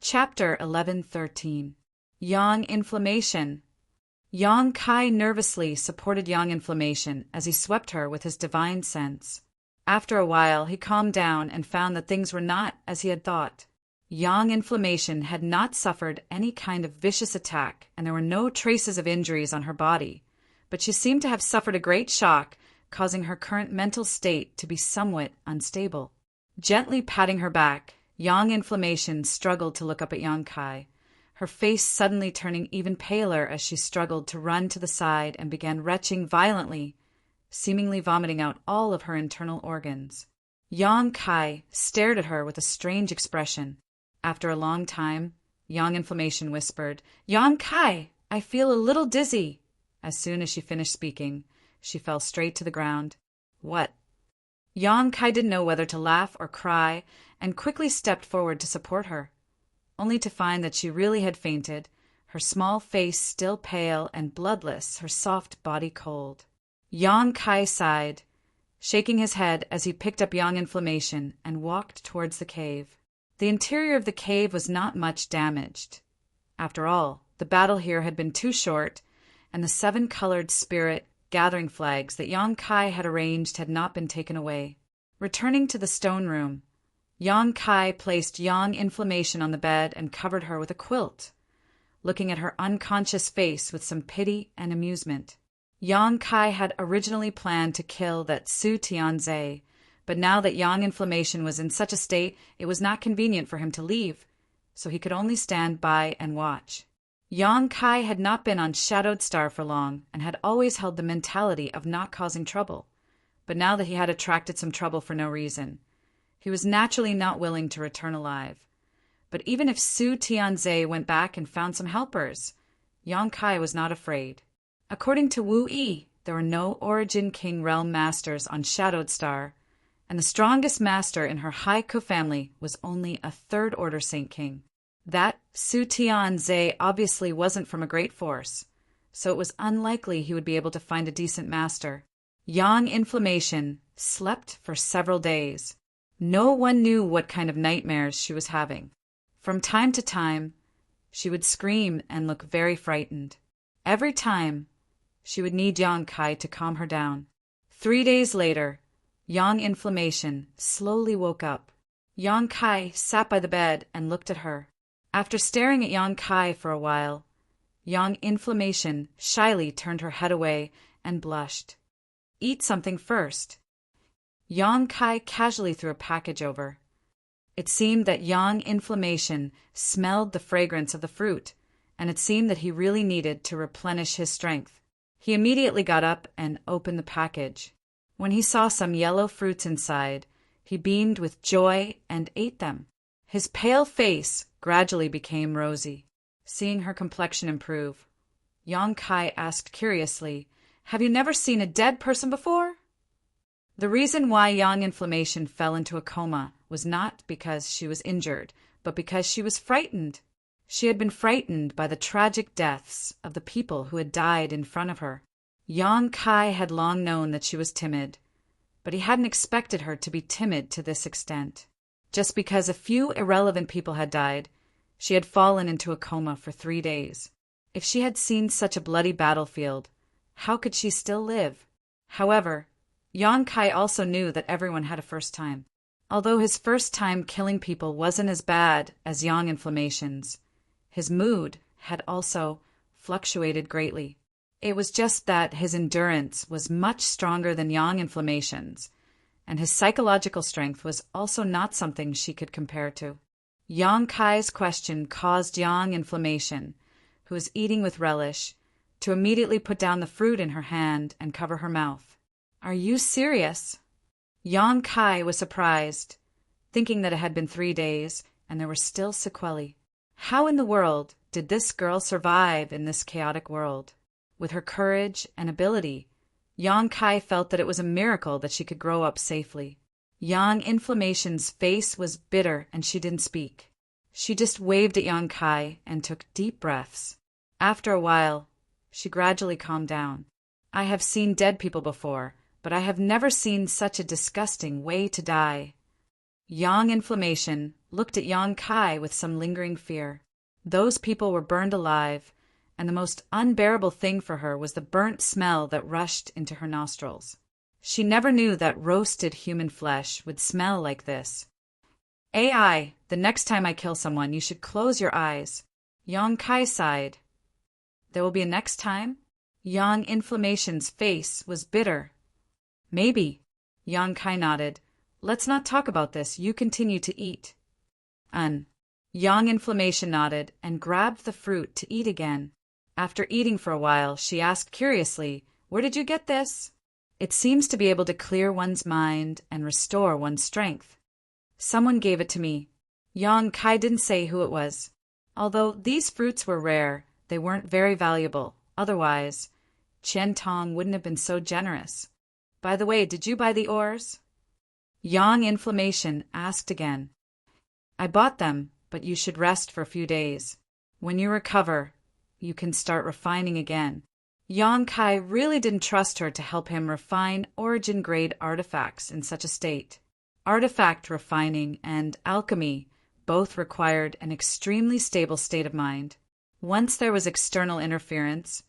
Chapter 11:13. Yang Inflammation. Yang Kai nervously supported Yang Inflammation as he swept her with his divine sense. After a while, he calmed down and found that things were not as he had thought. Yang Inflammation had not suffered any kind of vicious attack, and there were no traces of injuries on her body, but she seemed to have suffered a great shock, causing her current mental state to be somewhat unstable. Gently patting her back, Yang Inflammation struggled to look up at Yang Kai, her face suddenly turning even paler as she struggled to run to the side and began retching violently, seemingly vomiting out all of her internal organs. Yang Kai stared at her with a strange expression. After a long time, Yang Inflammation whispered, "Yang Kai, I feel a little dizzy." As soon as she finished speaking, she fell straight to the ground. "What?" Yang Kai didn't know whether to laugh or cry, and quickly stepped forward to support her, only to find that she really had fainted, her small face still pale and bloodless, her soft body cold. Yang Kai sighed, shaking his head as he picked up Yang Inflammation and walked towards the cave. The interior of the cave was not much damaged. After all, the battle here had been too short, and the 7-colored spirit gathering flags that Yang Kai had arranged had not been taken away. Returning to the stone room, Yang Kai placed Yang Inflammation on the bed and covered her with a quilt, looking at her unconscious face with some pity and amusement. Yang Kai had originally planned to kill that Su Tianze, but now that Yang Inflammation was in such a state, it was not convenient for him to leave, so he could only stand by and watch. Yang Kai had not been on Shadowed Star for long and had always held the mentality of not causing trouble, but now that he had attracted some trouble for no reason, he was naturally not willing to return alive. But even if Su Tianze went back and found some helpers, Yang Kai was not afraid. According to Wu Yi, there were no Origin King Realm Masters on Shadowed Star, and the strongest master in her Haiku family was only a third-order Saint King. That Su Tianze obviously wasn't from a great force, so it was unlikely he would be able to find a decent master. Yang Inflammation slept for several days. No one knew what kind of nightmares she was having. From time to time, she would scream and look very frightened. Every time, she would need Yang Kai to calm her down. 3 days later, Yang Inflammation slowly woke up. Yang Kai sat by the bed and looked at her. After staring at Yang Kai for a while, Yang Inflammation shyly turned her head away and blushed. "Eat something first." Yang Kai casually threw a package over. It seemed that Yang Inflammation smelled the fragrance of the fruit, and it seemed that he really needed to replenish his strength. He immediately got up and opened the package. When he saw some yellow fruits inside, he beamed with joy and ate them. His pale face gradually became rosy. Seeing her complexion improve, Yang Kai asked curiously, "Have you never seen a dead person before?" The reason why Yang Inflammation fell into a coma was not because she was injured, but because she was frightened. She had been frightened by the tragic deaths of the people who had died in front of her. Yang Kai had long known that she was timid, but he hadn't expected her to be timid to this extent. Just because a few irrelevant people had died, she had fallen into a coma for 3 days. If she had seen such a bloody battlefield, how could she still live? However, Yang Kai also knew that everyone had a first time. Although his first time killing people wasn't as bad as Yang Inflammation's, his mood had also fluctuated greatly. It was just that his endurance was much stronger than Yang Inflammation's, and his psychological strength was also not something she could compare to. Yang Kai's question caused Yang Inflammation, who was eating with relish, to immediately put down the fruit in her hand and cover her mouth. "Are you serious?" Yang Kai was surprised, thinking that it had been 3 days and there were still sequelae. How in the world did this girl survive in this chaotic world? With her courage and ability, Yang Kai felt that it was a miracle that she could grow up safely. Yang Inflammation's face was bitter and she didn't speak. She just waved at Yang Kai and took deep breaths. After a while, she gradually calmed down. "I have seen dead people before, but I have never seen such a disgusting way to die." Yang Inflammation looked at Yang Kai with some lingering fear. Those people were burned alive, and the most unbearable thing for her was the burnt smell that rushed into her nostrils. She never knew that roasted human flesh would smell like this. "AI, the next time I kill someone, you should close your eyes." Yang Kai sighed. "There will be a next time?" Yang Inflammation's face was bitter. "Maybe." Yang Kai nodded. "Let's not talk about this. You continue to eat." Yang Inflammation nodded and grabbed the fruit to eat again. After eating for a while, she asked curiously, "Where did you get this?" "It seems to be able to clear one's mind and restore one's strength." "Someone gave it to me." Yang Kai didn't say who it was. Although these fruits were rare, they weren't very valuable. Otherwise, Qian Tong wouldn't have been so generous. "By the way, did you buy the ores?" Yang Inflammation asked again. "I bought them, but you should rest for a few days. When you recover, you can start refining again." Yang Kai really didn't trust her to help him refine origin-grade artifacts in such a state. Artifact refining and alchemy both required an extremely stable state of mind. Once there was external interference,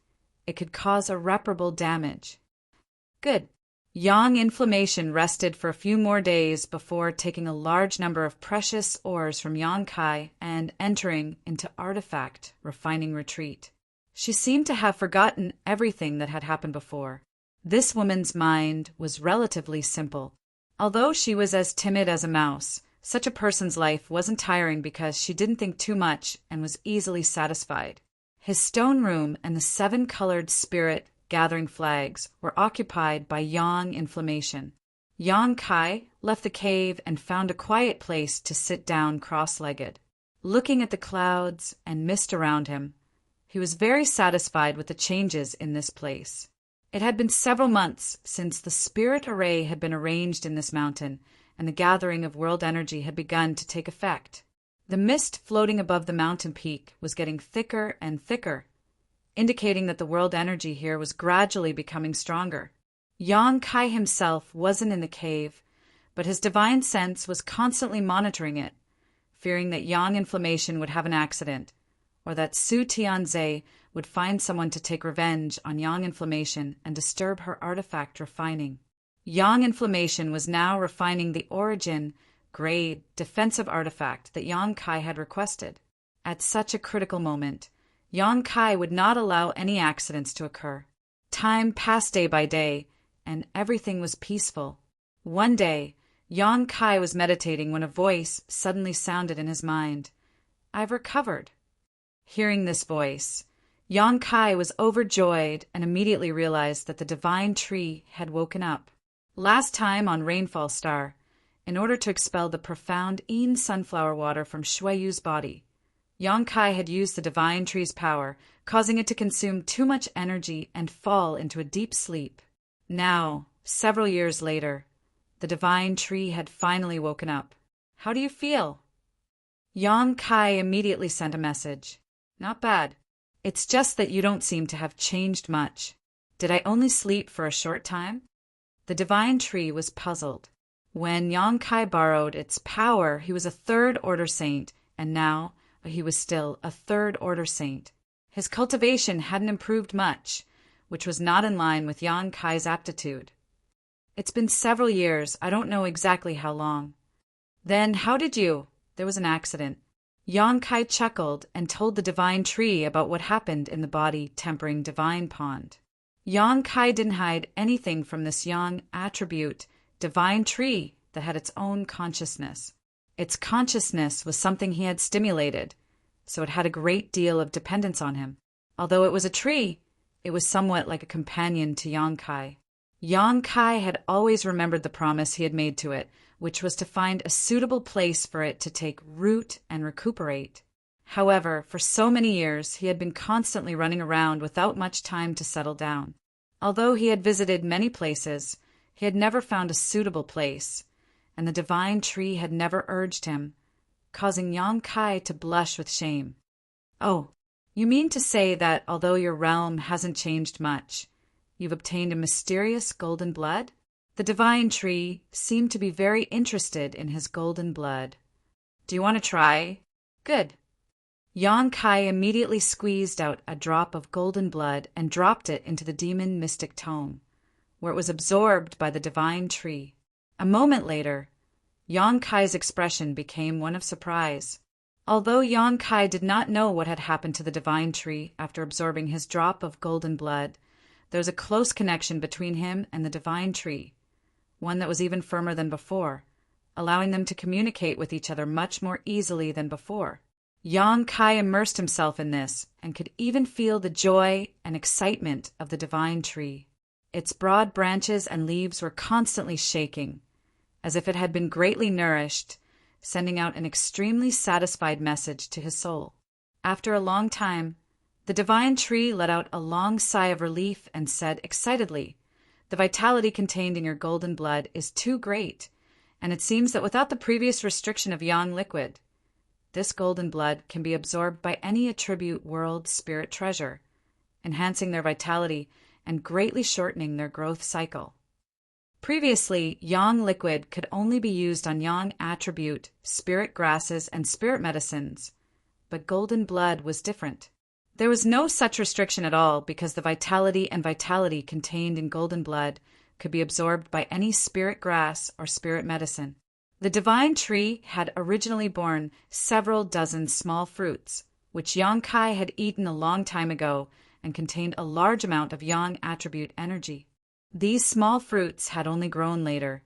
it could cause irreparable damage. Good. Yang Inflammation rested for a few more days before taking a large number of precious ores from Yang Kai and entering into artifact refining retreat. She seemed to have forgotten everything that had happened before. This woman's mind was relatively simple. Although she was as timid as a mouse, such a person's life wasn't tiring because she didn't think too much and was easily satisfied. His stone room and the 7-colored spirit gathering flags were occupied by Yang Inflammation. Yang Kai left the cave and found a quiet place to sit down cross-legged. Looking at the clouds and mist around him, he was very satisfied with the changes in this place. It had been several months since the spirit array had been arranged in this mountain, and the gathering of world energy had begun to take effect. The mist floating above the mountain peak was getting thicker and thicker, indicating that the world energy here was gradually becoming stronger. Yang Kai himself wasn't in the cave, but his divine sense was constantly monitoring it, fearing that Yang Inflammation would have an accident, or that Su Tianze would find someone to take revenge on Yang Inflammation and disturb her artifact refining. Yang Inflammation was now refining the origin, grade, defensive artifact that Yang Kai had requested. At such a critical moment, Yang Kai would not allow any accidents to occur. Time passed day by day, and everything was peaceful. One day, Yang Kai was meditating when a voice suddenly sounded in his mind. "I've recovered." Hearing this voice, Yang Kai was overjoyed and immediately realized that the divine tree had woken up. Last time on Rainfall Star, in order to expel the profound Yin sunflower water from Shuiyu's body, Yang Kai had used the divine tree's power, causing it to consume too much energy and fall into a deep sleep. Now, several years later, the divine tree had finally woken up. "How do you feel?" Yang Kai immediately sent a message. "Not bad. It's just that you don't seem to have changed much. Did I only sleep for a short time?" The divine tree was puzzled. When Yang Kai borrowed its power, he was a third-order saint, and now he was still a third-order saint. His cultivation hadn't improved much, which was not in line with Yang Kai's aptitude. "It's been several years. I don't know exactly how long." "Then how did you—" "There was an accident." Yang Kai chuckled and told the divine tree about what happened in the body-tempering divine pond. Yang Kai didn't hide anything from this young attribute, divine tree that had its own consciousness. Its consciousness was something he had stimulated, so it had a great deal of dependence on him. Although it was a tree, it was somewhat like a companion to Yang Kai. Yang Kai had always remembered the promise he had made to it, which was to find a suitable place for it to take root and recuperate. However, for so many years he had been constantly running around without much time to settle down. Although he had visited many places, he had never found a suitable place, and the divine tree had never urged him, causing Yang Kai to blush with shame. "Oh, you mean to say that although your realm hasn't changed much, you've obtained a mysterious golden blood?" The divine tree seemed to be very interested in his golden blood. Do you want to try? Good. Yang Kai immediately squeezed out a drop of golden blood and dropped it into the demon mystic tome, where it was absorbed by the divine tree. A moment later, Yang Kai's expression became one of surprise. Although Yang Kai did not know what had happened to the divine tree after absorbing his drop of golden blood, there was a close connection between him and the divine tree, one that was even firmer than before, allowing them to communicate with each other much more easily than before. Yang Kai immersed himself in this and could even feel the joy and excitement of the divine tree. Its broad branches and leaves were constantly shaking, as if it had been greatly nourished, sending out an extremely satisfied message to his soul. After a long time, the divine tree let out a long sigh of relief and said excitedly, "The vitality contained in your golden blood is too great, and it seems that without the previous restriction of yang liquid, this golden blood can be absorbed by any attribute world spirit treasure, enhancing their vitality and greatly shortening their growth cycle." Previously, yang liquid could only be used on yang attribute, spirit grasses, and spirit medicines, but golden blood was different. There was no such restriction at all because the vitality contained in golden blood could be absorbed by any spirit grass or spirit medicine. The divine tree had originally borne several dozen small fruits, which Yang Kai had eaten a long time ago and contained a large amount of yang attribute energy. These small fruits had only grown later,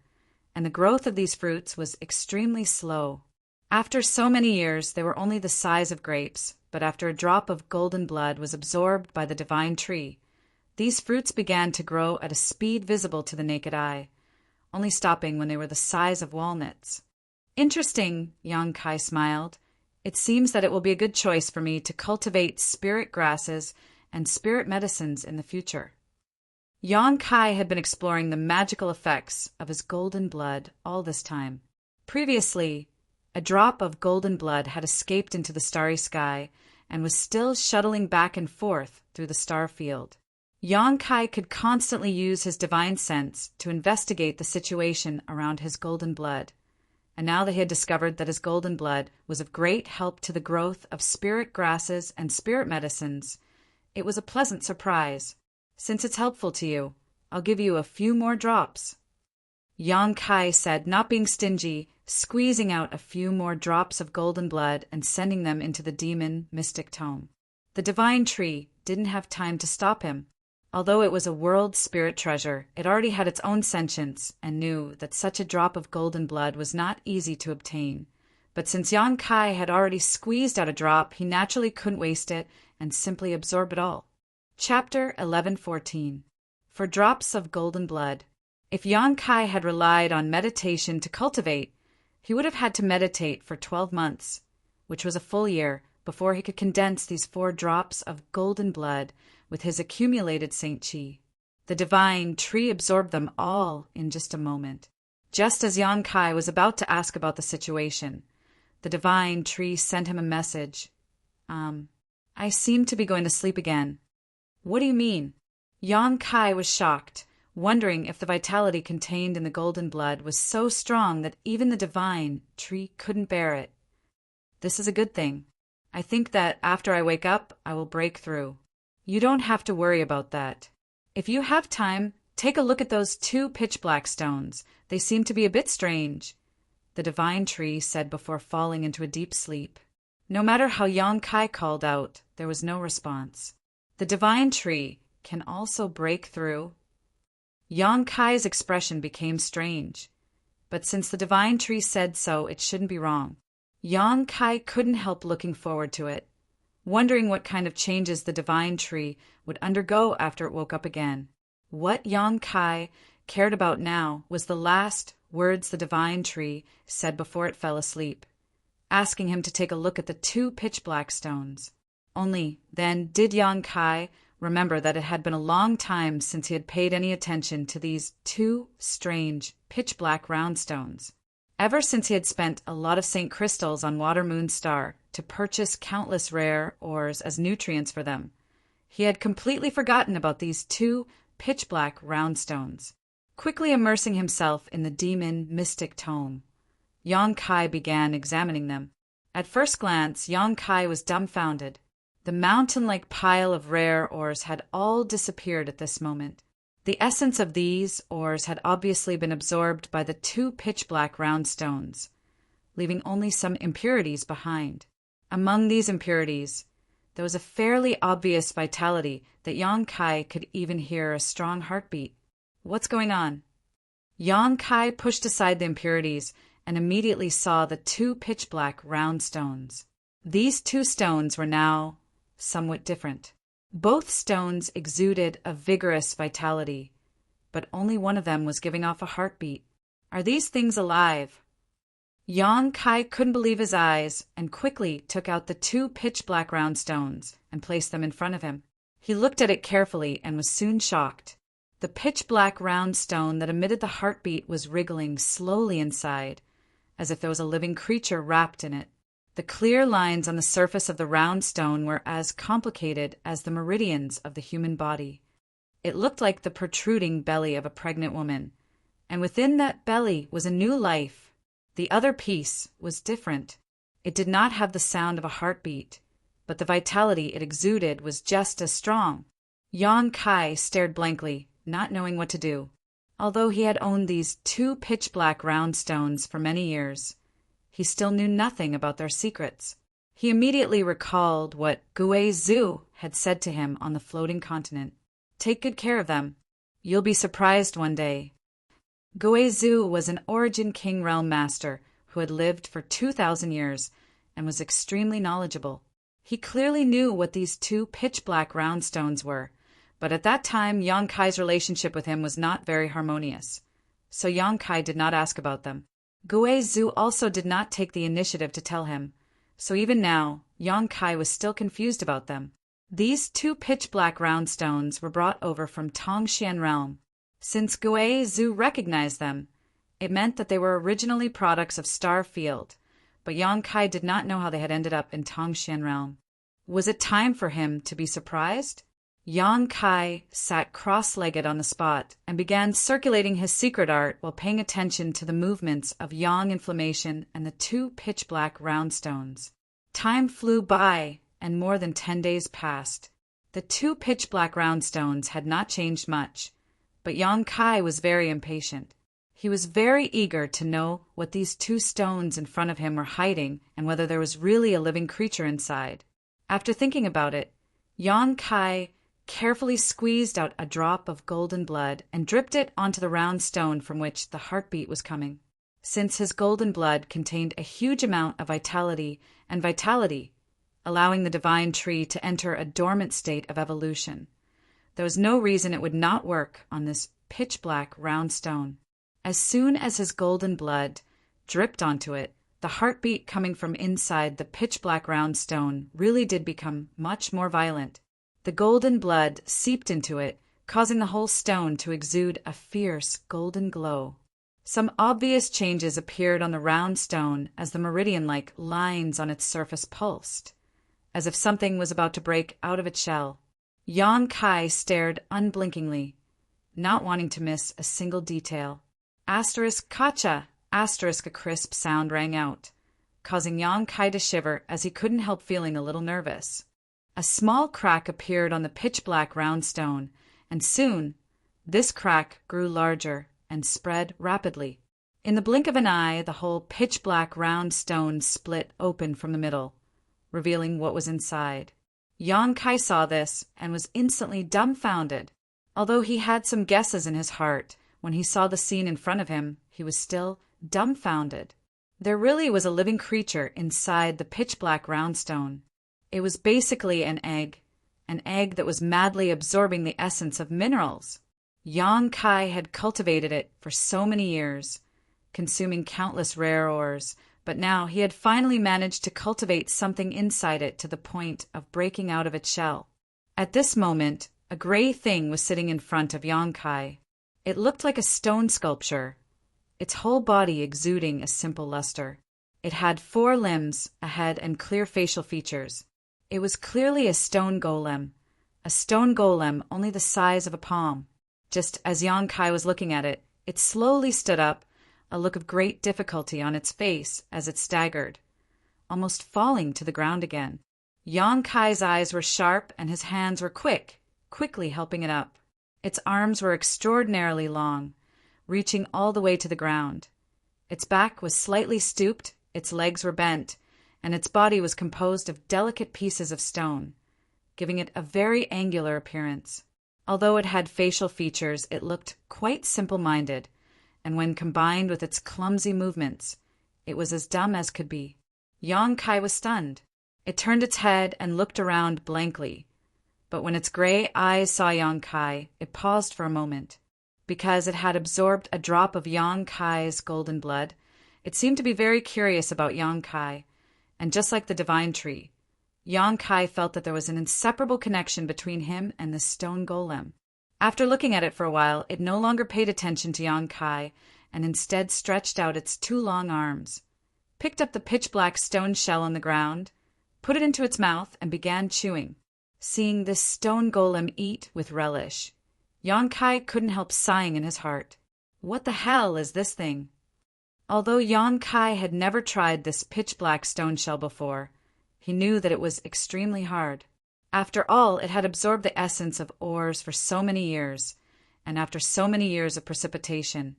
and the growth of these fruits was extremely slow. After so many years, they were only the size of grapes, but after a drop of golden blood was absorbed by the divine tree, these fruits began to grow at a speed visible to the naked eye, only stopping when they were the size of walnuts. "Interesting," Yang Kai smiled. "It seems that it will be a good choice for me to cultivate spirit grasses and spirit medicines in the future." Yang Kai had been exploring the magical effects of his golden blood all this time. Previously, a drop of golden blood had escaped into the starry sky and was still shuttling back and forth through the star field. Yang Kai could constantly use his divine sense to investigate the situation around his golden blood, and now that he had discovered that his golden blood was of great help to the growth of spirit grasses and spirit medicines, it was a pleasant surprise. "Since it's helpful to you, I'll give you a few more drops," Yang Kai said, not being stingy, squeezing out a few more drops of golden blood and sending them into the demon mystic tome. The divine tree didn't have time to stop him. Although it was a world spirit treasure, it already had its own sentience and knew that such a drop of golden blood was not easy to obtain. But since Yang Kai had already squeezed out a drop, he naturally couldn't waste it and simply absorb it all. Chapter 11:14. For drops of golden blood. If Yang Kai had relied on meditation to cultivate, he would have had to meditate for 12 months, which was a full year, before he could condense these 4 drops of golden blood with his accumulated Saint Chi. The divine tree absorbed them all in just a moment. Just as Yang Kai was about to ask about the situation, the divine tree sent him a message. I seem to be going to sleep again." "What do you mean?" Yang Kai was shocked, wondering if the vitality contained in the golden blood was so strong that even the divine tree couldn't bear it. "This is a good thing. I think that after I wake up, I will break through. You don't have to worry about that. If you have time, take a look at those 2 pitch-black stones. They seem to be a bit strange," the divine tree said before falling into a deep sleep. No matter how Yang Kai called out, there was no response. The divine tree can also break through. Yang Kai's expression became strange, but since the divine tree said so, it shouldn't be wrong. Yang Kai couldn't help looking forward to it, wondering what kind of changes the divine tree would undergo after it woke up again. What Yang Kai cared about now was the last words the divine tree said before it fell asleep, asking him to take a look at the 2 pitch-black stones. Only then did Yang Kai remember that it had been a long time since he had paid any attention to these 2 strange, pitch-black round stones. Ever since he had spent a lot of St. Crystals on Water Moon Star to purchase countless rare ores as nutrients for them, he had completely forgotten about these 2 pitch-black round stones. Quickly immersing himself in the demon mystic tome, Yang Kai began examining them. At first glance, Yang Kai was dumbfounded. The mountain-like pile of rare ores had all disappeared at this moment. The essence of these ores had obviously been absorbed by the two pitch-black round stones, leaving only some impurities behind. Among these impurities, there was a fairly obvious vitality that Yang Kai could even hear a strong heartbeat. What's going on? Yang Kai pushed aside the impurities and immediately saw the two pitch-black round stones. These two stones were now somewhat different. Both stones exuded a vigorous vitality, but only one of them was giving off a heartbeat. Are these things alive? Yang Kai couldn't believe his eyes and quickly took out the two pitch-black round stones and placed them in front of him. He looked at it carefully and was soon shocked. The pitch-black round stone that emitted the heartbeat was wriggling slowly inside, as if there was a living creature wrapped in it. The clear lines on the surface of the round stone were as complicated as the meridians of the human body. It looked like the protruding belly of a pregnant woman, and within that belly was a new life. The other piece was different. It did not have the sound of a heartbeat, but the vitality it exuded was just as strong. Yang Kai stared blankly, not knowing what to do. Although he had owned these two pitch-black round stones for many years, he still knew nothing about their secrets. He immediately recalled what Gui Zhu had said to him on the floating continent. Take good care of them. You'll be surprised one day. Gui Zhu was an Origin King realm master who had lived for 2,000 years and was extremely knowledgeable. He clearly knew what these two pitch-black round stones were, but at that time Yang Kai's relationship with him was not very harmonious, so Yang Kai did not ask about them. Gui Zhu also did not take the initiative to tell him, so even now Yang Kai was still confused about them. These two pitch-black round stones were brought over from Tongxian realm. Since Gui Zhu recognized them, it meant that they were originally products of Star Field, but Yang Kai did not know how they had ended up in Tongxian realm. Was it time for him to be surprised? Yang Kai sat cross-legged on the spot and began circulating his secret art while paying attention to the movements of yang inflammation and the two pitch-black round stones. Time flew by, and more than 10 days passed. The two pitch-black round stones had not changed much, but Yang Kai was very impatient. He was very eager to know what these two stones in front of him were hiding and whether there was really a living creature inside. After thinking about it, Yang Kai carefully squeezed out a drop of golden blood and dripped it onto the round stone from which the heartbeat was coming. Since his golden blood contained a huge amount of vitality, allowing the divine tree to enter a dormant state of evolution, there was no reason it would not work on this pitch-black round stone. As soon as his golden blood dripped onto it, the heartbeat coming from inside the pitch-black round stone really did become much more violent. The golden blood seeped into it, causing the whole stone to exude a fierce golden glow. Some obvious changes appeared on the round stone as the meridian-like lines on its surface pulsed, as if something was about to break out of its shell. Yang Kai stared unblinkingly, not wanting to miss a single detail. *Kacha! A crisp sound rang out, causing Yang Kai to shiver as he couldn't help feeling a little nervous. A small crack appeared on the pitch-black round stone, and soon this crack grew larger and spread rapidly. In the blink of an eye, the whole pitch-black round stone split open from the middle, revealing what was inside. Yang Kai saw this and was instantly dumbfounded. Although he had some guesses in his heart, when he saw the scene in front of him, he was still dumbfounded. There really was a living creature inside the pitch-black round stone. It was basically an egg that was madly absorbing the essence of minerals. Yang Kai had cultivated it for so many years, consuming countless rare ores, but now he had finally managed to cultivate something inside it to the point of breaking out of its shell. At this moment, a gray thing was sitting in front of Yang Kai. It looked like a stone sculpture, its whole body exuding a simple luster. It had 4 limbs, a head, and clear facial features. It was clearly a stone golem only the size of a palm. Just as Yang Kai was looking at it, it slowly stood up, a look of great difficulty on its face as it staggered. almost falling to the ground again. Yang Kai's eyes were sharp and his hands were quickly helping it up. Its arms were extraordinarily long, reaching all the way to the ground. Its back was slightly stooped, its legs were bent, and its body was composed of delicate pieces of stone, giving it a very angular appearance. Although it had facial features, it looked quite simple-minded, and when combined with its clumsy movements, it was as dumb as could be. Yang Kai was stunned. It turned its head and looked around blankly, but when its gray eyes saw Yang Kai, it paused for a moment. Because it had absorbed a drop of Yang Kai's golden blood, it seemed to be very curious about Yang Kai, and just like the divine tree, Yang Kai felt that there was an inseparable connection between him and the stone golem. After looking at it for a while, it no longer paid attention to Yang Kai and instead stretched out its two long arms, picked up the pitch-black stone shell on the ground, put it into its mouth, and began chewing. Seeing this stone golem eat with relish, Yang Kai couldn't help sighing in his heart. What the hell is this thing? Although Yang Kai had never tried this pitch-black stone shell before, he knew that it was extremely hard. After all, it had absorbed the essence of ores for so many years, and after so many years of precipitation,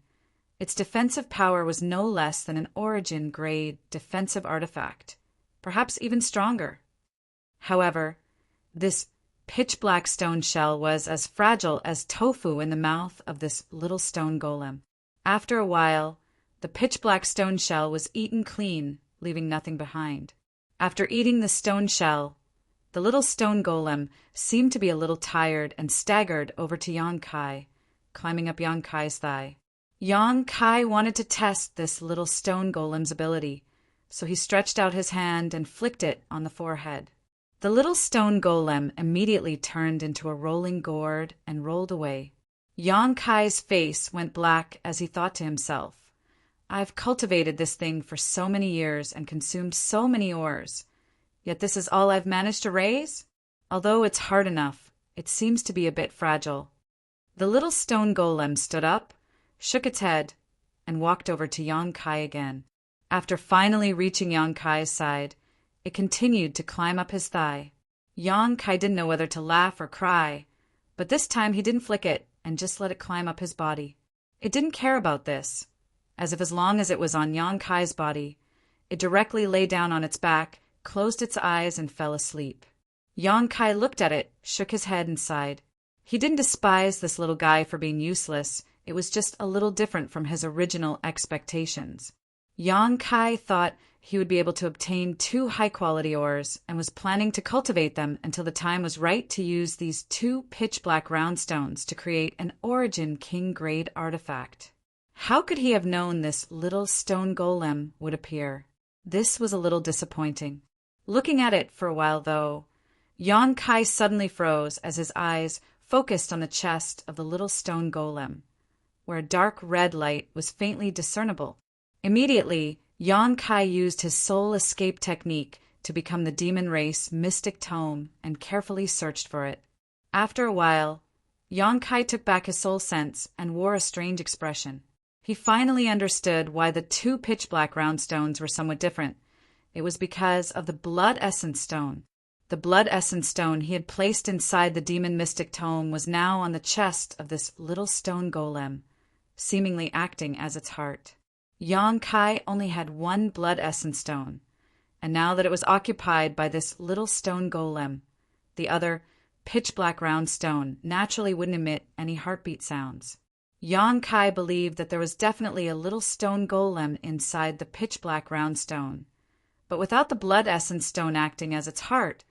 its defensive power was no less than an origin-grade defensive artifact, perhaps even stronger. However, this pitch-black stone shell was as fragile as tofu in the mouth of this little stone golem. After a while, the pitch-black stone shell was eaten clean, leaving nothing behind. After eating the stone shell, the little stone golem seemed to be a little tired and staggered over to Yang Kai, climbing up Yang Kai's thigh. Yang Kai wanted to test this little stone golem's ability, so he stretched out his hand and flicked it on the forehead. The little stone golem immediately turned into a rolling gourd and rolled away. Yang Kai's face went black as he thought to himself, I've cultivated this thing for so many years and consumed so many ores, yet this is all I've managed to raise? Although it's hard enough, it seems to be a bit fragile. The little stone golem stood up, shook its head, and walked over to Yang Kai again. After finally reaching Yang Kai's side, it continued to climb up his thigh. Yang Kai didn't know whether to laugh or cry, but this time he didn't flick it and just let it climb up his body. It didn't care about this, as long as it was on Yang Kai's body, it directly lay down on its back, closed its eyes, and fell asleep. Yang Kai looked at it, shook his head, and sighed. He didn't despise this little guy for being useless, it was just a little different from his original expectations. Yang Kai thought he would be able to obtain 2 high-quality ores and was planning to cultivate them until the time was right to use these 2 pitch-black round stones to create an Origin King-grade artifact. How could he have known this little stone golem would appear? This was a little disappointing. Looking at it for a while, though, Yang Kai suddenly froze as his eyes focused on the chest of the little stone golem, where a dark red light was faintly discernible. Immediately, Yang Kai used his soul escape technique to become the demon race mystic tome and carefully searched for it. After a while, Yang Kai took back his soul sense and wore a strange expression. He finally understood why the 2 pitch-black round stones were somewhat different. It was because of the blood essence stone. The blood essence stone he had placed inside the demon mystic tome was now on the chest of this little stone golem, seemingly acting as its heart. Yang Kai only had 1 blood essence stone, and now that it was occupied by this little stone golem, the other pitch-black round stone naturally wouldn't emit any heartbeat sounds. Yang Kai believed that there was definitely a little stone golem inside the pitch-black round stone, but without the blood essence stone acting as its heart,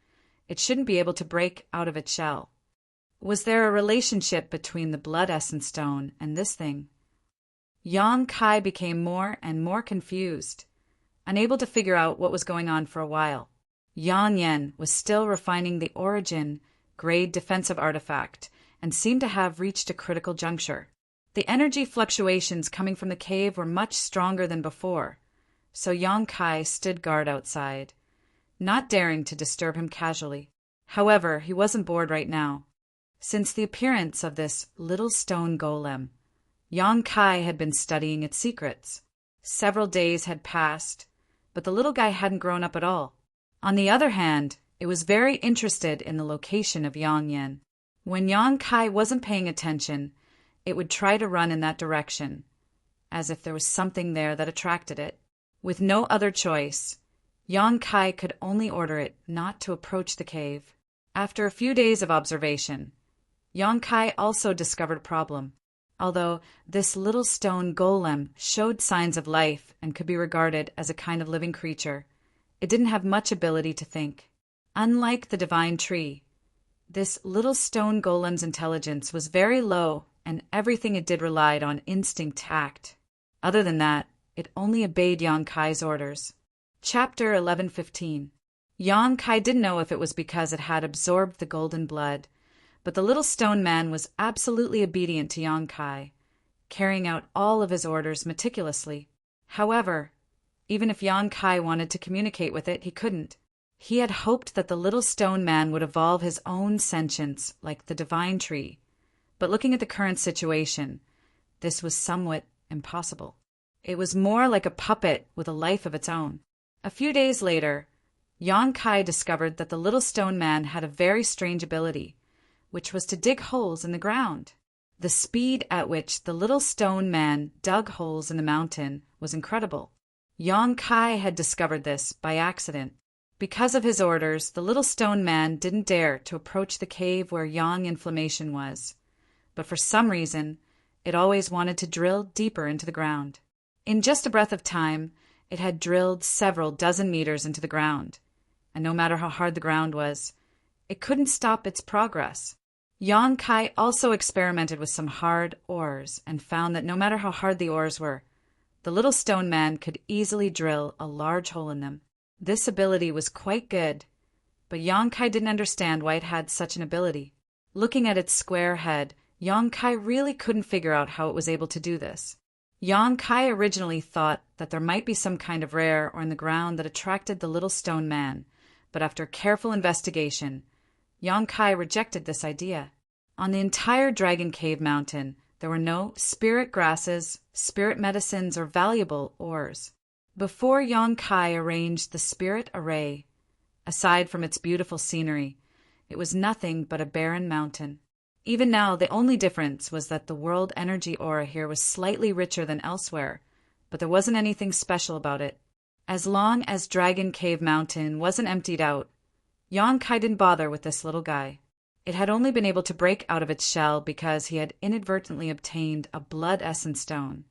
it shouldn't be able to break out of its shell. Was there a relationship between the blood essence stone and this thing? Yang Kai became more and more confused, unable to figure out what was going on for a while. Yang Yen was still refining the Origin grade defensive artifact and seemed to have reached a critical juncture. The energy fluctuations coming from the cave were much stronger than before, so Yang Kai stood guard outside, not daring to disturb him casually. However, he wasn't bored right now. Since the appearance of this little stone golem, Yang Kai had been studying its secrets. Several days had passed. but the little guy hadn't grown up at all. On the other hand, it was very interested in the location of Yang Yin. When Yang Kai wasn't paying attention, it would try to run in that direction, as if there was something there that attracted it. With no other choice, Yang Kai could only order it not to approach the cave. After a few days of observation, Yang Kai also discovered a problem. Although this little stone golem showed signs of life and could be regarded as a kind of living creature, it didn't have much ability to think. Unlike the divine tree, this little stone golem's intelligence was very low, and everything it did relied on instinct tact. Other than that, it only obeyed Yang Kai's orders. Chapter 11:15. Yang Kai didn't know if it was because it had absorbed the golden blood, but the little stone man was absolutely obedient to Yang Kai, carrying out all of his orders meticulously. However, even if Yang Kai wanted to communicate with it, he couldn't. He had hoped that the little stone man would evolve his own sentience like the divine tree, but looking at the current situation, this was somewhat impossible. It was more like a puppet with a life of its own. A few days later, Yang Kai discovered that the little stone man had a very strange ability, which was to dig holes in the ground. The speed at which the little stone man dug holes in the mountain was incredible. Yang Kai had discovered this by accident. Because of his orders, the little stone man didn't dare to approach the cave where Yang Inflammation was, but for some reason, it always wanted to drill deeper into the ground. In just a breath of time, it had drilled several dozen meters into the ground, and no matter how hard the ground was, it couldn't stop its progress. Yang Kai also experimented with some hard ores and found that no matter how hard the ores were, the little stone man could easily drill a large hole in them. This ability was quite good, but Yang Kai didn't understand why it had such an ability. Looking at its square head, Yang Kai really couldn't figure out how it was able to do this. Yang Kai originally thought that there might be some kind of rare or in the ground that attracted the little stone man, but after careful investigation, Yang Kai rejected this idea. On the entire Dragon Cave Mountain, there were no spirit grasses, spirit medicines, or valuable ores. Before Yang Kai arranged the spirit array, aside from its beautiful scenery, it was nothing but a barren mountain. Even now, the only difference was that the world energy aura here was slightly richer than elsewhere, but there wasn't anything special about it. As long as Dragon Cave Mountain wasn't emptied out, Yang Kai didn't bother with this little guy. It had only been able to break out of its shell because he had inadvertently obtained a blood essence stone.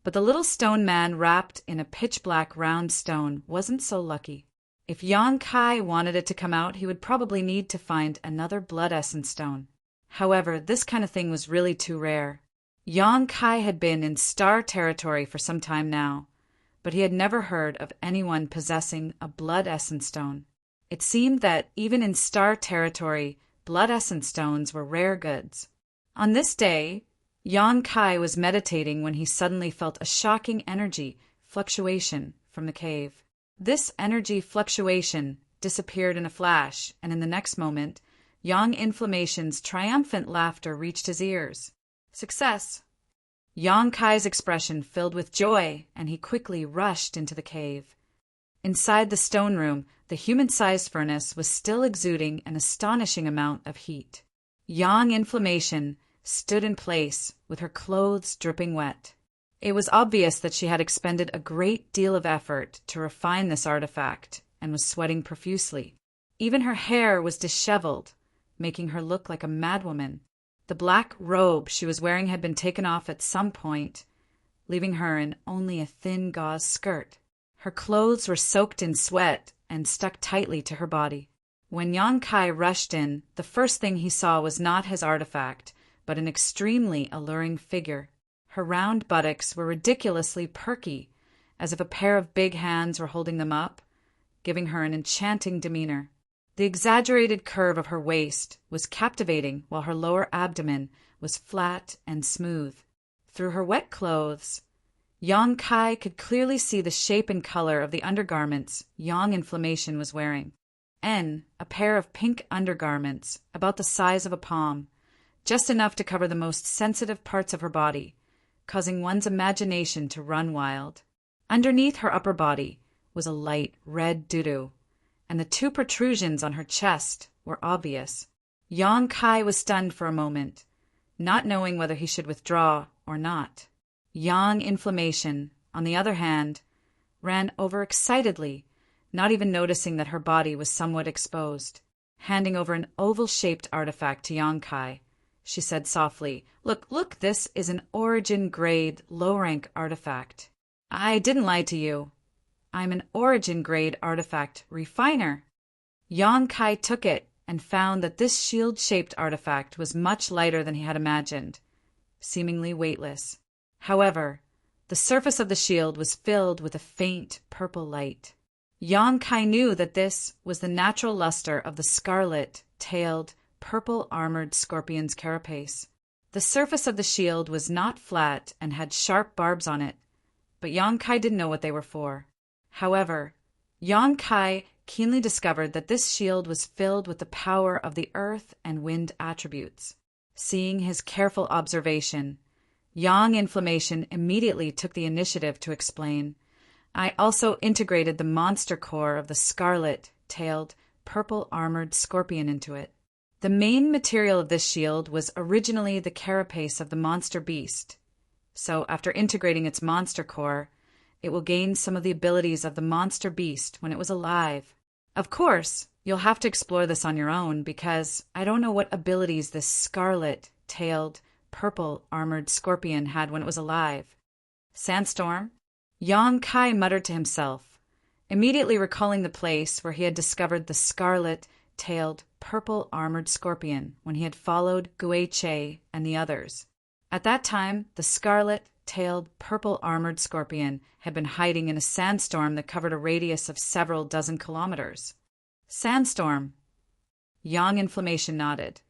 But the little stone man wrapped in a pitch-black round stone wasn't so lucky. If Yang Kai wanted it to come out, he would probably need to find another blood essence stone. However, this kind of thing was really too rare. Yang Kai had been in star territory for some time now, but he had never heard of anyone possessing a blood essence stone. It seemed that even in star territory, blood essence stones were rare goods. On this day, Yang Kai was meditating when he suddenly felt a shocking energy fluctuation from the cave. This energy fluctuation disappeared in a flash, and in the next moment, Yang Inflammation's triumphant laughter reached his ears. Success! Yang Kai's expression filled with joy, and he quickly rushed into the cave. Inside the stone room, the human-sized furnace was still exuding an astonishing amount of heat. Yang Inflammation stood in place, with her clothes dripping wet. It was obvious that she had expended a great deal of effort to refine this artifact, and was sweating profusely. Even her hair was disheveled, making her look like a madwoman. The black robe she was wearing had been taken off at some point, leaving her in only a thin gauze skirt. Her clothes were soaked in sweat and stuck tightly to her body. When Yang Kai rushed in, the first thing he saw was not his artifact, but an extremely alluring figure. Her round buttocks were ridiculously perky, as if a pair of big hands were holding them up, giving her an enchanting demeanor. The exaggerated curve of her waist was captivating, while her lower abdomen was flat and smooth. Through her wet clothes, Yang Kai could clearly see the shape and color of the undergarments Yang Inflammation was wearing. A pair of pink undergarments, about the size of a palm, just enough to cover the most sensitive parts of her body, causing one's imagination to run wild. Underneath her upper body was a light red doo-doo, and the two protrusions on her chest were obvious. Yang Kai was stunned for a moment, not knowing whether he should withdraw or not. Yang Inflammation, on the other hand, ran over excitedly, not even noticing that her body was somewhat exposed. Handing over an oval-shaped artifact to Yang Kai, she said softly, Look, this is an origin-grade, low-rank artifact. I didn't lie to you. I'm an origin-grade artifact refiner. Yang Kai took it and found that this shield-shaped artifact was much lighter than he had imagined, seemingly weightless. However, the surface of the shield was filled with a faint purple light. Yang Kai knew that this was the natural luster of the scarlet-tailed, purple-armored scorpion's carapace. The surface of the shield was not flat and had sharp barbs on it, but Yang Kai didn't know what they were for. However, Yang Kai keenly discovered that this shield was filled with the power of the earth and wind attributes. Seeing his careful observation, Yang Inflammation immediately took the initiative to explain, I also integrated the monster core of the scarlet-tailed, purple-armored scorpion into it. The main material of this shield was originally the carapace of the monster beast, so after integrating its monster core, it will gain some of the abilities of the monster beast when it was alive. Of course, you'll have to explore this on your own because I don't know what abilities this scarlet-tailed, purple-armored scorpion had when it was alive. Sandstorm? Yang Kai muttered to himself, immediately recalling the place where he had discovered the scarlet-tailed, purple-armored scorpion when he had followed Guiche and the others. At that time, the scarlet-tailed, purple-armored scorpion had been hiding in a sandstorm that covered a radius of several dozen kilometers. Sandstorm. Yang Inflammation nodded.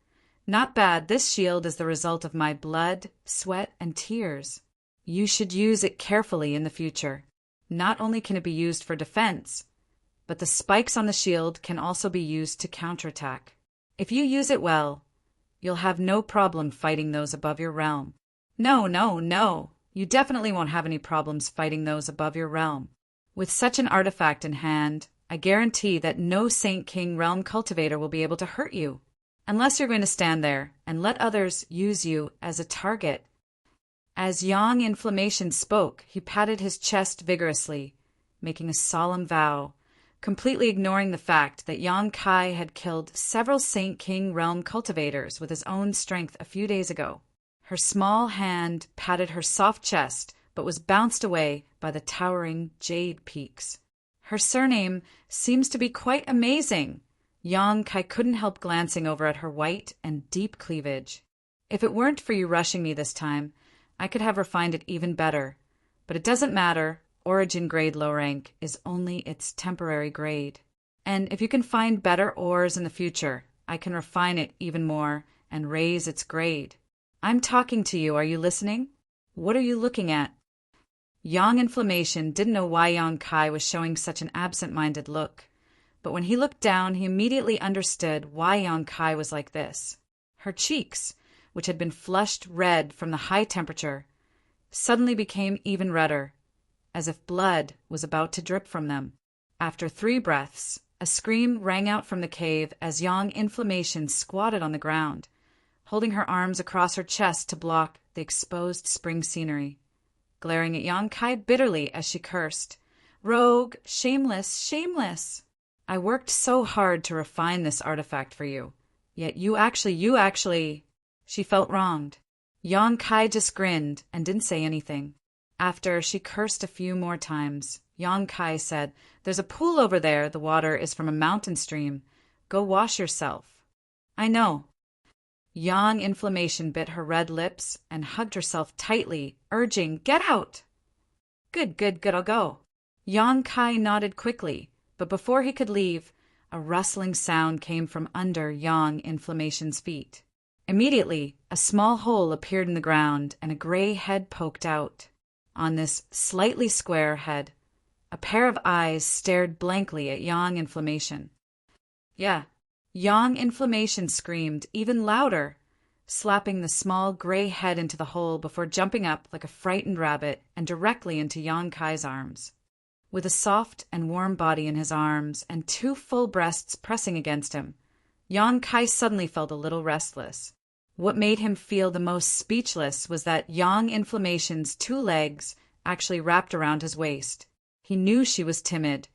Not bad. This shield is the result of my blood, sweat, and tears. You should use it carefully in the future. Not only can it be used for defense, but the spikes on the shield can also be used to counterattack. If you use it well, you'll have no problem fighting those above your realm. No. You definitely won't have any problems fighting those above your realm. With such an artifact in hand, I guarantee that no Saint King realm cultivator will be able to hurt you, unless you're going to stand there and let others use you as a target. As Yang Inflammation spoke, he patted his chest vigorously, making a solemn vow, completely ignoring the fact that Yang Kai had killed several Saint King realm cultivators with his own strength a few days ago. Her small hand patted her soft chest, but was bounced away by the towering jade peaks. Her surname seems to be quite amazing. Yang Kai couldn't help glancing over at her white and deep cleavage. If it weren't for you rushing me this time, I could have refined it even better. But it doesn't matter. Origin grade low rank is only its temporary grade. And if you can find better ores in the future, I can refine it even more and raise its grade. I'm talking to you. Are you listening? What are you looking at? Yang Inflammation didn't know why Yang Kai was showing such an absent-minded look, but when he looked down, he immediately understood why Yang Kai was like this. Her cheeks, which had been flushed red from the high temperature, suddenly became even redder, as if blood was about to drip from them. After 3 breaths, a scream rang out from the cave as Yang Inflammation squatted on the ground, holding her arms across her chest to block the exposed spring scenery, glaring at Yang Kai bitterly as she cursed, "Rogue! Shameless! Shameless! I worked so hard to refine this artifact for you, yet you actually... She felt wronged. Yang Kai just grinned and didn't say anything. After she cursed a few more times, Yang Kai said, "There's a pool over there. The water is from a mountain stream. Go wash yourself." "I know." Yang Inflammation bit her red lips and hugged herself tightly, urging, "Get out!" Good, I'll go." Yang Kai nodded quickly, but before he could leave, a rustling sound came from under Yang Inflammation's feet. Immediately, a small hole appeared in the ground and a gray head poked out. On this slightly square head, a pair of eyes stared blankly at Yang Inflammation. "Yeah." Yang Inflammation screamed even louder, slapping the small gray head into the hole before jumping up like a frightened rabbit and directly into Yang Kai's arms. With a soft and warm body in his arms and two full breasts pressing against him, Yang Kai suddenly felt a little restless. What made him feel the most speechless was that Yang Inflammation's two legs actually wrapped around his waist. He knew she was timid,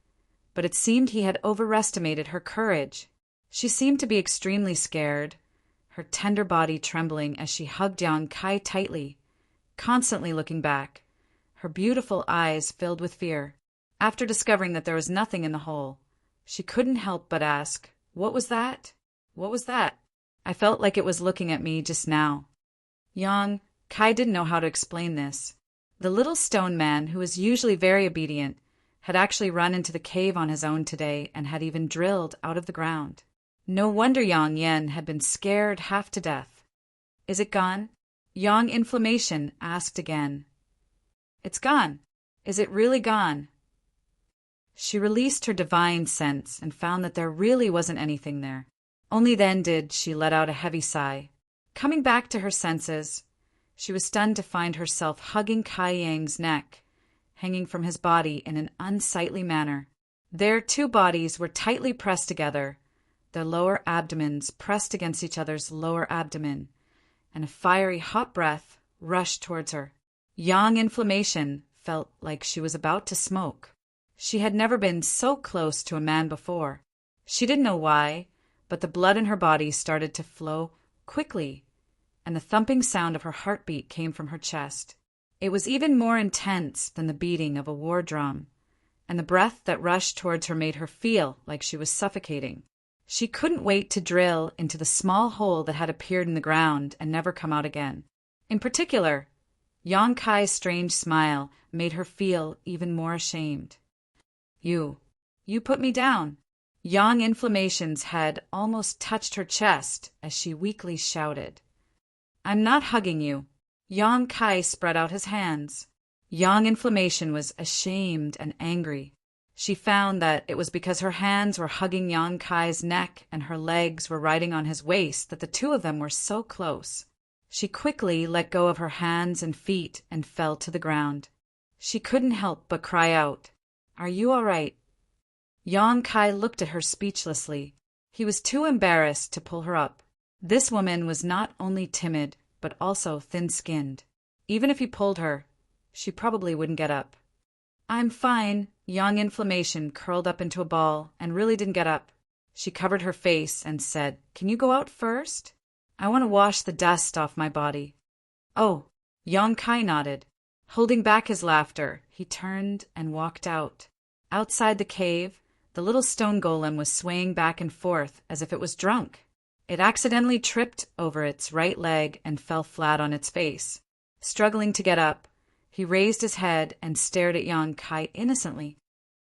but it seemed he had overestimated her courage. She seemed to be extremely scared, her tender body trembling as she hugged Yang Kai tightly, constantly looking back, her beautiful eyes filled with fear. After discovering that there was nothing in the hole, she couldn't help but ask, "What was that? What was that? I felt like it was looking at me just now." Yang Kai didn't know how to explain this. The little stone man, who was usually very obedient, had actually run into the cave on his own today and had even drilled out of the ground. No wonder Yang Yen had been scared half to death. "Is it gone?" Yang Inflammation asked again. "It's gone. Is it really gone?" She released her divine sense and found that there really wasn't anything there. Only then did she let out a heavy sigh. Coming back to her senses, she was stunned to find herself hugging Kai Yang's neck, hanging from his body in an unsightly manner. Their two bodies were tightly pressed together, their lower abdomens pressed against each other's lower abdomen, and a fiery hot breath rushed towards her. Yang Inflammation felt like she was about to smoke. She had never been so close to a man before. She didn't know why, but the blood in her body started to flow quickly, and the thumping sound of her heartbeat came from her chest. It was even more intense than the beating of a war drum, and the breath that rushed towards her made her feel like she was suffocating. She couldn't wait to drill into the small hole that had appeared in the ground and never come out again. In particular, Yang Kai's strange smile made her feel even more ashamed. You put me down." Yang Inflammation's head almost touched her chest as she weakly shouted, "I'm not hugging you." Yang Kai spread out his hands. Yang Inflammation was ashamed and angry. She found that it was because her hands were hugging Yang Kai's neck and her legs were riding on his waist that the two of them were so close. She quickly let go of her hands and feet and fell to the ground. She couldn't help but cry out, "Are you all right?" Yang Kai looked at her speechlessly. He was too embarrassed to pull her up. This woman was not only timid, but also thin-skinned. Even if he pulled her, she probably wouldn't get up. "I'm fine." Yang Inflammation curled up into a ball and really didn't get up. She covered her face and said, "Can you go out first? I want to wash the dust off my body." "Oh." Yang Kai nodded. Holding back his laughter, he turned and walked out. Outside the cave, the little stone golem was swaying back and forth as if it was drunk. It accidentally tripped over its right leg and fell flat on its face. Struggling to get up, he raised his head and stared at Yang Kai innocently.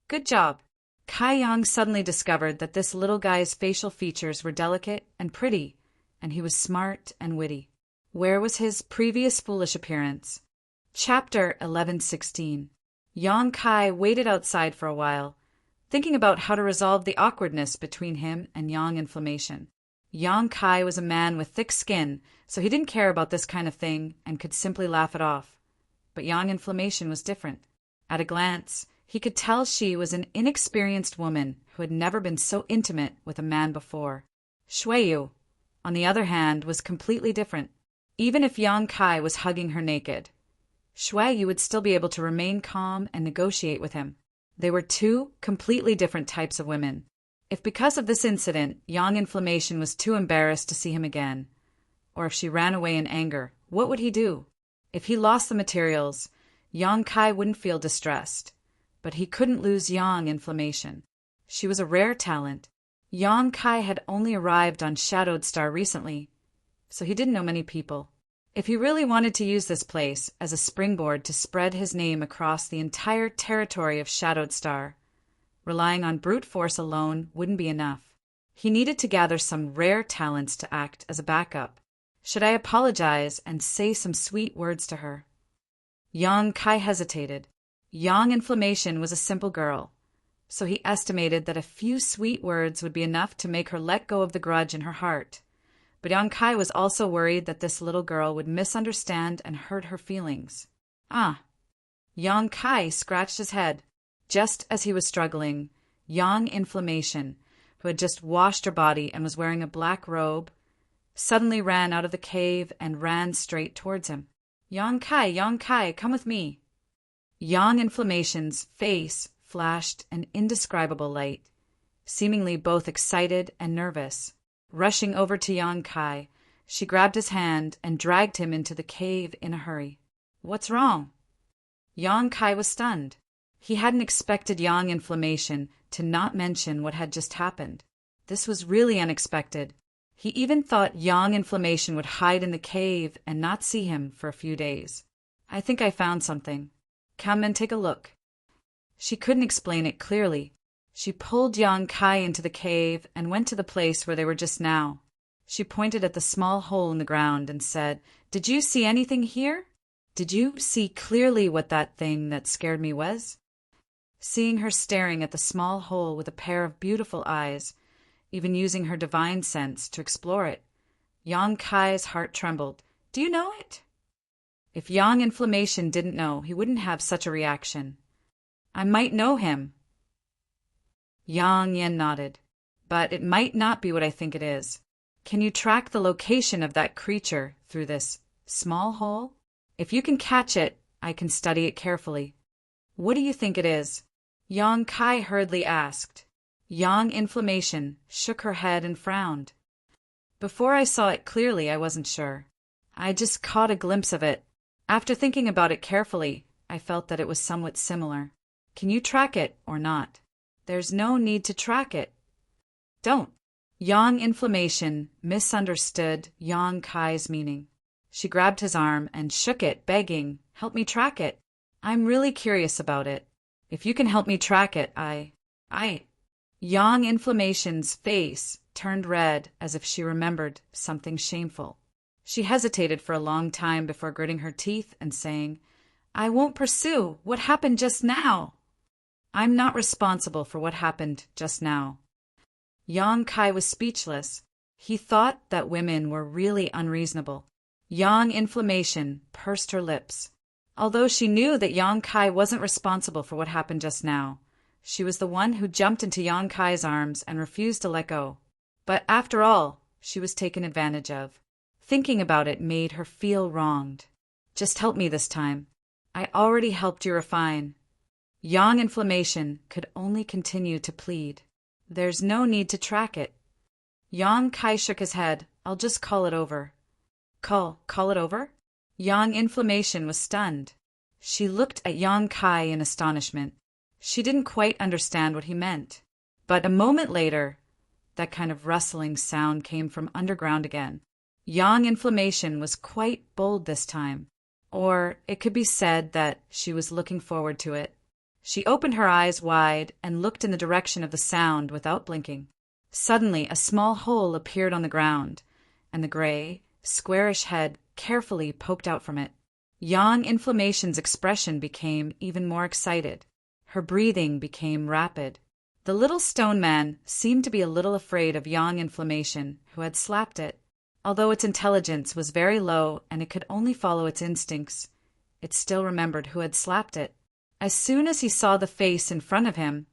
"Good job." Kai Yang suddenly discovered that this little guy's facial features were delicate and pretty, and he was smart and witty. Where was his previous foolish appearance? Chapter 11:16. Yang Kai waited outside for a while, thinking about how to resolve the awkwardness between him and Yang Inflammation. Yang Kai was a man with thick skin, so he didn't care about this kind of thing and could simply laugh it off. But Yang Inflammation was different. At a glance, he could tell she was an inexperienced woman who had never been so intimate with a man before. Shuiyu, on the other hand, was completely different. Even if Yang Kai was hugging her naked, Shuiyu would still be able to remain calm and negotiate with him. They were two completely different types of women. If because of this incident, Yang Inflammation was too embarrassed to see him again, or if she ran away in anger, what would he do? If he lost the materials, Yang Kai wouldn't feel distressed, but he couldn't lose Yang Inflammation. She was a rare talent. Yang Kai had only arrived on Shadowed Star recently, so he didn't know many people. If he really wanted to use this place as a springboard to spread his name across the entire territory of Shadowed Star, relying on brute force alone wouldn't be enough. He needed to gather some rare talents to act as a backup. Should I apologize and say some sweet words to her? Yang Kai hesitated. Yang Inflammation was a simple girl, so he estimated that a few sweet words would be enough to make her let go of the grudge in her heart. But Yang Kai was also worried that this little girl would misunderstand and hurt her feelings. Yang Kai scratched his head. Just as he was struggling, Yang Inflammation, who had just washed her body and was wearing a black robe, suddenly ran out of the cave and ran straight towards him. Yang Kai, come with me. Yang Inflammation's face flashed an indescribable light, seemingly both excited and nervous. Rushing over to Yang Kai, she grabbed his hand and dragged him into the cave in a hurry. What's wrong? Yang Kai was stunned. He hadn't expected Yang Inflammation to not mention what had just happened. This was really unexpected. He even thought Yang Inflammation would hide in the cave and not see him for a few days. I think I found something. Come and take a look. She couldn't explain it clearly. She pulled Yang Kai into the cave and went to the place where they were just now. She pointed at the small hole in the ground and said, "Did you see anything here? Did you see clearly what that thing that scared me was?" Seeing her staring at the small hole with a pair of beautiful eyes, even using her divine sense to explore it, Yang Kai's heart trembled. "Do you know it?" If Yang Inflammation didn't know, he wouldn't have such a reaction. "I might know him." Yang Yen nodded. "But it might not be what I think it is. Can you track the location of that creature through this small hole? If you can catch it, I can study it carefully." "What do you think it is?" Yang Kai hurriedly asked. Yang Inflammation shook her head and frowned. "Before I saw it clearly, I wasn't sure. I just caught a glimpse of it. After thinking about it carefully, I felt that it was somewhat similar. Can you track it or not?" "There's no need to track it." "Don't." Yang Inflammation misunderstood Yang Kai's meaning. She grabbed his arm and shook it, begging, "Help me track it. I'm really curious about it. If you can help me track it, I... Yang Inflammation's face turned red as if she remembered something shameful. She hesitated for a long time before gritting her teeth and saying, "I won't pursue. What happened just now?" "I'm not responsible for what happened just now." Yang Kai was speechless. He thought that women were really unreasonable. Yang Inflammation pursed her lips. Although she knew that Yang Kai wasn't responsible for what happened just now, she was the one who jumped into Yang Kai's arms and refused to let go. But after all, she was taken advantage of. Thinking about it made her feel wronged. "Just help me this time. I already helped you refine." Yang Inflammation could only continue to plead. "There's no need to track it." Yang Kai shook his head. "I'll just call it over." Call it over? Yang Inflammation was stunned. She looked at Yang Kai in astonishment. She didn't quite understand what he meant. But a moment later, that kind of rustling sound came from underground again. Yang Inflammation was quite bold this time. Or it could be said that she was looking forward to it. She opened her eyes wide and looked in the direction of the sound without blinking. Suddenly, a small hole appeared on the ground, and the gray, squarish head carefully poked out from it. Yang Inflammation's expression became even more excited. Her breathing became rapid. The little stone man seemed to be a little afraid of Yang Inflammation, who had slapped it. Although its intelligence was very low and it could only follow its instincts, it still remembered who had slapped it. As soon as he saw the face in front of him,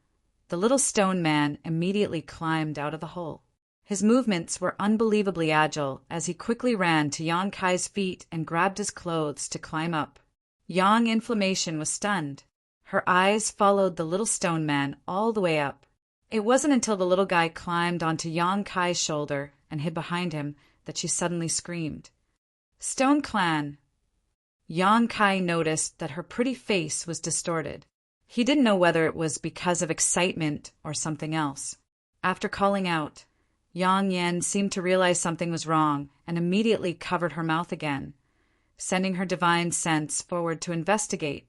the little stone man immediately climbed out of the hole. His movements were unbelievably agile as he quickly ran to Yang Kai's feet and grabbed his clothes to climb up. Yang Inflammation was stunned. Her eyes followed the little stone man all the way up. It wasn't until the little guy climbed onto Yang Kai's shoulder and hid behind him that she suddenly screamed, "Stone Clan!" Yang Kai noticed that her pretty face was distorted. He didn't know whether it was because of excitement or something else. After calling out, Yang Yen seemed to realize something was wrong and immediately covered her mouth again, sending her divine sense forward to investigate,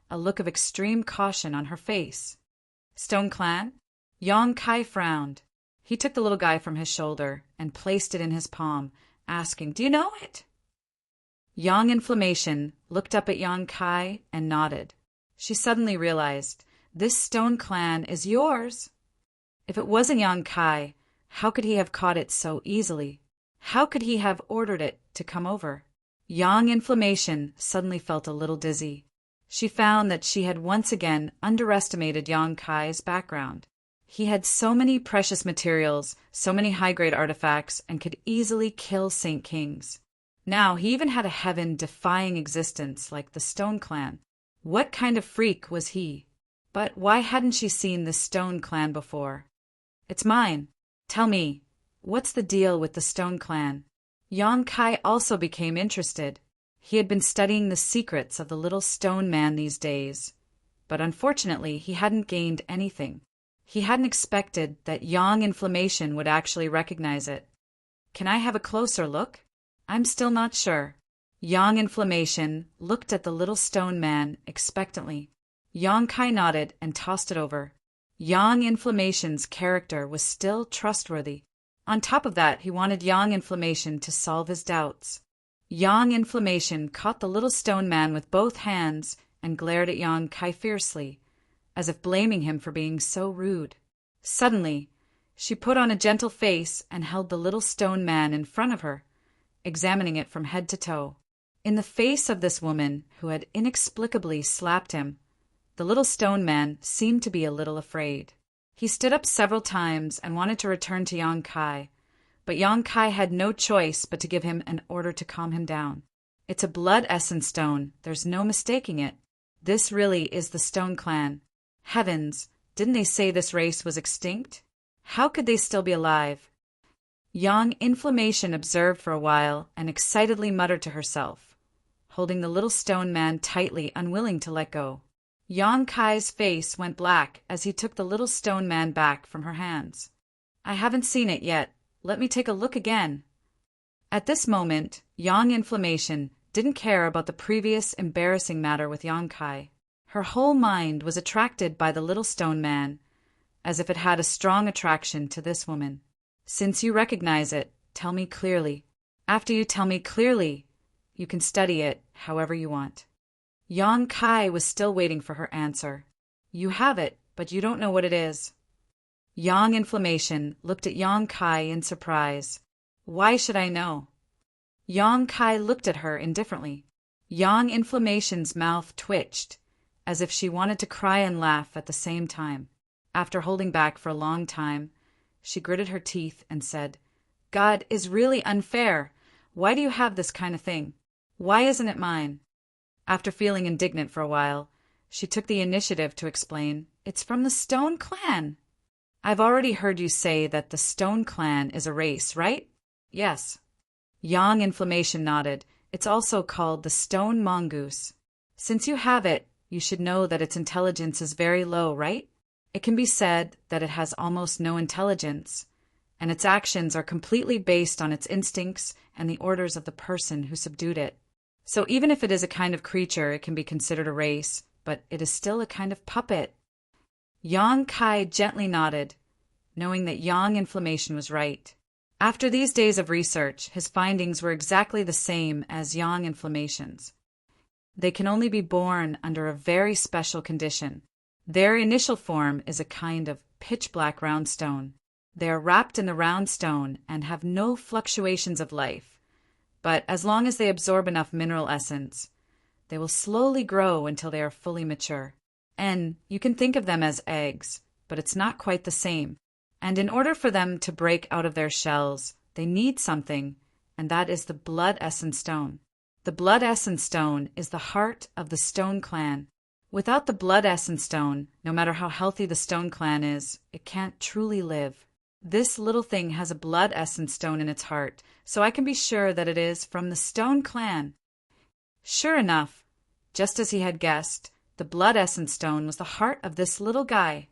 a look of extreme caution on her face. "Stone Clan?" Yang Kai frowned. He took the little guy from his shoulder and placed it in his palm, asking, "Do you know it?" Yang Inflammation looked up at Yang Kai and nodded. She suddenly realized, "This Stone Clan is yours." If it wasn't Yang Kai, how could he have caught it so easily? How could he have ordered it to come over? Yang Inflammation suddenly felt a little dizzy. She found that she had once again underestimated Yang Kai's background. He had so many precious materials, so many high-grade artifacts, and could easily kill Saint Kings. Now he even had a heaven-defying existence like the Stone Clan. What kind of freak was he? But why hadn't she seen the Stone Clan before? It's mine. Tell me, what's the deal with the Stone Clan? Yang Kai also became interested. He had been studying the secrets of the little stone man these days, but unfortunately he hadn't gained anything. He hadn't expected that Yang Inflammation would actually recognize it. Can I have a closer look? I'm still not sure. Yang Inflammation looked at the little stone man expectantly. Yang Kai nodded and tossed it over. Yang Inflammation's character was still trustworthy. On top of that, he wanted Yang Inflammation to solve his doubts. Yang Inflammation caught the little stone man with both hands and glared at Yang Kai fiercely, as if blaming him for being so rude. Suddenly, she put on a gentle face and held the little stone man in front of her, examining it from head to toe. In the face of this woman, who had inexplicably slapped him, the little stone man seemed to be a little afraid. He stood up several times and wanted to return to Yang Kai, but Yang Kai had no choice but to give him an order to calm him down. It's a blood essence stone, there's no mistaking it. This really is the Stone Clan. Heavens, didn't they say this race was extinct? How could they still be alive? Yang Inflammation observed for a while and excitedly muttered to herself, holding the little stone man tightly, unwilling to let go. Yang Kai's face went black as he took the little stone man back from her hands. I haven't seen it yet. Let me take a look again. At this moment, Yang Inflammation didn't care about the previous embarrassing matter with Yang Kai. Her whole mind was attracted by the little stone man, as if it had a strong attraction to this woman. Since you recognize it, tell me clearly. After you tell me clearly, you can study it however you want. Yang Kai was still waiting for her answer. You have it, but you don't know what it is. Yang Inflammation looked at Yang Kai in surprise. Why should I know? Yang Kai looked at her indifferently. Yang Inflammation's mouth twitched, as if she wanted to cry and laugh at the same time. After holding back for a long time, she gritted her teeth and said, God is really unfair. Why do you have this kind of thing? Why isn't it mine? After feeling indignant for a while, she took the initiative to explain, It's from the Stone Clan. I've already heard you say that the Stone Clan is a race, right? Yes. Yang Inflammation nodded. It's also called the Stone Mongoose. Since you have it, you should know that its intelligence is very low, right? It can be said that it has almost no intelligence, and its actions are completely based on its instincts and the orders of the person who subdued it. So even if it is a kind of creature, it can be considered a race, but it is still a kind of puppet. Yang Kai gently nodded, knowing that Yang Inflammation was right. After these days of research, his findings were exactly the same as Yang Inflammation's. They can only be born under a very special condition. Their initial form is a kind of pitch-black round stone. They are wrapped in the round stone and have no fluctuations of life. But as long as they absorb enough mineral essence, they will slowly grow until they are fully mature. And you can think of them as eggs, but it's not quite the same. And in order for them to break out of their shells, they need something, and that is the blood essence stone. The blood essence stone is the heart of the Stone Clan. Without the blood essence stone, no matter how healthy the Stone Clan is, it can't truly live. This little thing has a blood essence stone in its heart, so I can be sure that it is from the Stone Clan. Sure enough, just as he had guessed, the blood essence stone was the heart of this little guy.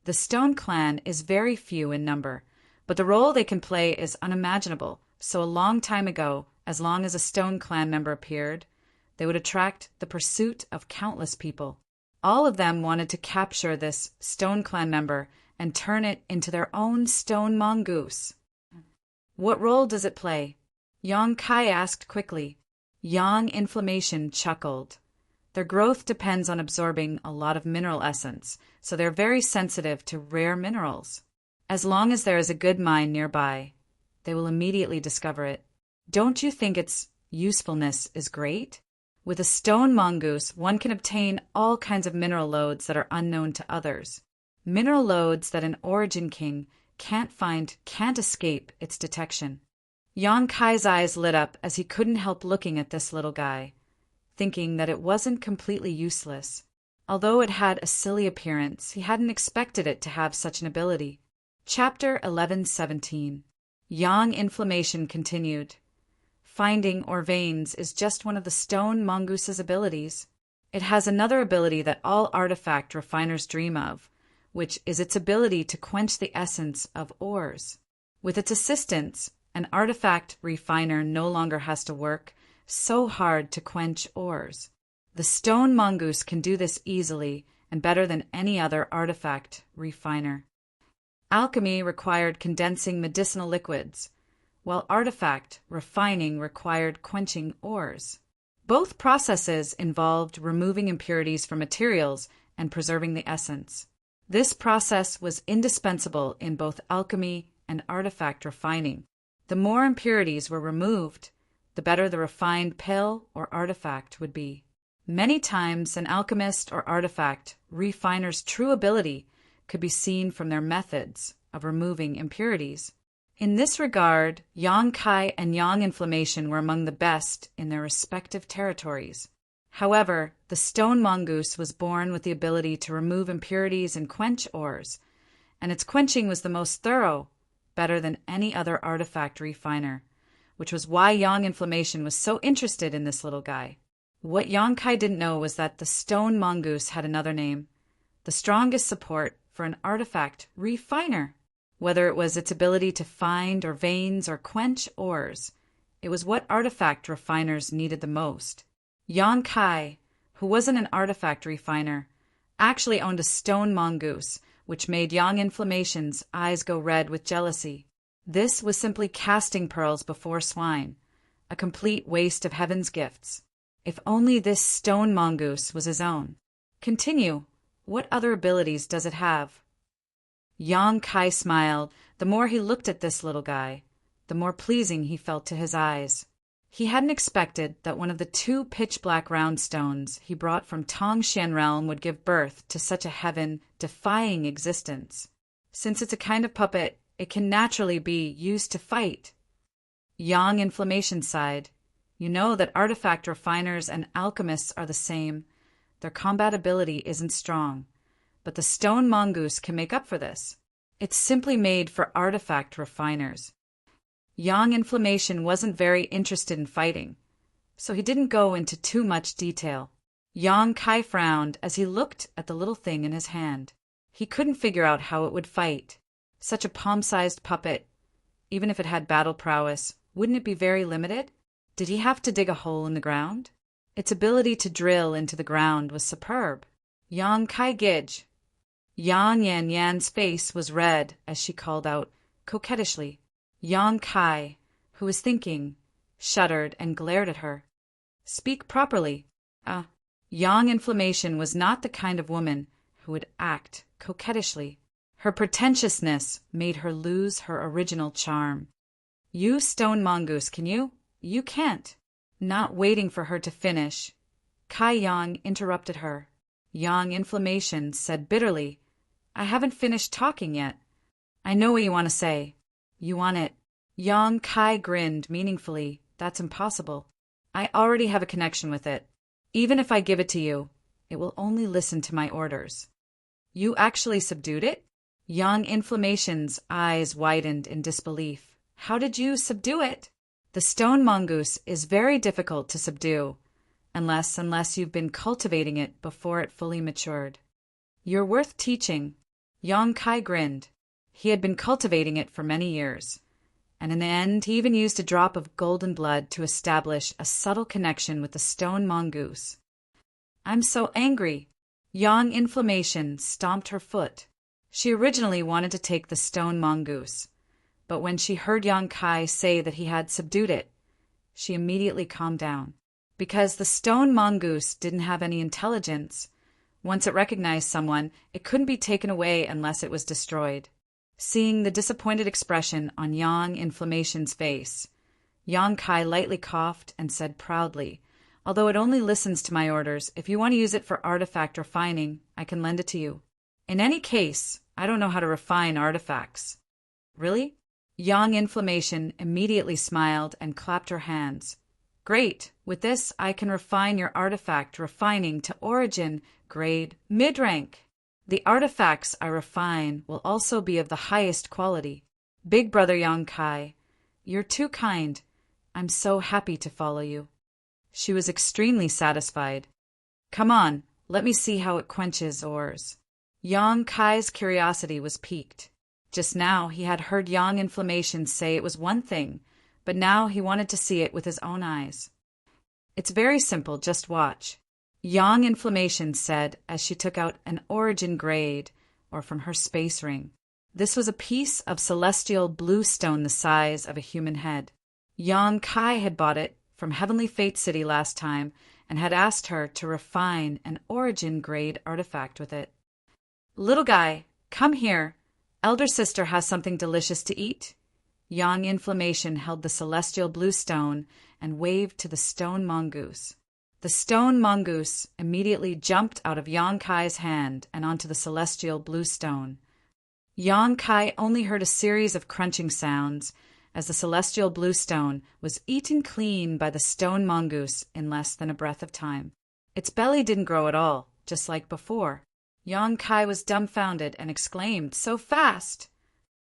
The Stone Clan is very few in number, but the role they can play is unimaginable, so a long time ago, as long as a Stone Clan member appeared, they would attract the pursuit of countless people. All of them wanted to capture this Stone Clan member and turn it into their own stone mongoose. What role does it play? Yang Kai asked quickly. Yang Inflammation chuckled. Their growth depends on absorbing a lot of mineral essence, so they're very sensitive to rare minerals. As long as there is a good mine nearby, they will immediately discover it. Don't you think its usefulness is great? With a stone mongoose, one can obtain all kinds of mineral lodes that are unknown to others. Mineral lodes that an Origin King can't find can't escape its detection. Yang Kai's eyes lit up as he couldn't help looking at this little guy, thinking that it wasn't completely useless. Although it had a silly appearance, he hadn't expected it to have such an ability. Chapter 11:17. Yang Inflammation continued. Finding or veins is just one of the stone mongoose's abilities. It has another ability that all artifact refiners dream of, which is its ability to quench the essence of ores. With its assistance, an artifact refiner no longer has to work so hard to quench ores. The stone mongoose can do this easily and better than any other artifact refiner. Alchemy required condensing medicinal liquids, while artifact refining required quenching ores. Both processes involved removing impurities from materials and preserving the essence. This process was indispensable in both alchemy and artifact refining. The more impurities were removed, the better the refined pill or artifact would be. Many times, an alchemist or artifact refiner's true ability could be seen from their methods of removing impurities. In this regard, Yang Kai and Yang Inflammation were among the best in their respective territories. However, the stone mongoose was born with the ability to remove impurities and quench ores, and its quenching was the most thorough, better than any other artifact refiner, which was why Yang Inflammation was so interested in this little guy. What Yang Kai didn't know was that the stone mongoose had another name, the strongest support for an artifact refiner. Whether it was its ability to find or veins or quench ores, it was what artifact refiners needed the most. Yang Kai, who wasn't an artifact refiner, actually owned a stone mongoose, which made Yang Inflammation's eyes go red with jealousy. This was simply casting pearls before swine, a complete waste of heaven's gifts. If only this stone mongoose was his own. Continue. What other abilities does it have? Yang Kai smiled. The more he looked at this little guy, the more pleasing he felt to his eyes. He hadn't expected that one of the 2 pitch-black round stones he brought from Tongshan Realm would give birth to such a heaven-defying existence. Since it's a kind of puppet, it can naturally be used to fight. Yang Inflammation sighed. You know that artifact refiners and alchemists are the same. Their combat ability isn't strong. But the stone mongoose can make up for this. It's simply made for artifact refiners. Yang Inflammation wasn't very interested in fighting, so he didn't go into too much detail. Yang Kai frowned as he looked at the little thing in his hand. He couldn't figure out how it would fight. Such a palm-sized puppet, even if it had battle prowess, wouldn't it be very limited? Did he have to dig a hole in the ground? Its ability to drill into the ground was superb. Yang Kai Gij. Yang Yan Yan's face was red as she called out, coquettishly. Yang Kai, who was thinking, shuddered and glared at her. Speak properly. Yang Inflammation was not the kind of woman who would act coquettishly. Her pretentiousness made her lose her original charm. You stone mongoose, can you? You can't. Not waiting for her to finish, Kai Yang interrupted her. Yang Inflammation said bitterly, I haven't finished talking yet. I know what you want to say. You want it. Yang Kai grinned meaningfully. That's impossible. I already have a connection with it. Even if I give it to you, it will only listen to my orders. You actually subdued it? Yang Inflammation's eyes widened in disbelief. How did you subdue it? The stone mongoose is very difficult to subdue, unless you've been cultivating it before it fully matured. You're worth teaching. Yang Kai grinned. He had been cultivating it for many years, and in the end he even used a drop of golden blood to establish a subtle connection with the stone mongoose. I'm so angry. Yang Inflammation stomped her foot. She originally wanted to take the stone mongoose, but when she heard Yang Kai say that he had subdued it, she immediately calmed down. Because the stone mongoose didn't have any intelligence, once it recognized someone, it couldn't be taken away unless it was destroyed. Seeing the disappointed expression on Yang Inflammation's face, Yang Kai lightly coughed and said proudly, although it only listens to my orders. If you want to use it for artifact refining, I can lend it to you. In any case, I don't know how to refine artifacts. Really? Yang Inflammation immediately smiled and clapped her hands. Great! With this, I can refine your artifact refining to origin, grade, mid-rank. The artifacts I refine will also be of the highest quality. Big Brother Yang Kai, you're too kind. I'm so happy to follow you. She was extremely satisfied. Come on, let me see how it quenches ores. Yang Kai's curiosity was piqued. Just now he had heard Yang Inflammation say it was one thing, but now he wanted to see it with his own eyes. It's very simple, just watch. Yang Inflammation said as she took out an origin grade, or from her space ring. This was a piece of celestial blue stone the size of a human head. Yang Kai had bought it from Heavenly Fate City last time and had asked her to refine an origin grade artifact with it. Little guy, come here. Elder sister has something delicious to eat. Yang Inflammation held the celestial blue stone and waved to the stone mongoose. The stone mongoose immediately jumped out of Yang Kai's hand and onto the celestial blue stone. Yang Kai only heard a series of crunching sounds as the celestial blue stone was eaten clean by the stone mongoose in less than a breath of time. Its belly didn't grow at all, just like before. Yang Kai was dumbfounded and exclaimed, "So fast!"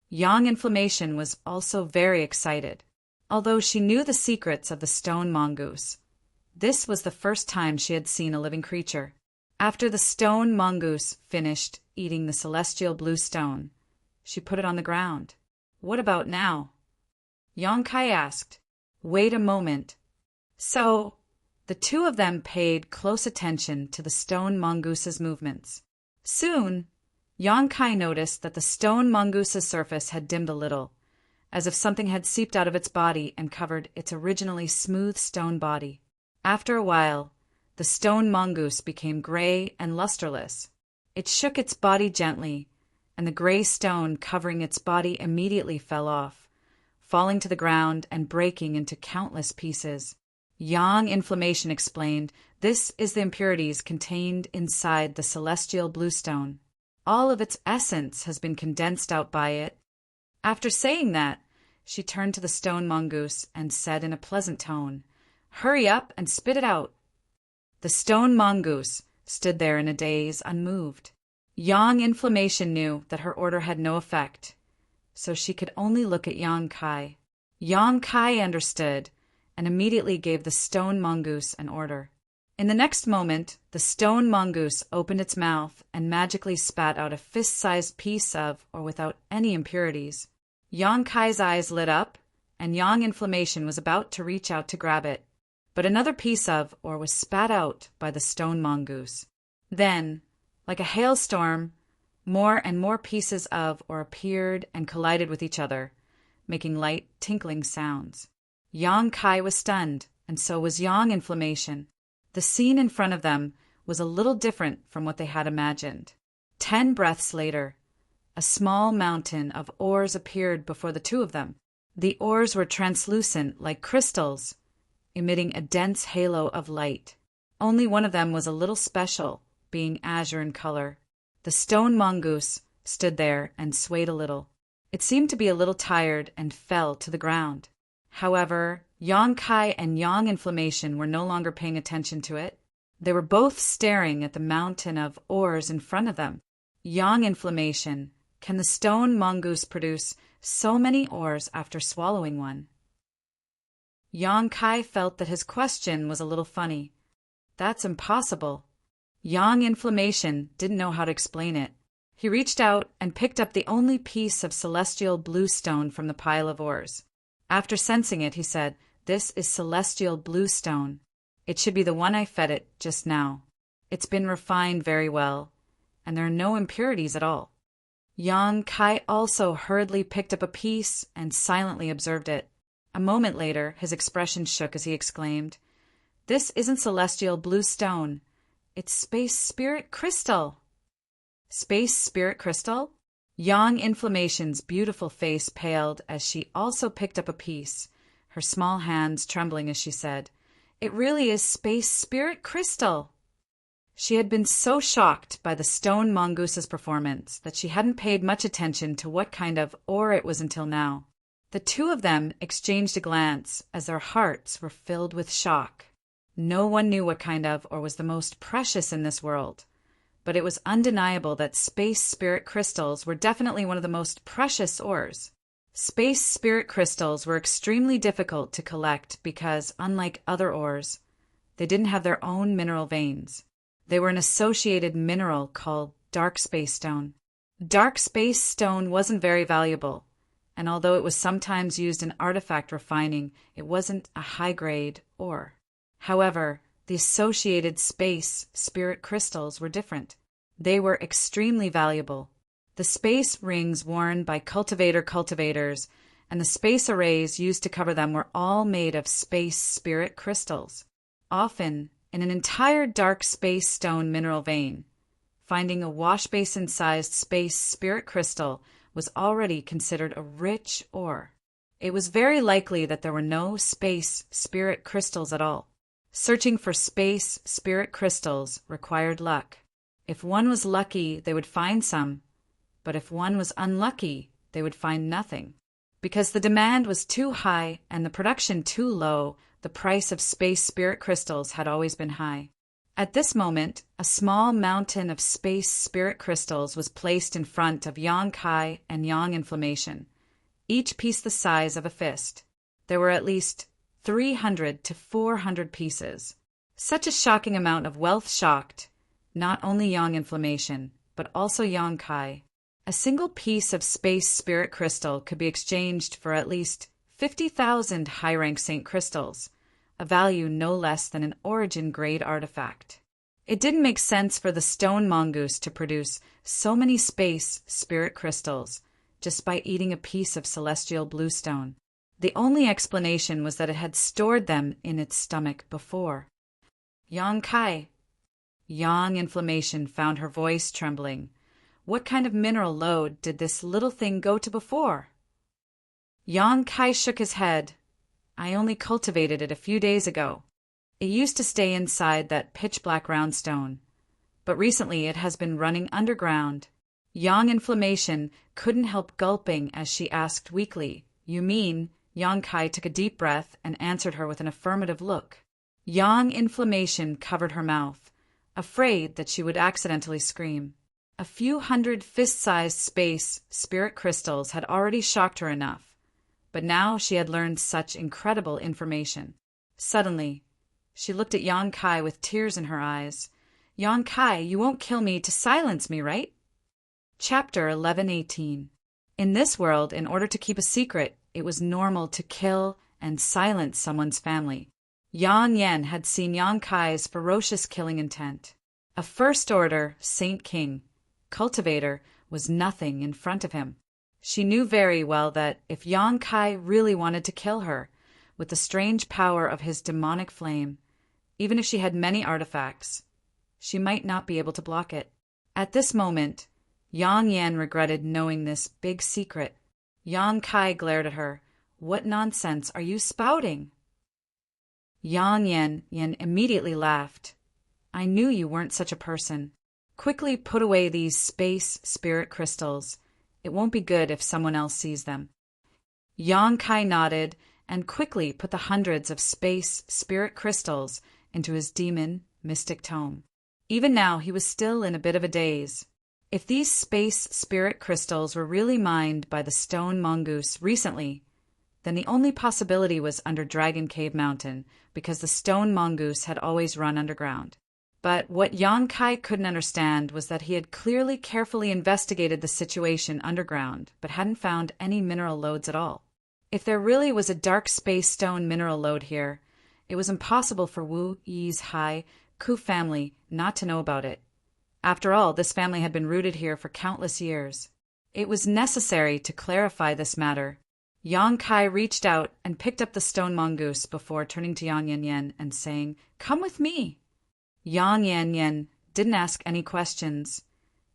Yang Inflammation was also very excited, although she knew the secrets of the stone mongoose. This was the first time she had seen a living creature. After the stone mongoose finished eating the celestial blue stone, she put it on the ground. What about now? Yang Kai asked. Wait a moment. So, the two of them paid close attention to the stone mongoose's movements. Soon, Yang Kai noticed that the stone mongoose's surface had dimmed a little, as if something had seeped out of its body and covered its originally smooth stone body. After a while, the stone mongoose became gray and lusterless. It shook its body gently, and the gray stone covering its body immediately fell off, falling to the ground and breaking into countless pieces. Yang Inflammation explained, "This is the impurities contained inside the celestial blue stone. All of its essence has been condensed out by it." After saying that, she turned to the stone mongoose and said in a pleasant tone, "Hurry up and spit it out." The stone mongoose stood there in a daze, unmoved. Yang Inflammation knew that her order had no effect, so she could only look at Yang Kai. Yang Kai understood and immediately gave the stone mongoose an order. In the next moment, the stone mongoose opened its mouth and magically spat out a fist-sized piece of, or without any impurities. Yang Kai's eyes lit up, and Yang Inflammation was about to reach out to grab it, but another piece of, or was spat out by the stone mongoose. Then, like a hailstorm, more and more pieces of, or appeared and collided with each other, making light, tinkling sounds. Yang Kai was stunned, and so was Yang Inflammation. The scene in front of them was a little different from what they had imagined. 10 breaths later, a small mountain of ores appeared before the two of them. The ores were translucent like crystals, emitting a dense halo of light. Only one of them was a little special, being azure in color. The stone mongoose stood there and swayed a little. It seemed to be a little tired and fell to the ground. However, Yang Kai and Yang Inflammation were no longer paying attention to it. They were both staring at the mountain of ores in front of them. Yang Inflammation, can the stone mongoose produce so many ores after swallowing one? Yang Kai felt that his question was a little funny. That's impossible. Yang Inflammation didn't know how to explain it. He reached out and picked up the only piece of celestial blue stone from the pile of ores. After sensing it, he said, "This is celestial blue stone. It should be the one I fed it just now. It's been refined very well, and there are no impurities at all." Yang Kai also hurriedly picked up a piece and silently observed it. A moment later, his expression shook as he exclaimed, "This isn't celestial blue stone. It's space spirit crystal." Space spirit crystal? Yang Inflammation's beautiful face paled as she also picked up a piece, her small hands trembling as she said, It really is space spirit crystal. She had been so shocked by the stone mongoose's performance that she hadn't paid much attention to what kind of ore it was until now. The two of them exchanged a glance as their hearts were filled with shock. No one knew what kind of ore was the most precious in this world, but it was undeniable that space spirit crystals were definitely one of the most precious ores. Space spirit crystals were extremely difficult to collect because, unlike other ores, they didn't have their own mineral veins. They were an associated mineral called dark space stone. Dark space stone wasn't very valuable, and although it was sometimes used in artifact refining, it wasn't a high-grade ore. However, the associated space spirit crystals were different. They were extremely valuable. The space rings worn by cultivators and the space arrays used to cover them were all made of space spirit crystals. Often, in an entire dark space stone mineral vein, finding a wash basin-sized space spirit crystal was already considered a rich ore. It was very likely that there were no space spirit crystals at all. Searching for space spirit crystals required luck. If one was lucky, they would find some, but if one was unlucky, they would find nothing. Because the demand was too high and the production too low, the price of space spirit crystals had always been high. At this moment, a small mountain of space spirit crystals was placed in front of Yang Kai and Yang Inflammation, each piece the size of a fist. There were at least 300 to 400 pieces. Such a shocking amount of wealth shocked not only Yang Inflammation, but also Yang Kai. A single piece of space spirit crystal could be exchanged for at least 50,000 high-rank Saint crystals, a value no less than an origin-grade artifact. It didn't make sense for the stone mongoose to produce so many space spirit crystals just by eating a piece of celestial bluestone. The only explanation was that it had stored them in its stomach before. Yang Kai. Yang Inflammation found her voice trembling. What kind of mineral lode did this little thing go to before? Yang Kai shook his head. I only cultivated it a few days ago. It used to stay inside that pitch-black round stone, but recently it has been running underground. Yang Inflammation couldn't help gulping as she asked weakly, You mean? Yang Kai took a deep breath and answered her with an affirmative look. Yang Inflammation covered her mouth, afraid that she would accidentally scream. A few hundred fist-sized space spirit crystals had already shocked her enough, but now she had learned such incredible information. Suddenly, she looked at Yang Kai with tears in her eyes. Yang Kai, you won't kill me to silence me, right? Chapter 11:18. In this world, in order to keep a secret, it was normal to kill and silence someone's family. Yang Yan had seen Yang Kai's ferocious killing intent. A first-order Saint King cultivator was nothing in front of him. She knew very well that if Yang Kai really wanted to kill her, with the strange power of his demonic flame, even if she had many artifacts, she might not be able to block it. At this moment, Yang Yan regretted knowing this big secret. Yang Kai glared at her. What nonsense are you spouting? Yang Yan immediately laughed. I knew you weren't such a person. Quickly put away these space spirit crystals. It won't be good if someone else sees them. Yang Kai nodded and quickly put the hundreds of space spirit crystals into his demon mystic tome. Even now he was still in a bit of a daze. If these space spirit crystals were really mined by the stone mongoose recently, then the only possibility was under Dragon Cave Mountain, because the stone mongoose had always run underground. But what Yang Kai couldn't understand was that he had clearly carefully investigated the situation underground, but hadn't found any mineral lodes at all. If there really was a dark space stone mineral lode here, it was impossible for Wu Yi's Hai Ku family not to know about it. After all, this family had been rooted here for countless years. It was necessary to clarify this matter. Yang Kai reached out and picked up the stone mongoose before turning to Yang Yan and saying, Come with me. Yang Yan didn't ask any questions,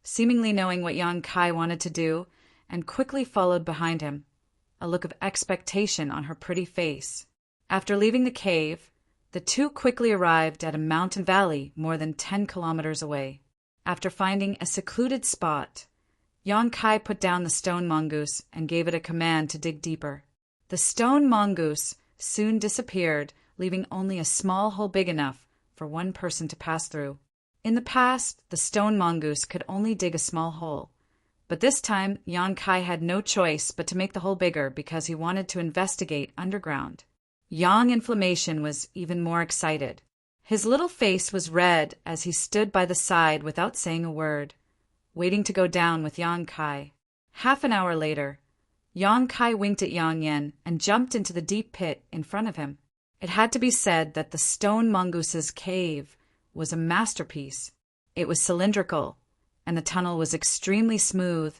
seemingly knowing what Yang Kai wanted to do, and quickly followed behind him, a look of expectation on her pretty face. After leaving the cave, The two quickly arrived at a mountain valley more than 10 kilometers away. After finding a secluded spot, Yang Kai put down the stone mongoose and gave it a command to dig deeper. The stone mongoose soon disappeared, leaving only a small hole big enough for one person to pass through. In the past, the stone mongoose could only dig a small hole, but this time Yang Kai had no choice but to make the hole bigger because he wanted to investigate underground. Yang Inflammation was even more excited. His little face was red as he stood by the side without saying a word, waiting to go down with Yang Kai. Half an hour later, Yang Kai winked at Yang Yan and jumped into the deep pit in front of him. It had to be said that the stone mongoose's cave was a masterpiece. It was cylindrical, and the tunnel was extremely smooth,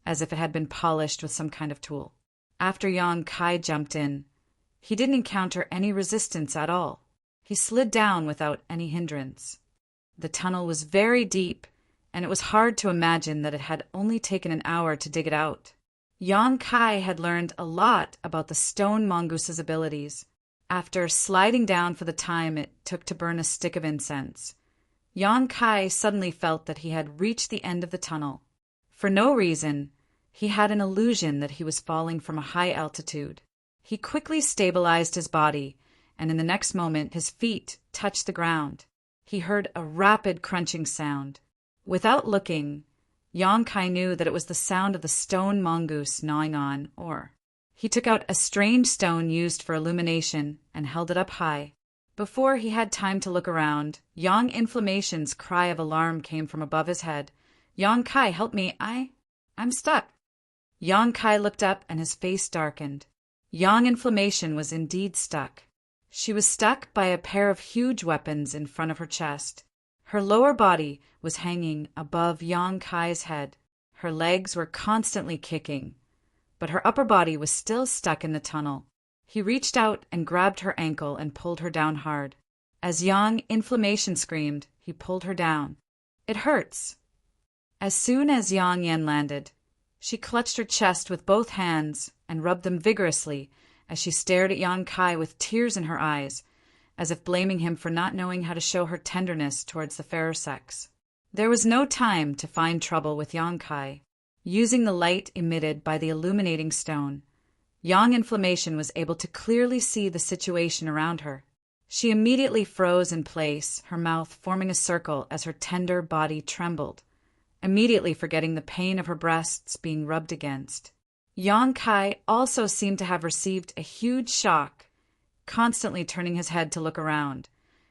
as if it had been polished with some kind of tool. After Yang Kai jumped in, he didn't encounter any resistance at all. He slid down without any hindrance. The tunnel was very deep, and it was hard to imagine that it had only taken an hour to dig it out. Yang Kai had learned a lot about the stone mongoose's abilities. After sliding down for the time it took to burn a stick of incense, Yang Kai suddenly felt that he had reached the end of the tunnel. For no reason, he had an illusion that he was falling from a high altitude. He quickly stabilized his body, and in the next moment his feet touched the ground. He heard a rapid crunching sound. Without looking, Yang Kai knew that it was the sound of the stone mongoose gnawing on ore. He took out a strange stone used for illumination and held it up high. Before he had time to look around, Yang Inflammation's cry of alarm came from above his head. "Yang Kai, help me, I'm stuck." Yang Kai looked up and his face darkened. Yang Inflammation was indeed stuck. She was stuck by a pair of huge weapons in front of her chest. Her lower body was hanging above Yang Kai's head. Her legs were constantly kicking, but her upper body was still stuck in the tunnel. He reached out and grabbed her ankle and pulled her down hard. As Yang Inflammation screamed, he pulled her down. "It hurts." As soon as Yang Yan landed, she clutched her chest with both hands and rubbed them vigorously as she stared at Yang Kai with tears in her eyes, as if blaming him for not knowing how to show her tenderness towards the fairer sex. There was no time to find trouble with Yang Kai. Using the light emitted by the illuminating stone, Yang Inflammation was able to clearly see the situation around her. She immediately froze in place, her mouth forming a circle as her tender body trembled, immediately forgetting the pain of her breasts being rubbed against. Yang Kai also seemed to have received a huge shock, constantly turning his head to look around,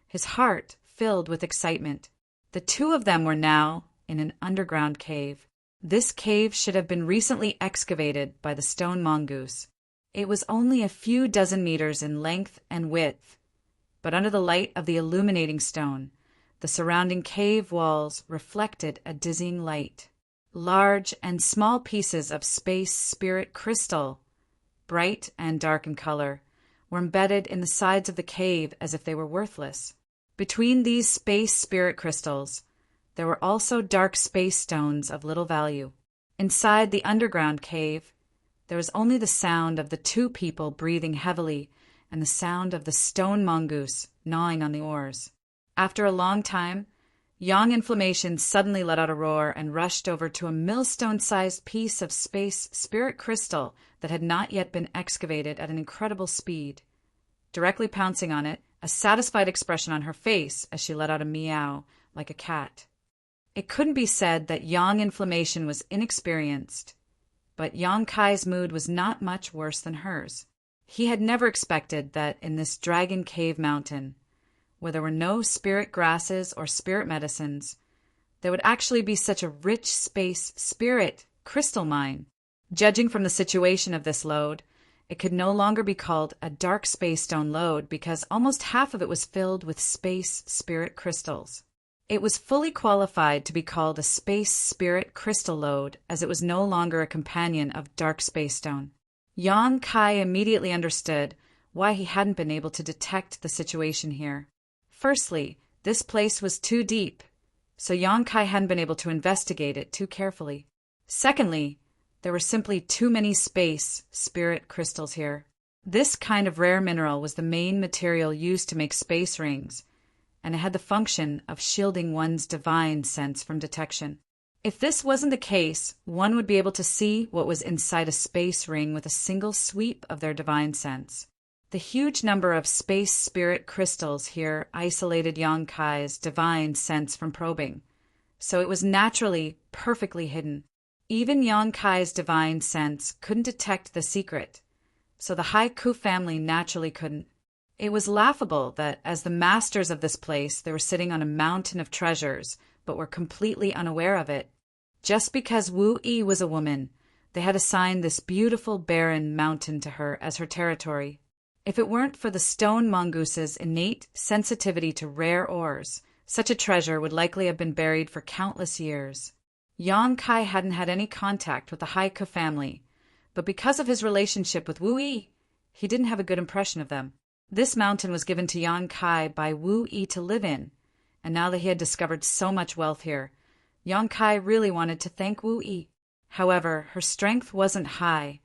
his heart filled with excitement. The two of them were now in an underground cave. This cave should have been recently excavated by the stone mongoose. It was only a few dozen meters in length and width, but under the light of the illuminating stone, the surrounding cave walls reflected a dizzying light. Large and small pieces of space spirit crystal, bright and dark in color, were embedded in the sides of the cave as if they were worthless. Between these space spirit crystals, there were also dark space stones of little value. Inside the underground cave, there was only the sound of the two people breathing heavily and the sound of the stone mongoose gnawing on the oars. After a long time, Yang Inflammation suddenly let out a roar and rushed over to a millstone-sized piece of space spirit crystal that had not yet been excavated at an incredible speed. Directly pouncing on it, a satisfied expression on her face as she let out a meow like a cat. It couldn't be said that Yang Inflammation was inexperienced, but Yang Kai's mood was not much worse than hers. He had never expected that in this Dragon Cave mountain, where there were no spirit grasses or spirit medicines, there would actually be such a rich space spirit crystal mine. Judging from the situation of this lode, it could no longer be called a dark space stone lode because almost half of it was filled with space spirit crystals. It was fully qualified to be called a space spirit crystal lode as it was no longer a companion of dark space stone. Yang Kai immediately understood why he hadn't been able to detect the situation here. Firstly, this place was too deep, so Yang Kai hadn't been able to investigate it too carefully. Secondly, there were simply too many space spirit crystals here. This kind of rare mineral was the main material used to make space rings, and it had the function of shielding one's divine sense from detection. If this wasn't the case, one would be able to see what was inside a space ring with a single sweep of their divine sense. The huge number of space spirit crystals here isolated Young-Kai's divine sense from probing, so it was naturally perfectly hidden. Even Young-Kai's divine sense couldn't detect the secret, so the Haiku family naturally couldn't. It was laughable that, as the masters of this place, they were sitting on a mountain of treasures, but were completely unaware of it. Just because Wu Yi was a woman, they had assigned this beautiful barren mountain to her as her territory. If it weren't for the stone mongoose's innate sensitivity to rare ores, such a treasure would likely have been buried for countless years. Yang-Kai hadn't had any contact with the Haiku family, but because of his relationship with Wu Yi, he didn't have a good impression of them. This mountain was given to Yang-Kai by Wu Yi to live in, and now that he had discovered so much wealth here, Yang-Kai really wanted to thank Wu Yi. However, her strength wasn't high,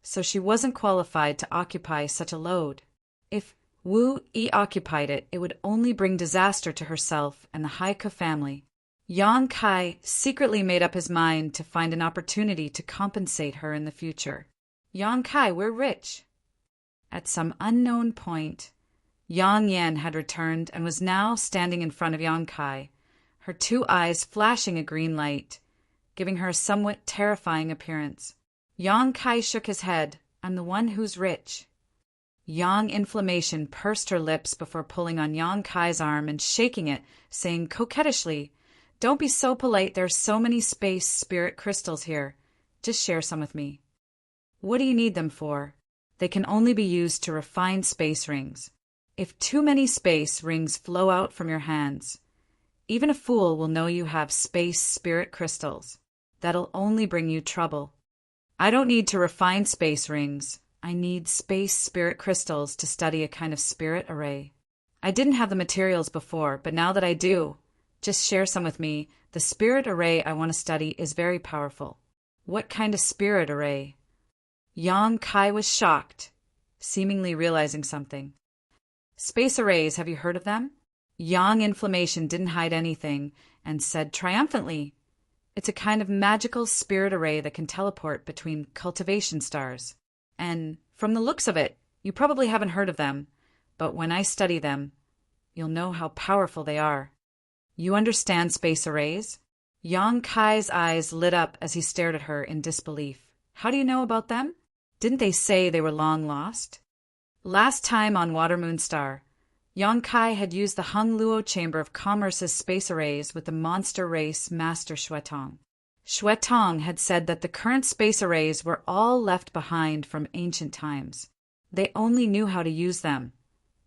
so she wasn't qualified to occupy such a load. If Wu Yi occupied it, it would only bring disaster to herself and the Haiku family. Yang-Kai secretly made up his mind to find an opportunity to compensate her in the future. Yang-Kai, we're rich. At some unknown point, Yang Yan had returned and was now standing in front of Yang-Kai, her two eyes flashing a green light, giving her a somewhat terrifying appearance. Yang-Kai shook his head. I'm the one who's rich. Yang Inflammation pursed her lips before pulling on Yang-Kai's arm and shaking it, saying coquettishly, Don't be so polite, there are so many space spirit crystals here. Just share some with me. What do you need them for? They can only be used to refine space rings. If too many space rings flow out from your hands, even a fool will know you have space spirit crystals. That'll only bring you trouble. I don't need to refine space rings. I need space spirit crystals to study a kind of spirit array. I didn't have the materials before, but now that I do, just share some with me. The spirit array I want to study is very powerful. What kind of spirit array? Yang-Kai was shocked, seemingly realizing something. Space arrays, have you heard of them? Yang Inflammation didn't hide anything and said triumphantly, It's a kind of magical spirit array that can teleport between cultivation stars. And from the looks of it, you probably haven't heard of them, but when I study them, you'll know how powerful they are. You understand space arrays? Yang-Kai's eyes lit up as he stared at her in disbelief. How do you know about them? Didn't they say they were long lost? Last time on Water Moon Star, Yang-Kai had used the Hung Luo Chamber of Commerce's space arrays with the monster race Master Xuetong. Xuetong had said that the current space arrays were all left behind from ancient times. They only knew how to use them,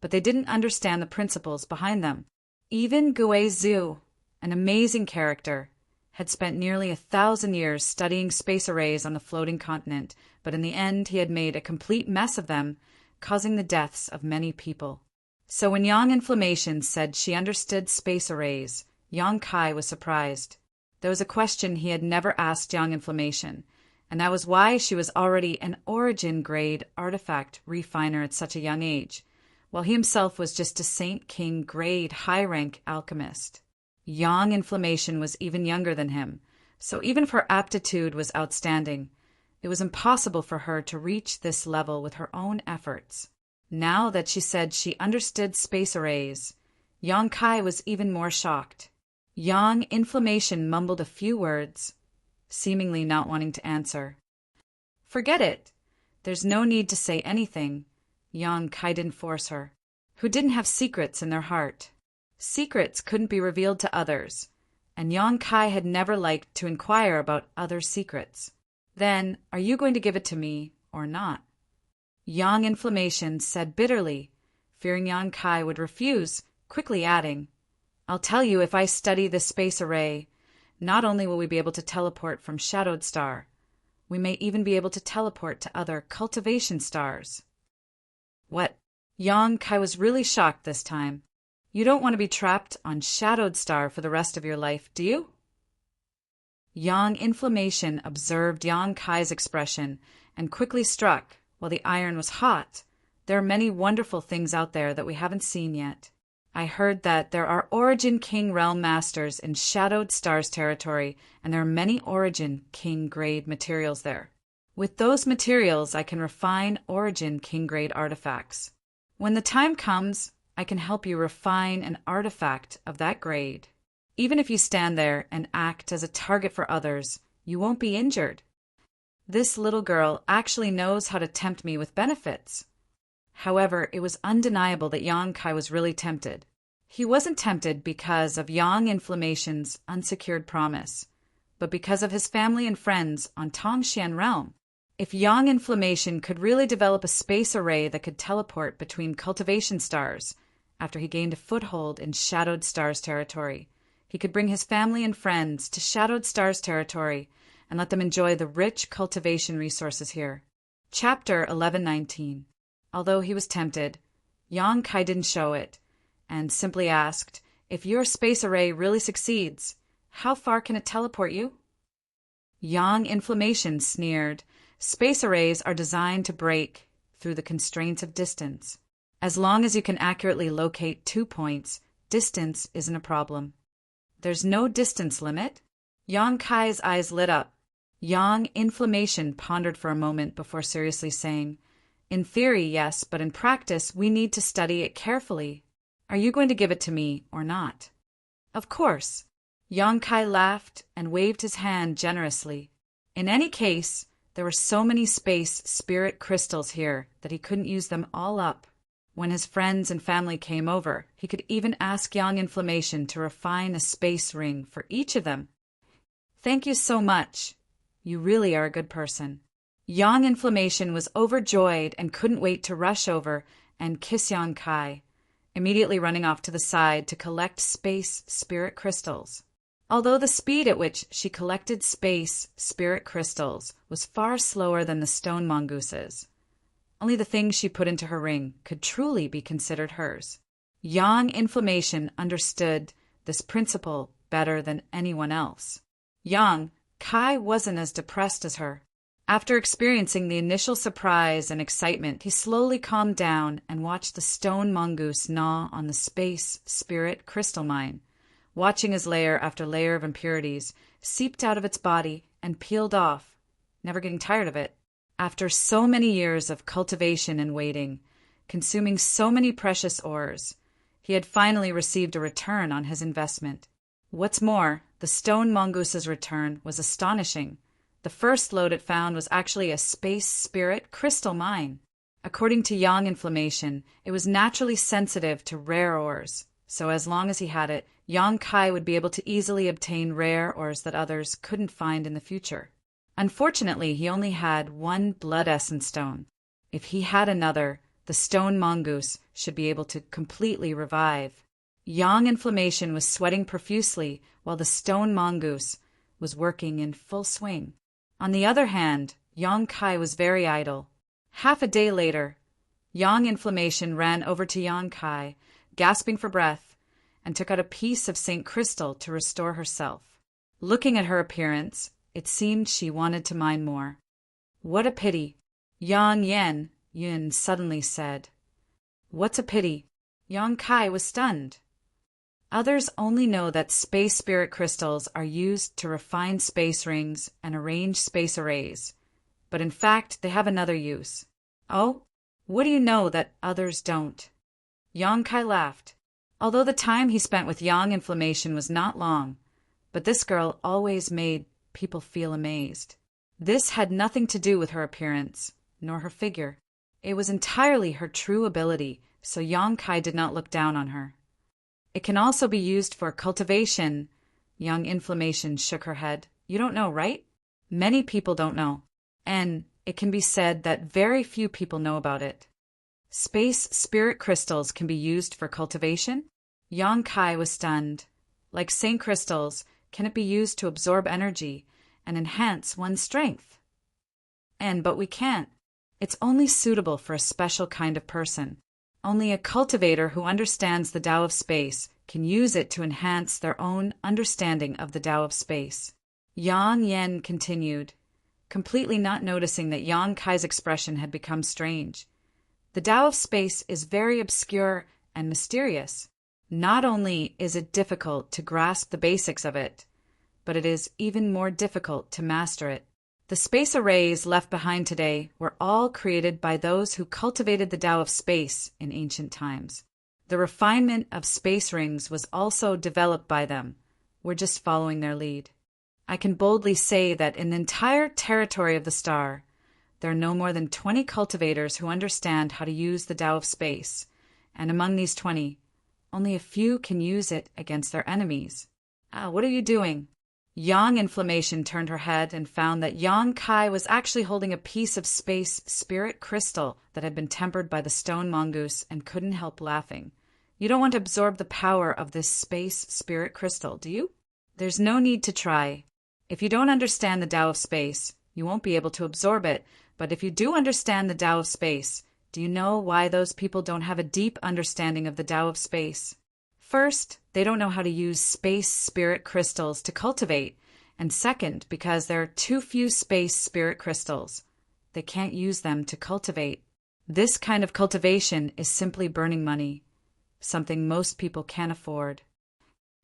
but they didn't understand the principles behind them. Even Gui Zhu, an amazing character, had spent nearly 1,000 years studying space arrays on the floating continent, but in the end he had made a complete mess of them, causing the deaths of many people. So when Yang Inflammation said she understood space arrays, Yang-Kai was surprised. There was a question he had never asked Yang Inflammation, and that was why she was already an origin-grade artifact refiner at such a young age, while he himself was just a Saint King-grade high-rank alchemist. Yang Inflammation was even younger than him, so even if her aptitude was outstanding, it was impossible for her to reach this level with her own efforts. Now that she said she understood space arrays, Yang-Kai was even more shocked. Yang Inflammation mumbled a few words, seemingly not wanting to answer. Forget it. There's no need to say anything. Yang-Kai didn't force her. Who didn't have secrets in their heart? Secrets couldn't be revealed to others, and Yang-Kai had never liked to inquire about other secrets. Then, are you going to give it to me or not? Yang Inflammation said bitterly, fearing Yang-Kai would refuse, quickly adding, I'll tell you, if I study this space array, not only will we be able to teleport from Shadowed Star, we may even be able to teleport to other cultivation stars. What? Yang-Kai was really shocked this time. You don't want to be trapped on Shadowed Star for the rest of your life, do you? Yang Inflammation observed Yang-Kai's expression and quickly struck, while the iron was hot, There are many wonderful things out there that we haven't seen yet. I heard that there are Origin King Realm Masters in Shadowed Stars territory, and there are many Origin King grade materials there. With those materials, I can refine Origin King grade artifacts. When the time comes, I can help you refine an artifact of that grade. Even if you stand there and act as a target for others, you won't be injured. This little girl actually knows how to tempt me with benefits. However, it was undeniable that Yang Kai was really tempted. He wasn't tempted because of Yang Inflammation's unsecured promise, but because of his family and friends on Tongxian Realm. If Yang Inflammation could really develop a space array that could teleport between cultivation stars, after he gained a foothold in Shadowed Stars territory, he could bring his family and friends to Shadowed Stars territory and let them enjoy the rich cultivation resources here. Chapter 1119. Although he was tempted, Yang Kai didn't show it, and simply asked, "If your space array really succeeds, how far can it teleport you?" Yang Inflammation sneered, "Space arrays are designed to break through the constraints of distance. As long as you can accurately locate 2 points, distance isn't a problem." "There's no distance limit?" Yang Kai's eyes lit up. Yang Inflammation pondered for a moment before seriously saying, "In theory, yes, but in practice, we need to study it carefully. Are you going to give it to me or not?" "Of course." Yang Kai laughed and waved his hand generously. In any case, there were so many space spirit crystals here that he couldn't use them all up. When his friends and family came over, he could even ask Yang Inflammation to refine a space ring for each of them. "Thank you so much. You really are a good person." Yang Inflammation was overjoyed and couldn't wait to rush over and kiss Yang Kai, immediately running off to the side to collect space spirit crystals. Although the speed at which she collected space spirit crystals was far slower than the stone mongoose's, only the things she put into her ring could truly be considered hers. Yang Inflammation understood this principle better than anyone else. Yang Kai wasn't as depressed as her. After experiencing the initial surprise and excitement, he slowly calmed down and watched the stone mongoose gnaw on the space spirit crystal mine, watching as layer after layer of impurities seeped out of its body and peeled off, never getting tired of it. After so many years of cultivation and waiting, consuming so many precious ores, he had finally received a return on his investment. What's more, the stone mongoose's return was astonishing. The first lode it found was actually a space spirit crystal mine. According to Yang Inflammation, it was naturally sensitive to rare ores, so as long as he had it, Yang Kai would be able to easily obtain rare ores that others couldn't find in the future. Unfortunately, he only had one blood essence stone. If he had another, the stone mongoose should be able to completely revive. Yang Inflammation was sweating profusely while the stone mongoose was working in full swing. On the other hand, Yang Kai was very idle. Half a day later, Yang Inflammation ran over to Yang Kai, gasping for breath, and took out a piece of St. Crystal to restore herself. Looking at her appearance, it seemed she wanted to mine more. "What a pity," Yang Yun suddenly said. "What's a pity?" Yang Kai was stunned. Others only know that space spirit crystals are used to refine space rings and arrange space arrays, but in fact they have another use. "Oh? What do you know that others don't?" Yang Kai laughed. Although the time he spent with Yang Inflammation was not long, but this girl always made people feel amazed. This had nothing to do with her appearance, nor her figure. It was entirely her true ability, so Yang Kai did not look down on her. "It can also be used for cultivation." Yang Inflammation shook her head. "You don't know, right?" "Many people don't know, and it can be said that very few people know about it." "Space spirit crystals can be used for cultivation?" Yang Kai was stunned. "Like Saint crystals, can it be used to absorb energy and enhance one's strength?" But we can't. It's only suitable for a special kind of person. Only a cultivator who understands the Tao of space can use it to enhance their own understanding of the Tao of space. Yang Yen continued, completely not noticing that Yang Kai's expression had become strange. The Tao of space is very obscure and mysterious. Not only is it difficult to grasp the basics of it, but it is even more difficult to master it. The space arrays left behind today were all created by those who cultivated the Tao of space in ancient times. The refinement of space rings was also developed by them. We're just following their lead. I can boldly say that in the entire territory of the star, there are no more than 20 cultivators who understand how to use the Tao of space, and among these 20, only a few can use it against their enemies. What are you doing? Yang Inflammation turned her head and found that Yang Kai was actually holding a piece of space spirit crystal that had been tempered by the stone mongoose and couldn't help laughing. You don't want to absorb the power of this space spirit crystal, do you? There's no need to try. If you don't understand the Tao of space, you won't be able to absorb it, but if you do understand the Tao of space, do you know why those people don't have a deep understanding of the Tao of space? First, they don't know how to use space spirit crystals to cultivate, and second, because there are too few space spirit crystals. They can't use them to cultivate. This kind of cultivation is simply burning money, something most people can't afford.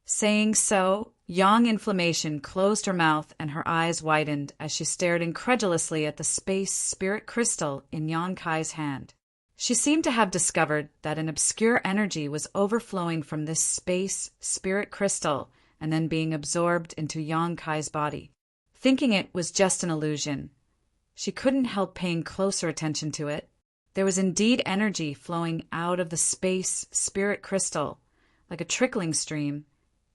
Saying so, Yang Inflammation closed her mouth and her eyes widened as she stared incredulously at the space spirit crystal in Yang Kai's hand. She seemed to have discovered that an obscure energy was overflowing from this space spirit crystal and then being absorbed into Yang Kai's body. Thinking it was just an illusion, she couldn't help paying closer attention to it. There was indeed energy flowing out of the space spirit crystal, like a trickling stream,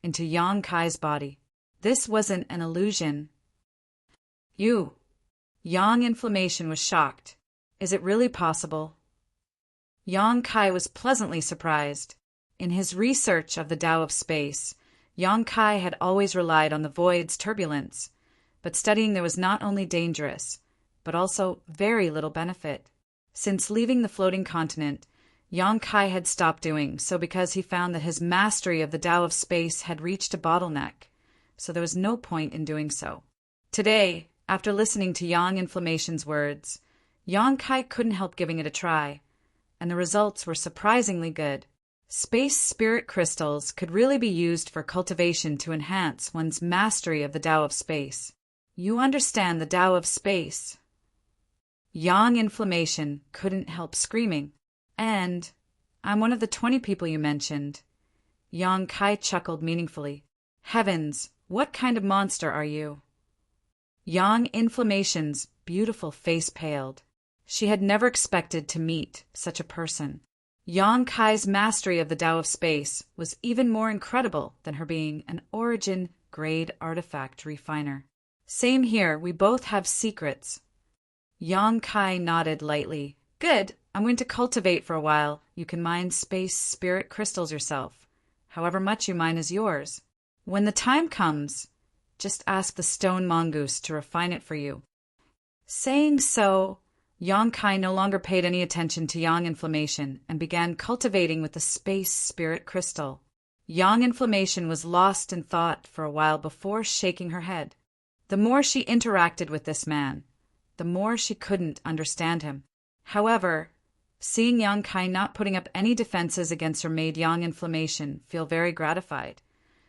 into Yang Kai's body. This wasn't an illusion. Yang Inflammation was shocked. Is it really possible? Yang Kai was pleasantly surprised. In his research of the Tao of space, Yang Kai had always relied on the void's turbulence, but studying there was not only dangerous, but also very little benefit. Since leaving the floating continent, Yang Kai had stopped doing so because he found that his mastery of the Tao of space had reached a bottleneck, so there was no point in doing so. Today, after listening to Yang Inflammation's words, Yang Kai couldn't help giving it a try, and the results were surprisingly good. Space spirit crystals could really be used for cultivation to enhance one's mastery of the Tao of space. You understand the Tao of space? Yang Inflammation couldn't help screaming. And I'm one of the 20 people you mentioned. Yang Kai chuckled meaningfully. Heavens, what kind of monster are you? Yang Inflammation's beautiful face paled. She had never expected to meet such a person. Yang Kai's mastery of the Tao of space was even more incredible than her being an origin-grade artifact refiner. Same here, we both have secrets. Yang Kai nodded lightly. Good, I'm going to cultivate for a while. You can mine space spirit crystals yourself. However much you mine is yours. When the time comes, just ask the stone mongoose to refine it for you. Saying so, Yang Kai no longer paid any attention to Yang Inflammation and began cultivating with the space spirit crystal. Yang Inflammation was lost in thought for a while before shaking her head. The more she interacted with this man, the more she couldn't understand him. However, seeing Yang Kai not putting up any defenses against her made Yang Inflammation feel very gratified.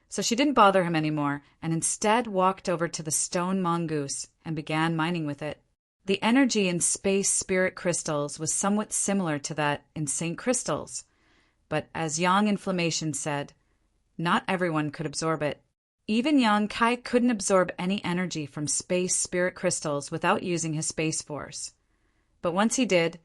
So she didn't bother him anymore and instead walked over to the stone mongoose and began mining with it. The energy in space spirit crystals was somewhat similar to that in Saint crystals, but as Yang Inflammation said, not everyone could absorb it. Even Yang Kai couldn't absorb any energy from space spirit crystals without using his space force. But once he did,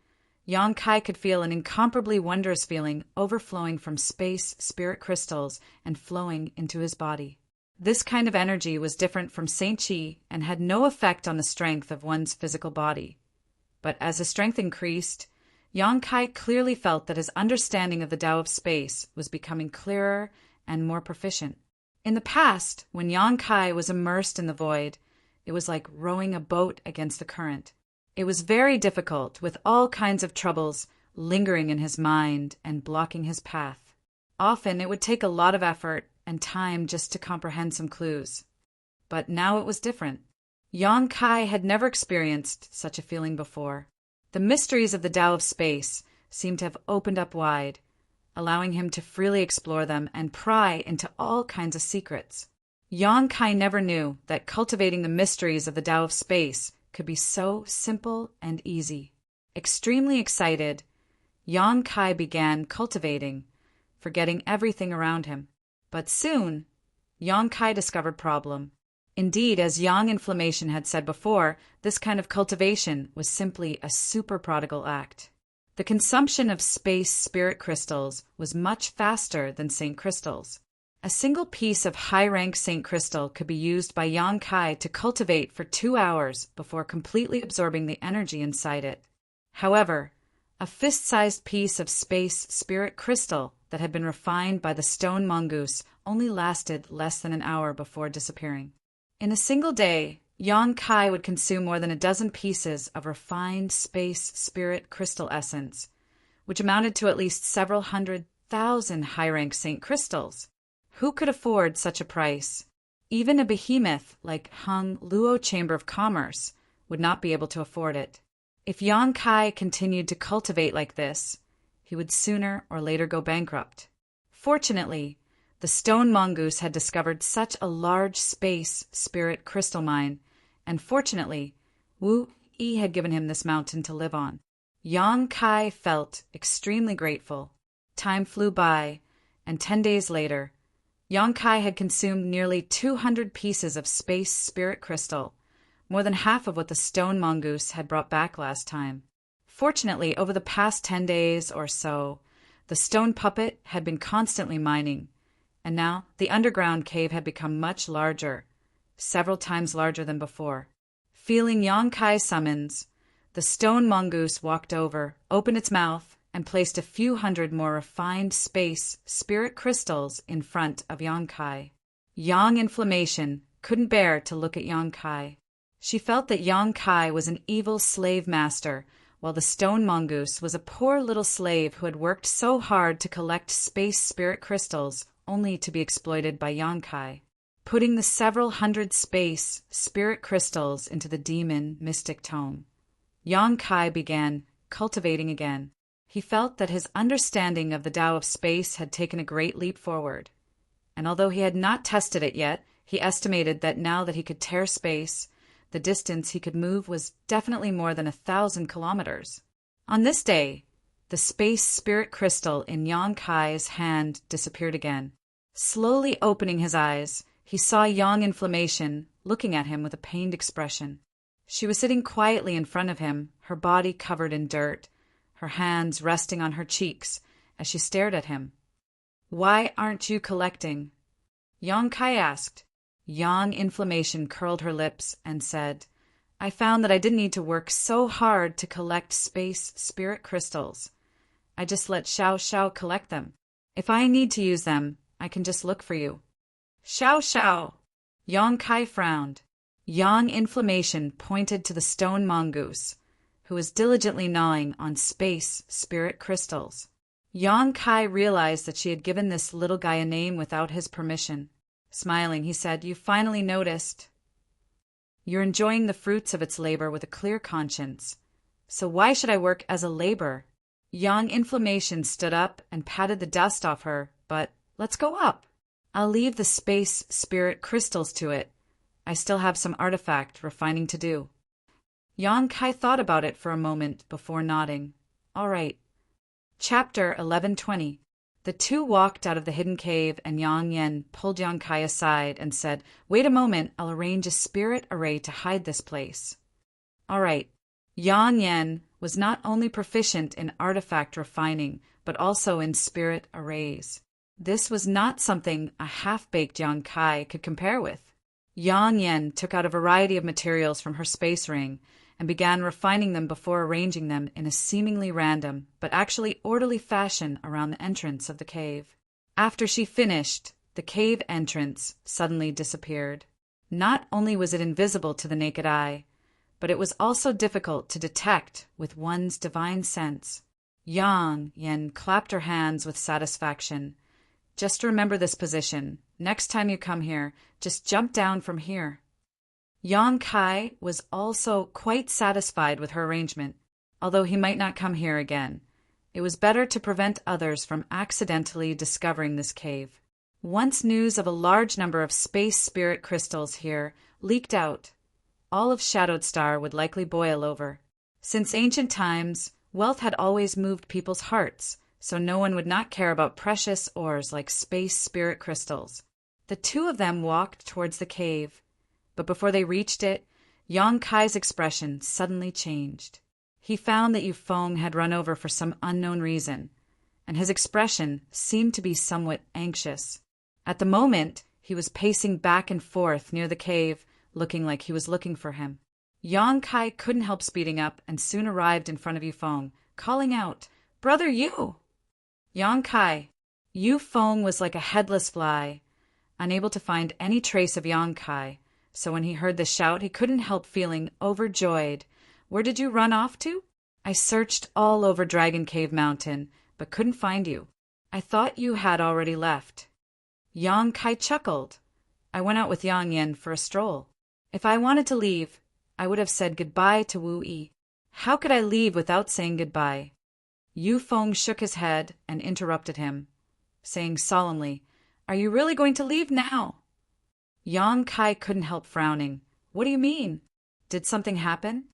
Yang Kai could feel an incomparably wondrous feeling overflowing from space spirit crystals and flowing into his body. This kind of energy was different from Saint Chi and had no effect on the strength of one's physical body. But as his strength increased, Yang Kai clearly felt that his understanding of the Tao of space was becoming clearer and more proficient. In the past, when Yang Kai was immersed in the void, it was like rowing a boat against the current. It was very difficult, with all kinds of troubles lingering in his mind and blocking his path. Often it would take a lot of effort and time just to comprehend some clues. But now it was different. Yang Kai had never experienced such a feeling before. The mysteries of the Tao of space seemed to have opened up wide, allowing him to freely explore them and pry into all kinds of secrets. Yang Kai never knew that cultivating the mysteries of the Tao of space could be so simple and easy. Extremely excited, Yang Kai began cultivating, forgetting everything around him. But soon, Yang Kai discovered problem. Indeed, as Yang Inflammation had said before, this kind of cultivation was simply a super prodigal act. The consumption of space spirit crystals was much faster than Saint crystals. A single piece of high-rank Saint crystal could be used by Yang Kai to cultivate for 2 hours before completely absorbing the energy inside it. However, a fist-sized piece of space spirit crystal that had been refined by the stone mongoose only lasted less than an hour before disappearing. In a single day, Yang Kai would consume more than a dozen pieces of refined space spirit crystal essence, which amounted to at least several 100,000 high-rank Saint crystals. Who could afford such a price? Even a behemoth like Hung Luo Chamber of Commerce would not be able to afford it. If Yang Kai continued to cultivate like this, he would sooner or later go bankrupt. Fortunately, the stone mongoose had discovered such a large space spirit crystal mine, and fortunately, Wu Yi had given him this mountain to live on. Yang Kai felt extremely grateful. Time flew by, and 10 days later, Yang Kai had consumed nearly 200 pieces of space spirit crystal, more than half of what the stone mongoose had brought back last time. Fortunately, over the past 10 days or so, the stone puppet had been constantly mining, and now the underground cave had become much larger, several times larger than before. Feeling Yang Kai's summons, the stone mongoose walked over, opened its mouth, and placed a few hundred more refined space spirit crystals in front of Yang Kai. Yang Inflammation couldn't bear to look at Yang Kai. She felt that Yang Kai was an evil slave master, while the stone mongoose was a poor little slave who had worked so hard to collect space spirit crystals only to be exploited by Yang Kai. Putting the several hundred space spirit crystals into the demon mystic tome, Yang Kai began cultivating again. He felt that his understanding of the Tao of space had taken a great leap forward, and although he had not tested it yet, he estimated that now that he could tear space, the distance he could move was definitely more than 1,000 kilometers. On this day, the space spirit crystal in Yang Kai's hand disappeared again. Slowly opening his eyes, he saw Yang Inflammation looking at him with a pained expression. She was sitting quietly in front of him, her body covered in dirt, her hands resting on her cheeks as she stared at him. "Why aren't you collecting?" Yang Kai asked. Yang Inflammation curled her lips and said, "I found that I didn't need to work so hard to collect space spirit crystals. I just let Xiao Xiao collect them. If I need to use them, I can just look for you." "Xiao Xiao!" Yang Kai frowned. Yang Inflammation pointed to the stone mongoose, who was diligently gnawing on space spirit crystals. Yang Kai realized that she had given this little guy a name without his permission. Smiling, he said, "You finally noticed. You're enjoying the fruits of its labor with a clear conscience. So why should I work as a labor?" Yang Inflammation stood up and patted the dust off her, "But let's go up. I'll leave the space spirit crystals to it. I still have some artifact refining to do." Yang Kai thought about it for a moment before nodding. "All right." Chapter 1120. The two walked out of the hidden cave, and Yang Yen pulled Yang Kai aside and said, "Wait a moment, I'll arrange a spirit array to hide this place." "All right." Yang Yen was not only proficient in artifact refining, but also in spirit arrays. This was not something a half-baked Yang Kai could compare with. Yang Yen took out a variety of materials from her space ring and began refining them before arranging them in a seemingly random, but actually orderly fashion around the entrance of the cave. After she finished, the cave entrance suddenly disappeared. Not only was it invisible to the naked eye, but it was also difficult to detect with one's divine sense. Yang Yen clapped her hands with satisfaction. "Just remember this position. Next time you come here, just jump down from here." Yang Kai was also quite satisfied with her arrangement. Although he might not come here again, It was better to prevent others from accidentally discovering this cave. Once news of a large number of space spirit crystals here leaked out, all of Shadowed Star would likely boil over. Since ancient times, wealth had always moved people's hearts, so no one would not care about precious ores like space spirit crystals. The two of them walked towards the cave, but before they reached it, Yang Kai's expression suddenly changed. He found that Yufeng had run over for some unknown reason, and his expression seemed to be somewhat anxious. At the moment, he was pacing back and forth near the cave, looking like he was looking for him. Yang Kai couldn't help speeding up and soon arrived in front of Yufeng, calling out, "Brother Yu!" Yang Kai. Yufeng was like a headless fly, unable to find any trace of Yang Kai, so when he heard the shout he couldn't help feeling overjoyed. "Where did you run off to?" "I searched all over Dragon Cave Mountain, but couldn't find you. I thought you had already left." Yang Kai chuckled. "I went out with Yang Yen for a stroll. If I wanted to leave, I would have said goodbye to Wu Yi. How could I leave without saying goodbye?" Yufeng shook his head and interrupted him, saying solemnly, "Are you really going to leave now?" Yang Kai couldn't help frowning. "What do you mean? Did something happen?"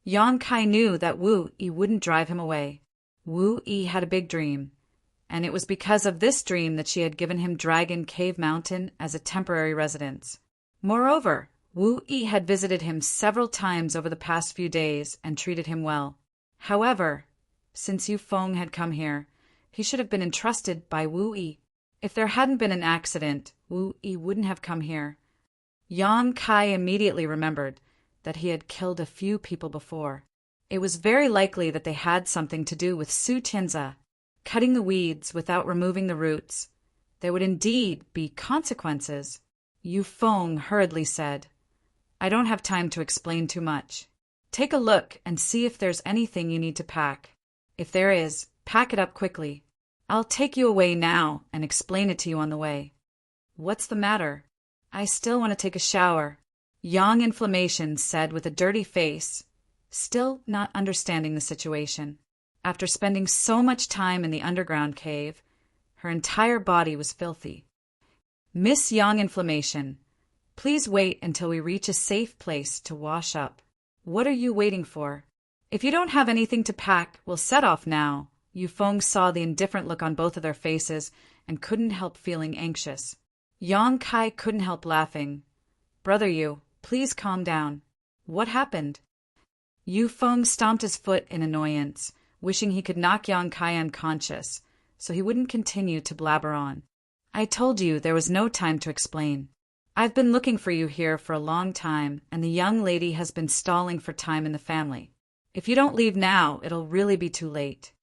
Yang Kai knew that Wu Yi wouldn't drive him away. Wu Yi had a big dream, and it was because of this dream that she had given him Dragon Cave Mountain as a temporary residence. Moreover, Wu Yi had visited him several times over the past few days and treated him well. However, since Yufeng had come here, he should have been entrusted by Wu Yi. If there hadn't been an accident, Wu Yi wouldn't have come here. Yang Kai immediately remembered that he had killed a few people before. It was very likely that they had something to do with Su Tianza. Cutting the weeds without removing the roots, there would indeed be consequences. Yufeng hurriedly said, "I don't have time to explain too much. Take a look and see if there's anything you need to pack. If there is, pack it up quickly. I'll take you away now and explain it to you on the way." "What's the matter?" "I still want to take a shower," Yang Inflammation said with a dirty face, still not understanding the situation. After spending so much time in the underground cave, her entire body was filthy. "Miss Yang Inflammation, please wait until we reach a safe place to wash up." "What are you waiting for?" "If you don't have anything to pack, we'll set off now." Yufeng saw the indifferent look on both of their faces and couldn't help feeling anxious. Yang Kai couldn't help laughing. "Brother Yu, please calm down. What happened?" Yufeng stomped his foot in annoyance, wishing he could knock Yang Kai unconscious, so he wouldn't continue to blabber on. "I told you there was no time to explain. I've been looking for you here for a long time, and the young lady has been stalling for time in the family. If you don't leave now, it'll really be too late."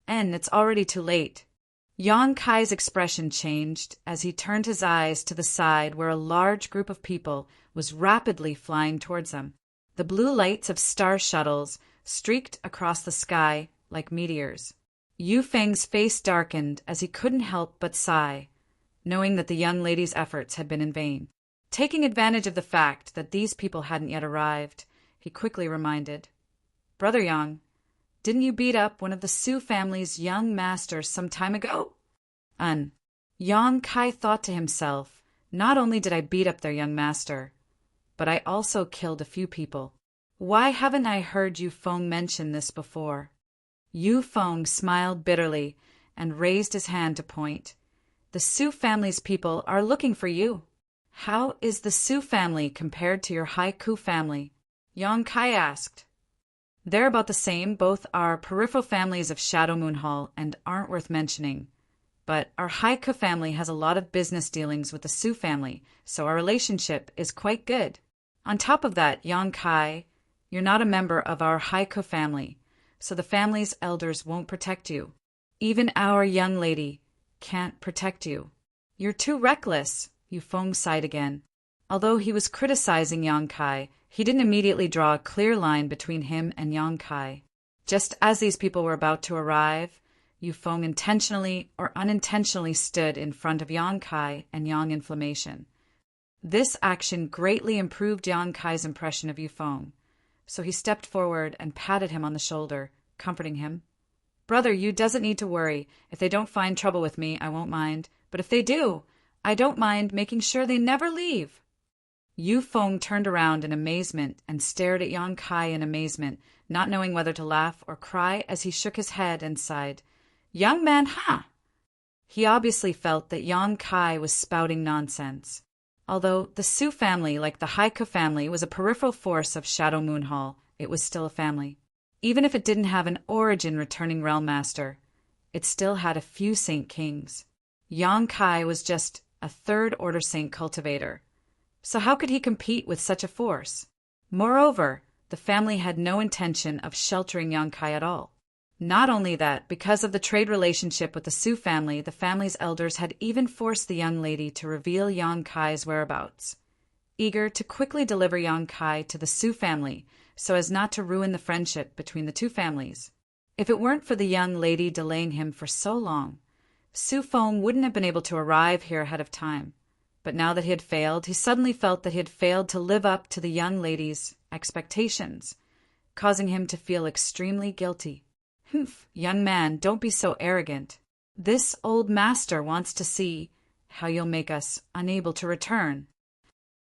"And it's already too late." Yang Kai's expression changed as he turned his eyes to the side where a large group of people was rapidly flying towards them. The blue lights of star shuttles streaked across the sky like meteors. Yufeng's face darkened as he couldn't help but sigh, knowing that the young lady's efforts had been in vain. Taking advantage of the fact that these people hadn't yet arrived, he quickly reminded, "Brother Yang, didn't you beat up one of the Su family's young masters some time ago?" Yang Kai thought to himself, "Not only did I beat up their young master, but I also killed a few people. Why haven't I heard Yufeng mention this before?" Yufeng smiled bitterly and raised his hand to point. "The Su family's people are looking for you." "How is the Su family compared to your Haiku family?" Yang Kai asked. "They're about the same. Both are peripheral families of Shadow Moon Hall and aren't worth mentioning. But our Haiku family has a lot of business dealings with the Su family, so our relationship is quite good. On top of that, Yang Kai, you're not a member of our Haiku family, so the family's elders won't protect you. Even our young lady can't protect you." "You're too reckless," Yufeng sighed again. Although he was criticizing Yang Kai, he didn't immediately draw a clear line between him and Yang Kai. Just as these people were about to arrive, Yufeng intentionally or unintentionally stood in front of Yang Kai and Yang Inflammation. This action greatly improved Yang Kai's impression of Yufeng, so he stepped forward and patted him on the shoulder, comforting him. "Brother, you doesn't need to worry. If they don't find trouble with me, I won't mind. But if they do, I don't mind making sure they never leave." Yu Feng turned around in amazement and stared at Yang Kai in amazement, not knowing whether to laugh or cry as he shook his head and sighed. "Young man, huh?" He obviously felt that Yang Kai was spouting nonsense. Although the Su family, like the Haiku family, was a peripheral force of Shadow Moon Hall, it was still a family. Even if it didn't have an origin returning realm master, it still had a few saint kings. Yang Kai was just a third-order saint cultivator. So how could he compete with such a force? Moreover, the family had no intention of sheltering Yang Kai at all. Not only that, because of the trade relationship with the Su family, the family's elders had even forced the young lady to reveal Yang Kai's whereabouts, eager to quickly deliver Yang Kai to the Su family so as not to ruin the friendship between the two families. If it weren't for the young lady delaying him for so long, Su Feng wouldn't have been able to arrive here ahead of time. But now that he had failed, he suddenly felt that he had failed to live up to the young lady's expectations, causing him to feel extremely guilty. "Humph, young man, don't be so arrogant. This old master wants to see how you'll make us unable to return."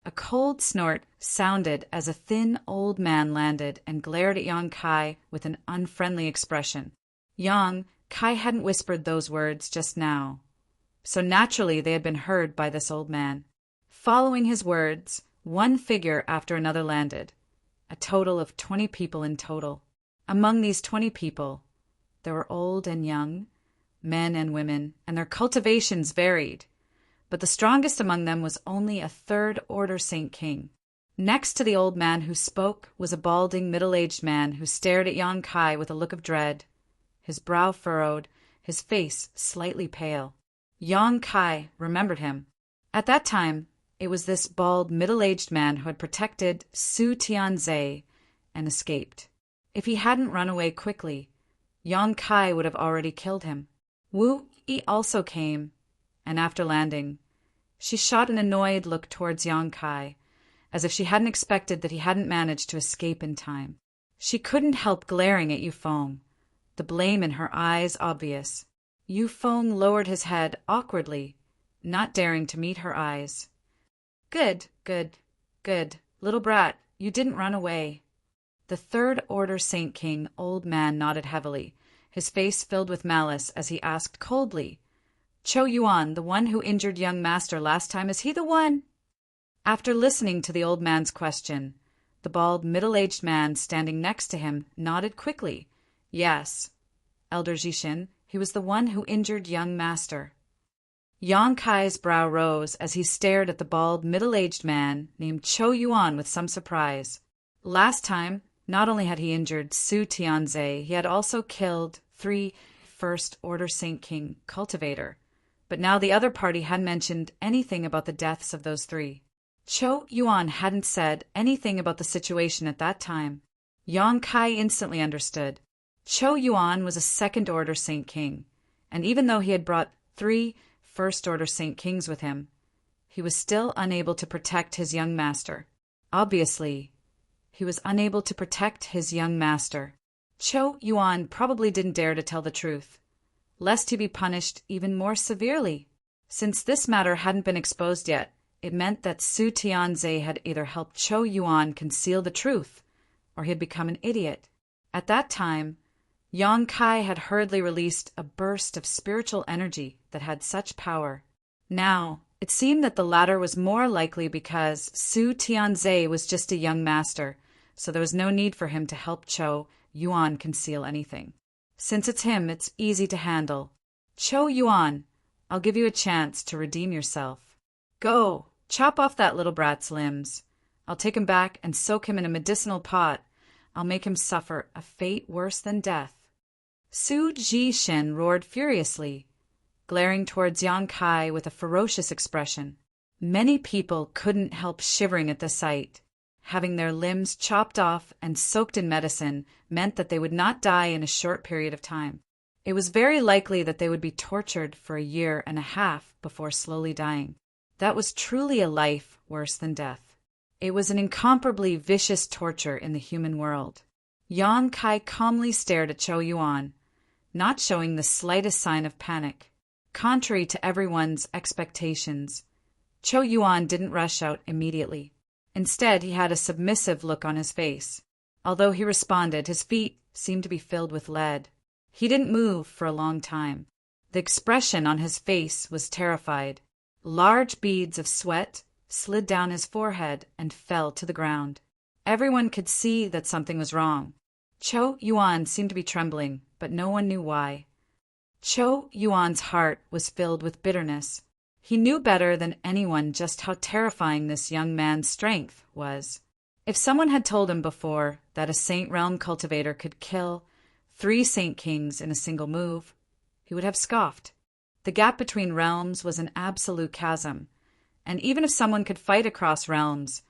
A cold snort sounded as a thin old man landed and glared at Yang Kai with an unfriendly expression. Yang Kai hadn't whispered those words just now, so naturally they had been heard by this old man. Following his words, one figure after another landed, a total of 20 people in total. Among these 20 people, there were old and young, men and women, and their cultivations varied, but the strongest among them was only a third-order Saint King. Next to the old man who spoke was a balding, middle-aged man who stared at Yang Kai with a look of dread, his brow furrowed, his face slightly pale. Yang Kai remembered him. At that time, it was this bald, middle-aged man who had protected Su Tianzhe and escaped. If he hadn't run away quickly, Yang Kai would have already killed him. Wu Yi also came, and after landing, she shot an annoyed look towards Yang Kai, as if she hadn't expected that he hadn't managed to escape in time. She couldn't help glaring at Yu Feng, the blame in her eyes obvious. Yu Feng lowered his head awkwardly, not daring to meet her eyes. Good, little brat, you didn't run away." The third-order Saint King old man nodded heavily, his face filled with malice as he asked coldly, "Cho Yuan, the one who injured young master last time, is he the one?" After listening to the old man's question, the bald, middle-aged man standing next to him nodded quickly. "Yes, Elder Jishin, he was the one who injured young master." Yang Kai's brow rose as he stared at the bald, middle-aged man named Cho Yuan with some surprise. Last time, not only had he injured Su Tianzhe, he had also killed 3 First-Order Saint King cultivator. But now the other party hadn't mentioned anything about the deaths of those 3. Cho Yuan hadn't said anything about the situation at that time. Yang Kai instantly understood. Cho Yuan was a second-order Saint King, and even though he had brought 3 First-Order Saint Kings with him, he was still unable to protect his young master. Obviously, he was unable to protect his young master. Cho Yuan probably didn't dare to tell the truth, lest he be punished even more severely. Since this matter hadn't been exposed yet, it meant that Su Tianzhe had either helped Cho Yuan conceal the truth, or he had become an idiot. At that time, Yang Kai had hurriedly released a burst of spiritual energy that had such power. Now, it seemed that the latter was more likely because Su Tianzhe was just a young master, so there was no need for him to help Cho Yuan conceal anything. Since it's him, it's easy to handle. Cho Yuan, I'll give you a chance to redeem yourself. Go, chop off that little brat's limbs. I'll take him back and soak him in a medicinal pot. I'll make him suffer a fate worse than death. Su Jishin roared furiously, glaring towards Yang Kai with a ferocious expression. Many people couldn't help shivering at the sight. Having their limbs chopped off and soaked in medicine meant that they would not die in a short period of time. It was very likely that they would be tortured for a year and a half before slowly dying. That was truly a life worse than death. It was an incomparably vicious torture in the human world. Yang Kai calmly stared at Cho Yuan, not showing the slightest sign of panic. Contrary to everyone's expectations, Cho Yuan didn't rush out immediately. Instead, he had a submissive look on his face. Although he responded, his feet seemed to be filled with lead. He didn't move for a long time. The expression on his face was terrified. Large beads of sweat slid down his forehead and fell to the ground. Everyone could see that something was wrong. Cho Yuan seemed to be trembling, but no one knew why. Cho Yuan's heart was filled with bitterness. He knew better than anyone just how terrifying this young man's strength was. If someone had told him before that a Saint Realm cultivator could kill 3 Saint Kings in a single move, he would have scoffed. The gap between realms was an absolute chasm, and even if someone could fight across realms,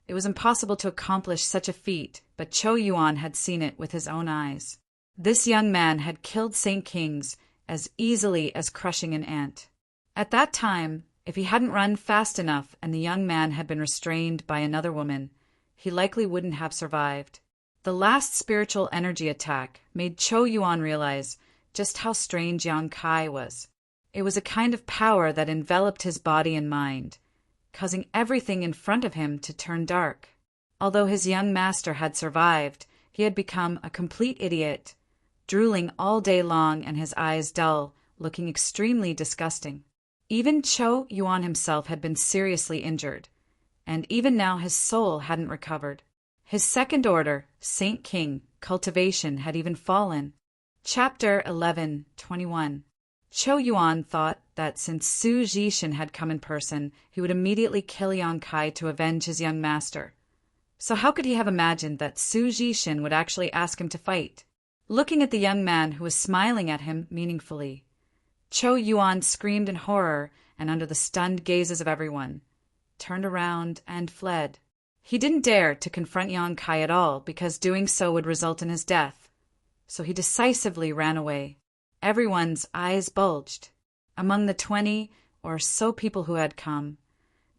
it was impossible to accomplish such a feat, but Cho Yuan had seen it with his own eyes. This young man had killed Saint Kings as easily as crushing an ant. At that time, if he hadn't run fast enough and the young man had been restrained by another woman, he likely wouldn't have survived. The last spiritual energy attack made Cho Yuan realize just how strange Yang Kai was. It was a kind of power that enveloped his body and mind, causing everything in front of him to turn dark. Although his young master had survived, he had become a complete idiot, drooling all day long and his eyes dull, looking extremely disgusting. Even Cho Yuan himself had been seriously injured, and even now his soul hadn't recovered. His second order, Saint King, cultivation had even fallen. Chapter 11:21. Cho Yuan thought that since Su Jishin had come in person, he would immediately kill Yang Kai to avenge his young master. So how could he have imagined that Su Jishin would actually ask him to fight? Looking at the young man who was smiling at him meaningfully, Cho Yuan screamed in horror and under the stunned gazes of everyone, turned around and fled. He didn't dare to confront Yang Kai at all because doing so would result in his death, so he decisively ran away. Everyone's eyes bulged. Among the 20 or so people who had come,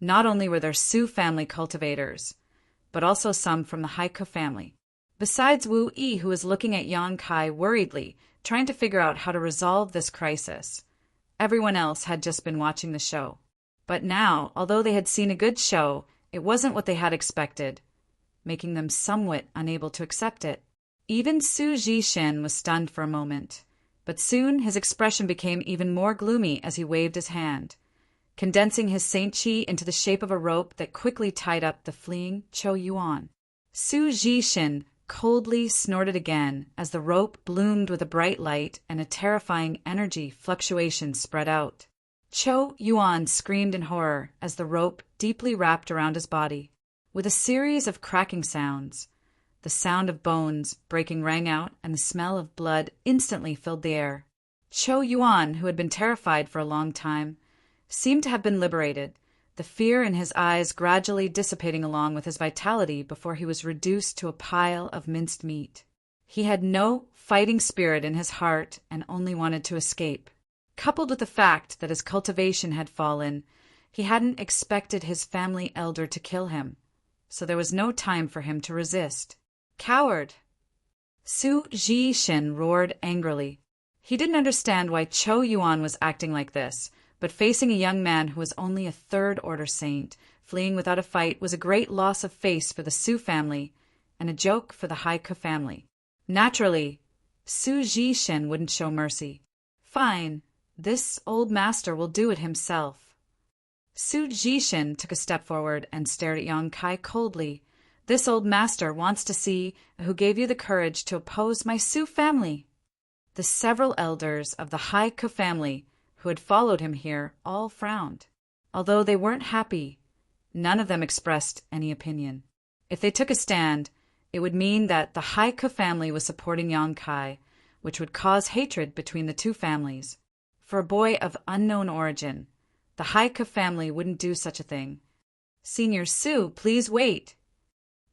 not only were there Su family cultivators, but also some from the Haiku family. Besides Wu Yi, who was looking at Yang Kai worriedly, trying to figure out how to resolve this crisis. Everyone else had just been watching the show. But now, although they had seen a good show, it wasn't what they had expected, making them somewhat unable to accept it. Even Su Jishin was stunned for a moment, but soon his expression became even more gloomy as he waved his hand, condensing his Saint Chi into the shape of a rope that quickly tied up the fleeing Cho Yuan. Su Jishin coldly snorted again as the rope bloomed with a bright light and a terrifying energy fluctuation spread out. Cho Yuan screamed in horror as the rope deeply wrapped around his body. With a series of cracking sounds, the sound of bones breaking rang out and the smell of blood instantly filled the air. Cho Yuan, who had been terrified for a long time, seemed to have been liberated, the fear in his eyes gradually dissipating along with his vitality before he was reduced to a pile of minced meat. He had no fighting spirit in his heart and only wanted to escape. Coupled with the fact that his cultivation had fallen, he hadn't expected his family elder to kill him, so there was no time for him to resist. Coward! Su Jishin roared angrily. He didn't understand why Cho Yuan was acting like this, but facing a young man who was only a third-order saint, fleeing without a fight was a great loss of face for the Su family and a joke for the Haiku family. Naturally, Su Jishin wouldn't show mercy. Fine, this old master will do it himself. Su Jishin took a step forward and stared at Yang Kai coldly. This old master wants to see who gave you the courage to oppose my Su family. The several elders of the Haiku family who had followed him here all frowned. Although they weren't happy, none of them expressed any opinion. If they took a stand, it would mean that the Haiku family was supporting Yang Kai, which would cause hatred between the two families. For a boy of unknown origin, the Haiku family wouldn't do such a thing. Senior Su, please wait.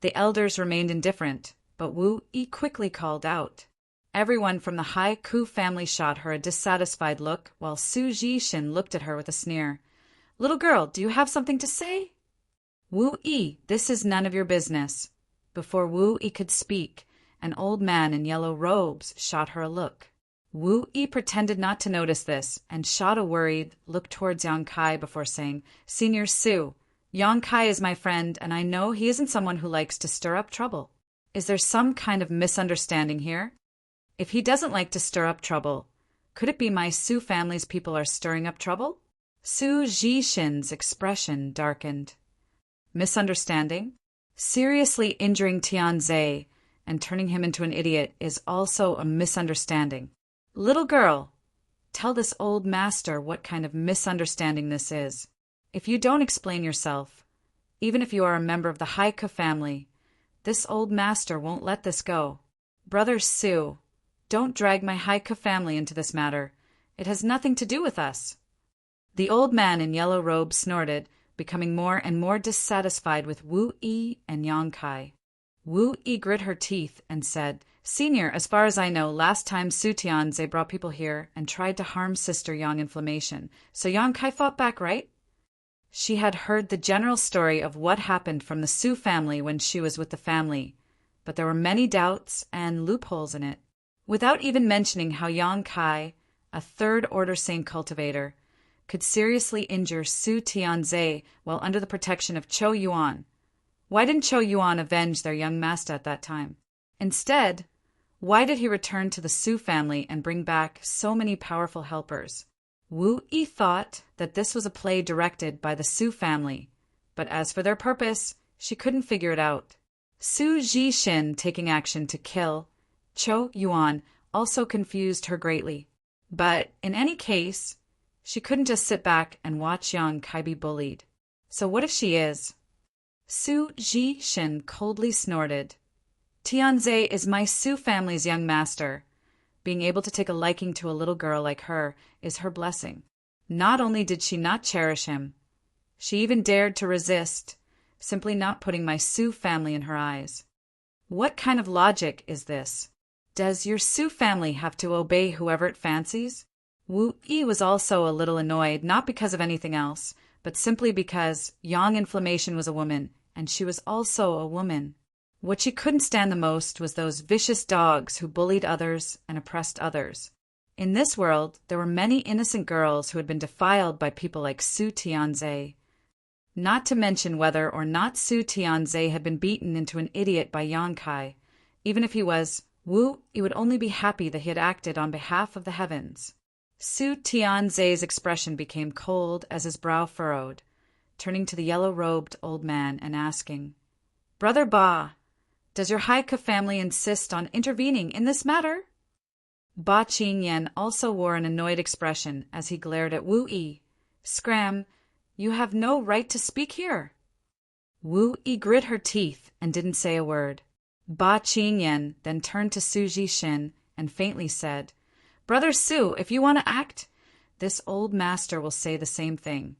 The elders remained indifferent, but Wu Yi quickly called out. Everyone from the Haiku family shot her a dissatisfied look, while Su Jishin looked at her with a sneer. Little girl, do you have something to say? Wu Yi, this is none of your business. Before Wu Yi could speak, an old man in yellow robes shot her a look. Wu Yi pretended not to notice this and shot a worried look towards Yang Kai before saying, Senior Su, Yang Kai is my friend, and I know he isn't someone who likes to stir up trouble. Is there some kind of misunderstanding here? If he doesn't like to stir up trouble, could it be my Su family's people are stirring up trouble? Su Zhishin's expression darkened. Misunderstanding? Seriously injuring Tianze and turning him into an idiot is also a misunderstanding. Little girl, tell this old master what kind of misunderstanding this is. If you don't explain yourself, even if you are a member of the Haika family, this old master won't let this go. Brother Su, don't drag my Haika family into this matter. It has nothing to do with us. The old man in yellow robe snorted, becoming more and more dissatisfied with Wu Yi and Yang Kai. Wu Yi grit her teeth and said, Senior, as far as I know, last time Su Tianze brought people here and tried to harm Sister Yang Inflammation, so Yang Kai fought back, right? She had heard the general story of what happened from the Su family when she was with the family, but there were many doubts and loopholes in it. Without even mentioning how Yang Kai, a third-order sane cultivator, could seriously injure Su Tianze while under the protection of Chou Yuan. Why didn't Chou Yuan avenge their young master at that time? Instead, why did he return to the Su family and bring back so many powerful helpers? Wu Yi thought that this was a play directed by the Su family, but as for their purpose, she couldn't figure it out. Su Zhishin taking action to kill Chou Yuan also confused her greatly. But in any case, she couldn't just sit back and watch Yang Kai be bullied. So what if she is? Su Zhishin coldly snorted. Tianze is my Su family's young master. Being able to take a liking to a little girl like her is her blessing. Not only did she not cherish him, she even dared to resist, simply not putting my Su family in her eyes. What kind of logic is this? Does your Su family have to obey whoever it fancies? Wu Yi was also a little annoyed, not because of anything else, but simply because Yang Inflammation was a woman, and she was also a woman. What she couldn't stand the most was those vicious dogs who bullied others and oppressed others. In this world, there were many innocent girls who had been defiled by people like Su Tianze. Not to mention whether or not Su Tianze had been beaten into an idiot by Yang Kai. Even if he was, Wu Yi would only be happy that he had acted on behalf of the heavens. Su Tianze's expression became cold as his brow furrowed, turning to the yellow-robed old man and asking, Brother Ba, does your Haika family insist on intervening in this matter? Ba Qingyan also wore an annoyed expression as he glared at Wu Yi. Scram, you have no right to speak here. Wu Yi grit her teeth and didn't say a word. Ba Qingyan then turned to Su Zhishin and faintly said, Brother Su, if you want to act, this old master will say the same thing.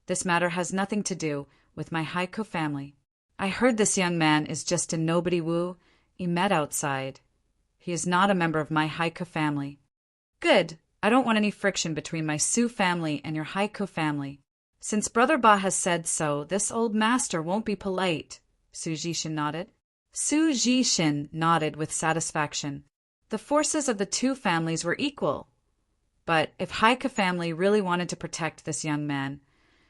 This matter has nothing to do with my Haiko family. I heard this young man is just a nobody Wu Yi met outside. He is not a member of my Haiko family. Good. I don't want any friction between my Su family and your Haiko family. Since Brother Ba has said so, this old master won't be polite. Su Zhishin nodded. Su Zhishin nodded with satisfaction. The forces of the two families were equal. But if Haika family really wanted to protect this young man,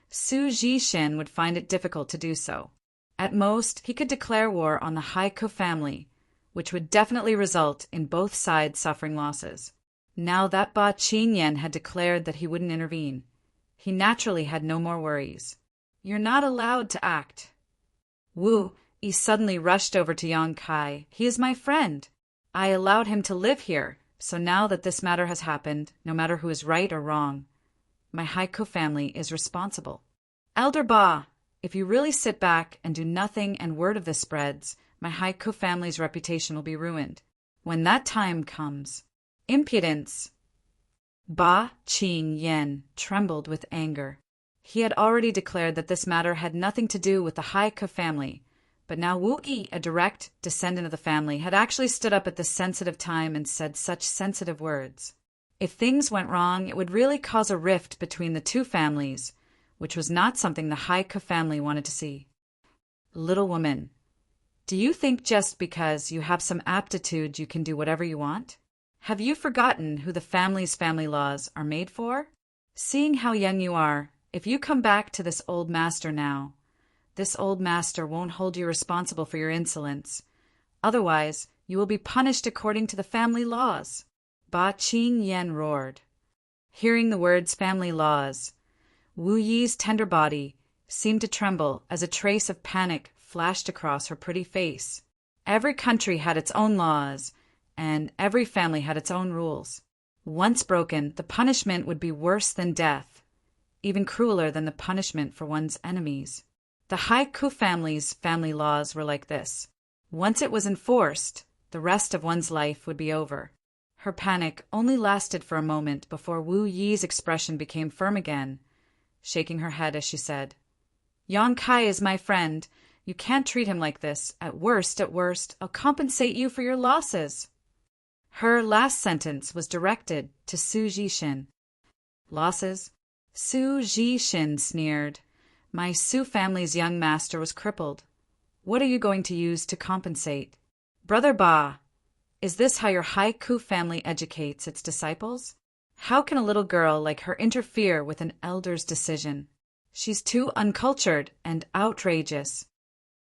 Su Zhishin would find it difficult to do so. At most, he could declare war on the Haiko family, which would definitely result in both sides suffering losses. Now that Ba Qingyan had declared that he wouldn't intervene, he naturally had no more worries. You're not allowed to act. Wu Yi suddenly rushed over to Yang Kai. He is my friend. I allowed him to live here, so now that this matter has happened, no matter who is right or wrong, my Haiko family is responsible. Elder Ba, if you really sit back and do nothing and word of this spreads, my Haiko family's reputation will be ruined. When that time comes. Impudence! Ba Qingyan trembled with anger. He had already declared that this matter had nothing to do with the Haiko family, but now Wu Yi, a direct descendant of the family, had actually stood up at this sensitive time and said such sensitive words. If things went wrong, it would really cause a rift between the two families, which was not something the Haika family wanted to see. Little woman, do you think just because you have some aptitude you can do whatever you want? Have you forgotten who the family's family laws are made for? Seeing how young you are, if you come back to this old master now, this old master won't hold you responsible for your insolence. Otherwise, you will be punished according to the family laws. Ba Qing Yan roared. Hearing the words family laws, Wu Yi's tender body seemed to tremble as a trace of panic flashed across her pretty face. Every country had its own laws, and every family had its own rules. Once broken, the punishment would be worse than death, even crueler than the punishment for one's enemies. The Haiku family's family laws were like this. Once it was enforced, the rest of one's life would be over. Her panic only lasted for a moment before Wu Yi's expression became firm again, shaking her head as she said, Yang Kai is my friend. You can't treat him like this. At worst, I'll compensate you for your losses. Her last sentence was directed to Su Jishin. Losses? Su Jishin sneered. My Su family's young master was crippled. What are you going to use to compensate? Brother Ba, is this how your Haiku family educates its disciples? How can a little girl like her interfere with an elder's decision? She's too uncultured and outrageous.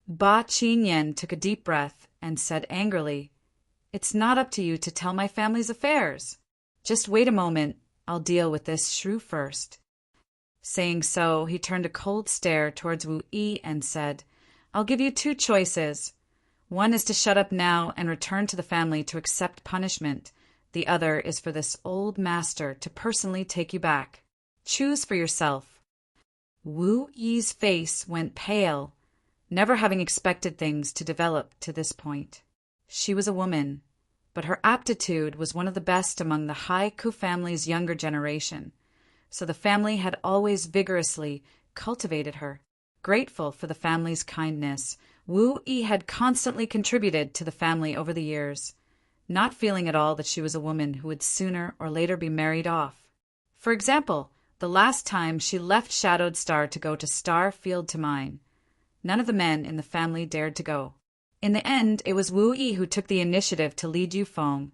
Ba Qingyan took a deep breath and said angrily, It's not up to you to tell my family's affairs. Just wait a moment, I'll deal with this shrew first. Saying so, he turned a cold stare towards Wu Yi and said, I'll give you two choices. One is to shut up now and return to the family to accept punishment. The other is for this old master to personally take you back. Choose for yourself. Wu Yi's face went pale, never having expected things to develop to this point. She was a woman, but her aptitude was one of the best among the Haiku family's younger generation, so the family had always vigorously cultivated her. Grateful for the family's kindness, Wu Yi had constantly contributed to the family over the years, not feeling at all that she was a woman who would sooner or later be married off. For example, the last time she left Shadowed Star to go to Star Field to mine, none of the men in the family dared to go. In the end, it was Wu Yi who took the initiative to lead Yufeng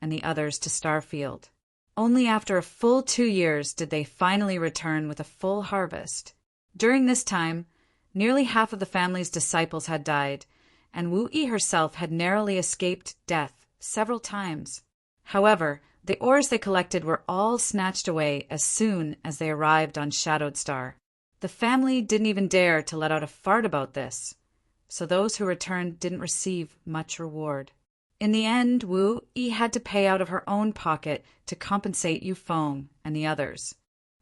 and the others to Starfield. Only after a full 2 years did they finally return with a full harvest. During this time, nearly half of the family's disciples had died, and Wu Yi herself had narrowly escaped death several times. However, the ores they collected were all snatched away as soon as they arrived on Shadowed Star. The family didn't even dare to let out a fart about this, so those who returned didn't receive much reward. In the end, Wu Yi had to pay out of her own pocket to compensate Yufeng and the others.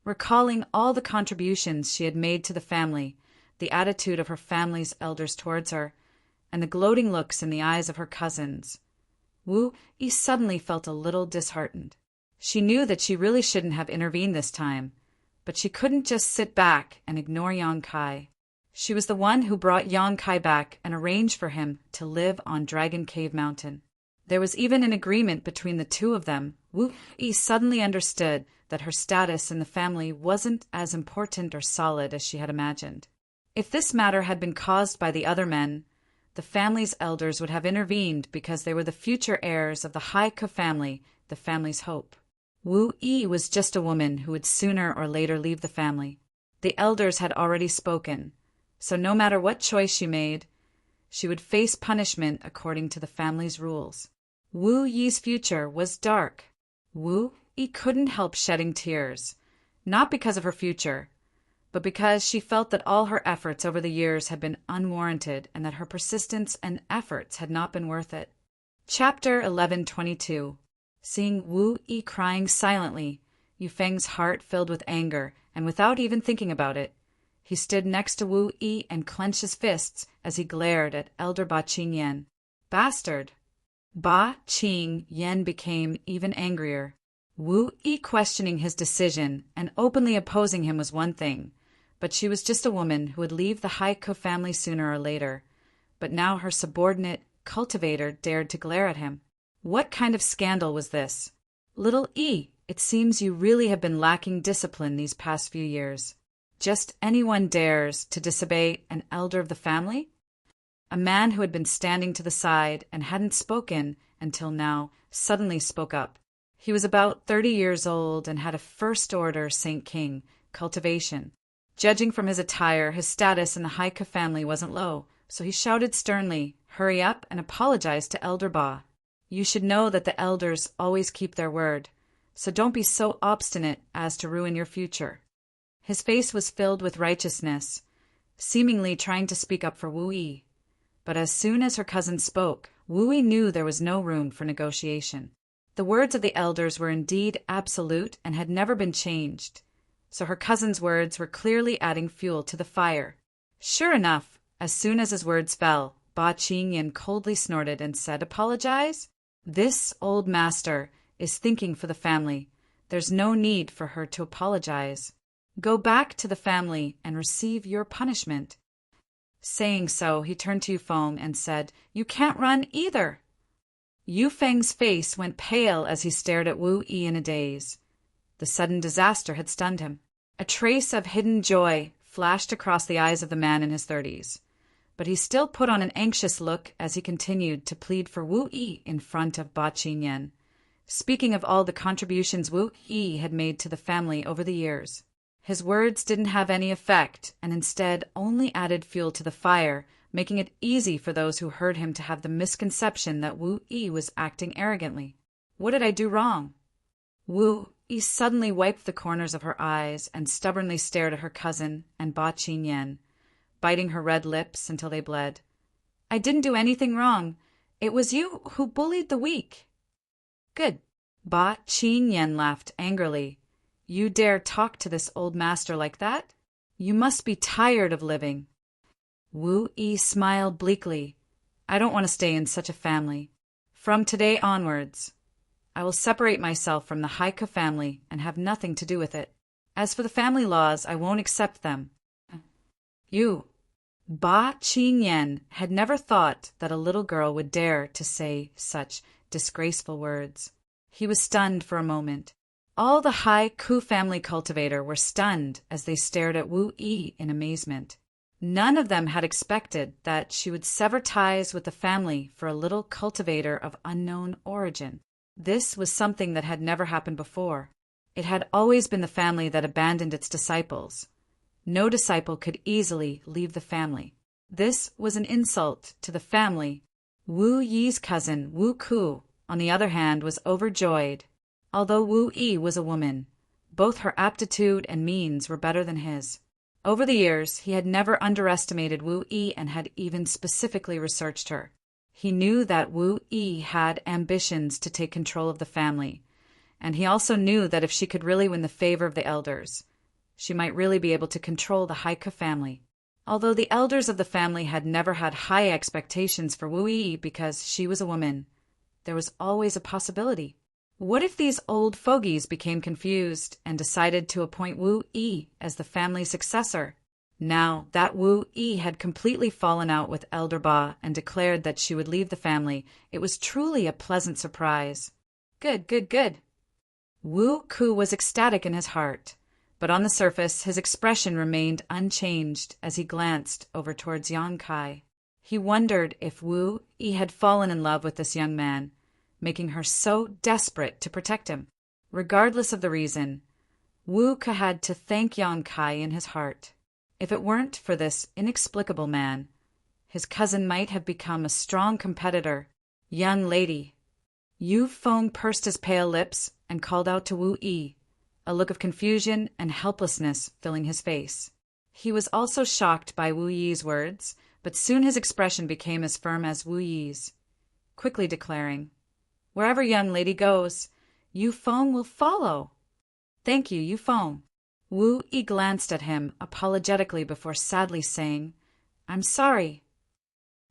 Recalling all the contributions she had made to the family, the attitude of her family's elders towards her, and the gloating looks in the eyes of her cousins, Wu Yi suddenly felt a little disheartened. She knew that she really shouldn't have intervened this time, but she couldn't just sit back and ignore Yang Kai. She was the one who brought Yang Kai back and arranged for him to live on Dragon Cave Mountain. There was even an agreement between the two of them. Wu Yi suddenly understood that her status in the family wasn't as important or solid as she had imagined. If this matter had been caused by the other men, the family's elders would have intervened because they were the future heirs of the Haiku family, the family's hope. Wu Yi was just a woman who would sooner or later leave the family. The elders had already spoken, so no matter what choice she made, she would face punishment according to the family's rules. Wu Yi's future was dark. Wu Yi couldn't help shedding tears, not because of her future, but because she felt that all her efforts over the years had been unwarranted and that her persistence and efforts had not been worth it. Chapter 1122. Seeing Wu Yi crying silently, Yufeng's heart filled with anger, and without even thinking about it, he stood next to Wu Yi and clenched his fists as he glared at Elder Ba Qingyan. Bastard! Ba Qingyan became even angrier. Wu Yi questioning his decision and openly opposing him was one thing, but she was just a woman who would leave the Haiku family sooner or later. But now her subordinate cultivator dared to glare at him. What kind of scandal was this? Little E, it seems you really have been lacking discipline these past few years. Just anyone dares to disobey an elder of the family? A man who had been standing to the side and hadn't spoken until now suddenly spoke up. He was about 30 years old and had a first-order St. King cultivation. Judging from his attire, his status in the Heike family wasn't low, so he shouted sternly, "Hurry up and apologize to Elder Ba. You should know that the elders always keep their word, so don't be so obstinate as to ruin your future." His face was filled with righteousness, seemingly trying to speak up for Wu Yi. But as soon as her cousin spoke, Wu Yi knew there was no room for negotiation. The words of the elders were indeed absolute and had never been changed, so her cousin's words were clearly adding fuel to the fire. Sure enough, as soon as his words fell, Ba Qingyan coldly snorted and said, "Apologize? This old master is thinking for the family. There's no need for her to apologize. Go back to the family and receive your punishment." Saying so, he turned to Yufeng and said, "You can't run either." Yufeng's face went pale as he stared at Wu Yi in a daze. The sudden disaster had stunned him. A trace of hidden joy flashed across the eyes of the man in his 30s, but he still put on an anxious look as he continued to plead for Wu Yi in front of Ba Qingyan, speaking of all the contributions Wu Yi had made to the family over the years. His words didn't have any effect and instead only added fuel to the fire, making it easy for those who heard him to have the misconception that Wu Yi was acting arrogantly. What did I do wrong? Wu Yi suddenly wiped the corners of her eyes and stubbornly stared at her cousin and Ba Qingyan, biting her red lips until they bled. "I didn't do anything wrong. It was you who bullied the weak." "Good." Ba Qingyan laughed angrily. "You dare talk to this old master like that? You must be tired of living." Wu Yi smiled bleakly. "I don't want to stay in such a family. From today onwards, I will separate myself from the Heike family and have nothing to do with it. As for the family laws, I won't accept them." Ba Qingyan had never thought that a little girl would dare to say such disgraceful words. He was stunned for a moment. All the Haiku family cultivator were stunned as they stared at Wu Yi in amazement. None of them had expected that she would sever ties with the family for a little cultivator of unknown origin. This was something that had never happened before. It had always been the family that abandoned its disciples. No disciple could easily leave the family. This was an insult to the family. Wu Yi's cousin, Wu Ku, on the other hand, was overjoyed. Although Wu Yi was a woman, both her aptitude and means were better than his. Over the years, he had never underestimated Wu Yi and had even specifically researched her. He knew that Wu Yi had ambitions to take control of the family, and he also knew that if she could really win the favor of the elders, she might really be able to control the Heike family. Although the elders of the family had never had high expectations for Wu Yi because she was a woman, there was always a possibility. What if these old fogies became confused and decided to appoint Wu Yi as the family successor? Now that Wu Yi had completely fallen out with Elder Ba and declared that she would leave the family, it was truly a pleasant surprise. Good. Wu Ku was ecstatic in his heart, but on the surface his expression remained unchanged as he glanced over towards Yang Kai. He wondered if Wu Yi had fallen in love with this young man, making her so desperate to protect him. Regardless of the reason, Wu Ke had to thank Yang Kai in his heart. If it weren't for this inexplicable man, his cousin might have become a strong competitor. "Young lady." Yu Feng pursed his pale lips and called out to Wu Yi, a look of confusion and helplessness filling his face. He was also shocked by Wu Yi's words, but soon his expression became as firm as Wu Yi's, quickly declaring, "Wherever young lady goes, Yu Feng will follow." "Thank you, Yu Feng." Wu Yi glanced at him apologetically before sadly saying, "I'm sorry."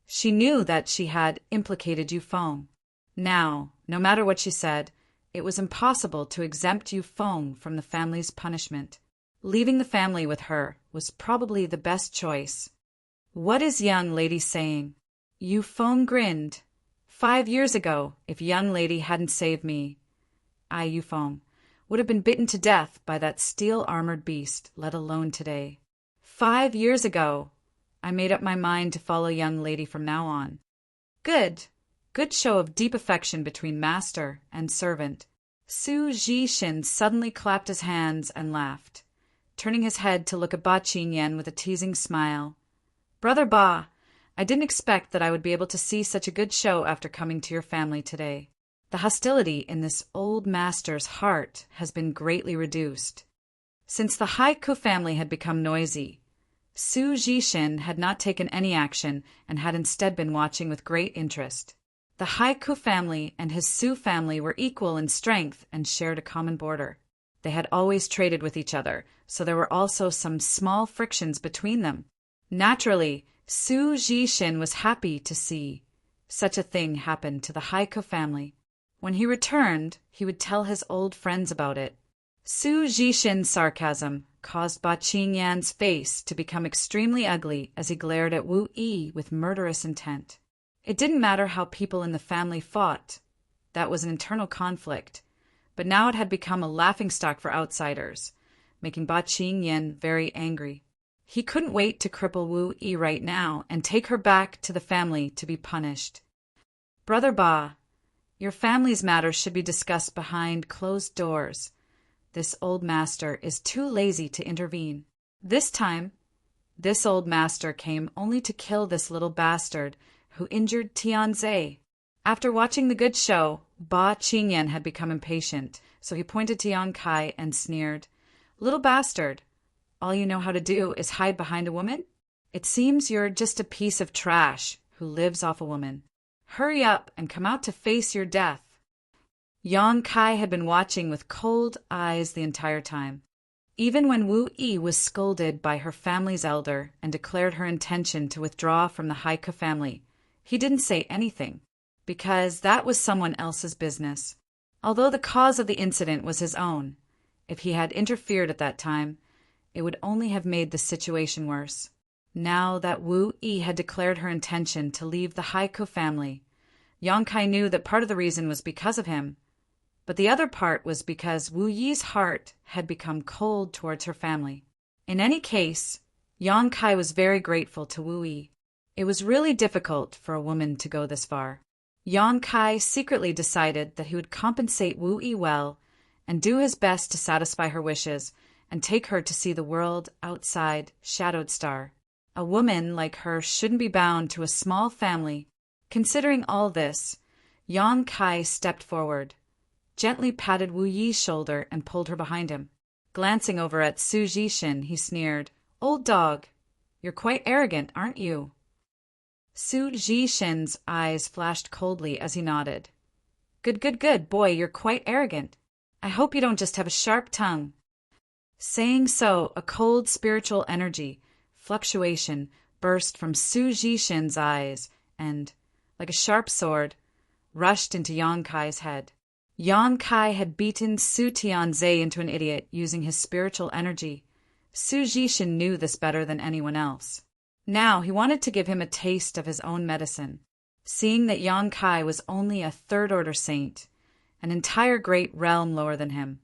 She knew that she had implicated Yu Feng. Now, no matter what she said, it was impossible to exempt Yu Feng from the family's punishment. Leaving the family with her was probably the best choice. "What is young lady saying?" Yu Feng grinned. 5 years ago, if young lady hadn't saved me, I, Yu Feng, would have been bitten to death by that steel-armored beast, let alone today. 5 years ago, I made up my mind to follow young lady from now on. Good show of deep affection between master and servant. Su Zhishin suddenly clapped his hands and laughed, turning his head to look at Ba Qingyan with a teasing smile. "Brother Ba, I didn't expect that I would be able to see such a good show after coming to your family today. The hostility in this old master's heart has been greatly reduced." Since the Haiku family had become noisy, Su Zhishin had not taken any action and had instead been watching with great interest. The Haiku family and his Su family were equal in strength and shared a common border. They had always traded with each other, so there were also some small frictions between them. Naturally, Su Zhishin was happy to see such a thing happen to the Haiku family. When he returned, he would tell his old friends about it. Su Zhishin's sarcasm caused Ba Qingyan's face to become extremely ugly as he glared at Wu Yi with murderous intent. It didn't matter how people in the family fought. That was an internal conflict. But now it had become a laughingstock for outsiders, making Ba Qingyan very angry. He couldn't wait to cripple Wu Yi right now and take her back to the family to be punished. "Brother Ba, your family's matters should be discussed behind closed doors. This old master is too lazy to intervene." This time, this old master came only to kill this little bastard who injured Tianze. After watching the good show, Ba Qingyan had become impatient, so he pointed to Yang Kai and sneered, "Little bastard, all you know how to do is hide behind a woman? It seems you're just a piece of trash who lives off a woman. Hurry up and come out to face your death." Yang Kai had been watching with cold eyes the entire time. Even when Wu Yi was scolded by her family's elder and declared her intention to withdraw from the Haiku family, he didn't say anything, because that was someone else's business. Although the cause of the incident was his own, if he had interfered at that time, it would only have made the situation worse. Now that Wu Yi had declared her intention to leave the Haiku family, Yang Kai knew that part of the reason was because of him, but the other part was because Wu Yi's heart had become cold towards her family. In any case, Yang Kai was very grateful to Wu Yi. It was really difficult for a woman to go this far. Yang Kai secretly decided that he would compensate Wu Yi well and do his best to satisfy her wishes and take her to see the world outside Shadowed Star. A woman like her shouldn't be bound to a small family. Considering all this, Yang Kai stepped forward, gently patted Wu Yi's shoulder and pulled her behind him. Glancing over at Su Zhishin, he sneered, "Old dog, you're quite arrogant, aren't you?" Su Zhishin's eyes flashed coldly as he nodded. Good, boy, you're quite arrogant. I hope you don't just have a sharp tongue." Saying so, a cold spiritual energy, fluctuation, burst from Su Zhishin's eyes and, like a sharp sword, rushed into Yang Kai's head. Yang Kai had beaten Su Tianze into an idiot using his spiritual energy. Su Zhishin knew this better than anyone else. Now he wanted to give him a taste of his own medicine. Seeing that Yang Kai was only a third-order saint, an entire great realm lower than him,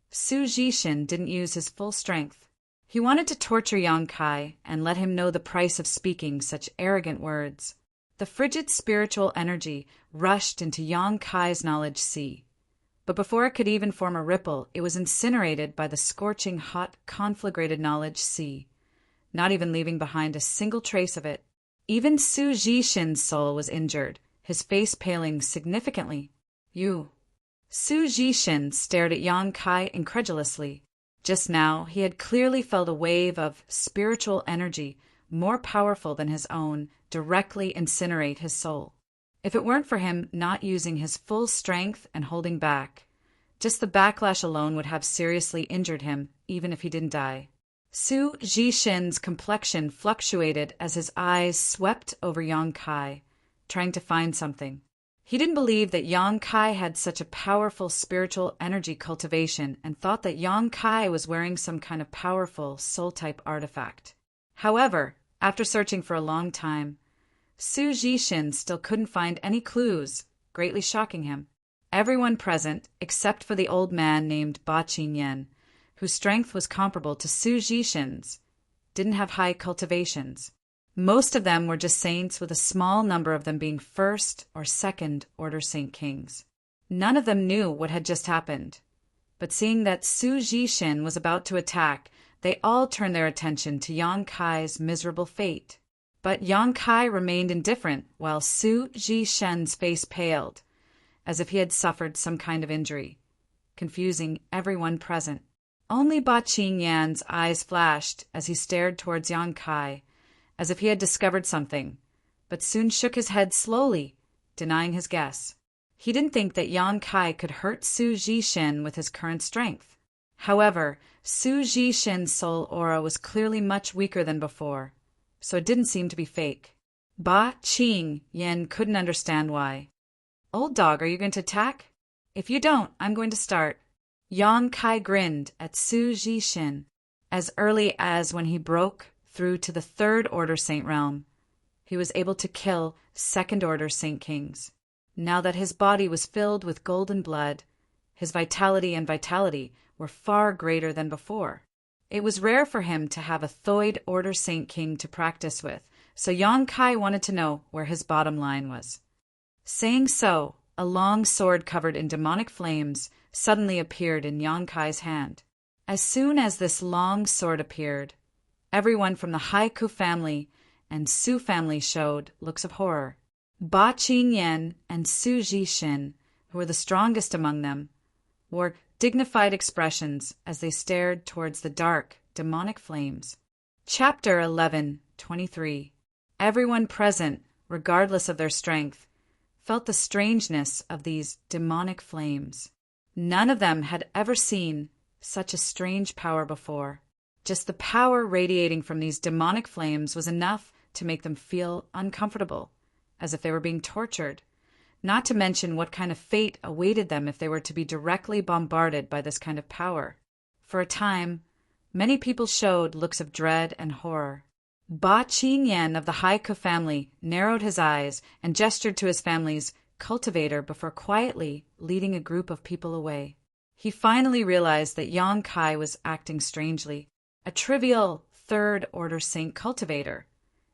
Su Zhishin didn't use his full strength. He wanted to torture Yang Kai and let him know the price of speaking such arrogant words. The frigid spiritual energy rushed into Yang Kai's knowledge sea. But before it could even form a ripple, it was incinerated by the scorching hot conflagrated knowledge sea, not even leaving behind a single trace of it. Even Su Zhishin's soul was injured, his face paling significantly. "You." Su Zhishin stared at Yang Kai incredulously. Just now, he had clearly felt a wave of spiritual energy more powerful than his own directly incinerate his soul. If it weren't for him not using his full strength and holding back, just the backlash alone would have seriously injured him, even if he didn't die. Su Zhishin's complexion fluctuated as his eyes swept over Yang Kai, trying to find something. He didn't believe that Yang Kai had such a powerful spiritual energy cultivation and thought that Yang Kai was wearing some kind of powerful soul-type artifact. However, after searching for a long time, Su Zhishin still couldn't find any clues, greatly shocking him. Everyone present, except for the old man named Ba Qingyan, whose strength was comparable to Su Zhishin's, didn't have high cultivations. Most of them were just saints, with a small number of them being first or second order saint kings. None of them knew what had just happened. But seeing that Su Jishin was about to attack, they all turned their attention to Yang Kai's miserable fate. But Yang Kai remained indifferent while Su Jishen's face paled, as if he had suffered some kind of injury, confusing everyone present. Only Ba Qingyan's eyes flashed as he stared towards Yang Kai, as if he had discovered something, but soon shook his head slowly, denying his guess. He didn't think that Yang Kai could hurt Su Jishin with his current strength. However, Su Jishin's soul aura was clearly much weaker than before, so it didn't seem to be fake. Ba Qingyan couldn't understand why. "Old dog, are you going to attack? If you don't, I'm going to start." Yang Kai grinned at Su Jishin. As early as when he broke through to the Third Order Saint realm, he was able to kill Second Order Saint Kings. Now that his body was filled with golden blood, his vitality were far greater than before. It was rare for him to have a Third Order Saint King to practice with, so Yang Kai wanted to know where his bottom line was. Saying so, a long sword covered in demonic flames suddenly appeared in Yang Kai's hand. As soon as this long sword appeared, everyone from the Haiku family and Su family showed looks of horror. Ba Qingyan and Su Jishin, who were the strongest among them, wore dignified expressions as they stared towards the dark, demonic flames. Chapter 11:23. Everyone present, regardless of their strength, felt the strangeness of these demonic flames. None of them had ever seen such a strange power before. Just the power radiating from these demonic flames was enough to make them feel uncomfortable, as if they were being tortured, not to mention what kind of fate awaited them if they were to be directly bombarded by this kind of power. For a time, many people showed looks of dread and horror. Ba Qingyan of the Haiku family narrowed his eyes and gestured to his family's cultivator before quietly leading a group of people away. He finally realized that Yang Kai was acting strangely. A trivial Third Order Saint cultivator.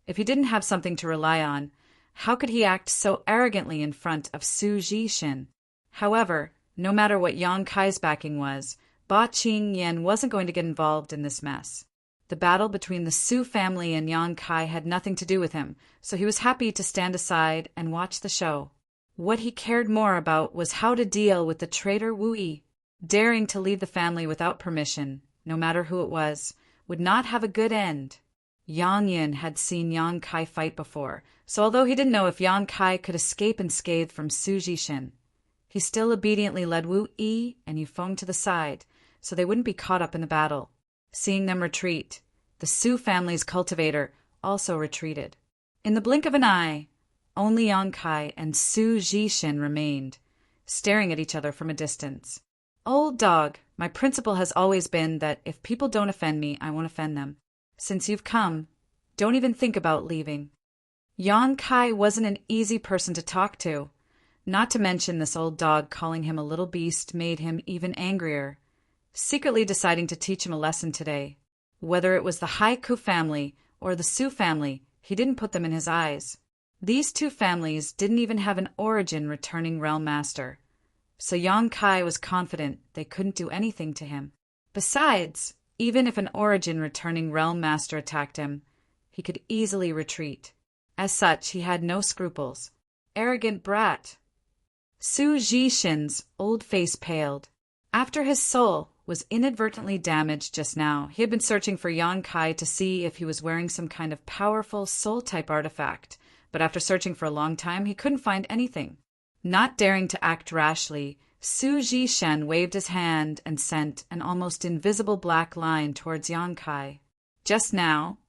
If he didn't have something to rely on, how could he act so arrogantly in front of Su Jishin? However, no matter what Yang Kai's backing was, Ba Qingyan wasn't going to get involved in this mess. The battle between the Su family and Yang Kai had nothing to do with him, so he was happy to stand aside and watch the show. What he cared more about was how to deal with the traitor Wu Yi. Daring to leave the family without permission, no matter who it was, would not have a good end. Yang Yin had seen Yang Kai fight before, so although he didn't know if Yang Kai could escape unscathed from Su Jishin, he still obediently led Wu Yi and Yufeng to the side, so they wouldn't be caught up in the battle. Seeing them retreat, the Su family's cultivator also retreated. In the blink of an eye, only Yang Kai and Su Jishin remained, staring at each other from a distance. "Old dog, my principle has always been that if people don't offend me, I won't offend them. Since you've come, don't even think about leaving." Yang Kai wasn't an easy person to talk to. Not to mention this old dog calling him a little beast made him even angrier, secretly deciding to teach him a lesson today. Whether it was the Haiku family or the Su family, he didn't put them in his eyes. These two families didn't even have an origin returning realm master, so Yang Kai was confident they couldn't do anything to him. Besides, even if an origin returning realm master attacked him, he could easily retreat. As such, he had no scruples. Arrogant brat. Su Jishin's old face paled. After his soul was inadvertently damaged just now, he had been searching for Yang Kai to see if he was wearing some kind of powerful soul-type artifact, but after searching for a long time, he couldn't find anything. Not daring to act rashly, Su Jishin waved his hand and sent an almost invisible black line towards Yang Kai. Just now,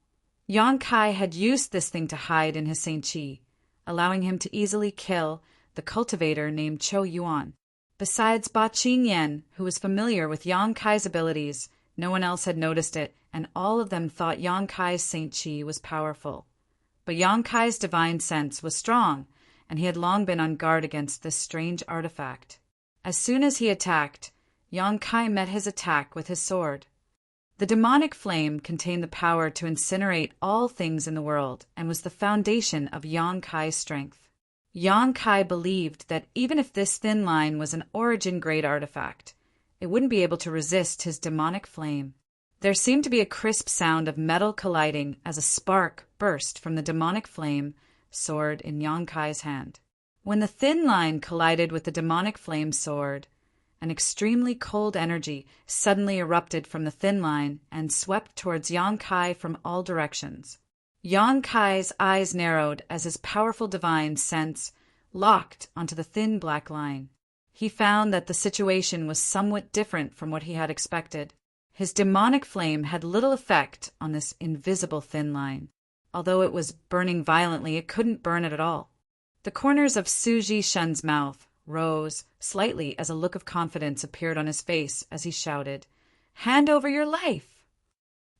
Yang Kai had used this thing to hide in his Saint Chi, allowing him to easily kill the cultivator named Cho Yuan. Besides Ba Qingyan, who was familiar with Yang Kai's abilities, no one else had noticed it, and all of them thought Yang Kai's Saint Chi was powerful. But Yang Kai's divine sense was strong, and he had long been on guard against this strange artifact. As soon as he attacked, Yang Kai met his attack with his sword. The demonic flame contained the power to incinerate all things in the world and was the foundation of Yang Kai's strength. Yang Kai believed that even if this thin line was an origin-grade artifact, it wouldn't be able to resist his demonic flame. There seemed to be a crisp sound of metal colliding as a spark burst from the demonic flame sword in Yang Kai's hand. When the thin line collided with the demonic flame sword, an extremely cold energy suddenly erupted from the thin line and swept towards Yang Kai from all directions. Yang Kai's eyes narrowed as his powerful divine sense locked onto the thin black line. He found that the situation was somewhat different from what he had expected. His demonic flame had little effect on this invisible thin line. Although it was burning violently, it couldn't burn it at all. The corners of Su Jishen's mouth rose slightly as a look of confidence appeared on his face as he shouted, "Hand over your life!"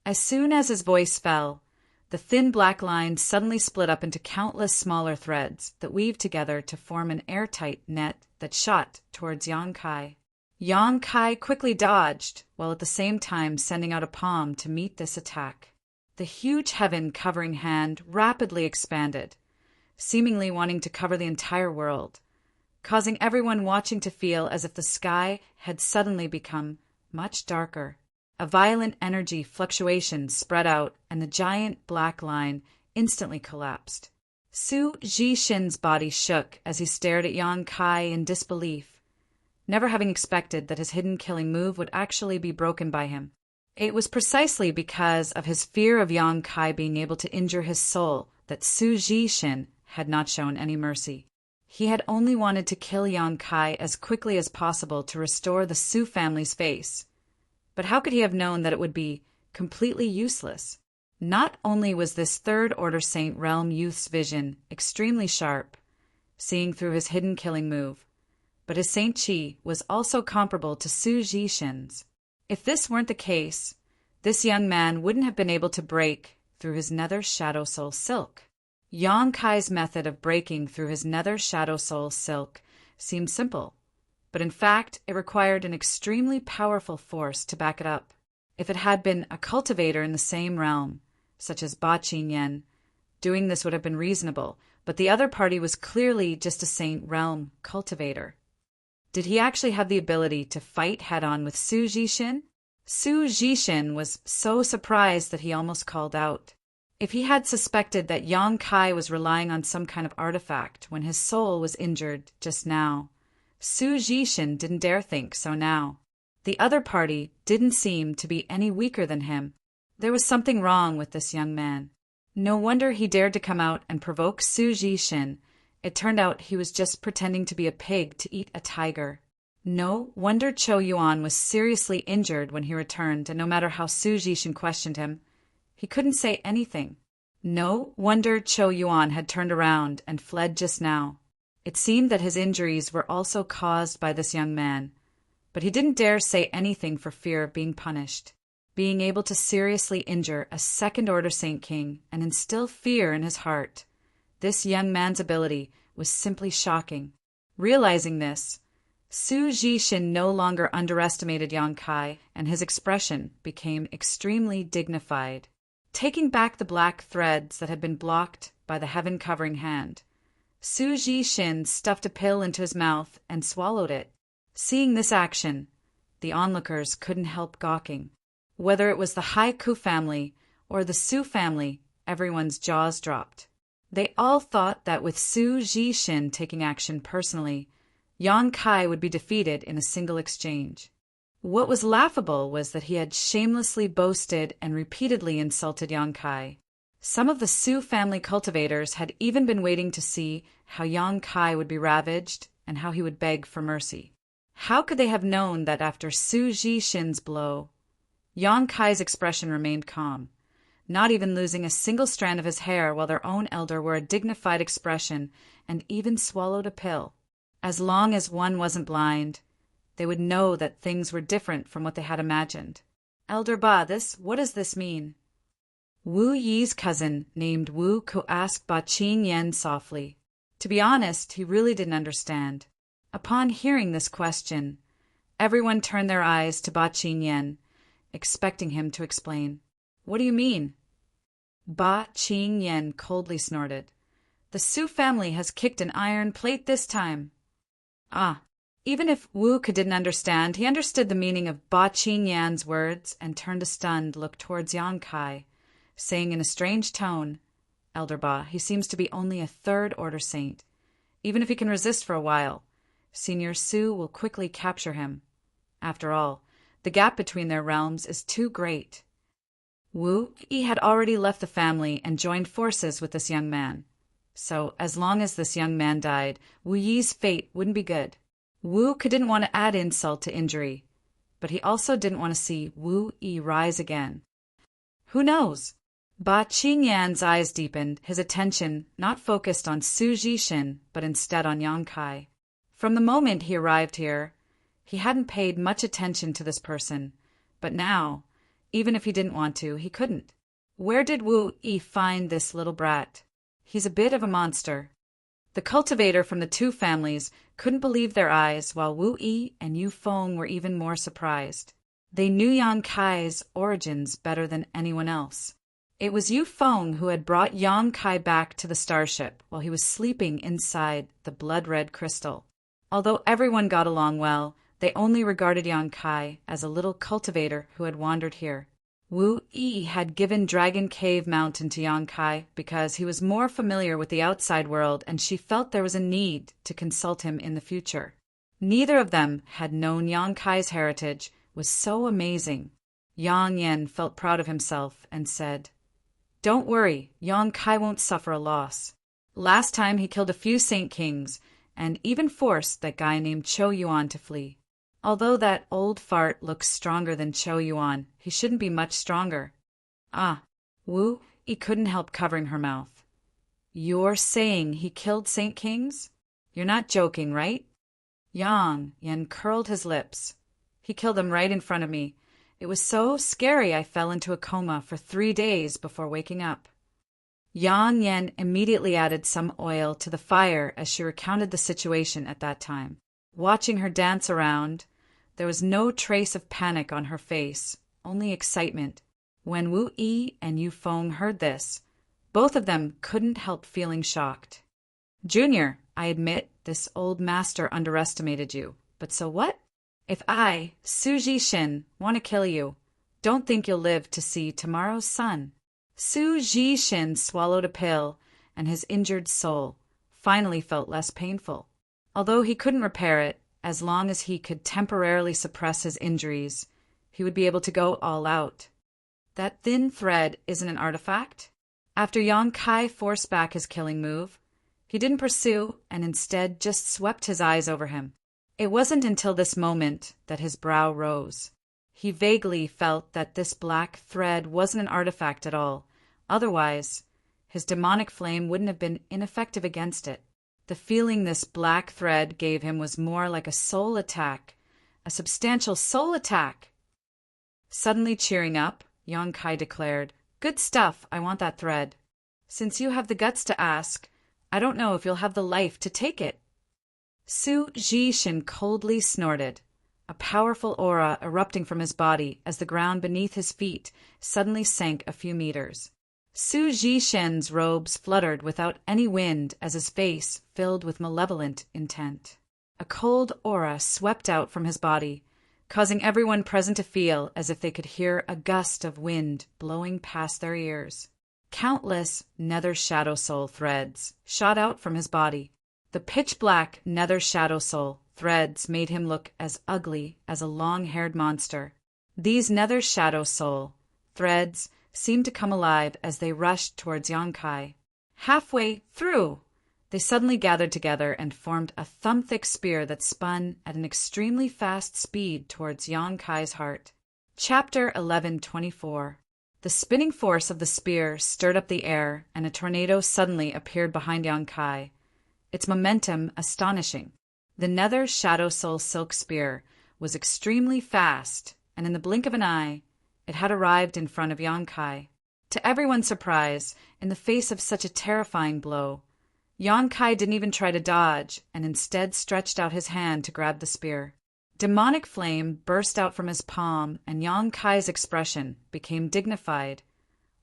As soon as his voice fell, the thin black line suddenly split up into countless smaller threads that weaved together to form an airtight net that shot towards Yang Kai. Yang Kai quickly dodged, while at the same time sending out a palm to meet this attack. The huge heaven-covering hand rapidly expanded, seemingly wanting to cover the entire world, causing everyone watching to feel as if the sky had suddenly become much darker. A violent energy fluctuation spread out, and the giant black line instantly collapsed. Su Jishin's body shook as he stared at Yang Kai in disbelief, never having expected that his hidden killing move would actually be broken by him. It was precisely because of his fear of Yang Kai being able to injure his soul that Su Jishin had not shown any mercy. He had only wanted to kill Yang Kai as quickly as possible to restore the Su family's face. But how could he have known that it would be completely useless? Not only was this third-order Saint Realm youth's vision extremely sharp, seeing through his hidden killing move, but his Saint Chi was also comparable to Su Jishin's. If this weren't the case, this young man wouldn't have been able to break through his Nether Shadow Soul Silk. Yang Kai's method of breaking through his Nether Shadow Soul Silk seemed simple, but in fact it required an extremely powerful force to back it up. If it had been a cultivator in the same realm, such as Ba Qingyan, doing this would have been reasonable, but the other party was clearly just a Saint Realm cultivator. Did he actually have the ability to fight head-on with Su Jishin? Su Jishin was so surprised that he almost called out. If he had suspected that Yang Kai was relying on some kind of artifact when his soul was injured just now, Su Jishin didn't dare think so now. The other party didn't seem to be any weaker than him. There was something wrong with this young man. No wonder he dared to come out and provoke Su Jishin. It turned out he was just pretending to be a pig to eat a tiger. No wonder Cho Yuan was seriously injured when he returned, and no matter how Su Jishin questioned him, he couldn't say anything. No wonder Cho Yuan had turned around and fled just now. It seemed that his injuries were also caused by this young man, but he didn't dare say anything for fear of being punished. Being able to seriously injure a second-order Saint King and instill fear in his heart, this young man's ability was simply shocking. Realizing this, Su Jishin no longer underestimated Yang Kai, and his expression became extremely dignified. Taking back the black threads that had been blocked by the heaven-covering hand, Su Jishin stuffed a pill into his mouth and swallowed it. Seeing this action, the onlookers couldn't help gawking. Whether it was the Haiku family or the Su family, everyone's jaws dropped. They all thought that with Su Jishin taking action personally, Yang Kai would be defeated in a single exchange. What was laughable was that he had shamelessly boasted and repeatedly insulted Yang Kai. Some of the Su family cultivators had even been waiting to see how Yang Kai would be ravaged and how he would beg for mercy. How could they have known that after Su Jishin's blow, Yang Kai's expression remained calm, not even losing a single strand of his hair, while their own elder wore a dignified expression and even swallowed a pill? As long as one wasn't blind, they would know that things were different from what they had imagined. Elder Ba, what does this mean? Wu Yi's cousin, named Wu, asked Ba Qingyan softly. To be honest, he really didn't understand. Upon hearing this question, everyone turned their eyes to Ba Qingyan, expecting him to explain. What do you mean? Ba Qingyan coldly snorted. The Su family has kicked an iron plate this time. Ah. Even if Wu Ke didn't understand, he understood the meaning of Ba Qingyan's words and turned a stunned look towards Yang Kai, saying in a strange tone, Elder Ba, he seems to be only a third-order saint. Even if he can resist for a while, Senior Su will quickly capture him. After all, the gap between their realms is too great. Wu Yi had already left the family and joined forces with this young man. So, as long as this young man died, Wu Yi's fate wouldn't be good. Wu Ke didn't want to add insult to injury, but he also didn't want to see Wu Yi rise again. Who knows? Ba Qingyan's eyes deepened, his attention not focused on Su Jishin, but instead on Yang Kai. From the moment he arrived here, he hadn't paid much attention to this person, but now, even if he didn't want to, he couldn't. Where did Wu Yi find this little brat? He's a bit of a monster. The cultivator from the two families couldn't believe their eyes, while Wu Yi and Yu Feng were even more surprised. They knew Yang Kai's origins better than anyone else. It was Yu Feng who had brought Yang Kai back to the starship while he was sleeping inside the blood-red crystal. Although everyone got along well, they only regarded Yang Kai as a little cultivator who had wandered here. Wu Yi had given Dragon Cave Mountain to Yang Kai because he was more familiar with the outside world and she felt there was a need to consult him in the future. Neither of them had known Yang Kai's heritage was so amazing. Yang Yan felt proud of himself and said, Don't worry, Yang Kai won't suffer a loss. Last time he killed a few Saint Kings and even forced that guy named Cho Yuan to flee. Although that old fart looks stronger than Cho Yuan, he shouldn't be much stronger. Ah, Wu Yi couldn't help covering her mouth. You're saying he killed Saint Kings? You're not joking, right? Yang Yan curled his lips. He killed them right in front of me. It was so scary I fell into a coma for 3 days before waking up. Yang Yan immediately added some oil to the fire as she recounted the situation at that time. Watching her dance around, there was no trace of panic on her face, only excitement. When Wu Yi and Yu Feng heard this, both of them couldn't help feeling shocked. Junior, I admit this old master underestimated you, but so what? If I, Su Jishin, want to kill you, don't think you'll live to see tomorrow's sun. Su Jishin swallowed a pill, and his injured soul finally felt less painful. Although he couldn't repair it, as long as he could temporarily suppress his injuries, he would be able to go all out. That thin thread isn't an artifact. After Yang Kai forced back his killing move, he didn't pursue and instead just swept his eyes over him. It wasn't until this moment that his brow rose. He vaguely felt that this black thread wasn't an artifact at all. Otherwise, his demonic flame wouldn't have been ineffective against it. The feeling this black thread gave him was more like a soul attack, a substantial soul attack. Suddenly cheering up, Yang Kai declared, Good stuff, I want that thread. Since you have the guts to ask, I don't know if you'll have the life to take it. Su Jishin coldly snorted, a powerful aura erupting from his body as the ground beneath his feet suddenly sank a few meters. Su Jishin's robes fluttered without any wind as his face filled with malevolent intent. A cold aura swept out from his body, causing everyone present to feel as if they could hear a gust of wind blowing past their ears. Countless Nether Shadow Soul threads shot out from his body. The pitch-black Nether Shadow Soul threads made him look as ugly as a long-haired monster. These Nether Shadow Soul threads seemed to come alive as they rushed towards Yang Kai. Halfway through, they suddenly gathered together and formed a thumb-thick spear that spun at an extremely fast speed towards Yang Kai's heart. Chapter 11:24. The spinning force of the spear stirred up the air, and a tornado suddenly appeared behind Yang Kai, its momentum astonishing. The Nether Shadow Soul Silk Spear was extremely fast, and in the blink of an eye, it had arrived in front of Yang Kai. To everyone's surprise, in the face of such a terrifying blow, Yang Kai didn't even try to dodge, and instead stretched out his hand to grab the spear. Demonic flame burst out from his palm, and Yang Kai's expression became dignified,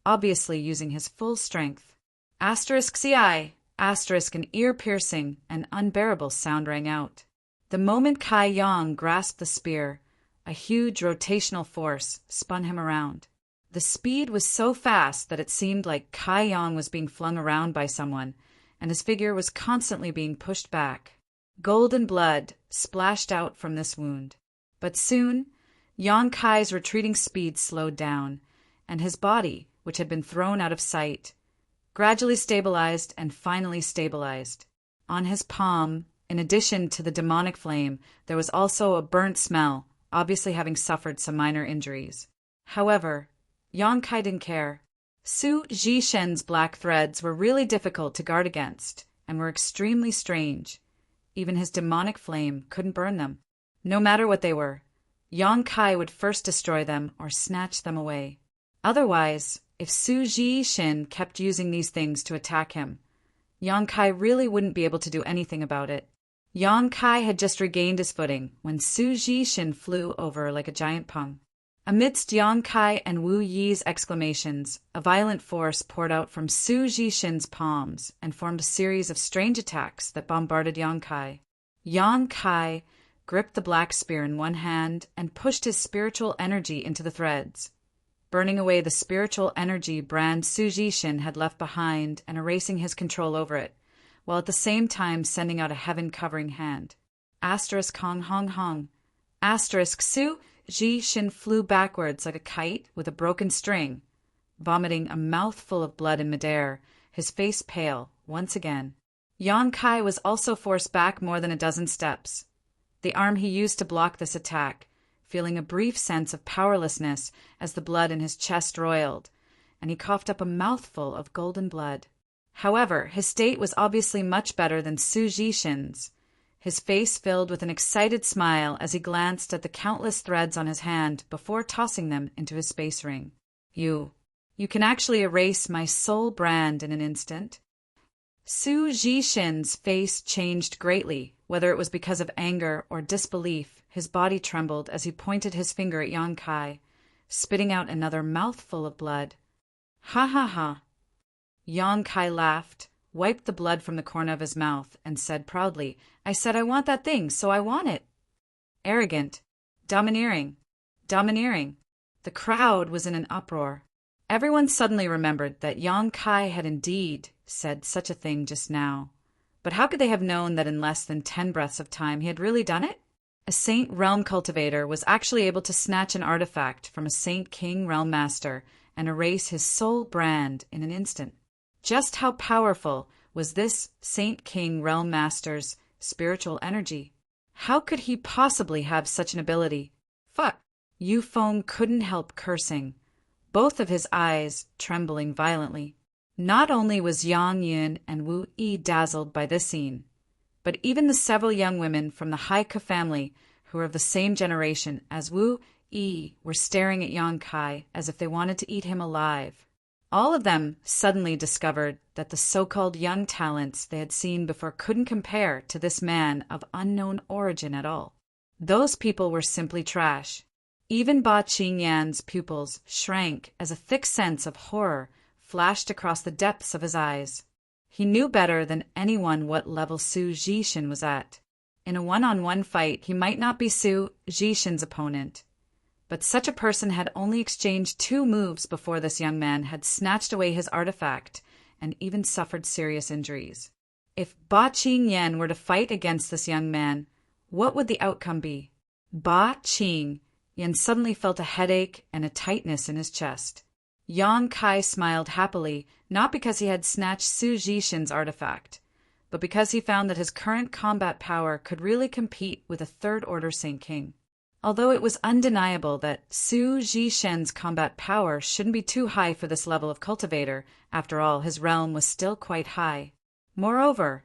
obviously using his full strength. *CI, Asterisk, an ear-piercing and unbearable sound rang out. The moment Kai Yang grasped the spear, a huge rotational force spun him around. The speed was so fast that it seemed like Kai Yang was being flung around by someone, and his figure was constantly being pushed back. Golden blood splashed out from this wound. But soon, Yang Kai's retreating speed slowed down, and his body, which had been thrown out of sight, gradually stabilized and finally stabilized. On his palm, in addition to the demonic flame, there was also a burnt smell, obviously having suffered some minor injuries. However, Yang Kai didn't care. Su Zhishen's black threads were really difficult to guard against and were extremely strange. Even his demonic flame couldn't burn them. No matter what they were, Yang Kai would first destroy them or snatch them away. Otherwise, if Su Zhishen kept using these things to attack him, Yang Kai really wouldn't be able to do anything about it. Yang Kai had just regained his footing when Su Zhishen flew over like a giant pung. Amidst Yang Kai and Wu Yi's exclamations, a violent force poured out from Su Zhishen's palms and formed a series of strange attacks that bombarded Yang Kai. Yang Kai gripped the black spear in one hand and pushed his spiritual energy into the threads, burning away the spiritual energy brand Su Zhishen had left behind and erasing his control over it, while at the same time sending out a heaven-covering hand. Asterisk hong hong hong. Asterisk Su Zhishen flew backwards like a kite with a broken string, vomiting a mouthful of blood in midair, his face pale, once again. Yang Kai was also forced back more than a dozen steps, the arm he used to block this attack, feeling a brief sense of powerlessness as the blood in his chest roiled, and he coughed up a mouthful of golden blood. However, his state was obviously much better than Su Zhishen's. His face filled with an excited smile as he glanced at the countless threads on his hand before tossing them into his space ring. You can actually erase my soul brand in an instant. Su Zhishen's face changed greatly, whether it was because of anger or disbelief. His body trembled as he pointed his finger at Yang Kai, spitting out another mouthful of blood. Ha ha ha. Yang Kai laughed, wiped the blood from the corner of his mouth, and said proudly, I said I want that thing, so I want it. Arrogant. Domineering. Domineering. The crowd was in an uproar. Everyone suddenly remembered that Yang Kai had indeed said such a thing just now. But how could they have known that in less than 10 breaths of time he had really done it? A Saint Realm cultivator was actually able to snatch an artifact from a Saint King Realm Master and erase his soul brand in an instant. Just how powerful was this Saint King Realm Master's spiritual energy? How could he possibly have such an ability? Fuck! Yu Feng couldn't help cursing, both of his eyes trembling violently. Not only was Yang Yin and Wu Yi dazzled by this scene, but even the several young women from the Haika family who were of the same generation as Wu Yi were staring at Yang Kai as if they wanted to eat him alive. All of them suddenly discovered that the so-called young talents they had seen before couldn't compare to this man of unknown origin at all. Those people were simply trash. Even Ba Qingyan's pupils shrank as a thick sense of horror flashed across the depths of his eyes. He knew better than anyone what level Su Zhishen was at. In a one-on-one fight, he might not be Su Zhishen's opponent, but such a person had only exchanged 2 moves before this young man had snatched away his artifact and even suffered serious injuries. If Ba Qingyan were to fight against this young man, what would the outcome be? Ba Qingyan suddenly felt a headache and a tightness in his chest. Yang Kai smiled happily, not because he had snatched Su Zhishen's artifact, but because he found that his current combat power could really compete with a third-order Saint King. Although it was undeniable that Su Zhishen's combat power shouldn't be too high for this level of cultivator, after all, his realm was still quite high. Moreover,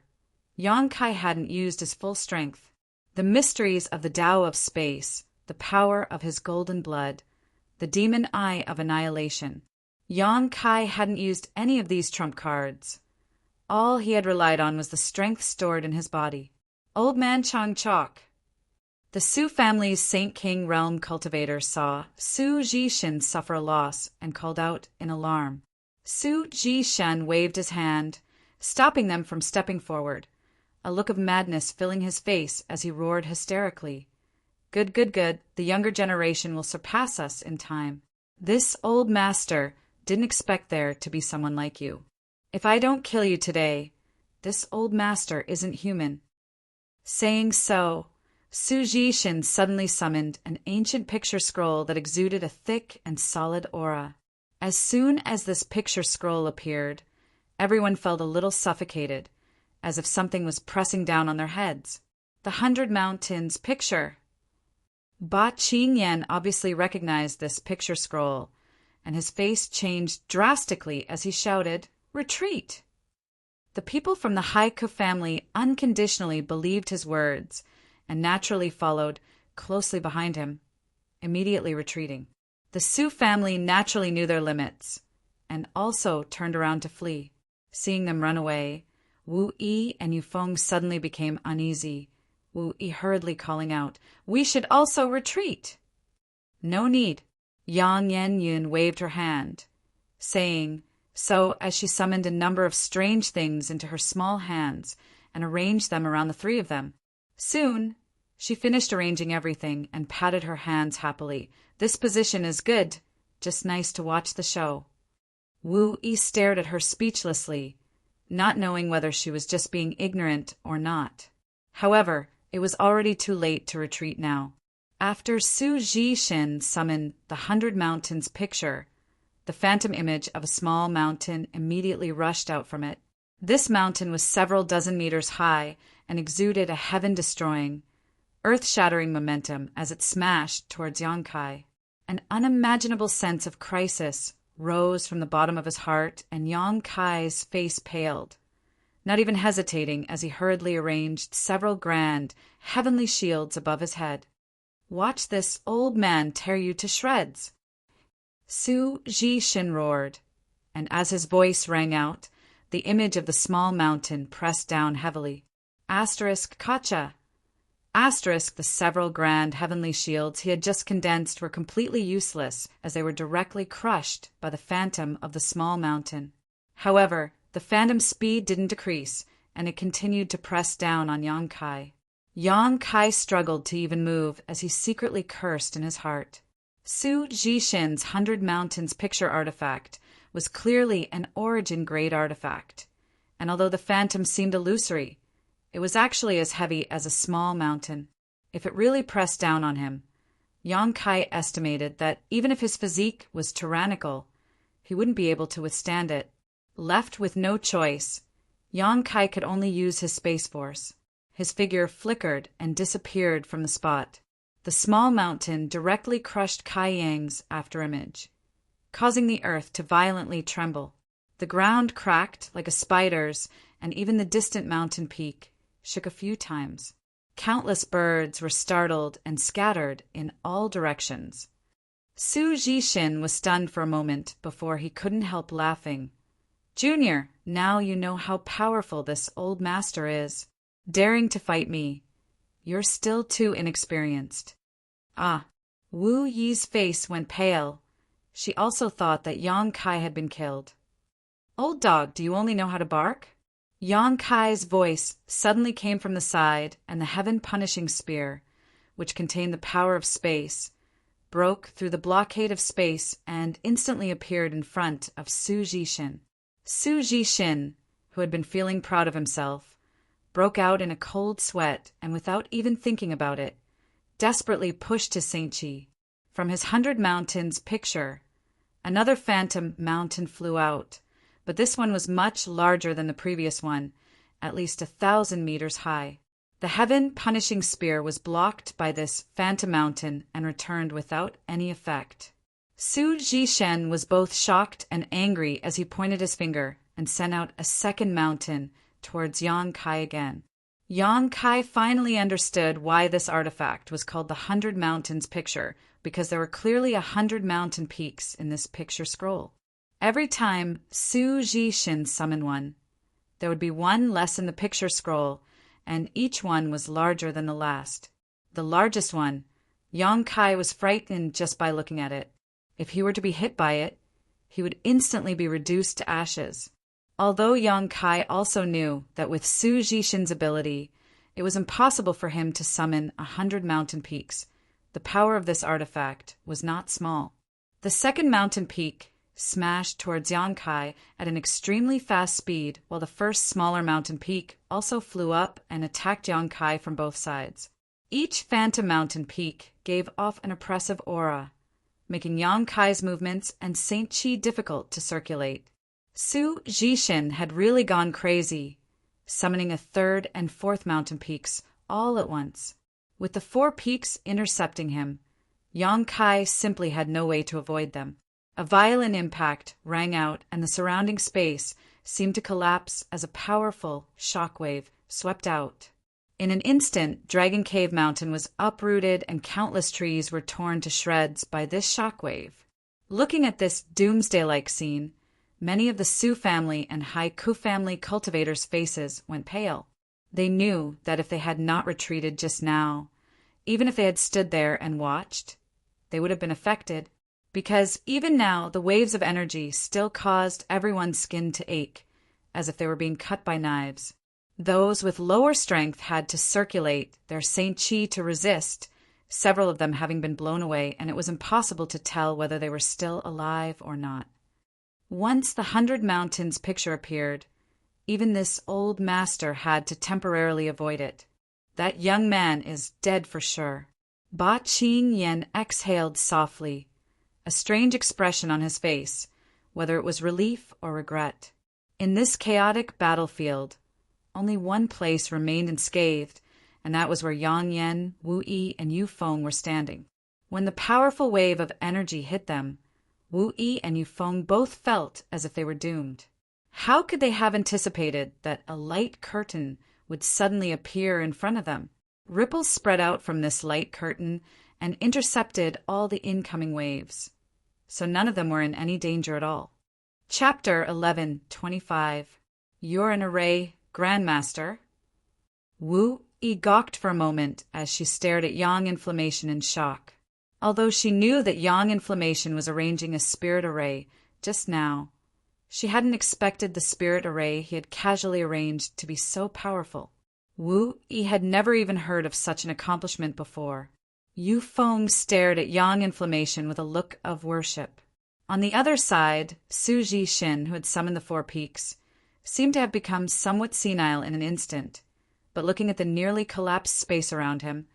Yang Kai hadn't used his full strength. The mysteries of the Tao of space, the power of his golden blood, the demon eye of annihilation. Yang Kai hadn't used any of these trump cards. All he had relied on was the strength stored in his body. Old Man Chong Chok. The Su family's Saint King Realm cultivator saw Su Zhishen suffer a loss and called out in alarm. Su Zhishen waved his hand, stopping them from stepping forward, a look of madness filling his face as he roared hysterically. Good, good, good, the younger generation will surpass us in time. This old master didn't expect there to be someone like you. If I don't kill you today, this old master isn't human. Saying so, Su Jishin suddenly summoned an ancient picture scroll that exuded a thick and solid aura. As soon as this picture scroll appeared, everyone felt a little suffocated, as if something was pressing down on their heads. The 100 Mountains picture. Ba Qingyan obviously recognized this picture scroll, and his face changed drastically as he shouted, "Retreat!" The people from the Haiku family unconditionally believed his words and naturally followed closely behind him, immediately retreating. The Su family naturally knew their limits and also turned around to flee. Seeing them run away, Wu Yi and Yufeng suddenly became uneasy, Wu Yi hurriedly calling out, "We should also retreat!" "No need." Yang Yenyun waved her hand, saying so as she summoned a number of strange things into her small hands and arranged them around the three of them. Soon, she finished arranging everything and patted her hands happily. "This position is good. Just nice to watch the show." Wu Yi stared at her speechlessly, not knowing whether she was just being ignorant or not. However, it was already too late to retreat now. After Su Jishin summoned the 100 Mountains picture, the phantom image of a small mountain immediately rushed out from it. This mountain was several dozen meters high and exuded a heaven-destroying, earth-shattering momentum as it smashed towards Yangkai. An unimaginable sense of crisis rose from the bottom of his heart, and Yangkai's face paled, not even hesitating as he hurriedly arranged several grand, heavenly shields above his head. "Watch this old man tear you to shreds!" Su Jishin roared, and as his voice rang out, the image of the small mountain pressed down heavily. Kacha. The several grand heavenly shields he had just condensed were completely useless as they were directly crushed by the phantom of the small mountain. However, the phantom's speed didn't decrease, and it continued to press down on Yangkai. Yangkai struggled to even move as he secretly cursed in his heart. Su Jishin's 100 Mountains picture artifact was clearly an origin-grade artifact, and although the phantom seemed illusory, it was actually as heavy as a small mountain. If it really pressed down on him, Yangkai estimated that even if his physique was tyrannical, he wouldn't be able to withstand it. Left with no choice, Yangkai could only use his space force. His figure flickered and disappeared from the spot. The small mountain directly crushed Kai Yang's afterimage, causing the earth to violently tremble. The ground cracked like a spider's, and even the distant mountain peak shook a few times. Countless birds were startled and scattered in all directions. Su Jishin was stunned for a moment before he couldn't help laughing. "Junior, now you know how powerful this old master is. Daring to fight me. You're still too inexperienced." Wu Yi's face went pale. She also thought that Yangkai had been killed. "Old dog, do you only know how to bark?" Yangkai's voice suddenly came from the side, and the heaven-punishing spear, which contained the power of space, broke through the blockade of space and instantly appeared in front of Su Jishin. Su Jishin, who had been feeling proud of himself, broke out in a cold sweat and, without even thinking about it, desperately pushed his Saint-Chi. From his 100 Mountains picture, another phantom mountain flew out, but this one was much larger than the previous one, at least 1,000 meters high. The heaven-punishing spear was blocked by this phantom mountain and returned without any effect. Su Jishin was both shocked and angry as he pointed his finger and sent out a second mountain towards Yangkai again. Yangkai finally understood why this artifact was called the 100 Mountains picture, because there were clearly 100 mountain peaks in this picture scroll. Every time Su Jishin summoned one, there would be one less in the picture scroll, and each one was larger than the last. The largest one, Yangkai was frightened just by looking at it. If he were to be hit by it, he would instantly be reduced to ashes. Although Yang Kai also knew that with Su Jishin's ability, it was impossible for him to summon 100 mountain peaks, the power of this artifact was not small. The second mountain peak smashed towards Yang Kai at an extremely fast speed, while the first smaller mountain peak also flew up and attacked Yang Kai from both sides. Each phantom mountain peak gave off an oppressive aura, making Yang Kai's movements and Saint Chi difficult to circulate. Su Jishin had really gone crazy, summoning a third and fourth mountain peaks all at once. With the 4 peaks intercepting him, Yang Kai simply had no way to avoid them. A violent impact rang out, and the surrounding space seemed to collapse as a powerful shockwave swept out. In an instant, Dragon Cave Mountain was uprooted and countless trees were torn to shreds by this shockwave. Looking at this doomsday-like scene, many of the Su family and Haiku family cultivators' faces went pale. They knew that if they had not retreated just now, even if they had stood there and watched, they would have been affected, because even now the waves of energy still caused everyone's skin to ache, as if they were being cut by knives. Those with lower strength had to circulate their Saint Chi to resist, several of them having been blown away, and it was impossible to tell whether they were still alive or not. Once the 100 Mountains picture appeared, even this old master had to temporarily avoid it. That young man is dead for sure. Ba Qing Yen exhaled softly, a strange expression on his face, whether it was relief or regret. In this chaotic battlefield, only one place remained unscathed, and that was where Yang Yen, Wu Yi, and Yu Feng were standing. When the powerful wave of energy hit them, Wu Yi and Yu Feng both felt as if they were doomed. How could they have anticipated that a light curtain would suddenly appear in front of them? Ripples spread out from this light curtain and intercepted all the incoming waves, so none of them were in any danger at all. Chapter 11:25. You're an array, Grandmaster. Wu Yi gawked for a moment as she stared at Yang Inflammation in shock. Although she knew that Yang Inflammation was arranging a spirit array just now, she hadn't expected the spirit array he had casually arranged to be so powerful. Wu Yi had never even heard of such an accomplishment before. Yu Feng stared at Yang Inflammation with a look of worship. On the other side, Su Jishin, who had summoned the 4 peaks, seemed to have become somewhat senile in an instant, but looking at the nearly collapsed space around him,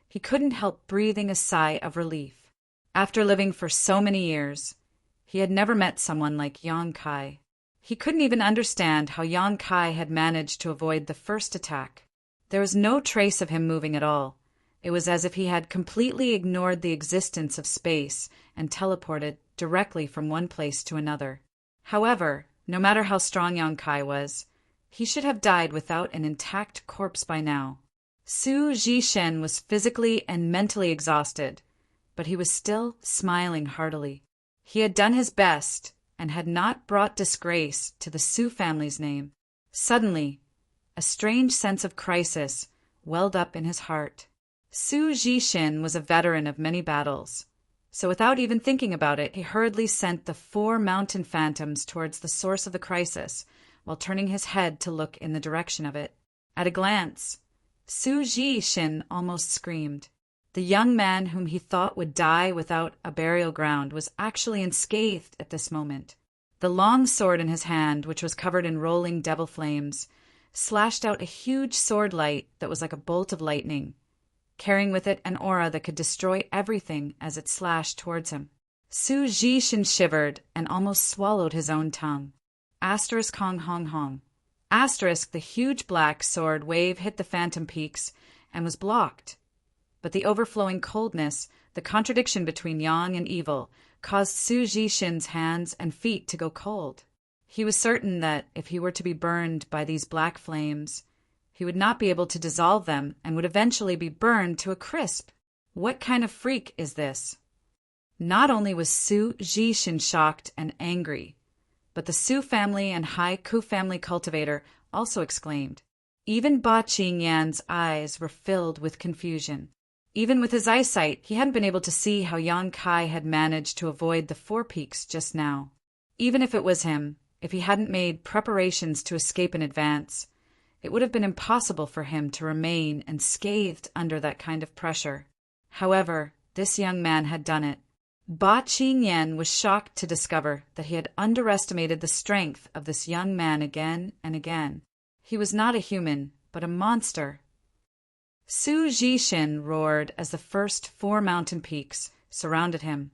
he couldn't help breathing a sigh of relief. After living for so many years, he had never met someone like Yang Kai. He couldn't even understand how Yang Kai had managed to avoid the first attack. There was no trace of him moving at all. It was as if he had completely ignored the existence of space and teleported directly from one place to another. However, no matter how strong Yang Kai was, he should have died without an intact corpse by now. Su Jishin was physically and mentally exhausted, but he was still smiling heartily. He had done his best and had not brought disgrace to the Su family's name. Suddenly, a strange sense of crisis welled up in his heart. Su Jishin was a veteran of many battles, so without even thinking about it, he hurriedly sent the 4 mountain phantoms towards the source of the crisis, while turning his head to look in the direction of it. At a glance, Su Jishin almost screamed. The young man whom he thought would die without a burial ground was actually unscathed at this moment. The long sword in his hand, which was covered in rolling devil flames, slashed out a huge sword light that was like a bolt of lightning, carrying with it an aura that could destroy everything as it slashed towards him. Su Jishin shivered and almost swallowed his own tongue. Asterisk Hong Hong Hong. Asterisk, the huge black sword wave hit the phantom peaks and was blocked. But the overflowing coldness, the contradiction between yang and evil, caused Su Jishin's hands and feet to go cold. He was certain that if he were to be burned by these black flames, he would not be able to dissolve them and would eventually be burned to a crisp. What kind of freak is this? Not only was Su Jishin shocked and angry, but the Su family and Haiku family cultivator also exclaimed. Even Ba Qingyan's eyes were filled with confusion. Even with his eyesight, he hadn't been able to see how Yang Kai had managed to avoid the 4 peaks just now. Even if it was him, If he hadn't made preparations to escape in advance, it would have been impossible for him to remain unscathed under that kind of pressure. However, this young man had done it. Ba Qingyan was shocked to discover that he had underestimated the strength of this young man again and again. He was not a human, but a monster. Su Jishin roared as the first 4 mountain peaks surrounded him,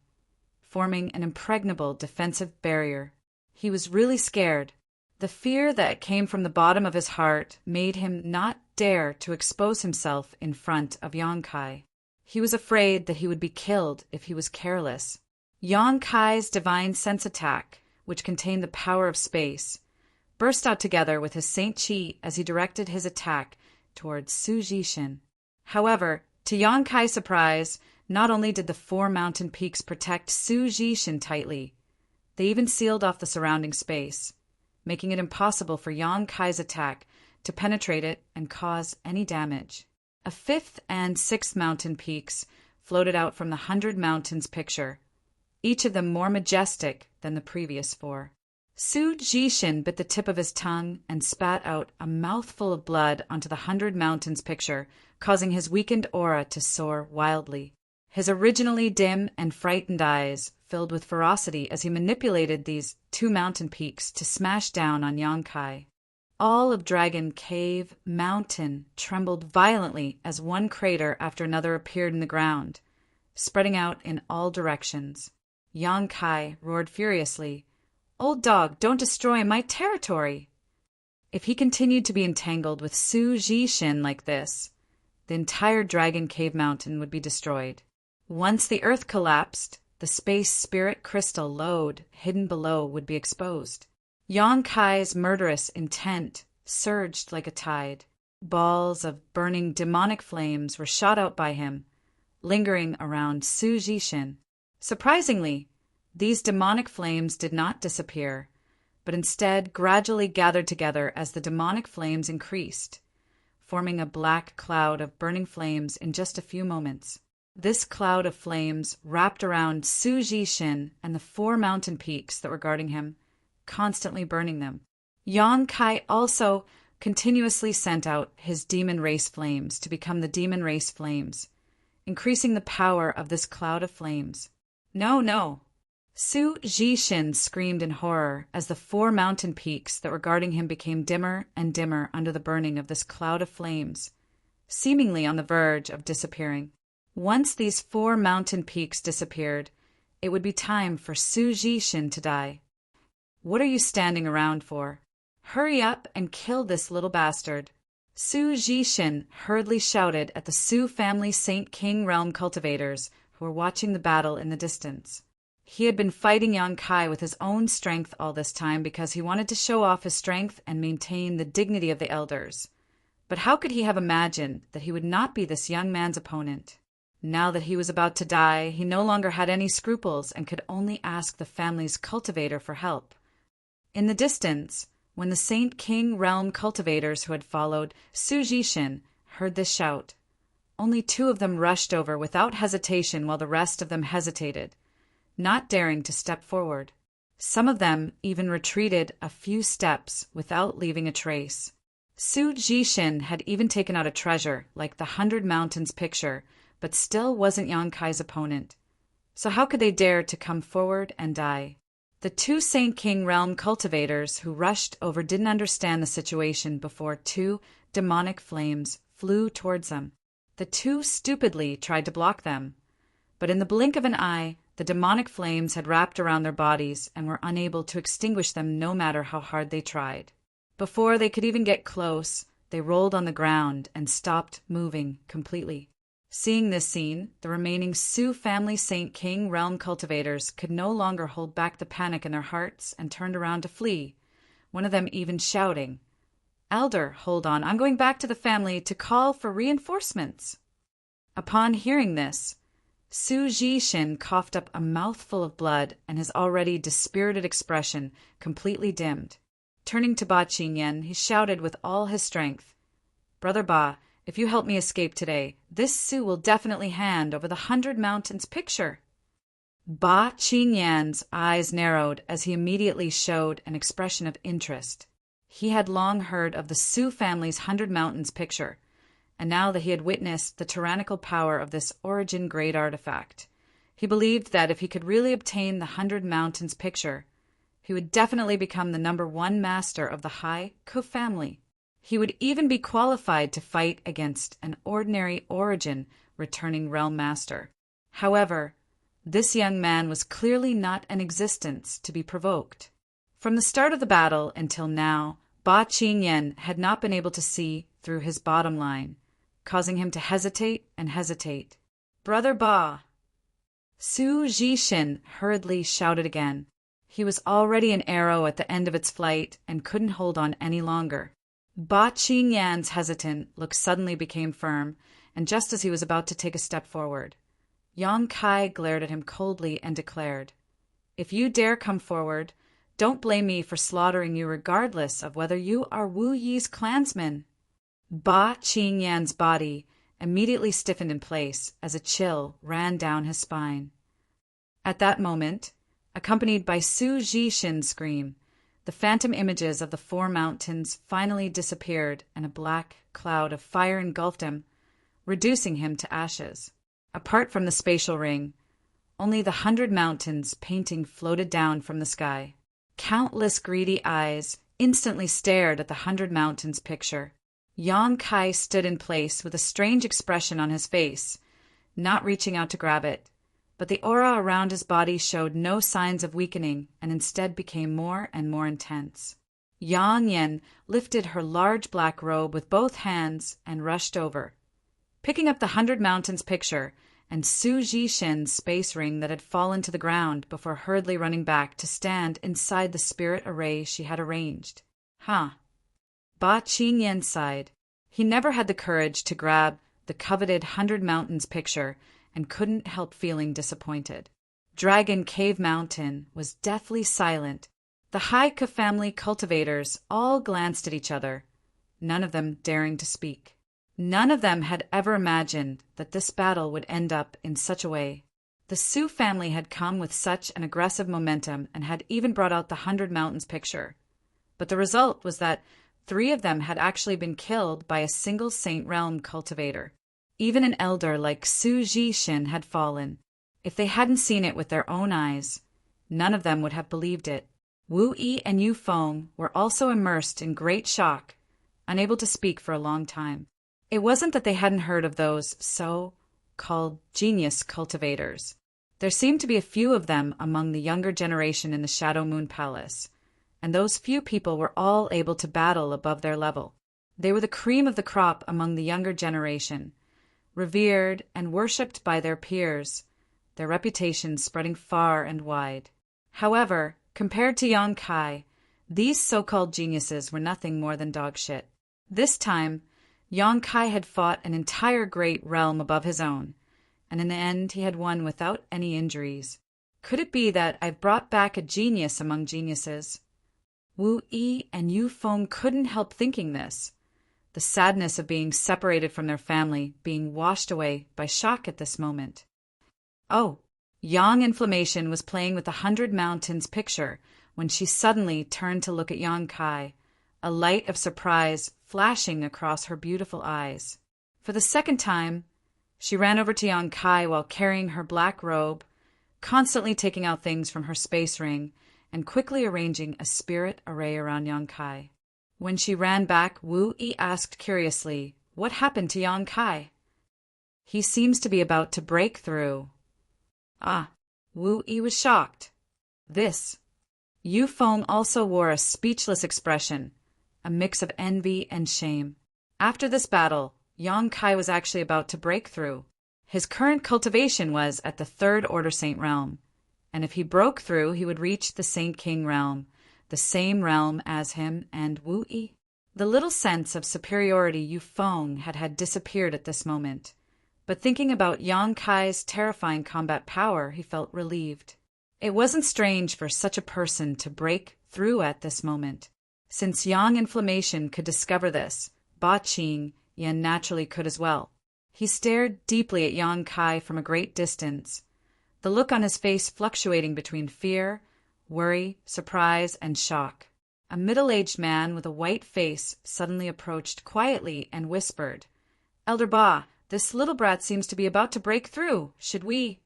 forming an impregnable defensive barrier. He was really scared. The fear that came from the bottom of his heart made him not dare to expose himself in front of Yang Kai. He was afraid that he would be killed if he was careless. Yang Kai's divine sense attack, which contained the power of space, burst out together with his Saint Qi as he directed his attack towards Su Jishin. However, to Yang Kai's surprise, not only did the 4 mountain peaks protect Su Jishin tightly, they even sealed off the surrounding space, making it impossible for Yang Kai's attack to penetrate it and cause any damage. A 5th and 6th mountain peaks floated out from the 100 Mountains picture, each of them more majestic than the previous 4. Su Jishin bit the tip of his tongue and spat out a mouthful of blood onto the 100 Mountains picture, causing his weakened aura to soar wildly. His originally dim and frightened eyes filled with ferocity as he manipulated these 2 mountain peaks to smash down on Yang Kai. All of Dragon Cave Mountain trembled violently as one crater after another appeared in the ground, spreading out in all directions. Yang Kai roared furiously, "Old dog, don't destroy my territory!" If he continued to be entangled with Su Jishin like this, the entire Dragon Cave Mountain would be destroyed. Once the earth collapsed, the space spirit crystal lode hidden below would be exposed. Yang Kai's murderous intent surged like a tide. Balls of burning demonic flames were shot out by him, lingering around Su Jishin. Surprisingly, these demonic flames did not disappear, but instead gradually gathered together as the demonic flames increased, forming a black cloud of burning flames in just a few moments. This cloud of flames wrapped around Su Jishin and the 4 mountain peaks that were guarding him, constantly burning them. Yang Kai also continuously sent out his demon race flames to become the demon race flames, increasing the power of this cloud of flames. No, no! Su Jishin screamed in horror as the 4 mountain peaks that were guarding him became dimmer and dimmer under the burning of this cloud of flames, seemingly on the verge of disappearing. Once these 4 mountain peaks disappeared, it would be time for Su Jishin to die. "What are you standing around for? Hurry up and kill this little bastard." Su Jishin hurriedly shouted at the Su family Saint King realm cultivators who were watching the battle in the distance. He had been fighting Yang Kai with his own strength all this time because he wanted to show off his strength and maintain the dignity of the elders. But how could he have imagined that he would not be this young man's opponent? Now that he was about to die, he no longer had any scruples and could only ask the family's cultivator for help. In the distance, when the Saint King realm cultivators who had followed Su Jishin heard this shout, only 2 of them rushed over without hesitation while the rest of them hesitated, not daring to step forward. Some of them even retreated a few steps without leaving a trace. Su Jishin had even taken out a treasure like the 100 Mountains picture, but still wasn't Yang Kai's opponent. So how could they dare to come forward and die? The 2 Saint King realm cultivators who rushed over didn't understand the situation before 2 demonic flames flew towards them. The 2 stupidly tried to block them, but in the blink of an eye, the demonic flames had wrapped around their bodies and were unable to extinguish them no matter how hard they tried. Before they could even get close, they rolled on the ground and stopped moving completely. Seeing this scene, the remaining Su family Saint King realm cultivators could no longer hold back the panic in their hearts and turned around to flee, one of them even shouting, "Elder, hold on, I'm going back to the family to call for reinforcements." Upon hearing this, Su Jishin coughed up a mouthful of blood and his already dispirited expression completely dimmed. Turning to Ba Qingyan, he shouted with all his strength, "Brother Ba, if you help me escape today, this Su will definitely hand over the 100 Mountains picture." Ba Qingyan's eyes narrowed as he immediately showed an expression of interest. He had long heard of the Su family's 100 Mountains picture, and now that he had witnessed the tyrannical power of this origin-grade artifact, he believed that if he could really obtain the 100 Mountains picture, he would definitely become the #1 master of the Hai Ke family. He would even be qualified to fight against an ordinary origin returning realm master. However, this young man was clearly not an existence to be provoked. From the start of the battle until now, Ba Qingyan had not been able to see through his bottom line, causing him to hesitate and hesitate. "Brother Ba!" Su Zhishin hurriedly shouted again. He was already an arrow at the end of its flight and couldn't hold on any longer. Ba Qingyan's hesitant look suddenly became firm, and just as he was about to take a step forward, Yang Kai glared at him coldly and declared, "If you dare come forward, don't blame me for slaughtering you regardless of whether you are Wu Yi's clansman." Ba Qingyan's body immediately stiffened in place as a chill ran down his spine. At that moment, accompanied by Su Zhishin's scream, the phantom images of the 4 mountains finally disappeared and a black cloud of fire engulfed him, reducing him to ashes. Apart from the spatial ring, only the 100 mountains painting floated down from the sky. Countless greedy eyes instantly stared at the 100 mountains picture. Yang Kai stood in place with a strange expression on his face, not reaching out to grab it, but the aura around his body showed no signs of weakening and instead became more and more intense. Yang Yen lifted her large black robe with both hands and rushed over, picking up the 100 mountains picture and Su Zhishin's space ring that had fallen to the ground before hurriedly running back to stand inside the spirit array she had arranged. Ba Qingyan sighed. He never had the courage to grab the coveted 100 mountains picture and couldn't help feeling disappointed. Dragon Cave Mountain was deathly silent. The Hai Ke family cultivators all glanced at each other, none of them daring to speak. None of them had ever imagined that this battle would end up in such a way. The Su family had come with such an aggressive momentum and had even brought out the 100 Mountains picture. But the result was that 3 of them had actually been killed by a single Saint Realm cultivator. Even an elder like Su Zhishin had fallen. If they hadn't seen it with their own eyes, none of them would have believed it. Wu Yi and Yu Feng were also immersed in great shock, unable to speak for a long time. It wasn't that they hadn't heard of those so-called genius cultivators. There seemed to be a few of them among the younger generation in the Shadow Moon Palace, and those few people were all able to battle above their level. They were the cream of the crop among the younger generation, revered and worshipped by their peers, their reputations spreading far and wide. However, compared to Yang Kai, these so-called geniuses were nothing more than dog shit. This time, Yang Kai had fought an entire great realm above his own, and in the end he had won without any injuries. Could it be that I've brought back a genius among geniuses? Wu Yi and Yu Feng couldn't help thinking this, the sadness of being separated from their family being washed away by shock at this moment. Oh, Yang Inflammation was playing with the 100 Mountains picture when she suddenly turned to look at Yang Kai, a light of surprise flashing across her beautiful eyes. For the second time, she ran over to Yang Kai while carrying her black robe, constantly taking out things from her space ring and quickly arranging a spirit array around Yang Kai. When she ran back, Wu Yi asked curiously, "What happened to Yang Kai?" "He seems to be about to break through." Wu Yi was shocked. This. Yu Feng also wore a speechless expression, a mix of envy and shame. After this battle, Yang Kai was actually about to break through. His current cultivation was at the 3rd Order Saint Realm, and if he broke through, he would reach the Saint King Realm, the same realm as him and Wu Yi. The little sense of superiority Yu Feng had disappeared at this moment, but thinking about Yang Kai's terrifying combat power, he felt relieved. It wasn't strange for such a person to break through at this moment. Since Yang Inflammation could discover this, Ba Qingyan naturally could as well. He stared deeply at Yang Kai from a great distance, the look on his face fluctuating between fear, worry, surprise, and shock. A middle-aged man with a white face suddenly approached quietly and whispered, "Elder Ba, this little brat seems to be about to break through. Should we—"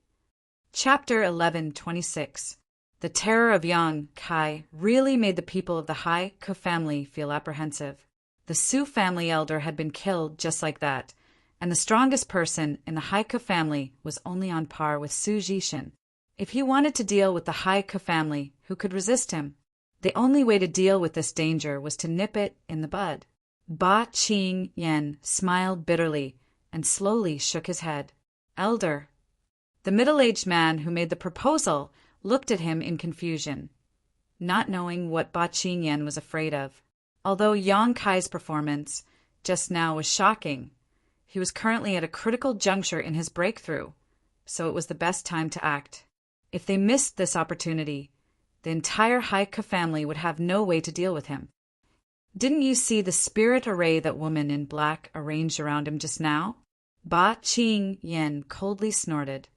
Chapter 11:26. The terror of Yang Kai really made the people of the Hai Ke family feel apprehensive. The Su family elder had been killed just like that, and the strongest person in the Hai Ke family was only on par with Su Jishin. If he wanted to deal with the Hai Ke family, who could resist him? The only way to deal with this danger was to nip it in the bud. Ba Qing Yen smiled bitterly and slowly shook his head. "Elder." The middle-aged man who made the proposal looked at him in confusion, not knowing what Ba Qing Yen was afraid of. Although Yang Kai's performance just now was shocking, he was currently at a critical juncture in his breakthrough, so it was the best time to act. If they missed this opportunity, the entire Hai Ke family would have no way to deal with him. "Didn't you see the spirit array that woman in black arranged around him just now?" Ba Qing Yen coldly snorted.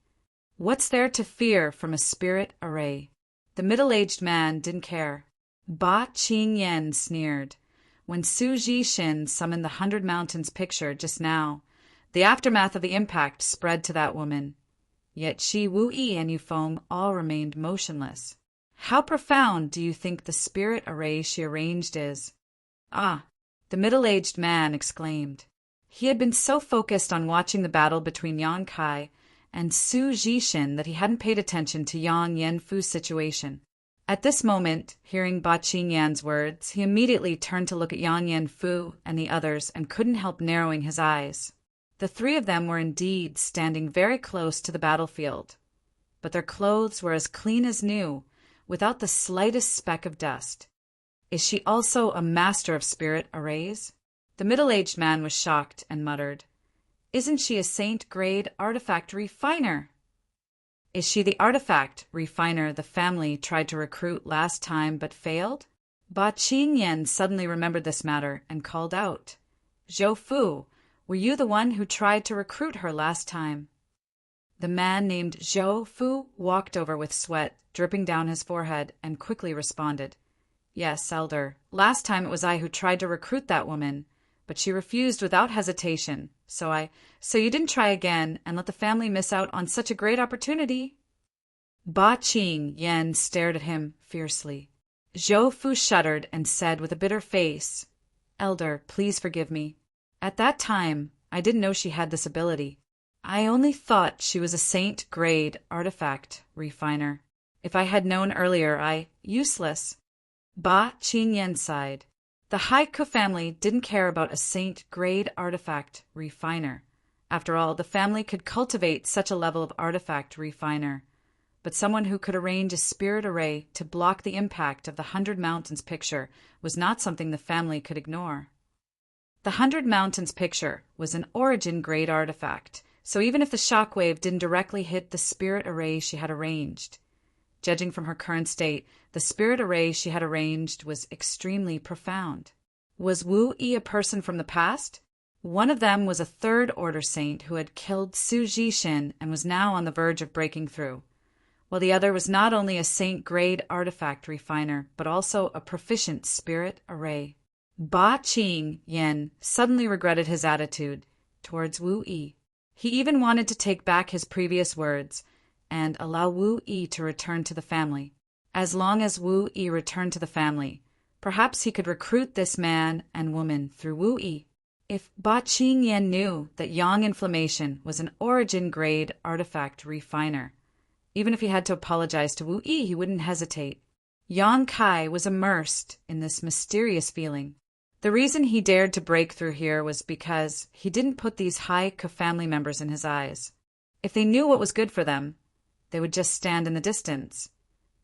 "What's there to fear from a spirit array?" The middle-aged man didn't care. Ba Qing Yen sneered. When Su Jishin summoned the 100 Mountains picture just now, the aftermath of the impact spread to that woman. Yet she, Wu Yi, and Yufeng all remained motionless. How profound do you think the spirit array she arranged is? "Ah!" the middle-aged man exclaimed. He had been so focused on watching the battle between Yang Kai and Su Jishin that he hadn't paid attention to Yang Yanfu's situation. At this moment, hearing Ba Qing Yan's words, he immediately turned to look at Yang Yanfu and the others and couldn't help narrowing his eyes. The three of them were indeed standing very close to the battlefield, but their clothes were as clean as new, without the slightest speck of dust. Is she also a master of spirit arrays? The middle-aged man was shocked and muttered, "Isn't she a saint-grade artifact refiner?" "Is she the artifact refiner the family tried to recruit last time but failed?" Ba Qing Yen suddenly remembered this matter and called out, "Zhou Fu, were you the one who tried to recruit her last time?" The man named Zhou Fu walked over with sweat dripping down his forehead and quickly responded, "Yes, elder. Last time it was I who tried to recruit that woman, but she refused without hesitation, so you didn't try again and let the family miss out on such a great opportunity?" Ba Qing Yen stared at him fiercely. Zhou Fu shuddered and said with a bitter face, "Elder, please forgive me. At that time, I didn't know she had this ability. I only thought she was a saint-grade artifact refiner. If I had known earlier, useless." Ba Qing Yen sighed. The Hai Ke family didn't care about a saint-grade artifact refiner. After all, the family could cultivate such a level of artifact refiner, but someone who could arrange a spirit array to block the impact of the 100 Mountains picture was not something the family could ignore. The 100 Mountains picture was an origin-grade artifact, so even if the shockwave didn't directly hit the spirit array she had arranged, judging from her current state, the spirit array she had arranged was extremely profound. Was Wu Yi a person from the past? One of them was a third-order saint who had killed Su Jishin and was now on the verge of breaking through, while the other was not only a saint-grade artifact refiner, but also a proficient spirit array. Ba Qing Yen suddenly regretted his attitude towards Wu Yi. He even wanted to take back his previous words and allow Wu Yi to return to the family. As long as Wu Yi returned to the family, perhaps he could recruit this man and woman through Wu Yi. If Ba Qing Yen knew that Yang Inflammation was an origin-grade artifact refiner, even if he had to apologize to Wu Yi, he wouldn't hesitate. Yang Kai was immersed in this mysterious feeling. The reason he dared to break through here was because he didn't put these Hai Ke family members in his eyes. If they knew what was good for them, they would just stand in the distance.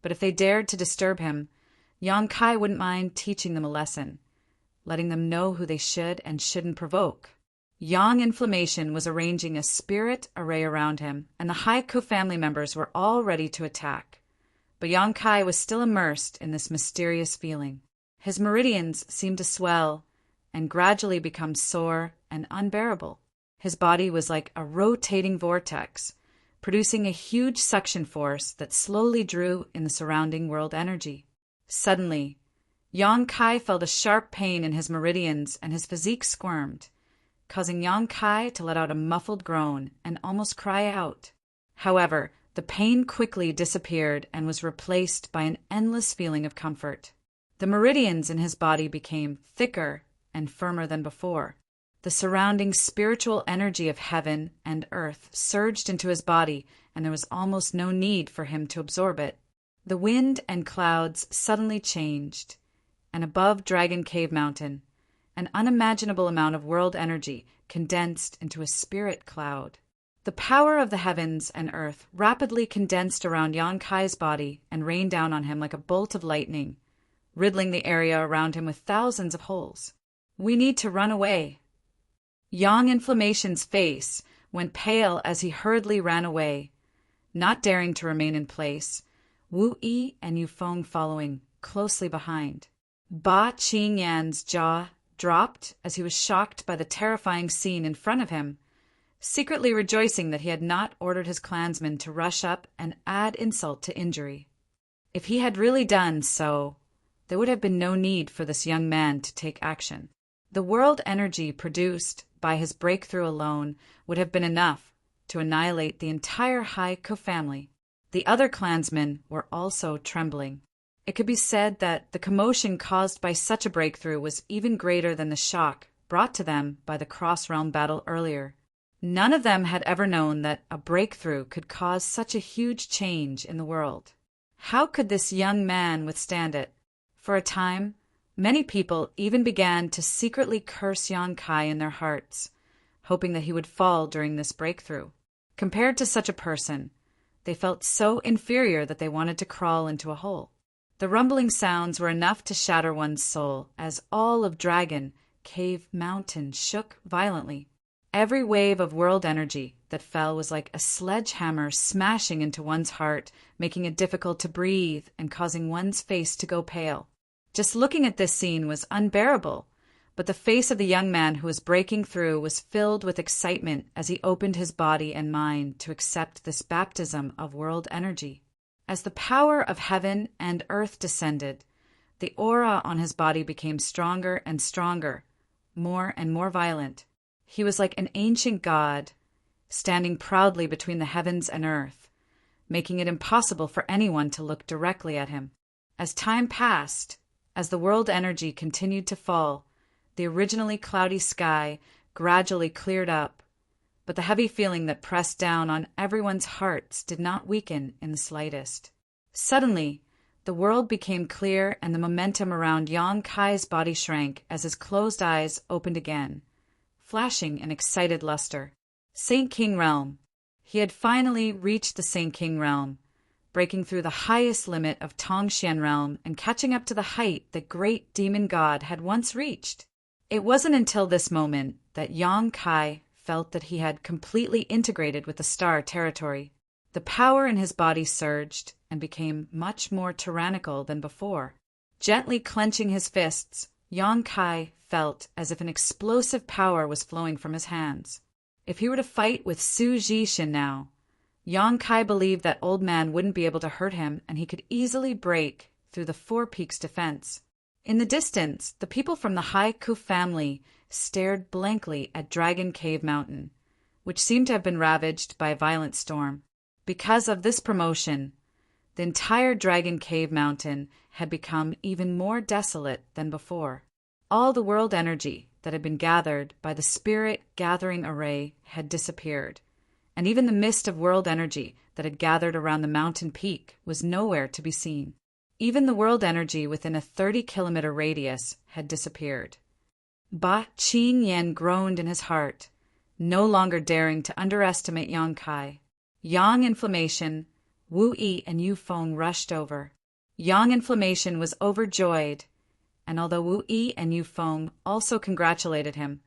But if they dared to disturb him, Yang Kai wouldn't mind teaching them a lesson, letting them know who they should and shouldn't provoke. Yang Inflammation was arranging a spirit array around him, and the Hai Ke family members were all ready to attack. But Yang Kai was still immersed in this mysterious feeling. His meridians seemed to swell and gradually become sore and unbearable. His body was like a rotating vortex, producing a huge suction force that slowly drew in the surrounding world energy. Suddenly, Yang Kai felt a sharp pain in his meridians and his physique squirmed, causing Yang Kai to let out a muffled groan and almost cry out. However, the pain quickly disappeared and was replaced by an endless feeling of comfort. The meridians in his body became thicker and firmer than before. The surrounding spiritual energy of heaven and earth surged into his body, and there was almost no need for him to absorb it. The wind and clouds suddenly changed, and above Dragon Cave Mountain, an unimaginable amount of world energy condensed into a spirit cloud. The power of the heavens and earth rapidly condensed around Yang Kai's body and rained down on him like a bolt of lightning, riddling the area around him with thousands of holes. "We need to run away." Yang Inflammation's face went pale as he hurriedly ran away, not daring to remain in place, Wu Yi and Yu Feng following closely behind. Ba Qingyan's jaw dropped as he was shocked by the terrifying scene in front of him, secretly rejoicing that he had not ordered his clansmen to rush up and add insult to injury. If he had really done so, there would have been no need for this young man to take action. The world energy produced by his breakthrough alone would have been enough to annihilate the entire Haiku family. The other clansmen were also trembling. It could be said that the commotion caused by such a breakthrough was even greater than the shock brought to them by the cross-realm battle earlier. None of them had ever known that a breakthrough could cause such a huge change in the world. How could this young man withstand it? For a time, many people even began to secretly curse Yang Kai in their hearts, hoping that he would fall during this breakthrough. Compared to such a person, they felt so inferior that they wanted to crawl into a hole. The rumbling sounds were enough to shatter one's soul as all of Dragon Cave Mountain shook violently. Every wave of world energy that fell was like a sledgehammer smashing into one's heart, making it difficult to breathe and causing one's face to go pale. Just looking at this scene was unbearable, but the face of the young man who was breaking through was filled with excitement as he opened his body and mind to accept this baptism of world energy. As the power of heaven and earth descended, the aura on his body became stronger and stronger, more and more violent. He was like an ancient god, standing proudly between the heavens and earth, making it impossible for anyone to look directly at him. As time passed, as the world energy continued to fall, the originally cloudy sky gradually cleared up, but the heavy feeling that pressed down on everyone's hearts did not weaken in the slightest. Suddenly, the world became clear and the momentum around Yang Kai's body shrank as his closed eyes opened again, flashing an excited luster. Saint King Realm. He had finally reached the Saint King Realm, breaking through the highest limit of Tongxian Realm and catching up to the height that great demon god had once reached. It wasn't until this moment that Yang Kai felt that he had completely integrated with the star territory. The power in his body surged and became much more tyrannical than before. Gently clenching his fists, Yang Kai felt as if an explosive power was flowing from his hands. If he were to fight with Su Jishin now, Yang Kai believed that old man wouldn't be able to hurt him and he could easily break through the Four Peaks defense. In the distance, the people from the Haiku family stared blankly at Dragon Cave Mountain, which seemed to have been ravaged by a violent storm. Because of this promotion, the entire Dragon Cave Mountain had become even more desolate than before. All the world energy that had been gathered by the Spirit Gathering Array had disappeared, and even the mist of world energy that had gathered around the mountain peak was nowhere to be seen. Even the world energy within a 30-kilometer radius had disappeared. Ba Qingyan groaned in his heart, no longer daring to underestimate Yang Kai. Yang Inflammation, Wu Yi and Yu Feng rushed over. Yang Inflammation was overjoyed, and although Wu Yi and Yu Feng also congratulated him,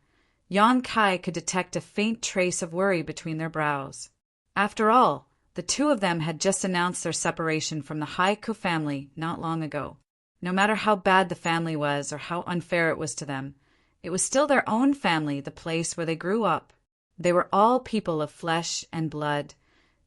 Yang Kai could detect a faint trace of worry between their brows. After all, the two of them had just announced their separation from the Haiku family not long ago. No matter how bad the family was or how unfair it was to them, it was still their own family, the place where they grew up. They were all people of flesh and blood,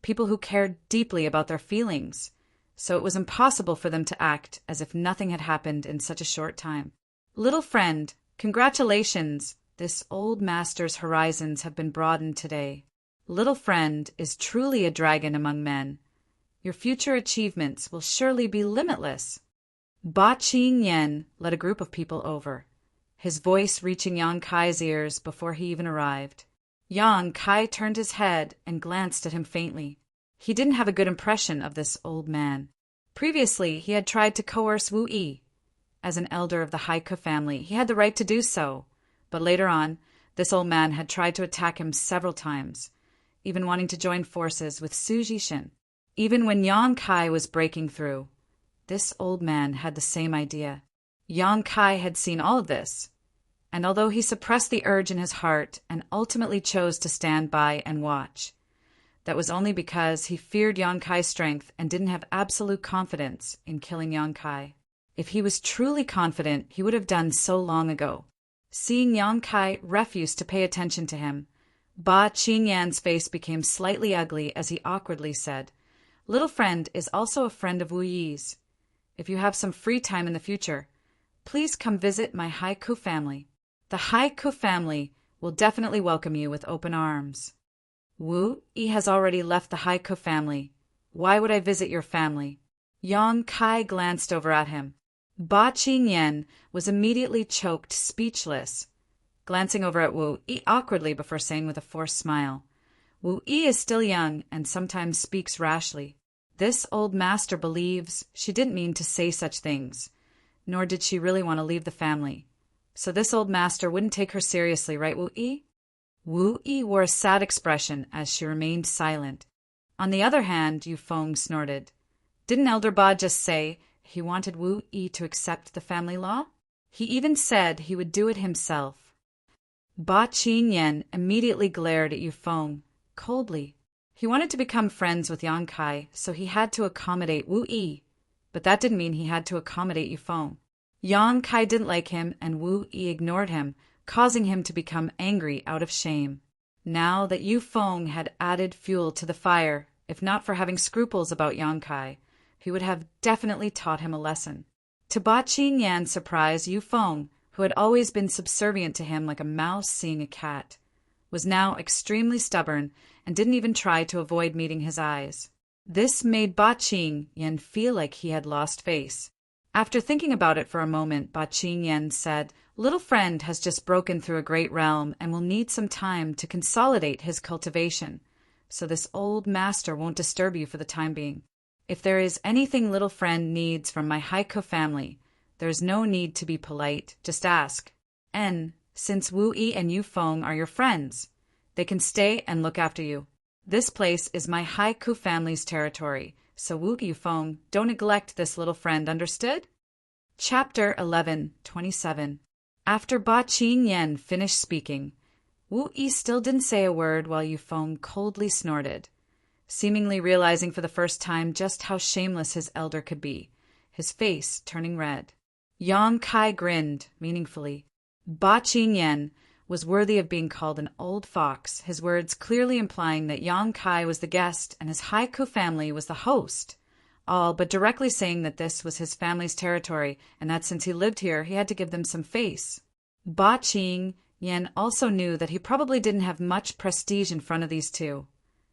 people who cared deeply about their feelings, so it was impossible for them to act as if nothing had happened in such a short time. Little friend, congratulations! This old master's horizons have been broadened today. Little friend is truly a dragon among men. Your future achievements will surely be limitless. Ba Qing led a group of people over, his voice reaching Yang Kai's ears before he even arrived. Yang Kai turned his head and glanced at him faintly. He didn't have a good impression of this old man. Previously, he had tried to coerce Wu Yi. As an elder of the Haiku family, he had the right to do so, but later on, this old man had tried to attack him several times, even wanting to join forces with Su Jishin. Even when Yang Kai was breaking through, this old man had the same idea. Yang Kai had seen all of this, and although he suppressed the urge in his heart and ultimately chose to stand by and watch, that was only because he feared Yang Kai's strength and didn't have absolute confidence in killing Yang Kai. If he was truly confident, he would have done so long ago. Seeing Yang Kai refuse to pay attention to him, Ba Qingyan's face became slightly ugly as he awkwardly said, "Little friend is also a friend of Wu Yi's. If you have some free time in the future, please come visit my Haiku family. The Haiku family will definitely welcome you with open arms." "Wu Yi has already left the Haiku family. Why would I visit your family?" Yang Kai glanced over at him. Ba Qingyan was immediately choked speechless, glancing over at Wu Yi awkwardly before saying with a forced smile, "Wu Yi is still young and sometimes speaks rashly. This old master believes she didn't mean to say such things, nor did she really want to leave the family. So this old master wouldn't take her seriously, right, Wu Yi?" Wu Yi wore a sad expression as she remained silent. On the other hand, Yu Feng snorted. Didn't Elder Ba just say he wanted Wu Yi to accept the family law? He even said he would do it himself. Ba Qingyan immediately glared at Yu Feng, coldly. He wanted to become friends with Yang Kai, so he had to accommodate Wu Yi, but that didn't mean he had to accommodate Yu Feng. Yang Kai didn't like him, and Wu Yi ignored him, causing him to become angry out of shame. Now that Yu Feng had added fuel to the fire, if not for having scruples about Yang Kai, he would have definitely taught him a lesson. To Ba Qingyan's surprise, Yu Feng, who had always been subservient to him like a mouse seeing a cat, was now extremely stubborn and didn't even try to avoid meeting his eyes. This made Ba Qingyan feel like he had lost face. After thinking about it for a moment, Ba Qingyan said, "Little friend has just broken through a great realm and will need some time to consolidate his cultivation, so this old master won't disturb you for the time being. If there is anything little friend needs from my Haiku family, there is no need to be polite, just ask. And since Wu Yi and Yu Feng are your friends, they can stay and look after you. This place is my Haiku family's territory, so Wu Yu Feng, don't neglect this little friend, understood?" Chapter 11:27. After Ba Qingyan finished speaking, Wu Yi still didn't say a word while Yu Feng coldly snorted, seemingly realizing for the first time just how shameless his elder could be, his face turning red. Yang Kai grinned meaningfully. Ba Qingyan was worthy of being called an old fox, his words clearly implying that Yang Kai was the guest and his Haiku family was the host, all but directly saying that this was his family's territory and that since he lived here, he had to give them some face. Ba Qingyan also knew that he probably didn't have much prestige in front of these two.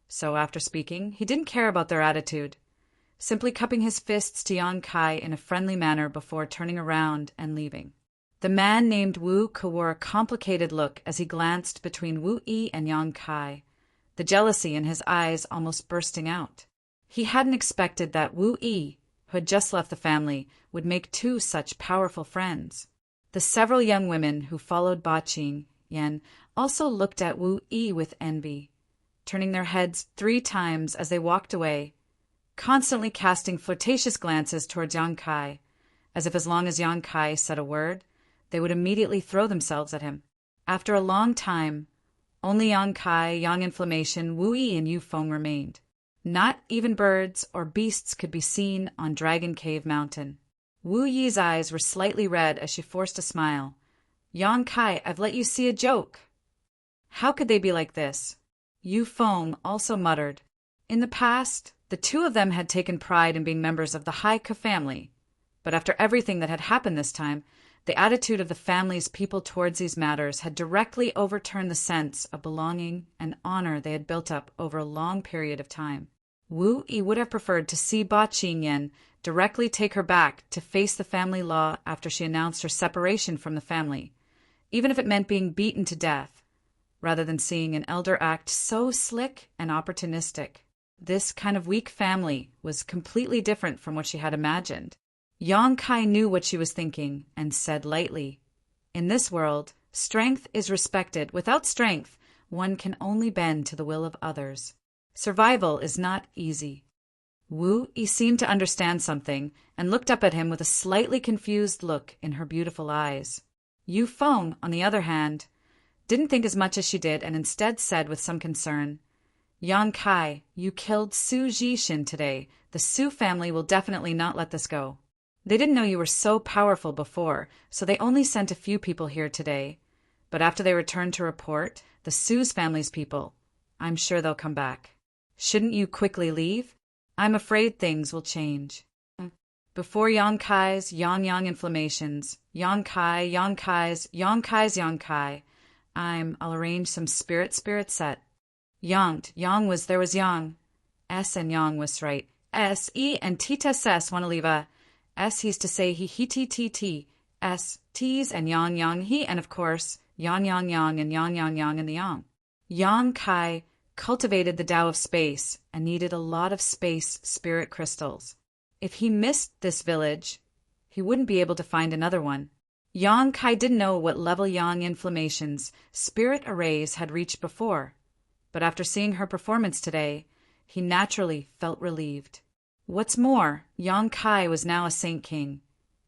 So after speaking, he didn't care about their attitude, simply cupping his fists to Yang Kai in a friendly manner before turning around and leaving. The man named Wu wore a complicated look as he glanced between Wu Yi and Yang Kai, the jealousy in his eyes almost bursting out. He hadn't expected that Wu Yi, who had just left the family, would make two such powerful friends. The several young women who followed Ba Qingyan also looked at Wu Yi with envy, turning their heads 3 times as they walked away, constantly casting flirtatious glances towards Yang Kai, as if as long as Yang Kai said a word, they would immediately throw themselves at him. After a long time, only Yang Kai, Yang Inflammation, Wu Yi, and Yu Feng remained. Not even birds or beasts could be seen on Dragon Cave Mountain. Wu Yi's eyes were slightly red as she forced a smile. "Yang Kai, I've let you see a joke." "How could they be like this?" Yu Feng also muttered. In the past, the two of them had taken pride in being members of the Haika family, but after everything that had happened this time, the attitude of the family's people towards these matters had directly overturned the sense of belonging and honor they had built up over a long period of time. Wu Yi would have preferred to see Ba Qingyan directly take her back to face the family law after she announced her separation from the family, even if it meant being beaten to death, rather than seeing an elder act so slick and opportunistic. This kind of weak family was completely different from what she had imagined. Yang Kai knew what she was thinking and said lightly, "In this world, strength is respected. Without strength, one can only bend to the will of others. Survival is not easy." Wu Yi seemed to understand something and looked up at him with a slightly confused look in her beautiful eyes. Yu Feng, on the other hand, didn't think as much as she did and instead said with some concern, "Yang Kai, you killed Su Jishin today. The Su family will definitely not let this go. They didn't know you were so powerful before, so they only sent a few people here today. But after they return to report, the Su's family's people, I'm sure they'll come back. Shouldn't you quickly leave? I'm afraid things will change." Before Yang Kai's Yang inflammations, Yang Kai's, I'll arrange some spirit set. Yang was there was Yang. S and Yang was right. S, E, and Tita Ses want to leave a S, he's to say he t, S, T's, and Yang he, and of course, Yang and Yang and the Yang. Yang Kai cultivated the Tao of space and needed a lot of space spirit crystals. If he missed this village, he wouldn't be able to find another one. Yang Kai didn't know what level Yang inflammations spirit arrays had reached before, but after seeing her performance today, he naturally felt relieved. What's more, Yang Kai was now a Saint King,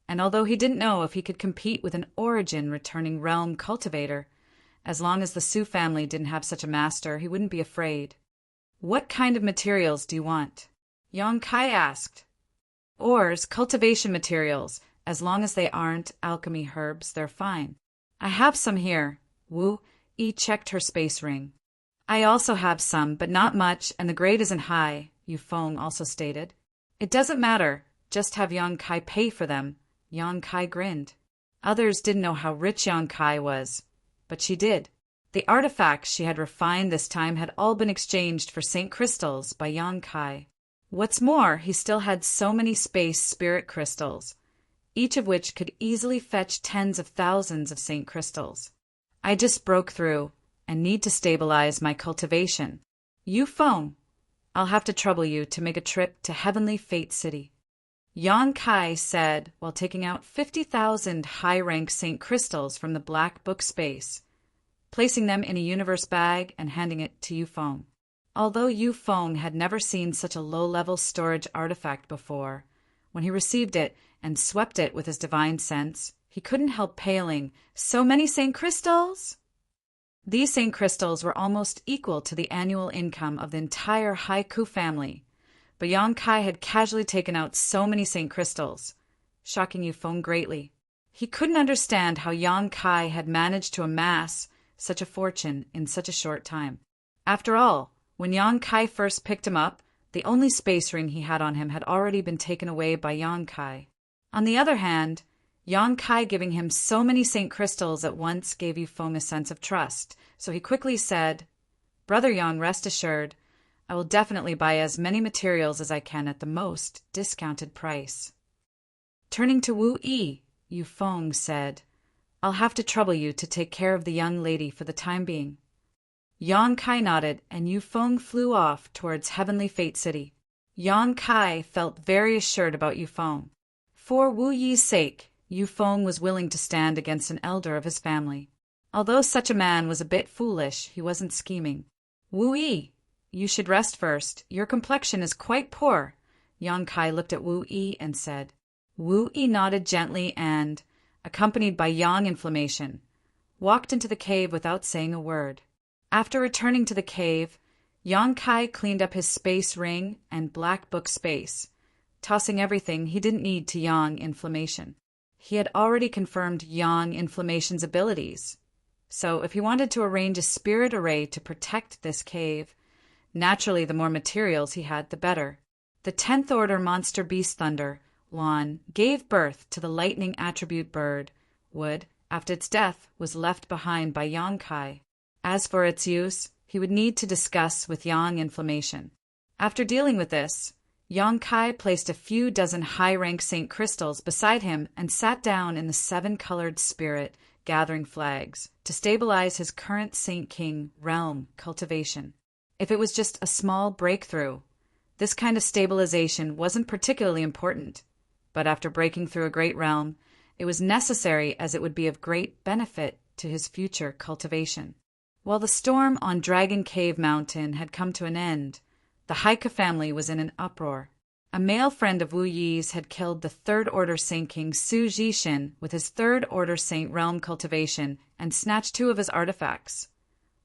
and although he didn't know if he could compete with an origin returning realm cultivator, as long as the Su family didn't have such a master, he wouldn't be afraid. "What kind of materials do you want?" Yang Kai asked. "Ores, cultivation materials. As long as they aren't alchemy herbs, they're fine. I have some here." Wu Yi checked her space ring. "I also have some, but not much, and the grade isn't high," Yu Feng also stated. "It doesn't matter. Just have Yang Kai pay for them." Yang Kai grinned. Others didn't know how rich Yang Kai was, but she did. The artifacts she had refined this time had all been exchanged for Saint Crystals by Yang Kai. What's more, he still had so many space spirit crystals, each of which could easily fetch tens of thousands of Saint Crystals. "I just broke through and need to stabilize my cultivation. Yu Feng, I'll have to trouble you to make a trip to Heavenly Fate City." Yang Kai said while taking out 50,000 high-rank Saint Crystals from the Black Book space, placing them in a universe bag and handing it to Yu Feng. Although Yu Feng had never seen such a low-level storage artifact before, when he received it and swept it with his divine sense, he couldn't help paling. So many Saint Crystals! These Saint Crystals were almost equal to the annual income of the entire Haiku family, but Yang Kai had casually taken out so many Saint Crystals, shocking Yu Feng greatly. He couldn't understand how Yang Kai had managed to amass such a fortune in such a short time. After all, when Yang Kai first picked him up, the only space ring he had on him had already been taken away by Yang Kai. On the other hand, Yang Kai giving him so many Saint Crystals at once gave Yu Feng a sense of trust, so he quickly said, "Brother Yang, rest assured, I will definitely buy as many materials as I can at the most discounted price." Turning to Wu Yi, Yu Feng said, "I'll have to trouble you to take care of the young lady for the time being." Yang Kai nodded, and Yu Feng flew off towards Heavenly Fate City. Yang Kai felt very assured about Yu Feng. For Wu Yi's sake, Yu Feng was willing to stand against an elder of his family. Although such a man was a bit foolish, he wasn't scheming. "Wu Yi, you should rest first. Your complexion is quite poor." Yang Kai looked at Wu Yi and said. Wu Yi nodded gently and, accompanied by Yang inflammation, walked into the cave without saying a word. After returning to the cave, Yang Kai cleaned up his space ring and Black Book space, tossing everything he didn't need to Yang inflammation. He had already confirmed Yang inflammation's abilities, so if he wanted to arrange a spirit array to protect this cave, Naturally, the more materials he had, the better. The 10th order monster beast Thunder, Wan, gave birth to the lightning attribute bird. Wood, after its death, was left behind by Yang Kai. As for its use, he would need to discuss with Yang Inflammation. After dealing with this, Yang Kai placed a few dozen high-rank saint crystals beside him and sat down in the 7-colored spirit, gathering flags, to stabilize his current Saint King realm cultivation. If it was just a small breakthrough, this kind of stabilization wasn't particularly important. But after breaking through a great realm, it was necessary as it would be of great benefit to his future cultivation. While the storm on Dragon Cave Mountain had come to an end, the Haika family was in an uproar. A male friend of Wu Yi's had killed the 3rd Order Saint King Su Jishin with his 3rd Order Saint Realm cultivation and snatched 2 of his artifacts,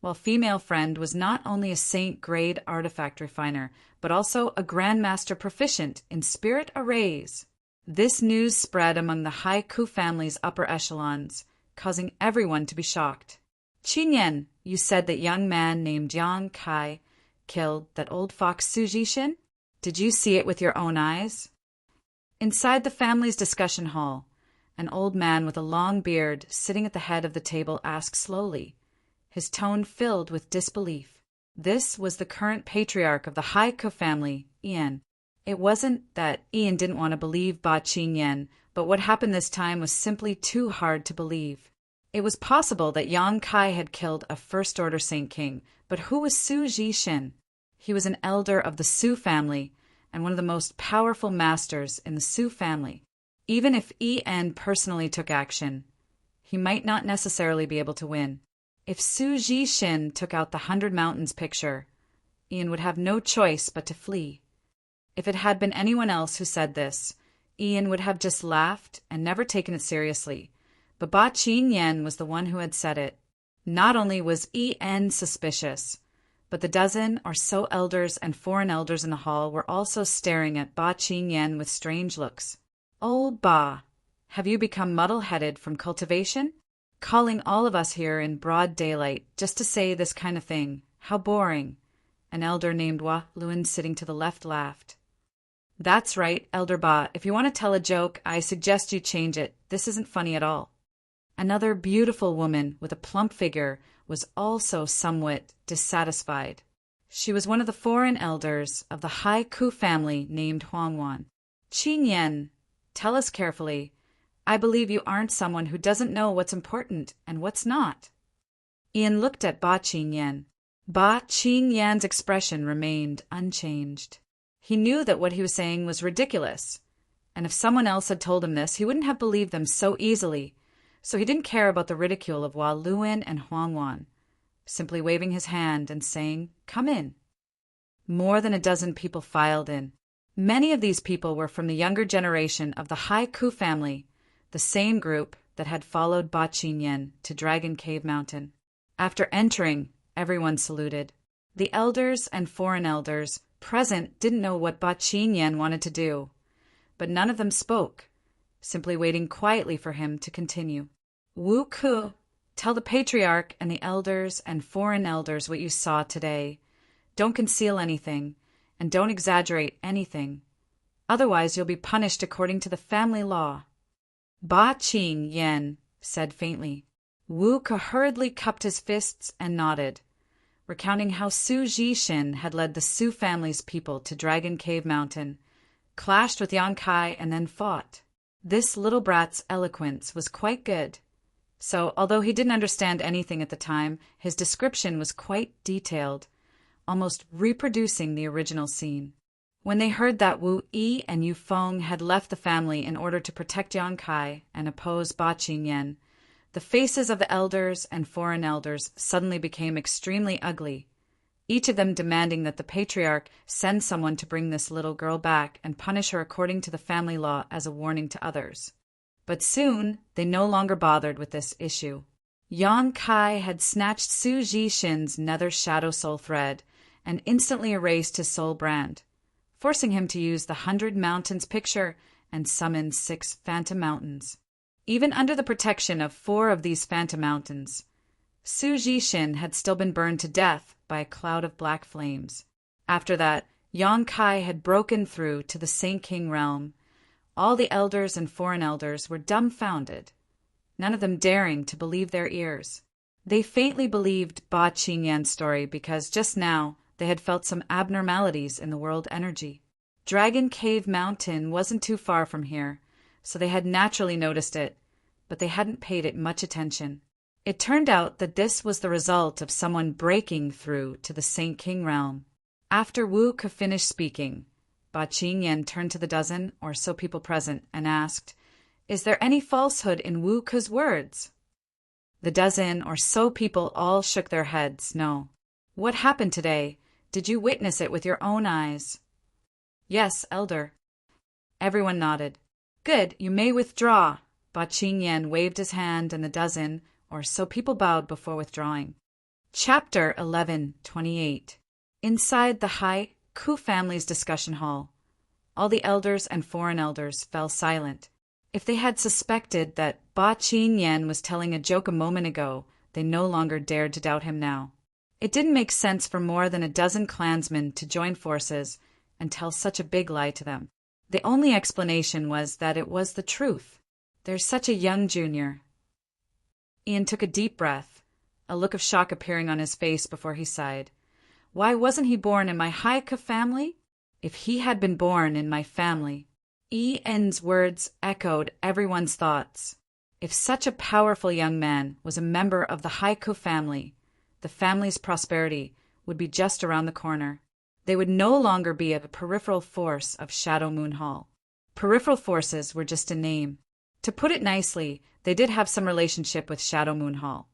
while female friend was not only a Saint-grade artifact refiner, but also a Grandmaster proficient in spirit arrays. This news spread among the Haiku family's upper echelons, causing everyone to be shocked. Qinyan, you said that young man named Yang Kai killed that old fox Su Jishin? Did you see it with your own eyes? Inside the family's discussion hall, an old man with a long beard sitting at the head of the table asked slowly, his tone filled with disbelief. This was the current patriarch of the Haiku family, Ian. It wasn't that Ian didn't want to believe Ba Qinyan, but what happened this time was simply too hard to believe. It was possible that Yang Kai had killed a 1st Order Saint King, but who was Su Jishin? He was an elder of the Su family and one of the most powerful masters in the Su family. Even if En personally took action, he might not necessarily be able to win. If Su Jishin took out the 100 Mountains picture, Ian would have no choice but to flee. If it had been anyone else who said this, Ian would have just laughed and never taken it seriously. But Ba Qinyan was the one who had said it. Not only was En suspicious, but the dozen or so elders and foreign elders in the hall were also staring at Ba Qinyan with strange looks. Old Ba, have you become muddle-headed from cultivation? Calling all of us here in broad daylight just to say this kind of thing. How boring. An elder named Wa Luan sitting to the left laughed. That's right, Elder Ba. If you want to tell a joke, I suggest you change it. This isn't funny at all. Another beautiful woman with a plump figure was also somewhat dissatisfied. She was one of the foreign elders of the Haiku family named Huangwan. Qinyan, tell us carefully. I believe you aren't someone who doesn't know what's important and what's not. Ian looked at Ba Qinyan. Ba Qinyan's expression remained unchanged. He knew that what he was saying was ridiculous, and if someone else had told him this, he wouldn't have believed them so easily. So he didn't care about the ridicule of Hua Luan and Huangwan, simply waving his hand and saying, "Come in." More than a dozen people filed in. Many of these people were from the younger generation of the Haiku family, the same group that had followed Ba Qinyan to Dragon Cave Mountain. After entering, everyone saluted. The elders and foreign elders present didn't know what Ba Qinyan wanted to do, but none of them spoke, simply waiting quietly for him to continue. Wu Ku, tell the patriarch and the elders and foreign elders what you saw today. Don't conceal anything, and don't exaggerate anything. Otherwise you'll be punished according to the family law. Ba Qinyan said faintly. Wu Ku hurriedly cupped his fists and nodded, recounting how Su Jishin had led the Su family's people to Dragon Cave Mountain, clashed with Yang Kai, and then fought. This little brat's eloquence was quite good. So, although he didn't understand anything at the time, his description was quite detailed, almost reproducing the original scene. When they heard that Wu Yi and Yu Feng had left the family in order to protect Yang Kai and oppose Ba Qinyan, the faces of the elders and foreign elders suddenly became extremely ugly, each of them demanding that the patriarch send someone to bring this little girl back and punish her according to the family law as a warning to others. But soon they no longer bothered with this issue. Yang Kai had snatched Su Jishin's nether shadow soul thread and instantly erased his soul brand, forcing him to use the 100 Mountains picture and summon 6 Phantom Mountains. Even under the protection of 4 of these Phantom Mountains, Su Jishin had still been burned to death by a cloud of black flames. After that, Yang Kai had broken through to the Saint King realm. All the elders and foreign elders were dumbfounded, none of them daring to believe their ears. They faintly believed Ba Qingyan's story because just now they had felt some abnormalities in the world energy. Dragon Cave Mountain wasn't too far from here, so they had naturally noticed it, but they hadn't paid it much attention. It turned out that this was the result of someone breaking through to the Saint King realm. After Wu Ke finished speaking, Ba Qingyan turned to the dozen or so people present and asked, "Is there any falsehood in Wu Ke's words?" The dozen or so people all shook their heads, no. "What happened today? Did you witness it with your own eyes?" "Yes, Elder." Everyone nodded. "Good, you may withdraw." Ba Qingyan waved his hand and the dozen or so people bowed before withdrawing. Chapter 11:28. Inside the Ku family's discussion hall, all the elders and foreign elders fell silent. If they had suspected that Ba Qingyan was telling a joke a moment ago, they no longer dared to doubt him now. It didn't make sense for more than a dozen clansmen to join forces and tell such a big lie to them. The only explanation was that it was the truth. There's such a young junior. Ian took a deep breath, a look of shock appearing on his face before he sighed. Why wasn't he born in my Ku family? If he had been born in my family. Ian's words echoed everyone's thoughts. If such a powerful young man was a member of the Ku family, the family's prosperity would be just around the corner. They would no longer be a peripheral force of Shadow Moon Hall. Peripheral forces were just a name. To put it nicely, they did have some relationship with Shadow Moon Hall.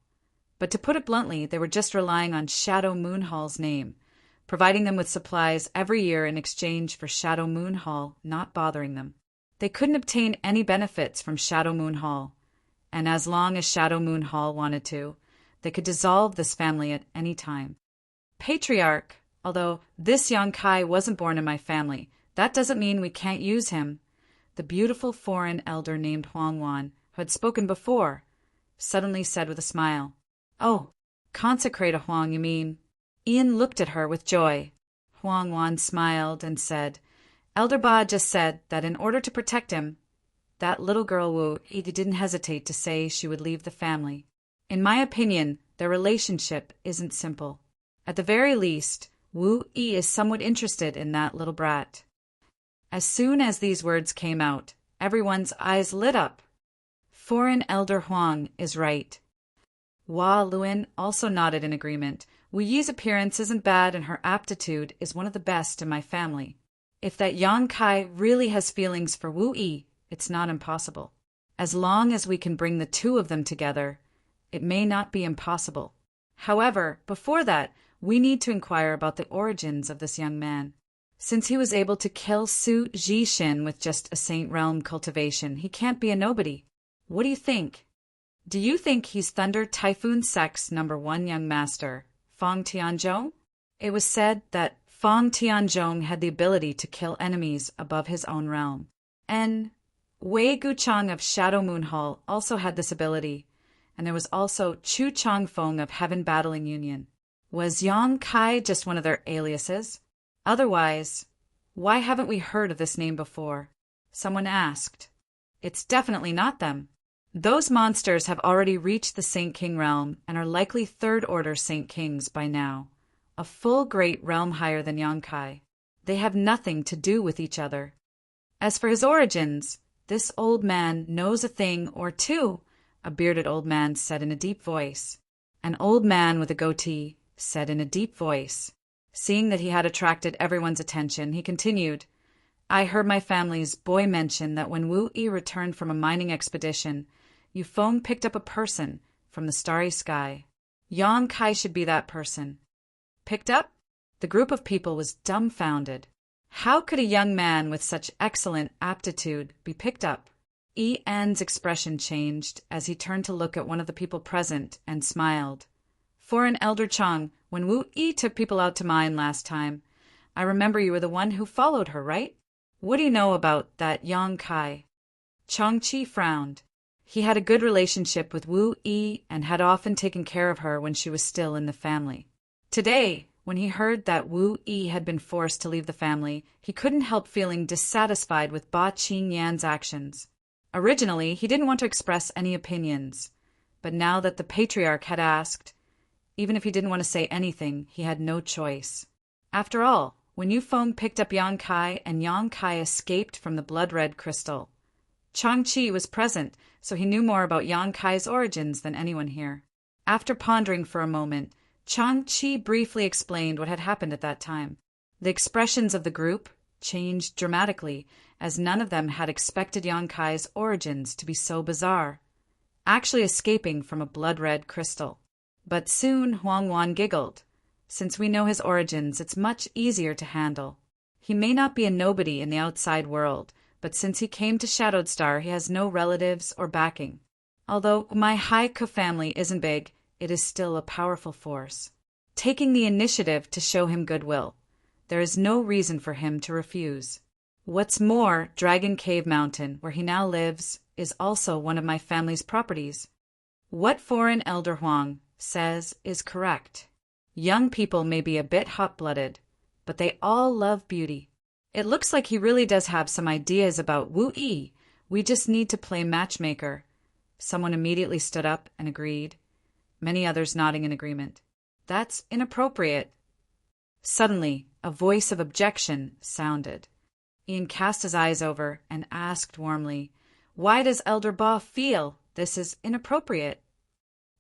But to put it bluntly, they were just relying on Shadow Moon Hall's name, providing them with supplies every year in exchange for Shadow Moon Hall not bothering them. They couldn't obtain any benefits from Shadow Moon Hall, and as long as Shadow Moon Hall wanted to, they could dissolve this family at any time. Patriarch, although this young Kai wasn't born in my family, that doesn't mean we can't use him. The beautiful foreign elder named Huang Wan, who had spoken before, suddenly said with a smile, "Oh, consecrate a Huang, you mean?" Ian looked at her with joy. Huang Wan smiled and said, "Elder Ba just said that in order to protect him, that little girl Wu Yi didn't hesitate to say she would leave the family. In my opinion, their relationship isn't simple. At the very least, Wu Yi is somewhat interested in that little brat." As soon as these words came out, everyone's eyes lit up. Foreign Elder Huang is right. Hua Luin also nodded in agreement. Wu Yi's appearance isn't bad and her aptitude is one of the best in my family. If that Yang Kai really has feelings for Wu Yi, it's not impossible. As long as we can bring the two of them together, it may not be impossible. However, before that, we need to inquire about the origins of this young man. Since he was able to kill Su Jishin with just a Saint Realm cultivation, he can't be a nobody. What do you think? Do you think he's Thunder Typhoon Sect's #1 young master, Fong Tianzhong? It was said that Fong Tianzhong had the ability to kill enemies above his own realm. And Wei Guchang of Shadow Moon Hall also had this ability, and there was also Chu Changfeng of Heaven Battling Union. Was Yang Kai just one of their aliases? Otherwise, why haven't we heard of this name before? Someone asked. It's definitely not them. Those monsters have already reached the Saint King realm and are likely third-order Saint Kings by now, a full great realm higher than Yang Kai. They have nothing to do with each other. As for his origins, this old man knows a thing or two, a bearded old man said in a deep voice. An old man with a goatee said in a deep voice. Seeing that he had attracted everyone's attention, he continued, I heard my family's boy mention that when Wu Yi returned from a mining expedition, Yufeng picked up a person from the starry sky. Yang Kai should be that person. Picked up? The group of people was dumbfounded. How could a young man with such excellent aptitude be picked up? An's expression changed as he turned to look at one of the people present and smiled. Foreign Elder Chang, when Wu Yi took people out to mine last time, I remember you were the one who followed her, right? What do you know about that Yang Kai? Chang Chi frowned. He had a good relationship with Wu Yi and had often taken care of her when she was still in the family. Today, When he heard that Wu Yi had been forced to leave the family, he couldn't help feeling dissatisfied with Ba Qingyan's actions. Originally, he didn't want to express any opinions, but now that the patriarch had asked, even if he didn't want to say anything, he had no choice. After all, when Yufeng picked up Yang Kai and Yang Kai escaped from the blood-red crystal, Chang Chi was present, so he knew more about Yang Kai's origins than anyone here. After pondering for a moment, Chang Chi briefly explained what had happened at that time. The expressions of the group changed dramatically, as none of them had expected Yang Kai's origins to be so bizarre, actually escaping from a blood-red crystal. But soon Huang Wan giggled. Since we know his origins, it's much easier to handle. He may not be a nobody in the outside world, but since he came to Shadowed Star, he has no relatives or backing. Although my Haiku family isn't big, it is still a powerful force, taking the initiative to show him goodwill. There is no reason for him to refuse. What's more, Dragon Cave Mountain, where he now lives, is also one of my family's properties. What foreign elder Huang says is correct. Young people may be a bit hot-blooded, but they all love beauty. It looks like he really does have some ideas about Wu Yi. We just need to play matchmaker. Someone immediately stood up and agreed, many others nodding in agreement. That's inappropriate. Suddenly, a voice of objection sounded. Ian cast his eyes over and asked warmly, "Why does Elder Ba feel this is inappropriate?"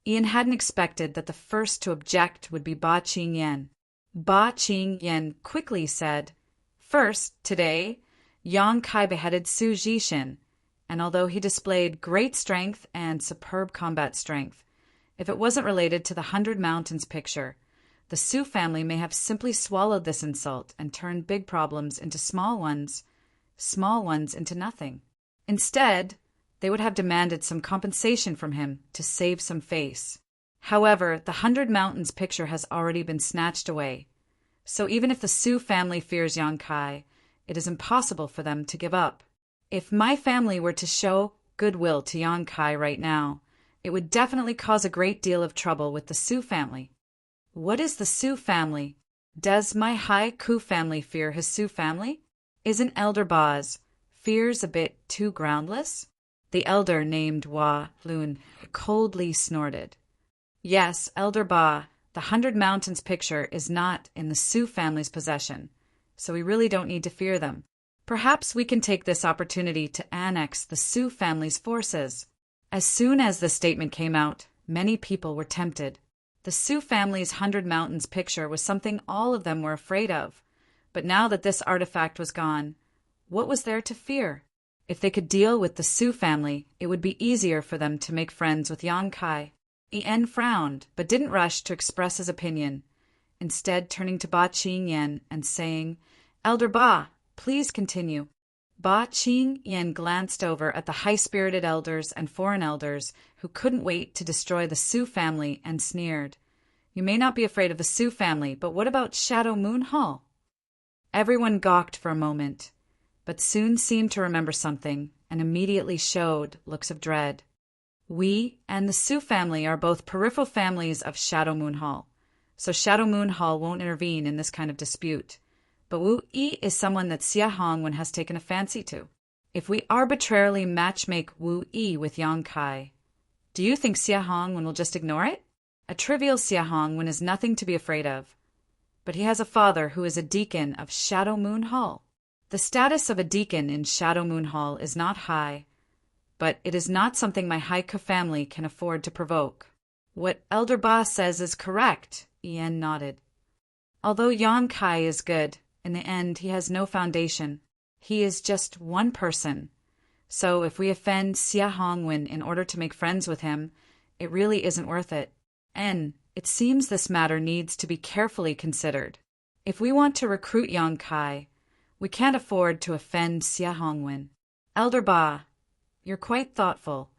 Ian hadn't expected that the first to object would be Ba Qingyan. Ba Qingyan quickly said, "First, today, Yang Kai beheaded Su Jishin, and although he displayed great strength and superb combat strength, if it wasn't related to the 100 Mountains picture, the Su family may have simply swallowed this insult and turned big problems into small ones into nothing. Instead, they would have demanded some compensation from him to save some face. However, the 100 Mountains picture has already been snatched away, so even if the Su family fears Yang Kai, it is impossible for them to give up. If my family were to show goodwill to Yang Kai right now, it would definitely cause a great deal of trouble with the Su family." What is the Su family? Does my Haiku family fear his Su family? Isn't Elder Ba's fears a bit too groundless? The elder named Hua Lun coldly snorted. Yes, Elder Ba, the 100 Mountains picture is not in the Su family's possession, so we really don't need to fear them. Perhaps we can take this opportunity to annex the Su family's forces. As soon as the statement came out, many people were tempted. The Su family's 100 Mountains picture was something all of them were afraid of, but now that this artifact was gone, what was there to fear? If they could deal with the Su family, it would be easier for them to make friends with Yang Kai. En frowned, but didn't rush to express his opinion, instead turning to Ba Qingyan and saying, "Elder Ba, please continue." Ba Qingyan glanced over at the high-spirited elders and foreign elders who couldn't wait to destroy the Su family and sneered, "You may not be afraid of the Su family, but what about Shadow Moon Hall?" Everyone gawked for a moment, but soon seemed to remember something and immediately showed looks of dread. We and the Su family are both peripheral families of Shadow Moon Hall, so Shadow Moon Hall won't intervene in this kind of dispute. But Wu Yi is someone that Xia Hongwen has taken a fancy to. If we arbitrarily matchmake Wu Yi with Yang Kai, do you think Xia Hongwen will just ignore it? A trivial Xia Hongwen is nothing to be afraid of. But he has a father who is a deacon of Shadow Moon Hall. The status of a deacon in Shadow Moon Hall is not high, but it is not something my Haiku family can afford to provoke. What Elder Ba says is correct, Ian nodded. Although Yang Kai is good, in the end he has no foundation. He is just one person. So if we offend Xia Hongwen in order to make friends with him, it really isn't worth it. And it seems this matter needs to be carefully considered. If we want to recruit Yang Kai, we can't afford to offend Xia Hongwen. Elder Ba, you're quite thoughtful.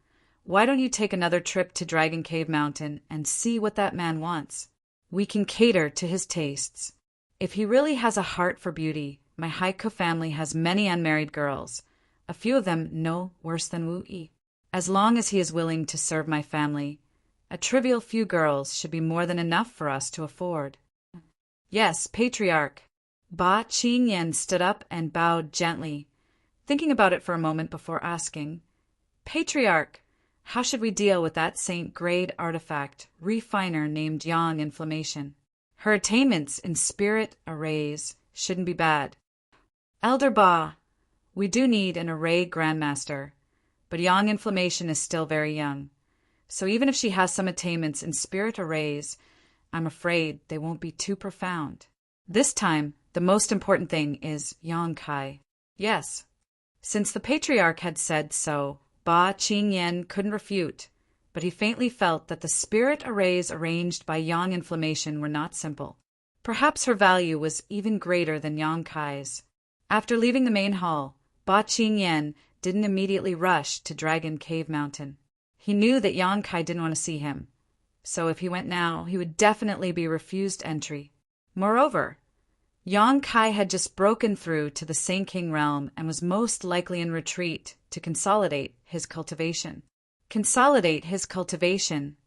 Why don't you take another trip to Dragon Cave Mountain and see what that man wants? We can cater to his tastes. If he really has a heart for beauty, my Haiku family has many unmarried girls, a few of them no worse than Wu Yi. As long as he is willing to serve my family, a trivial few girls should be more than enough for us to afford. Yes, patriarch. Ba Qingyan stood up and bowed gently, thinking about it for a moment before asking, Patriarch, how should we deal with that saint-grade artifact, refiner named Yang Inflammation? Her attainments in spirit arrays shouldn't be bad. Elder Ba, we do need an array grandmaster, but Yang Inflammation is still very young. So even if she has some attainments in spirit arrays, I'm afraid they won't be too profound. This time, the most important thing is Yang Kai. Yes. Since the patriarch had said so, Ba Qingyan couldn't refute, but he faintly felt that the spirit arrays arranged by Yang Inflammation were not simple. Perhaps her value was even greater than Yang Kai's. After leaving the main hall, Ba Qingyan didn't immediately rush to Dragon Cave Mountain. He knew that Yang Kai didn't want to see him, so if he went now, he would definitely be refused entry. Moreover, Yang Kai had just broken through to the Saint King realm and was most likely in retreat to consolidate his cultivation. Consolidate his cultivation.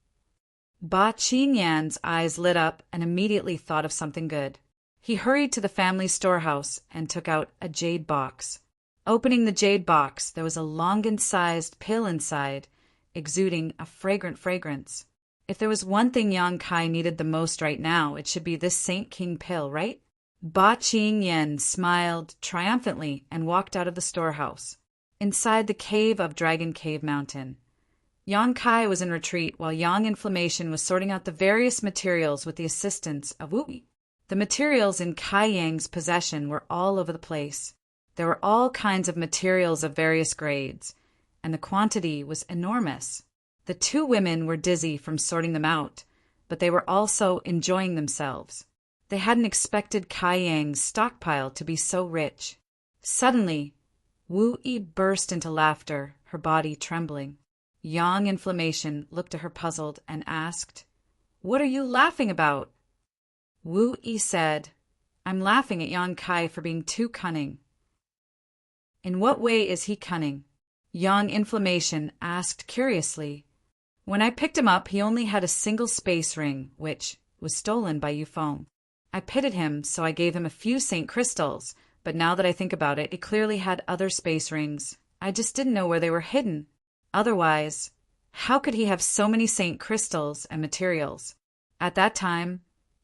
Ba Qingyan's eyes lit up and immediately thought of something good. He hurried to the family storehouse and took out a jade box. Opening the jade box, there was a longan-sized pill inside, exuding a fragrant fragrance. If there was one thing Yang Kai needed the most right now, it should be this Saint King pill, right? Ba Qingyan smiled triumphantly and walked out of the storehouse. Inside the cave of Dragon Cave Mountain, Yang Kai was in retreat while Yang Inflammation was sorting out the various materials with the assistance of Wu Yi. The materials in Kai Yang's possession were all over the place. There were all kinds of materials of various grades, and the quantity was enormous. The two women were dizzy from sorting them out, but they were also enjoying themselves. They hadn't expected Kai Yang's stockpile to be so rich. Suddenly, Wu Yi burst into laughter, her body trembling. Yang Inflammation looked at her puzzled and asked, What are you laughing about? Wu Yi said, I'm laughing at Yang Kai for being too cunning. In what way is he cunning? Yang Inflammation asked curiously. When I picked him up, he only had a single space ring, which was stolen by Yufeng. I pitied him, so I gave him a few Saint Crystals, but now that I think about it, he clearly had other space rings. I just didn't know where they were hidden. Otherwise, how could he have so many Saint Crystals and materials? At that time,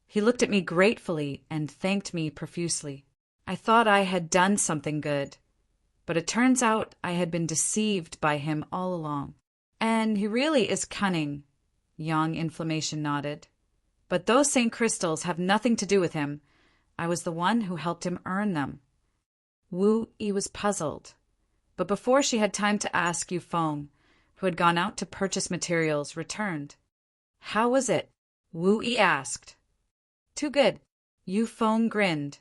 he looked at me gratefully and thanked me profusely. I thought I had done something good, but it turns out I had been deceived by him all along. And he really is cunning, Yang Inflammation nodded. But those Saint Crystals have nothing to do with him. I was the one who helped him earn them. Wu Yi was puzzled, but before she had time to ask, Yufeng, who had gone out to purchase materials, returned. How was it? Wu Yi asked. Too good. Yufeng grinned.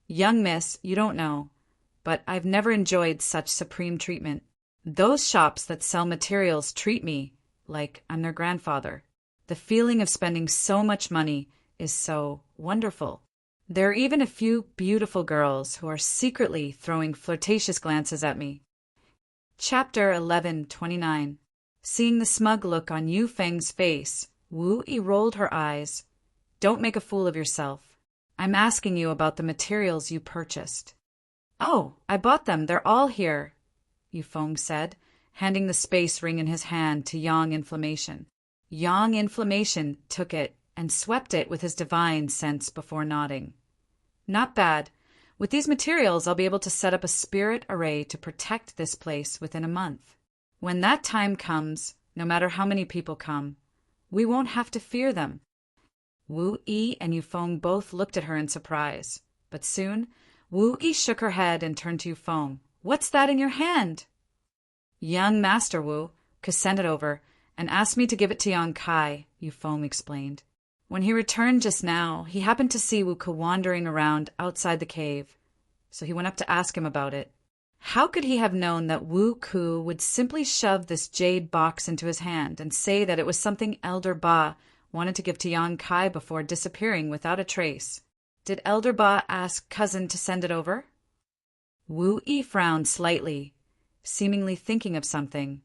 Young miss, you don't know, but I've never enjoyed such supreme treatment. Those shops that sell materials treat me like I'm their grandfather. The feeling of spending so much money is so wonderful. There are even a few beautiful girls who are secretly throwing flirtatious glances at me. Chapter 11:29. Seeing the smug look on Yu Feng's face, Wu Yi rolled her eyes. Don't make a fool of yourself. I'm asking you about the materials you purchased. Oh, I bought them. They're all here, Yufeng said, handing the space ring in his hand to Yang Inflammation. Yang Inflammation took it and swept it with his divine sense before nodding. Not bad. With these materials, I'll be able to set up a spirit array to protect this place within a month. When that time comes, no matter how many people come, we won't have to fear them. Wu Yi and Yufeng both looked at her in surprise, but soon Wu Yi shook her head and turned to Yufeng. What's that in your hand? Young Master Wu sent it over and asked me to give it to Yang Kai, Yufeng explained. When he returned just now, he happened to see Wu Ke wandering around outside the cave, so he went up to ask him about it. How could he have known that Wu Ke would simply shove this jade box into his hand and say that it was something Elder Ba wanted to give to Yang Kai before disappearing without a trace? Did Elder Ba ask cousin to send it over? Wu Yi frowned slightly, seemingly thinking of something,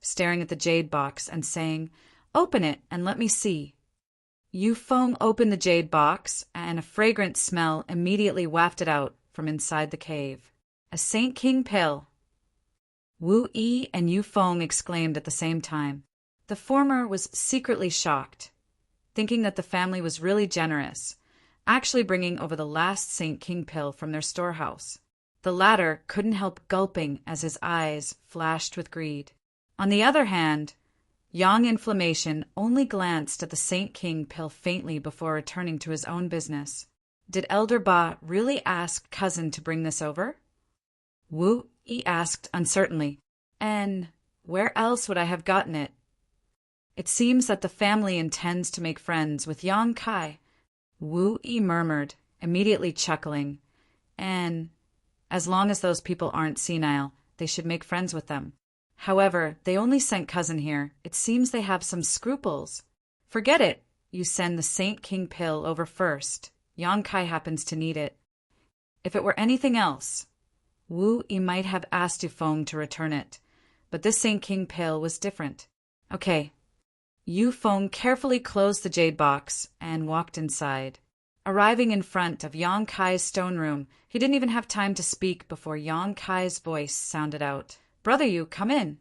staring at the jade box and saying, Open it and let me see. Yu Feng opened the jade box, and a fragrant smell immediately wafted out from inside the cave. A Saint King pill. Wu Yi and Yu Feng exclaimed at the same time. The former was secretly shocked, thinking that the family was really generous, actually bringing over the last Saint King pill from their storehouse. The latter couldn't help gulping as his eyes flashed with greed. On the other hand, Yang Inflammation only glanced at the Saint King pill faintly before returning to his own business. Did Elder Ba really ask cousin to bring this over? Wu Yi asked uncertainly. And where else would I have gotten it? It seems that the family intends to make friends with Yang Kai, Wu Yi murmured, immediately chuckling. And as long as those people aren't senile, they should make friends with them. However, they only sent cousin here. It seems they have some scruples. Forget it. You send the Saint King pill over first. Yang Kai happens to need it. If it were anything else, Wu Yi might have asked Yu Feng to return it, but this Saint King pill was different. Okay. Yu Feng carefully closed the jade box and walked inside. Arriving in front of Yang Kai's stone room, he didn't even have time to speak before Yang Kai's voice sounded out. Brother Yu, come in.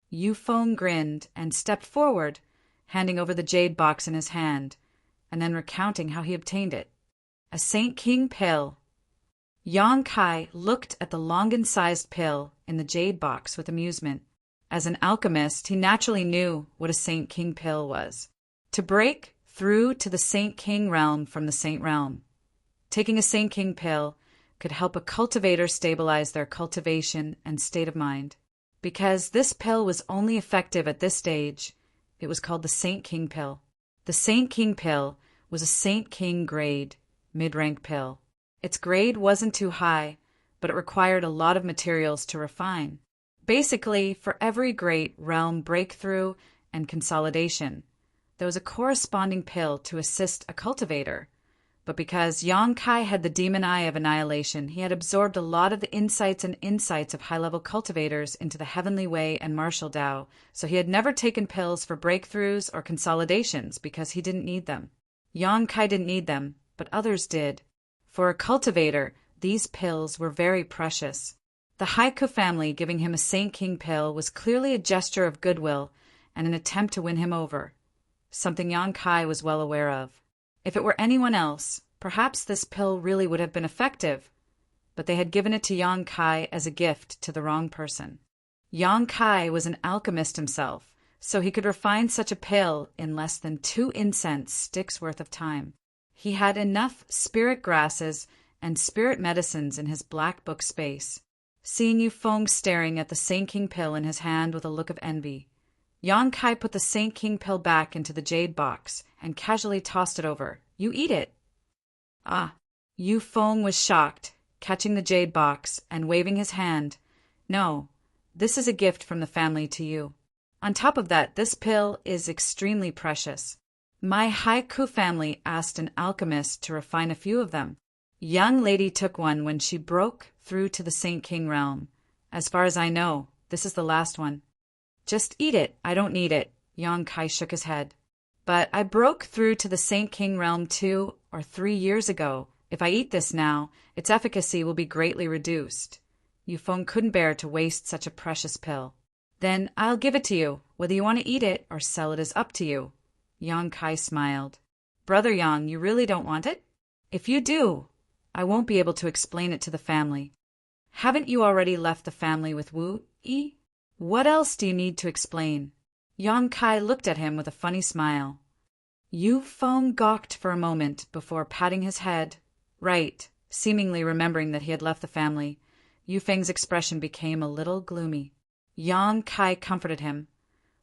Yu Feng grinned and stepped forward, handing over the jade box in his hand, and then recounting how he obtained it. A Saint King pill. Yang Kai looked at the Longan-sized pill in the jade box with amusement. As an alchemist, he naturally knew what a Saint King pill was. To break through to the Saint King realm from the Saint realm. Taking a Saint King pill could help a cultivator stabilize their cultivation and state of mind. Because this pill was only effective at this stage, it was called the Saint King pill. The Saint King pill was a Saint King grade, mid-rank pill. Its grade wasn't too high, but it required a lot of materials to refine. Basically, for every great realm breakthrough and consolidation, there was a corresponding pill to assist a cultivator. But because Yang Kai had the demon eye of annihilation, he had absorbed a lot of the insights of high-level cultivators into the Heavenly Way and Martial Tao, so he had never taken pills for breakthroughs or consolidations because he didn't need them. Yang Kai didn't need them, but others did. For a cultivator, these pills were very precious. The Haiku family giving him a Saint King pill was clearly a gesture of goodwill and an attempt to win him over, something Yang Kai was well aware of. If it were anyone else, perhaps this pill really would have been effective, but they had given it to Yang Kai as a gift to the wrong person. Yang Kai was an alchemist himself, so he could refine such a pill in less than 2 incense sticks worth of time. He had enough spirit grasses and spirit medicines in his black book space. Seeing Yu Feng staring at the Saint King pill in his hand with a look of envy, Yang Kai put the Saint King pill back into the jade box and casually tossed it over. You eat it. Ah. Yu Feng was shocked, catching the jade box and waving his hand. No, this is a gift from the family to you. On top of that, this pill is extremely precious. My Haiku family asked an alchemist to refine a few of them. Young lady took one when she broke through to the Saint King realm. As far as I know, this is the last one. Just eat it, I don't need it. Yang Kai shook his head. But I broke through to the Saint King realm 2 or 3 years ago. If I eat this now, its efficacy will be greatly reduced. Yu Feng couldn't bear to waste such a precious pill. Then I'll give it to you. Whether you want to eat it or sell it is up to you. Yang Kai smiled. Brother Yang, you really don't want it? If you do, I won't be able to explain it to the family. Haven't you already left the family with Wu Yi? What else do you need to explain? Yang Kai looked at him with a funny smile. Yu Feng gawked for a moment before patting his head. Right, seemingly remembering that he had left the family. Yu Feng's expression became a little gloomy. Yang Kai comforted him.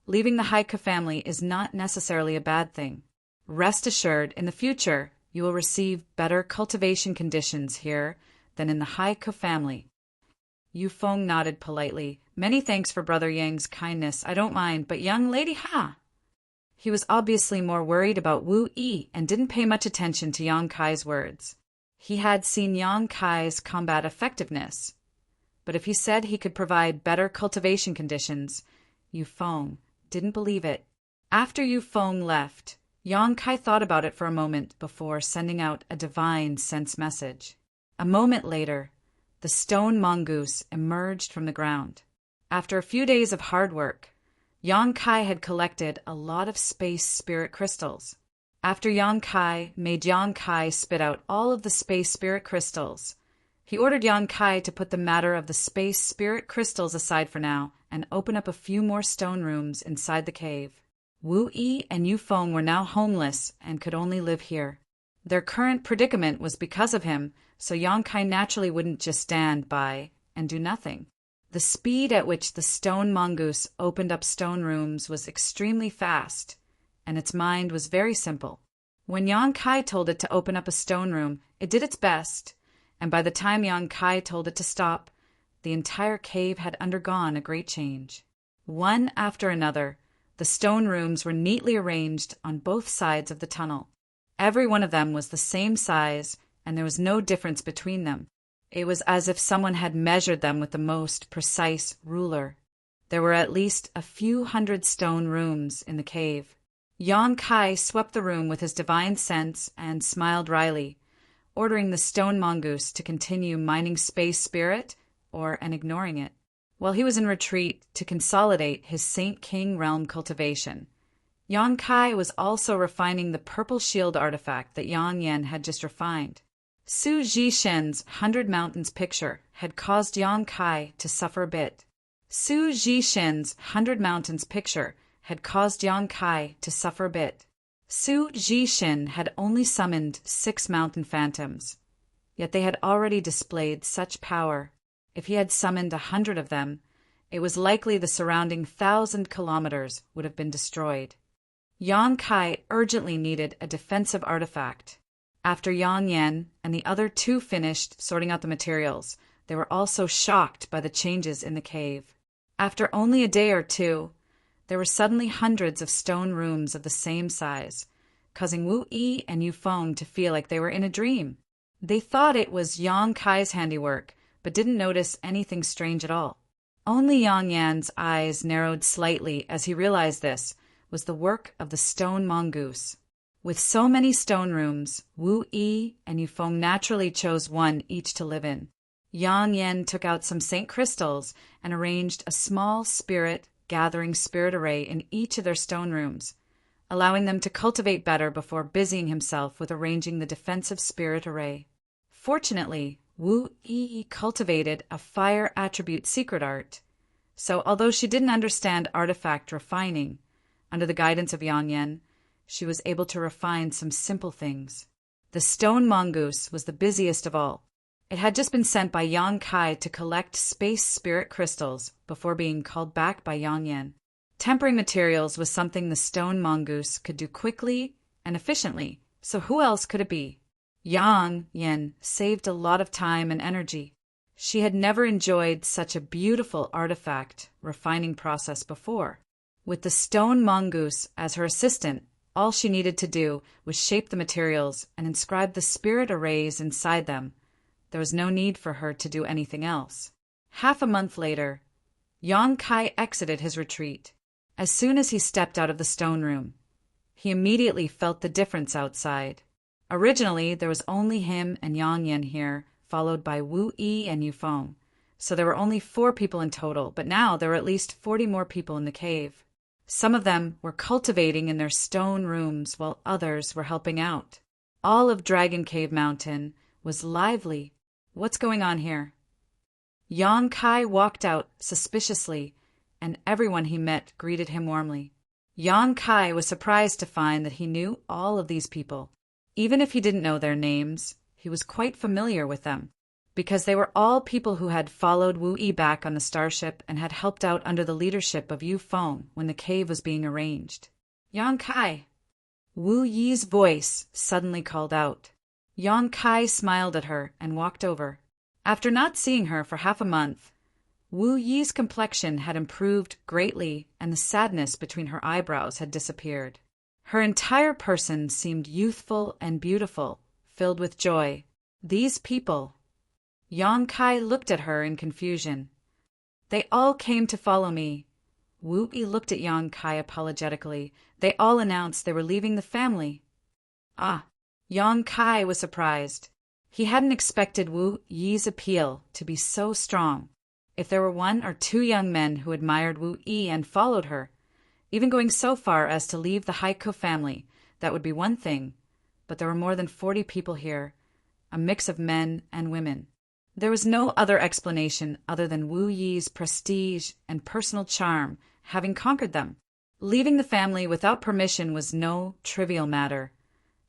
Leaving the Haiku family is not necessarily a bad thing. Rest assured, in the future, you will receive better cultivation conditions here than in the Haiku family. Yu Feng nodded politely. Many thanks for Brother Yang's kindness. I don't mind, but young lady, He was obviously more worried about Wu Yi and didn't pay much attention to Yang Kai's words. He had seen Yang Kai's combat effectiveness, but if he said he could provide better cultivation conditions, Yu Feng didn't believe it. After Yu Feng left, Yang Kai thought about it for a moment before sending out a divine sense message. A moment later, the stone mongoose emerged from the ground. After a few days of hard work, Yang Kai had collected a lot of space spirit crystals. After Yang Kai made Yang Kai spit out all of the space spirit crystals, he ordered Yang Kai to put the matter of the space spirit crystals aside for now and open up a few more stone rooms inside the cave. Wu Yi and Yu Feng were now homeless and could only live here. Their current predicament was because of him, so Yang Kai naturally wouldn't just stand by and do nothing. The speed at which the stone mongoose opened up stone rooms was extremely fast, and its mind was very simple. When Yang Kai told it to open up a stone room, it did its best, and by the time Yang Kai told it to stop, the entire cave had undergone a great change. One after another, the stone rooms were neatly arranged on both sides of the tunnel. Every one of them was the same size, and there was no difference between them. It was as if someone had measured them with the most precise ruler. There were at least a few hundred stone rooms in the cave. Yang Kai swept the room with his divine sense and smiled wryly, ordering the stone mongoose to continue mining space spirit and ignoring it, while he was in retreat to consolidate his Saint King realm cultivation. Yang Kai was also refining the purple shield artifact that Yang Yan had just refined. Su Zhishen's 100 Mountains picture had caused Yang Kai to suffer a bit. Su Zhishen's 100 Mountains picture had caused Yang Kai to suffer a bit. Su Zhishen had only summoned 6 mountain phantoms, yet they had already displayed such power. If he had summoned 100 of them, it was likely the surrounding 1,000 kilometers would have been destroyed. Yang Kai urgently needed a defensive artifact. After Yang Yan and the other 2 finished sorting out the materials, they were also shocked by the changes in the cave. After only a day or 2, there were suddenly hundreds of stone rooms of the same size, causing Wu Yi and Yu Feng to feel like they were in a dream. They thought it was Yang Kai's handiwork, but didn't notice anything strange at all. Only Yang Yan's eyes narrowed slightly as he realized this was the work of the stone mongoose. With so many stone rooms, Wu Yi and Yu Feng naturally chose one each to live in. Yang Yan took out some saint crystals and arranged a small gathering spirit array in each of their stone rooms, allowing them to cultivate better before busying himself with arranging the defensive spirit array. Fortunately, Wu Yi cultivated a fire attribute secret art, so although she didn't understand artifact refining, under the guidance of Yang Yan, she was able to refine some simple things. The stone mongoose was the busiest of all. It had just been sent by Yang Kai to collect space spirit crystals before being called back by Yang Yan. Tempering materials was something the stone mongoose could do quickly and efficiently, so who else could it be? Yang Yan saved a lot of time and energy. She had never enjoyed such a beautiful artifact refining process before. With the stone mongoose as her assistant, all she needed to do was shape the materials and inscribe the spirit arrays inside them. There was no need for her to do anything else. Half a month later, Yang Kai exited his retreat. As soon as he stepped out of the stone room, he immediately felt the difference outside. Originally, there was only him and Yang Yan here, followed by Wu Yi and Yu Feng. So there were only 4 people in total, but now there were at least 40 more people in the cave. Some of them were cultivating in their stone rooms while others were helping out. All of Dragon Cave Mountain was lively. What's going on here? Yang Kai walked out suspiciously, and everyone he met greeted him warmly. Yang Kai was surprised to find that he knew all of these people. Even if he didn't know their names, he was quite familiar with them, because they were all people who had followed Wu Yi back on the starship and had helped out under the leadership of Yu Feng when the cave was being arranged. Yang Kai! Wu Yi's voice suddenly called out. Yang Kai smiled at her and walked over. After not seeing her for half a month, Wu Yi's complexion had improved greatly and the sadness between her eyebrows had disappeared. Her entire person seemed youthful and beautiful, filled with joy. These people... Yang Kai looked at her in confusion. They all came to follow me. Wu Yi looked at Yang Kai apologetically. They all announced they were leaving the family. Ah! Yang Kai was surprised. He hadn't expected Wu Yi's appeal to be so strong. If there were 1 or 2 young men who admired Wu Yi and followed her, even going so far as to leave the Haiku family, that would be one thing. But there were more than 40 people here, a mix of men and women. There was no other explanation other than Wu Yi's prestige and personal charm having conquered them. Leaving the family without permission was no trivial matter,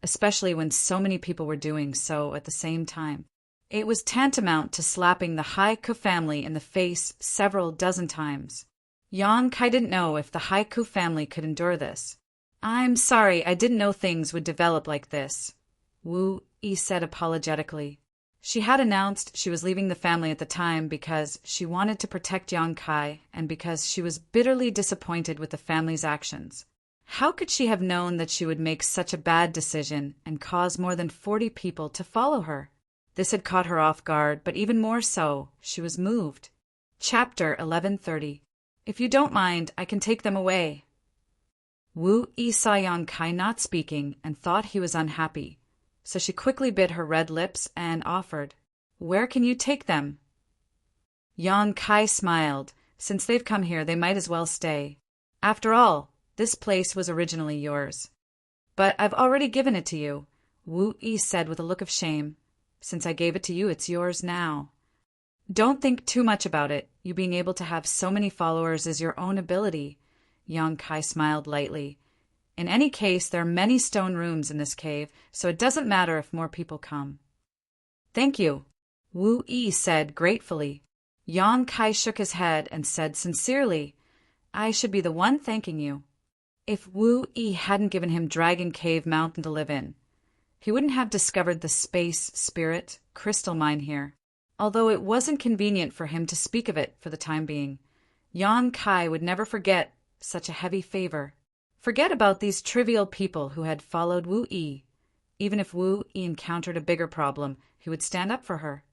especially when so many people were doing so at the same time. It was tantamount to slapping the Haiku family in the face several dozen times. Yang Kai didn't know if the Haiku family could endure this. "I'm sorry, I didn't know things would develop like this," Wu Yi said apologetically. She had announced she was leaving the family at the time because she wanted to protect Yang Kai and because she was bitterly disappointed with the family's actions. How could she have known that she would make such a bad decision and cause more than 40 people to follow her? This had caught her off guard, but even more so, she was moved. Chapter 1130. "If you don't mind, I can take them away." Wu Yi saw Yang Kai not speaking and thought he was unhappy, so she quickly bit her red lips and offered, "Where can you take them?" Yang Kai smiled. "Since they've come here, they might as well stay. After all, this place was originally yours." "But I've already given it to you," Wu Yi said with a look of shame. "Since I gave it to you, it's yours now." "Don't think too much about it. You being able to have so many followers is your own ability." Yang Kai smiled lightly. "In any case, there are many stone rooms in this cave, so it doesn't matter if more people come." "Thank you," Wu Yi said gratefully. Yang Kai shook his head and said sincerely, "I should be the one thanking you." If Wu Yi hadn't given him Dragon Cave Mountain to live in, he wouldn't have discovered the space spirit crystal mine here. Although it wasn't convenient for him to speak of it for the time being, Yang Kai would never forget such a heavy favor. Forget about these trivial people who had followed Wu Yi. Even if Wu Yi encountered a bigger problem, he would stand up for her.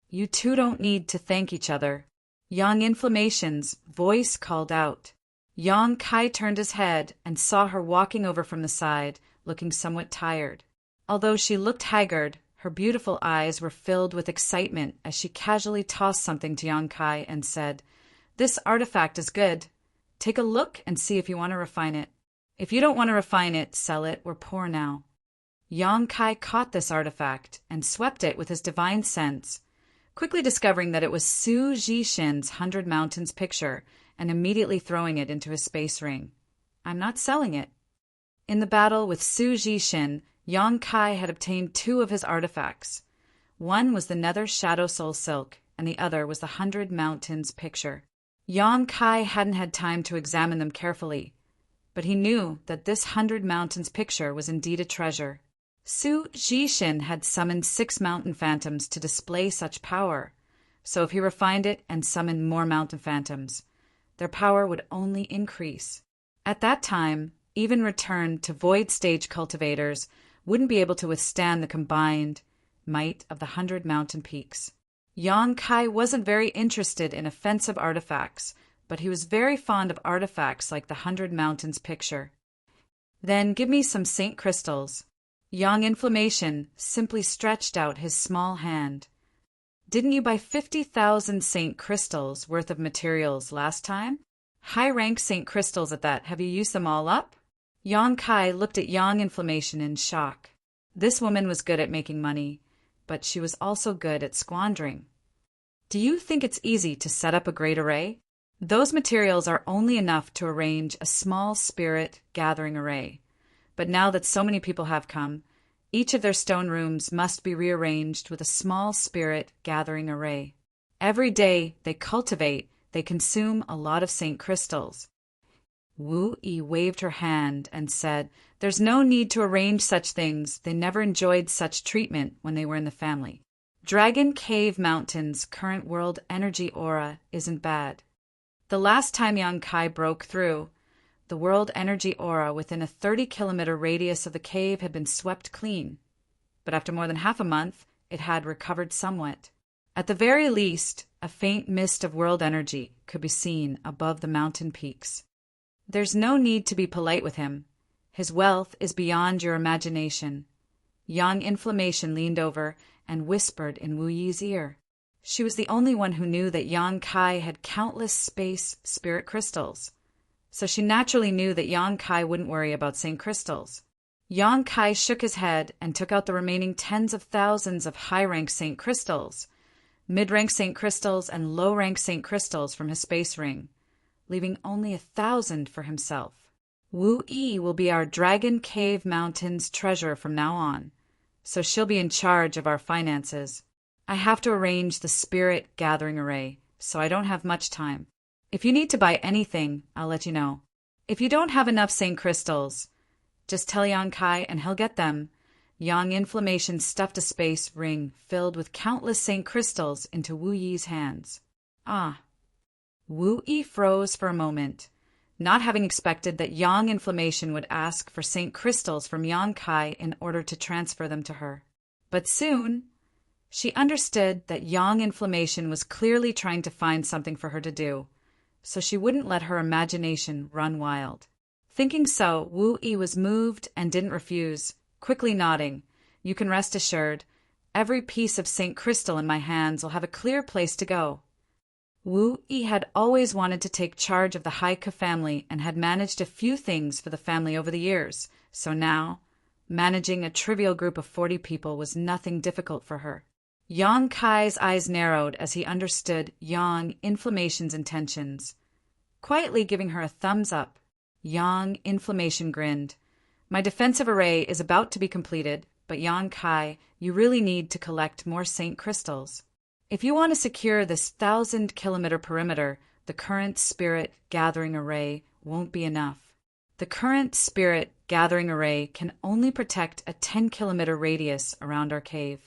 "You two don't need to thank each other," Yang Inflammation's voice called out. Yang Kai turned his head and saw her walking over from the side, looking somewhat tired. Although she looked haggard, her beautiful eyes were filled with excitement as she casually tossed something to Yang Kai and said, "This artifact is good. Take a look and see if you want to refine it. If you don't want to refine it, sell it. We're poor now." Yang Kai caught this artifact and swept it with his divine sense, quickly discovering that it was Su Jishin's 100 Mountains picture and immediately throwing it into his space ring. "I'm not selling it." In the battle with Su Jishin, Yang Kai had obtained 2 of his artifacts. One was the Nether Shadow Soul Silk, and the other was the 100 Mountains picture. Yang Kai hadn't had time to examine them carefully, but he knew that this 100 Mountains picture was indeed a treasure. Su Jishin had summoned 6 mountain phantoms to display such power, so if he refined it and summoned more mountain phantoms, their power would only increase. At that time, even returned to void stage cultivators wouldn't be able to withstand the combined might of the 100 mountain peaks. Yang Kai wasn't very interested in offensive artifacts, but he was very fond of artifacts like the 100 Mountains picture. "Then give me some Saint Crystals." Yang Inflammation simply stretched out his small hand. "Didn't you buy 50,000 Saint Crystals worth of materials last time? High-rank Saint Crystals at that. Have you used them all up?" Yang Kai looked at Yang Inflammation in shock. This woman was good at making money, but she was also good at squandering. "Do you think it's easy to set up a great array? Those materials are only enough to arrange a small spirit gathering array. But now that so many people have come, each of their stone rooms must be rearranged with a small spirit gathering array. Every day they cultivate, they consume a lot of Saint Crystals." Wu Yi waved her hand and said, "There's no need to arrange such things. They never enjoyed such treatment when they were in the family. Dragon Cave Mountain's current world energy aura isn't bad. The last time Yang Kai broke through, the world energy aura within a 30-kilometer radius of the cave had been swept clean. But after more than half a month, it had recovered somewhat. At the very least, a faint mist of world energy could be seen above the mountain peaks. There's no need to be polite with him. His wealth is beyond your imagination. Young Inflammation leaned over and whispered in Wu Yi's ear. She was the only one who knew that Yang Kai had countless space spirit crystals, so she naturally knew that Yang Kai wouldn't worry about St. Crystals. Yang Kai shook his head and took out the remaining tens of thousands of high-rank St. Crystals, mid-rank St. Crystals, and low-rank St. Crystals from his space ring, leaving only 1,000 for himself. Wu Yi will be our Dragon Cave Mountain's treasurer from now on, so she'll be in charge of our finances. I have to arrange the spirit gathering array, so I don't have much time. If you need to buy anything, I'll let you know. If you don't have enough St. Crystals, just tell Yang Kai and he'll get them. Yang Inflammation stuffed a space ring filled with countless St. Crystals into Wu Yi's hands. Ah. Wu Yi froze for a moment, not having expected that Yang Inflammation would ask for St. Crystals from Yang Kai in order to transfer them to her. But soon, she understood that Yang Inflammation was clearly trying to find something for her to do, so she wouldn't let her imagination run wild. Thinking so, Wu Yi was moved and didn't refuse, quickly nodding. You can rest assured, every piece of St. Crystal in my hands will have a clear place to go. Wu Yi had always wanted to take charge of the Haika family and had managed a few things for the family over the years, so now, managing a trivial group of 40 people was nothing difficult for her. Yang Kai's eyes narrowed as he understood Yang Inflammation's intentions, quietly giving her a thumbs up. Yang Inflammation grinned. My defensive array is about to be completed, but Yang Kai, you really need to collect more St. Crystals. If you want to secure this 1,000-kilometer perimeter, the current spirit gathering array won't be enough. The current spirit gathering array can only protect a 10-kilometer radius around our cave.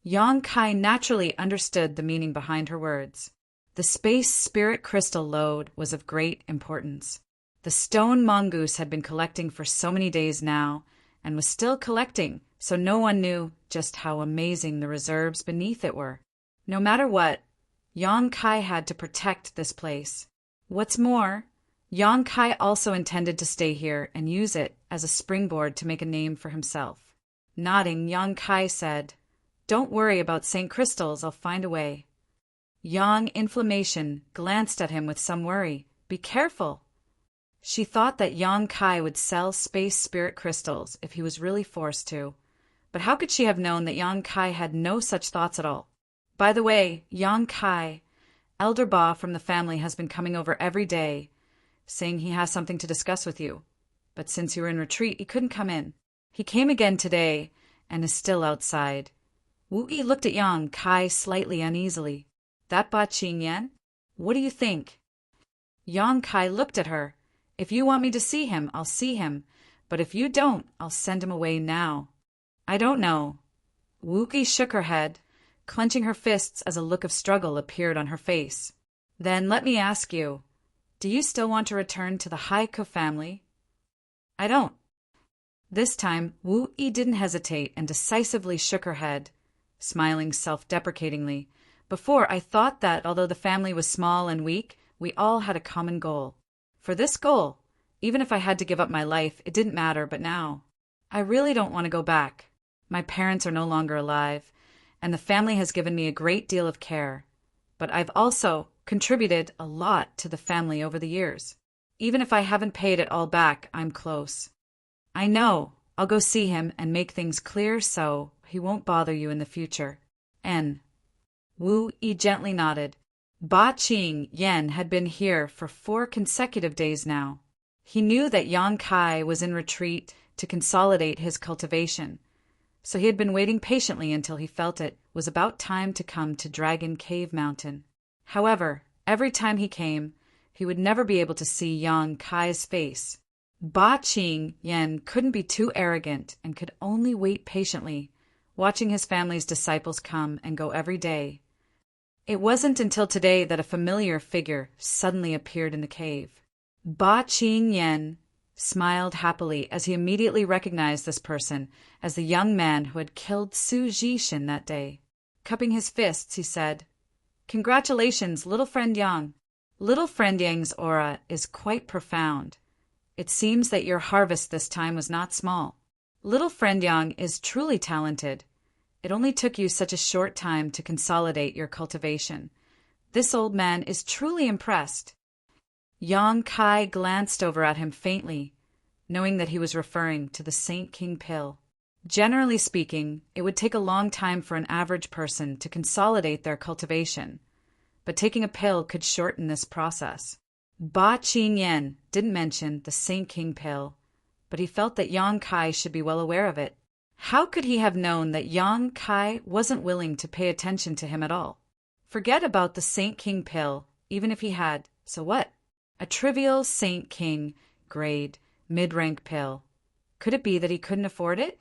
Yang Kai naturally understood the meaning behind her words. The space spirit crystal load was of great importance. The stone mongoose had been collecting for so many days now, and was still collecting, so no one knew just how amazing the reserves beneath it were. No matter what, Yang Kai had to protect this place. What's more, Yang Kai also intended to stay here and use it as a springboard to make a name for himself. Nodding, Yang Kai said, Don't worry about St. Crystals, I'll find a way. Yang Inflammation glanced at him with some worry. Be careful. She thought that Yang Kai would sell space spirit crystals if he was really forced to, but how could she have known that Yang Kai had no such thoughts at all? By the way, Yang Kai, Elder Ba from the family has been coming over every day, saying he has something to discuss with you, but since you were in retreat, he couldn't come in. He came again today and is still outside. Wu Yi looked at Yang Kai slightly uneasily. That Ba Qingyan? What do you think? Yang Kai looked at her. If you want me to see him, I'll see him, but if you don't, I'll send him away now. I don't know. Wu Yi shook her head, clenching her fists as a look of struggle appeared on her face. Then let me ask you, do you still want to return to the Haika family? I don't. This time, Wu Yi didn't hesitate and decisively shook her head, smiling self-deprecatingly. Before, I thought that, although the family was small and weak, we all had a common goal. For this goal, even if I had to give up my life, it didn't matter, but now, I really don't want to go back. My parents are no longer alive, and the family has given me a great deal of care, but I've also contributed a lot to the family over the years. Even if I haven't paid it all back, I'm close. I know. I'll go see him and make things clear so he won't bother you in the future. N. Wu Yi gently nodded. Ba Qingyan had been here for 4 consecutive days now. He knew that Yang Kai was in retreat to consolidate his cultivation, so he had been waiting patiently until he felt it was about time to come to Dragon Cave Mountain. However, every time he came, he would never be able to see Yang Kai's face. Ba Qingyan couldn't be too arrogant and could only wait patiently, watching his family's disciples come and go every day. It wasn't until today that a familiar figure suddenly appeared in the cave. Ba Qingyan smiled happily as he immediately recognized this person as the young man who had killed Su Jishin that day. Cupping his fists, he said, "Congratulations, little friend Yang." Little friend Yang's aura is quite profound. It seems that your harvest this time was not small. Little friend Yang is truly talented. It only took you such a short time to consolidate your cultivation. This old man is truly impressed. Yang Kai glanced over at him faintly, knowing that he was referring to the Saint King pill. Generally speaking, it would take a long time for an average person to consolidate their cultivation, but taking a pill could shorten this process. Ba Qingyan didn't mention the Saint King pill, but he felt that Yang Kai should be well aware of it. How could he have known that Yang Kai wasn't willing to pay attention to him at all? Forget about the Saint King pill, even if he had, so what? A trivial Saint King, grade, mid-rank pill. Could it be that he couldn't afford it?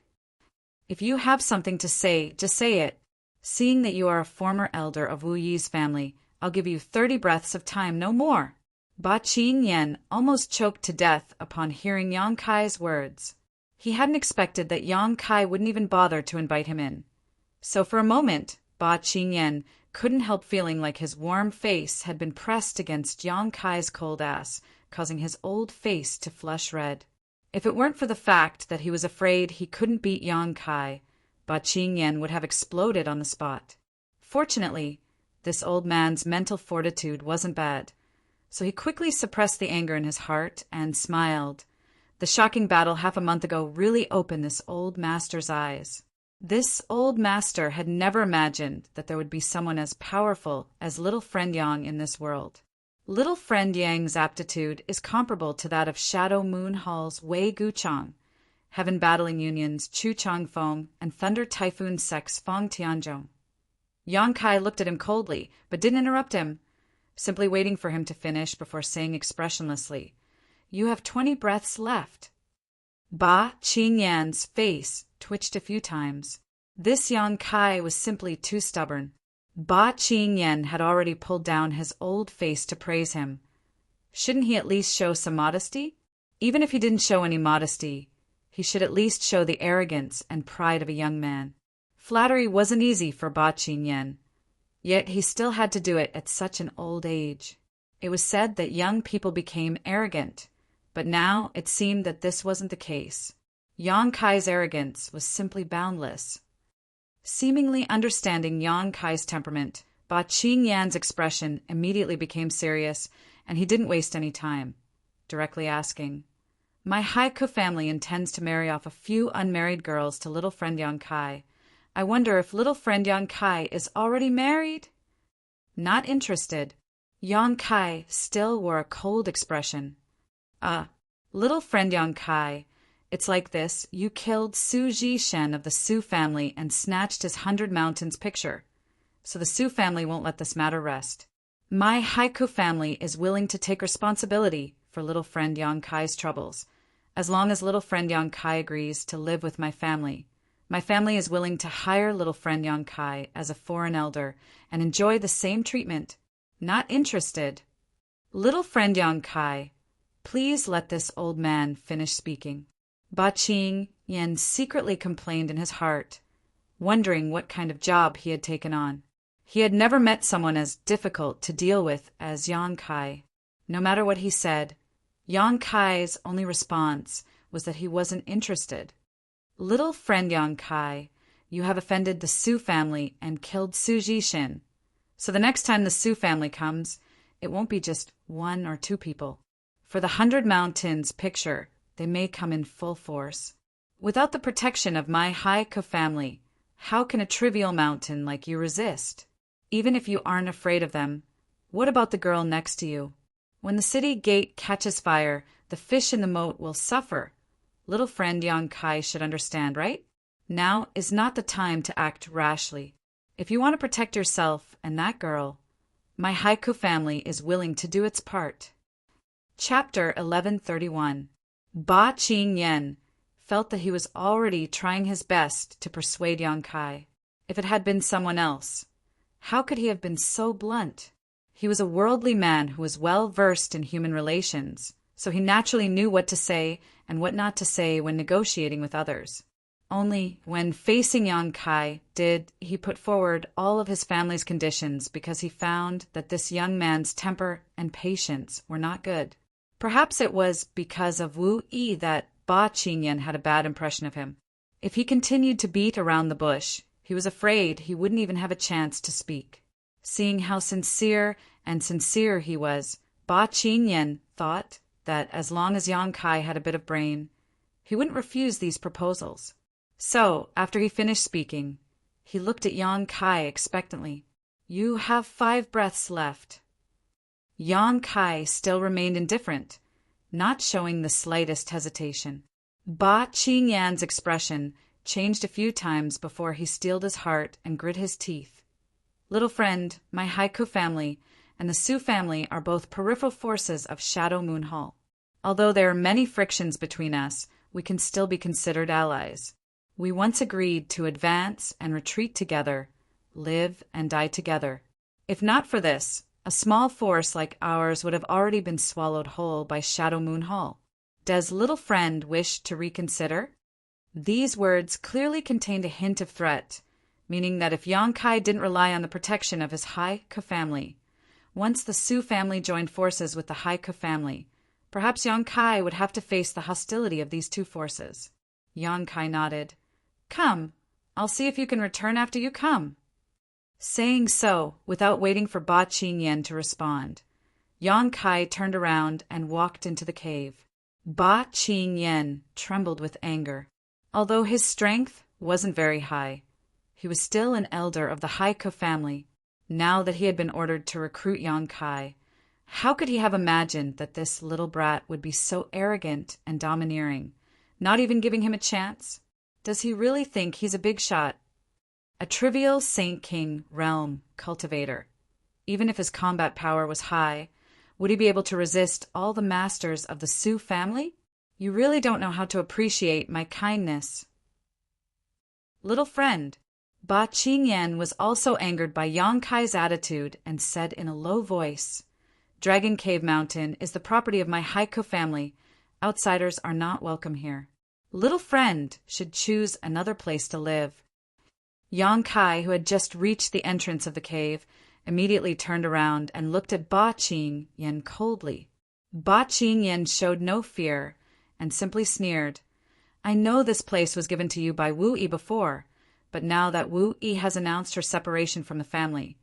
If you have something to say, just say it. Seeing that you are a former elder of Wu Yi's family, I'll give you 30 breaths of time, no more. Ba Qingyan almost choked to death upon hearing Yang Kai's words. He hadn't expected that Yang Kai wouldn't even bother to invite him in. So for a moment, Ba Qingyan couldn't help feeling like his warm face had been pressed against Yang Kai's cold ass, causing his old face to flush red. If it weren't for the fact that he was afraid he couldn't beat Yang Kai, Ba Qingyan would have exploded on the spot. Fortunately, this old man's mental fortitude wasn't bad, so he quickly suppressed the anger in his heart and smiled. The shocking battle half a month ago really opened this old master's eyes. This old master had never imagined that there would be someone as powerful as little friend Yang in this world. Little friend Yang's aptitude is comparable to that of Shadow Moon Hall's Wei Guchang, Heaven Battling Union's Chu Changfeng, and Thunder Typhoon Sect's Feng Tianzhong. Yang Kai looked at him coldly, but didn't interrupt him, simply waiting for him to finish before saying expressionlessly, "You have 20 breaths left." Ba Qingyan's face twitched a few times. This Yang Kai was simply too stubborn. Ba Qingyan had already pulled down his old face to praise him. Shouldn't he at least show some modesty? Even if he didn't show any modesty, he should at least show the arrogance and pride of a young man. Flattery wasn't easy for Ba Qingyan, yet he still had to do it at such an old age. It was said that young people became arrogant, but now it seemed that this wasn't the case. Yang Kai's arrogance was simply boundless. Seemingly understanding Yang Kai's temperament, Ba Qingyan's expression immediately became serious, and he didn't waste any time, directly asking, "My Haiku family intends to marry off a few unmarried girls to little friend Yang Kai. I wonder if little friend Yang Kai is already married?" Not interested. Yang Kai still wore a cold expression. Little friend Yang Kai, it's like this. You killed Su Zhishen of the Su family and snatched his 100 Mountains picture. So the Su family won't let this matter rest. My Haiku family is willing to take responsibility for little friend Yang Kai's troubles, as long as little friend Yang Kai agrees to live with my family. My family is willing to hire little friend Yang Kai as a foreign elder and enjoy the same treatment. Not interested. Little friend Yang Kai, please let this old man finish speaking. Ba Qingyan secretly complained in his heart, wondering what kind of job he had taken on. He had never met someone as difficult to deal with as Yang Kai. No matter what he said, Yang Kai's only response was that he wasn't interested. Little friend Yang Kai, you have offended the Su family and killed Su Zhishen. So the next time the Su family comes, it won't be just 1 or 2 people. For the 100 Mountains picture, they may come in full force. Without the protection of my Haiku family, how can a trivial mountain like you resist? Even if you aren't afraid of them, what about the girl next to you? When the city gate catches fire, the fish in the moat will suffer. Little friend Yang Kai should understand, right? Now is not the time to act rashly. If you want to protect yourself and that girl, my Haiku family is willing to do its part. Chapter 1131. Ba Qingyan felt that he was already trying his best to persuade Yang Kai. If it had been someone else, how could he have been so blunt? He was a worldly man who was well versed in human relations, so he naturally knew what to say and what not to say when negotiating with others. Only when facing Yang Kai did he put forward all of his family's conditions, because he found that this young man's temper and patience were not good. Perhaps it was because of Wu Yi that Ba Qingyan had a bad impression of him. If he continued to beat around the bush, he was afraid he wouldn't even have a chance to speak. Seeing how sincere he was, Ba Qingyan thought that as long as Yang Kai had a bit of brain, he wouldn't refuse these proposals. So, after he finished speaking, he looked at Yang Kai expectantly. "You have 5 breaths left." Yang Kai still remained indifferent, not showing the slightest hesitation. Ba Qingyan's expression changed a few times before he steeled his heart and grit his teeth. "Little friend, my Haiku family and the Su family are both peripheral forces of Shadow Moon Hall. Although there are many frictions between us, we can still be considered allies. We once agreed to advance and retreat together, live and die together. If not for this, a small force like ours would have already been swallowed whole by Shadow Moon Hall. Does little friend wish to reconsider?" These words clearly contained a hint of threat, meaning that if Yang Kai didn't rely on the protection of his Haiku family, once the Su family joined forces with the Haiku family, perhaps Yang Kai would have to face the hostility of these two forces. Yang Kai nodded. "Come, I'll see if you can return after you come." Saying so, without waiting for Ba Qingyan to respond, Yang Kai turned around and walked into the cave. Ba Qingyan trembled with anger. Although his strength wasn't very high, he was still an elder of the Haiku family. Now that he had been ordered to recruit Yang Kai, how could he have imagined that this little brat would be so arrogant and domineering, not even giving him a chance? Does he really think he's a big shot? A trivial Saint King realm cultivator. Even if his combat power was high, would he be able to resist all the masters of the Su family? You really don't know how to appreciate my kindness. Little friend, Ba Qingyan was also angered by Yang Kai's attitude and said in a low voice, "Dragon Cave Mountain is the property of my Haiku family. Outsiders are not welcome here. Little friend should choose another place to live." Yang Kai, who had just reached the entrance of the cave, immediately turned around and looked at Ba Qingyan coldly. Ba Qingyan showed no fear and simply sneered. "I know this place was given to you by Wu Yi before, but now that Wu Yi has announced her separation from the family,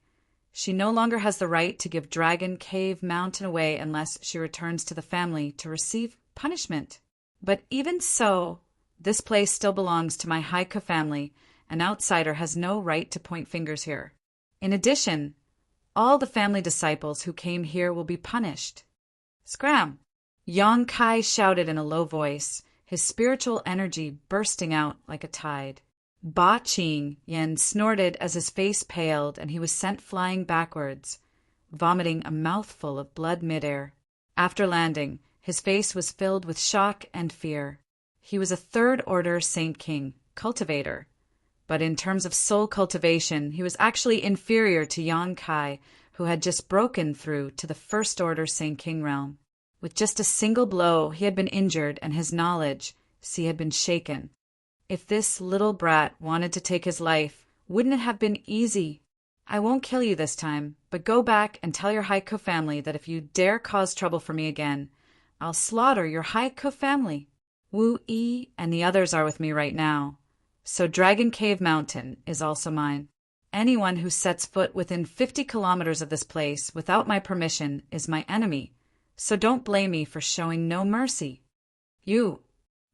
she no longer has the right to give Dragon Cave Mountain away unless she returns to the family to receive punishment. But even so, this place still belongs to my Haiku family. An outsider has no right to point fingers here. In addition, all the family disciples who came here will be punished." "Scram!" Yang Kai shouted in a low voice, his spiritual energy bursting out like a tide. Ba Qingyan snorted as his face paled and he was sent flying backwards, vomiting a mouthful of blood midair. After landing, his face was filled with shock and fear. He was a third-order Saint King, cultivator, but in terms of soul cultivation, he was actually inferior to Yang Kai, who had just broken through to the first-order Saint King realm. With just a single blow, he had been injured and his knowledge, had been shaken. If this little brat wanted to take his life, wouldn't it have been easy? "I won't kill you this time, but go back and tell your Haiku family that if you dare cause trouble for me again, I'll slaughter your Haiku family. Wu Yi and the others are with me right now, so Dragon Cave Mountain is also mine. Anyone who sets foot within 50 kilometers of this place without my permission is my enemy, so don't blame me for showing no mercy." "You!"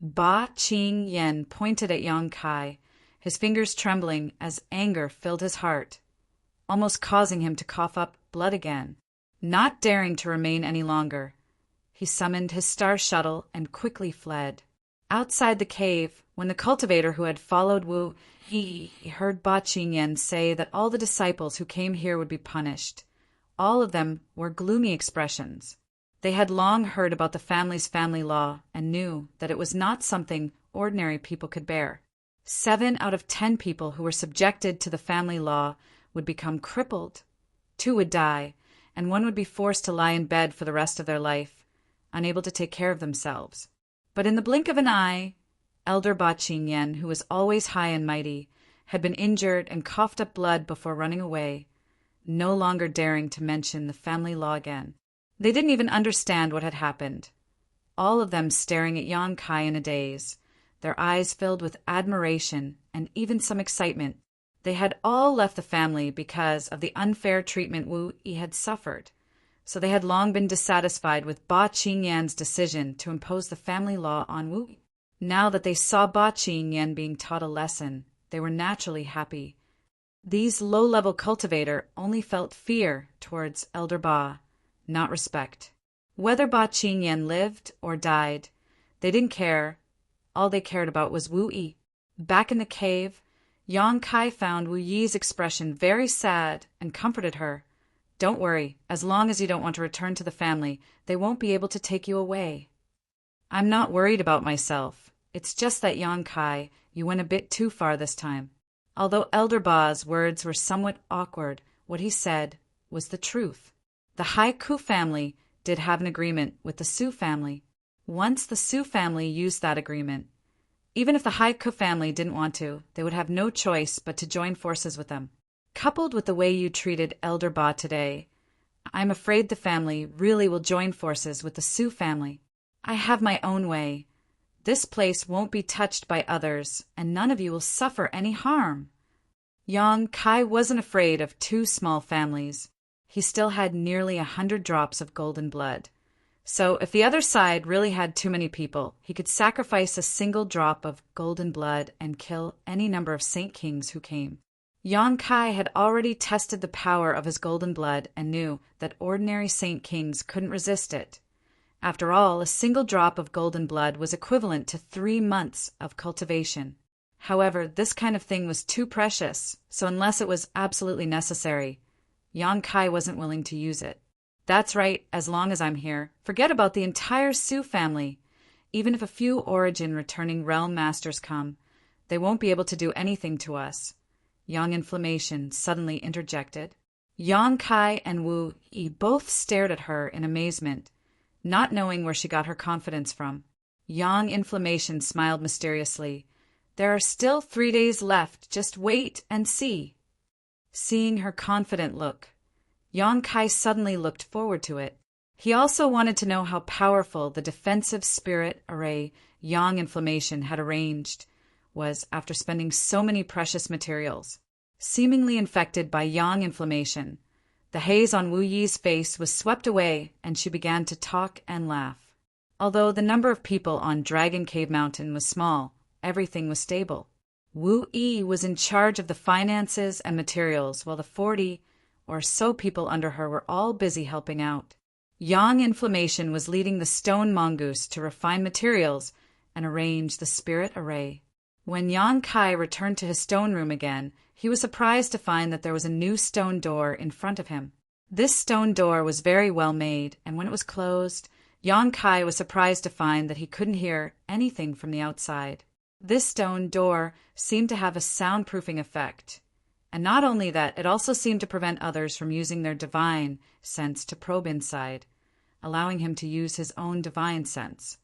Ba Qingyan pointed at Yang Kai, his fingers trembling as anger filled his heart, almost causing him to cough up blood again. Not daring to remain any longer, he summoned his star shuttle and quickly fled. Outside the cave, when the cultivator who had followed Wu Yi heard Ba Qingyan say that all the disciples who came here would be punished, all of them wore gloomy expressions. They had long heard about the family's family law and knew that it was not something ordinary people could bear. 7 out of 10 people who were subjected to the family law would become crippled. 2 would die, and 1 would be forced to lie in bed for the rest of their life, unable to take care of themselves. But in the blink of an eye, Elder Ba Qingyan, who was always high and mighty, had been injured and coughed up blood before running away, no longer daring to mention the family law again. They didn't even understand what had happened, all of them staring at Yang Kai in a daze, their eyes filled with admiration and even some excitement. They had all left the family because of the unfair treatment Wu Yi had suffered, so they had long been dissatisfied with Ba Qingyan's decision to impose the family law on Wu Yi. Now that they saw Ba Qingyan being taught a lesson, they were naturally happy. These low-level cultivator only felt fear towards Elder Ba, not respect. Whether Ba Qingyan lived or died, they didn't care. All they cared about was Wu Yi. Back in the cave, Yang Kai found Wu Yi's expression very sad and comforted her. "Don't worry, as long as you don't want to return to the family, they won't be able to take you away." "I'm not worried about myself. It's just that, Yang Kai, you went a bit too far this time." Although Elder Ba's words were somewhat awkward, what he said was the truth. The Haiku family did have an agreement with the Su family. Once the Su family used that agreement, even if the Haiku family didn't want to, they would have no choice but to join forces with them. Coupled with the way you treated Elder Ba today, I'm afraid the family really will join forces with the Su family. I have my own way. This place won't be touched by others, and none of you will suffer any harm. Yang Kai wasn't afraid of two small families. He still had nearly 100 drops of golden blood. So if the other side really had too many people, he could sacrifice a single drop of golden blood and kill any number of Saint Kings who came. Yang Kai had already tested the power of his golden blood and knew that ordinary Saint Kings couldn't resist it. After all, a single drop of golden blood was equivalent to 3 months of cultivation. However, this kind of thing was too precious, so unless it was absolutely necessary, Yang Kai wasn't willing to use it. "That's right, as long as I'm here. Forget about the entire Su family. Even if a few Origin returning realm masters come, they won't be able to do anything to us," Young Inflammation suddenly interjected. Yang Kai and Wu Yi both stared at her in amazement, not knowing where she got her confidence from. Yang Inflammation smiled mysteriously. "There are still 3 days left. Just wait and see." Seeing her confident look, Yang Kai suddenly looked forward to it. He also wanted to know how powerful the defensive spirit array Yang Inflammation had arranged was after spending so many precious materials. Seemingly infected by Yang Inflammation, the haze on Wu Yi's face was swept away and she began to talk and laugh. Although the number of people on Dragon Cave Mountain was small, everything was stable. Wu Yi was in charge of the finances and materials, while the 40 or so people under her were all busy helping out. Yang Inflammation was leading the stone mongoose to refine materials and arrange the spirit array. When Yang Kai returned to his stone room again, he was surprised to find that there was a new stone door in front of him. This stone door was very well made, and when it was closed, Yang Kai was surprised to find that he couldn't hear anything from the outside. This stone door seemed to have a soundproofing effect, and not only that, it also seemed to prevent others from using their divine sense to probe inside, allowing him to use his own divine sense.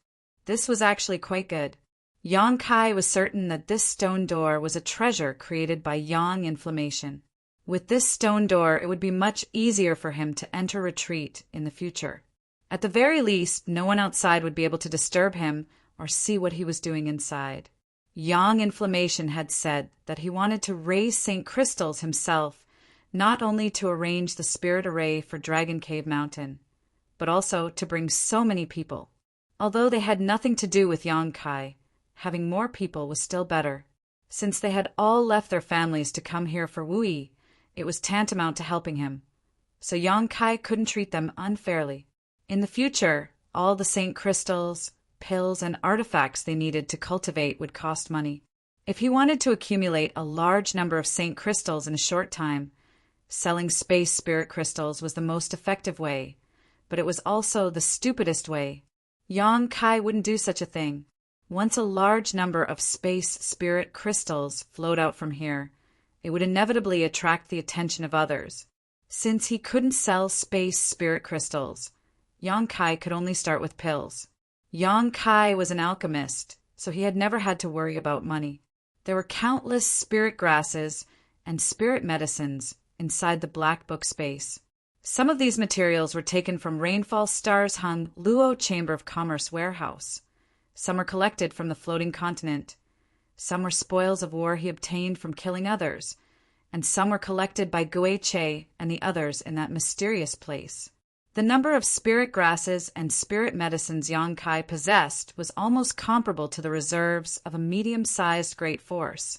This was actually quite good. Yang Kai was certain that this stone door was a treasure created by Yang Inflammation. With this stone door, it would be much easier for him to enter retreat in the future. At the very least, no one outside would be able to disturb him or see what he was doing inside. Yang Inflammation had said that he wanted to raise St. Crystals himself, not only to arrange the spirit array for Dragon Cave Mountain, but also to bring so many people. Although they had nothing to do with Yang Kai, having more people was still better. Since they had all left their families to come here for Wu Yi, it was tantamount to helping him. So Yang Kai couldn't treat them unfairly. In the future, all the Saint Crystals, pills, and artifacts they needed to cultivate would cost money. If he wanted to accumulate a large number of Saint Crystals in a short time, selling space spirit crystals was the most effective way, but it was also the stupidest way. Yang Kai wouldn't do such a thing. Once a large number of space spirit crystals flowed out from here, it would inevitably attract the attention of others. Since he couldn't sell space spirit crystals, Yang Kai could only start with pills. Yang Kai was an alchemist, so he had never had to worry about money. There were countless spirit grasses and spirit medicines inside the black book space. Some of these materials were taken from Rainfall Star's hung Luo Chamber of Commerce warehouse. Some were collected from the floating continent. Some were spoils of war he obtained from killing others, and some were collected by Guiche and the others in that mysterious place. The number of spirit grasses and spirit medicines Yang Kai possessed was almost comparable to the reserves of a medium-sized great force,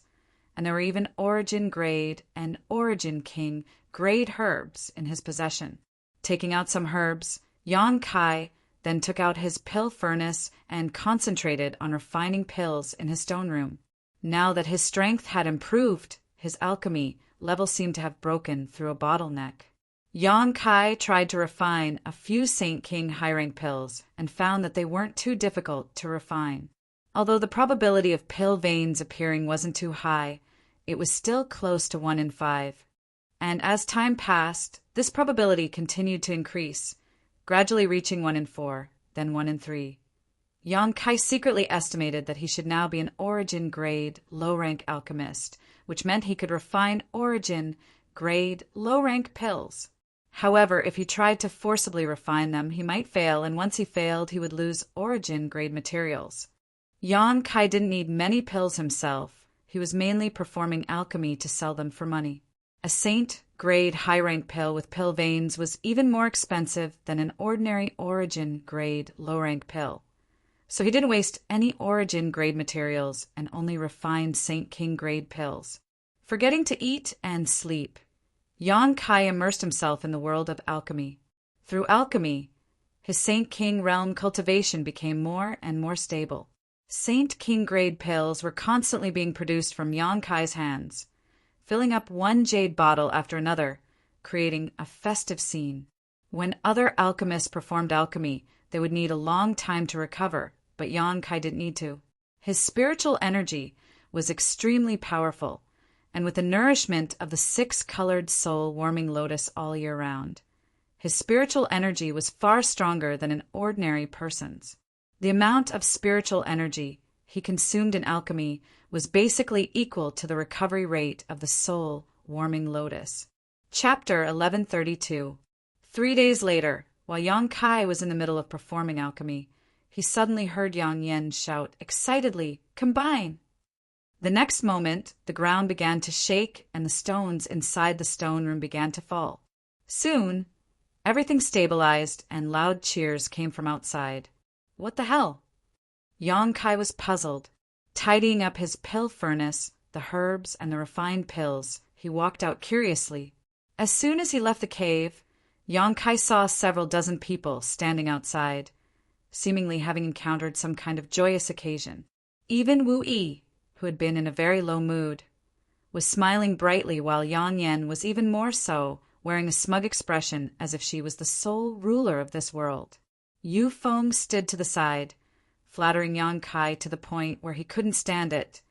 and there were even Origin Grade and Origin King Grade herbs in his possession. Taking out some herbs, Yang Kai then took out his pill furnace and concentrated on refining pills in his stone room. Now that his strength had improved, his alchemy level seemed to have broken through a bottleneck. Yang Kai tried to refine a few Saint King high-rank pills and found that they weren't too difficult to refine. Although the probability of pill veins appearing wasn't too high, it was still close to 1 in 5. And as time passed, this probability continued to increase, gradually reaching 1 in 4, then 1 in 3. Yang Kai secretly estimated that he should now be an Origin Grade low-rank alchemist, which meant he could refine Origin Grade low-rank pills. However, if he tried to forcibly refine them, he might fail, and once he failed, he would lose Origin Grade materials. Yang Kai didn't need many pills himself. He was mainly performing alchemy to sell them for money. A Saint Grade high-rank pill with pill veins was even more expensive than an ordinary Origin Grade low-rank pill. So he didn't waste any Origin Grade materials and only refined Saint King Grade pills. Forgetting to eat and sleep, Yang Kai immersed himself in the world of alchemy. Through alchemy, his Saint King realm cultivation became more and more stable. Saint King Grade pills were constantly being produced from Yang Kai's hands, filling up one jade bottle after another, creating a festive scene. When other alchemists performed alchemy, they would need a long time to recover, but Yang Kai didn't need to. His spiritual energy was extremely powerful, and with the nourishment of the 6-colored soul warming lotus all year round, his spiritual energy was far stronger than an ordinary person's. The amount of spiritual energy he consumed in alchemy was basically equal to the recovery rate of the soul warming lotus. Chapter 1132. 3 days later, while Yang Kai was in the middle of performing alchemy, he suddenly heard Yang Yen shout excitedly, "Combine!" The next moment, the ground began to shake and the stones inside the stone room began to fall. Soon, everything stabilized and loud cheers came from outside. What the hell? Yang Kai was puzzled. Tidying up his pill furnace, the herbs, and the refined pills, he walked out curiously. As soon as he left the cave, Yang Kai saw several dozen people standing outside, seemingly having encountered some kind of joyous occasion. Even Wu Yi, who had been in a very low mood, was smiling brightly, while Yang Yen was even more so, wearing a smug expression as if she was the sole ruler of this world. Yu Feng stood to the side, flattering Yang Kai to the point where he couldn't stand it,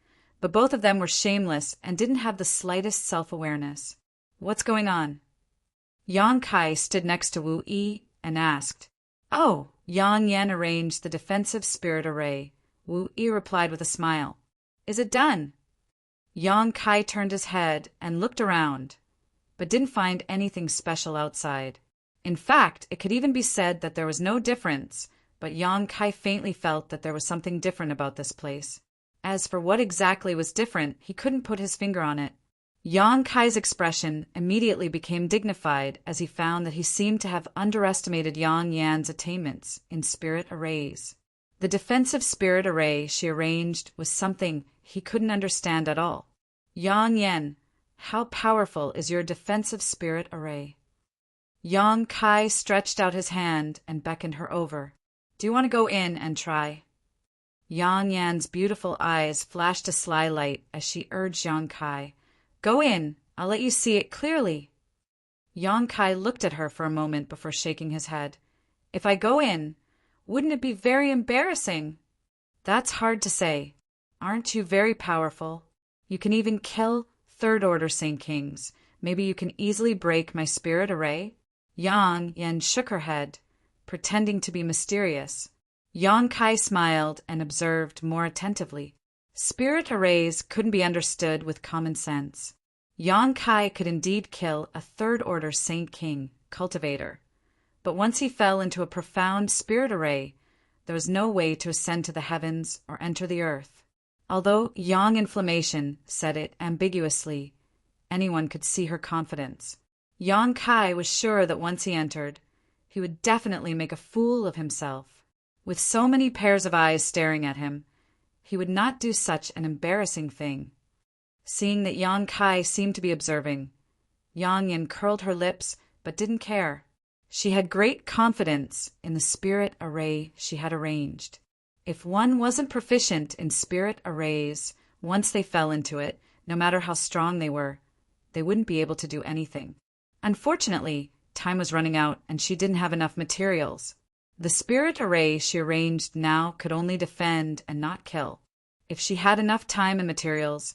but both of them were shameless and didn't have the slightest self-awareness. What's going on? Yang Kai stood next to Wu Yi and asked. Oh, Yang Yen arranged the defensive spirit array. Wu Yi replied with a smile. Is it done? Yang Kai turned his head and looked around, but didn't find anything special outside. In fact, it could even be said that there was no difference, but Yang Kai faintly felt that there was something different about this place. As for what exactly was different, he couldn't put his finger on it. Yang Kai's expression immediately became dignified as he found that he seemed to have underestimated Yang Yan's attainments in spirit arrays. The defensive spirit array she arranged was something he couldn't understand at all. Yang Yan, how powerful is your defensive spirit array? Yang Kai stretched out his hand and beckoned her over. Do you want to go in and try? Yang Yan's beautiful eyes flashed a sly light as she urged Yang Kai. Go in, I'll let you see it clearly. Yang Kai looked at her for a moment before shaking his head. If I go in, wouldn't it be very embarrassing? That's hard to say. Aren't you very powerful? You can even kill third-order Saint Kings. Maybe you can easily break my spirit array? Yang Yan shook her head, pretending to be mysterious. Yang Kai smiled and observed more attentively. Spirit arrays couldn't be understood with common sense. Yang Kai could indeed kill a third-order Saint King, cultivator. But once he fell into a profound spirit array, there was no way to ascend to the heavens or enter the earth. Although Yang Inflammation said it ambiguously, anyone could see her confidence. Yang Kai was sure that once he entered, he would definitely make a fool of himself. With so many pairs of eyes staring at him, he would not do such an embarrassing thing. Seeing that Yang Kai seemed to be observing, Yang Yin curled her lips but didn't care. She had great confidence in the spirit array she had arranged. If one wasn't proficient in spirit arrays, once they fell into it, no matter how strong they wouldn't be able to do anything. Unfortunately, time was running out and she didn't have enough materials. The spirit array she arranged now could only defend and not kill. If she had enough time and materials,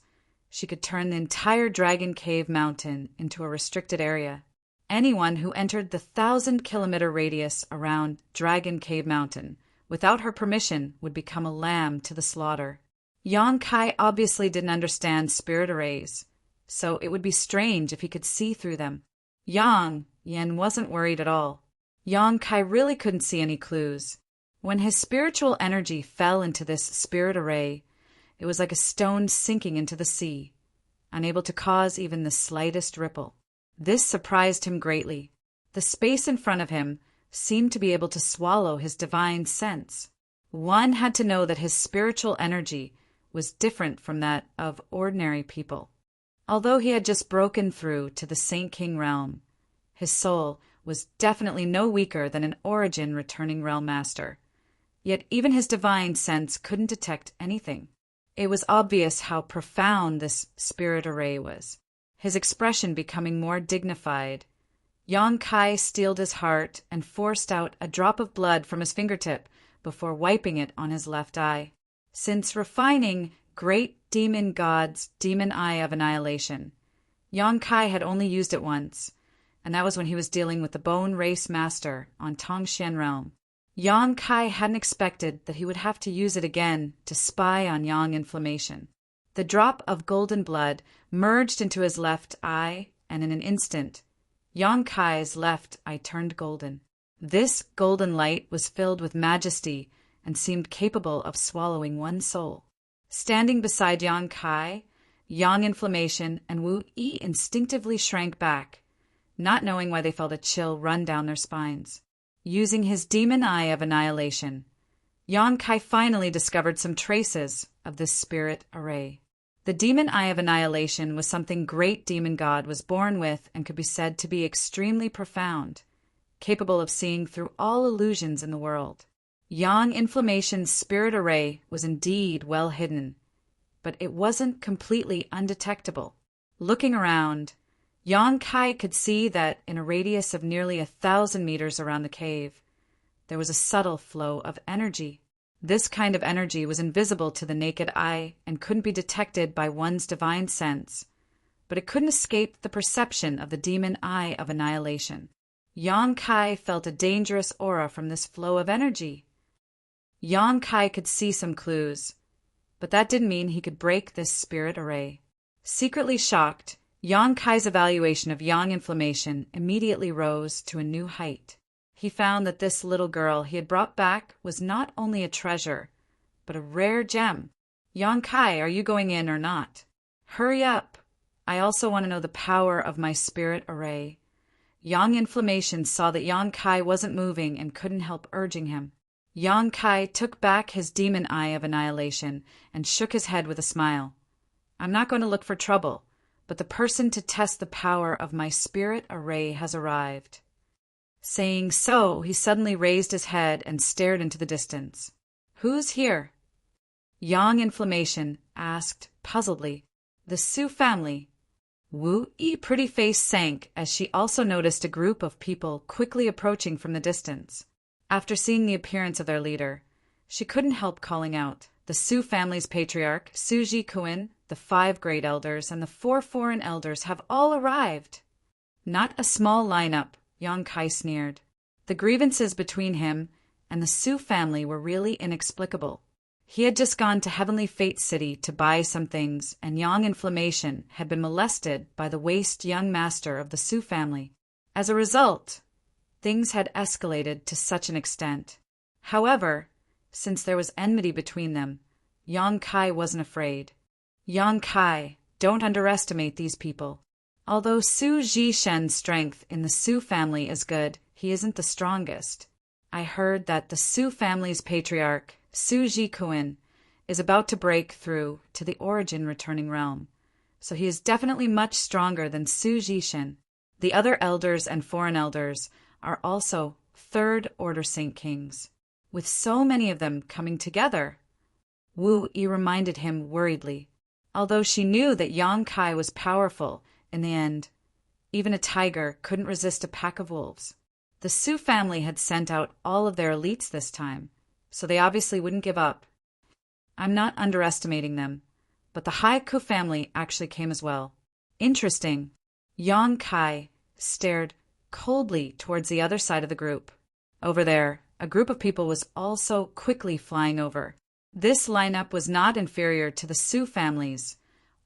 she could turn the entire Dragon Cave Mountain into a restricted area. Anyone who entered the 1,000-kilometer radius around Dragon Cave Mountain without her permission would become a lamb to the slaughter. Yang Kai obviously didn't understand spirit arrays, so it would be strange if he could see through them. Yang Yin wasn't worried at all. Yang Kai really couldn't see any clues. When his spiritual energy fell into this spirit array, it was like a stone sinking into the sea, unable to cause even the slightest ripple. This surprised him greatly. The space in front of him seemed to be able to swallow his divine sense. One had to know that his spiritual energy was different from that of ordinary people. Although he had just broken through to the Saint King realm, his soul was definitely no weaker than an Origin returning realm master. Yet even his divine sense couldn't detect anything. It was obvious how profound this spirit array was, his expression becoming more dignified. Yang Kai steeled his heart and forced out a drop of blood from his fingertip before wiping it on his left eye. Since refining Great Demon God's Demon Eye of Annihilation, Yang Kai had only used it once, and that was when he was dealing with the Bone Race Master on Tongxian Realm. Yang Kai hadn't expected that he would have to use it again to spy on Yang Inflammation. The drop of golden blood merged into his left eye, and in an instant, Yang Kai's left eye turned golden. This golden light was filled with majesty and seemed capable of swallowing one soul. Standing beside Yang Kai, Yang Inflammation and Wu Yi instinctively shrank back, not knowing why they felt a chill run down their spines. Using his Demon Eye of Annihilation, Yang Kai finally discovered some traces of this spirit array. The Demon Eye of Annihilation was something Great Demon God was born with and could be said to be extremely profound, capable of seeing through all illusions in the world. Yang Inflammation's spirit array was indeed well hidden, but it wasn't completely undetectable. Looking around, Yang Kai could see that in a radius of nearly 1,000 meters around the cave, there was a subtle flow of energy. This kind of energy was invisible to the naked eye and couldn't be detected by one's divine sense, but it couldn't escape the perception of the Demon Eye of Annihilation. Yang Kai felt a dangerous aura from this flow of energy. Yang Kai could see some clues, but that didn't mean he could break this spirit array. Secretly shocked, Yang Kai's evaluation of Yang Inflammation immediately rose to a new height. He found that this little girl he had brought back was not only a treasure, but a rare gem. Yang Kai, are you going in or not? Hurry up. I also want to know the power of my spirit array. Yang Inflammation saw that Yang Kai wasn't moving and couldn't help urging him. Yang Kai took back his Demon Eye of Annihilation and shook his head with a smile. I'm not going to look for trouble, but the person to test the power of my spirit array has arrived. Saying so, he suddenly raised his head and stared into the distance. Who's here? Yang Inflammation asked puzzledly. The Su family. Wu Yi's pretty face sank as she also noticed a group of people quickly approaching from the distance. After seeing the appearance of their leader, she couldn't help calling out. The Su family's patriarch, Su Jikuin, the 5 great elders, and the 4 foreign elders have all arrived. Not a small lineup, Yang Kai sneered. The grievances between him and the Su family were really inexplicable. He had just gone to Heavenly Fate City to buy some things, and Yang Inflammation had been molested by the waste young master of the Su family. As a result, things had escalated to such an extent. However, since there was enmity between them, Yang Kai wasn't afraid. Yang Kai, don't underestimate these people. Although Su Zhishen's strength in the Su family is good, he isn't the strongest. I heard that the Su family's patriarch, Su Zhikuan, is about to break through to the origin returning realm, so he is definitely much stronger than Su Zhishen. The other elders and foreign elders are also third-order Saint Kings. With so many of them coming together, Wu Yi reminded him worriedly. Although she knew that Yang Kai was powerful, in the end, even a tiger couldn't resist a pack of wolves. The Su family had sent out all of their elites this time, so they obviously wouldn't give up. I'm not underestimating them, but the Haiku family actually came as well. Interesting. Yang Kai stared coldly towards the other side of the group. Over there, a group of people was also quickly flying over. This lineup was not inferior to the Su families.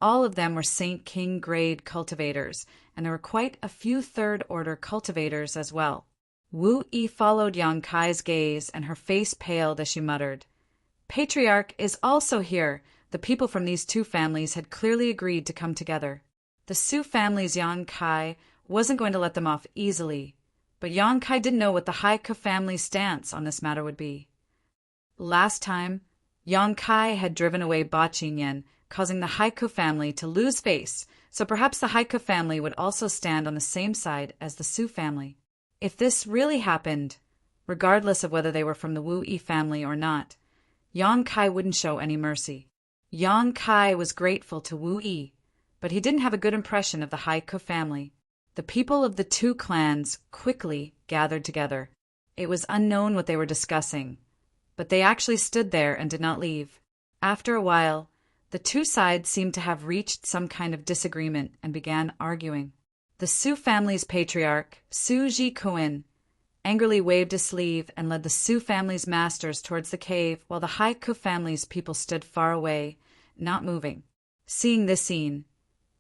All of them were Saint King grade cultivators, and there were quite a few third-order cultivators as well. Wu Yi followed Yang Kai's gaze, and her face paled as she muttered, "Patriarch is also here." The people from these two families had clearly agreed to come together. The Su family's Yang Kai wasn't going to let them off easily, but Yang Kai didn't know what the Haiku family's stance on this matter would be. Last time, Yang Kai had driven away Ba Qingyan, causing the Haiku family to lose face, so perhaps the Haiku family would also stand on the same side as the Su family. If this really happened, regardless of whether they were from the Wu Yi family or not, Yang Kai wouldn't show any mercy. Yang Kai was grateful to Wu Yi, but he didn't have a good impression of the Haiku family. The people of the two clans quickly gathered together. It was unknown what they were discussing, but they actually stood there and did not leave. After a while, the two sides seemed to have reached some kind of disagreement and began arguing. The Su family's patriarch, Su Zhikuan, angrily waved his sleeve and led the Su family's masters towards the cave, while the Haiku family's people stood far away, not moving. Seeing this scene,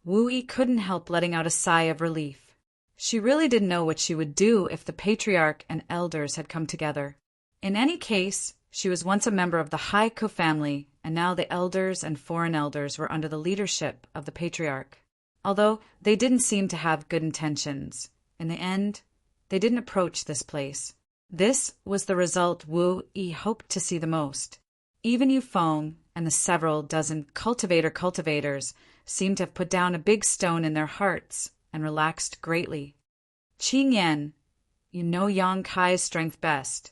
Wu Yi couldn't help letting out a sigh of relief. She really didn't know what she would do if the patriarch and elders had come together. In any case, she was once a member of the Haiku family, and now the elders and foreign elders were under the leadership of the patriarch. Although they didn't seem to have good intentions, in the end, they didn't approach this place. This was the result Wu Yi hoped to see the most. Even Yu Feng and the several dozen cultivators seemed to have put down a big stone in their hearts and relaxed greatly. Qing Yan, you know Yang Kai's strength best.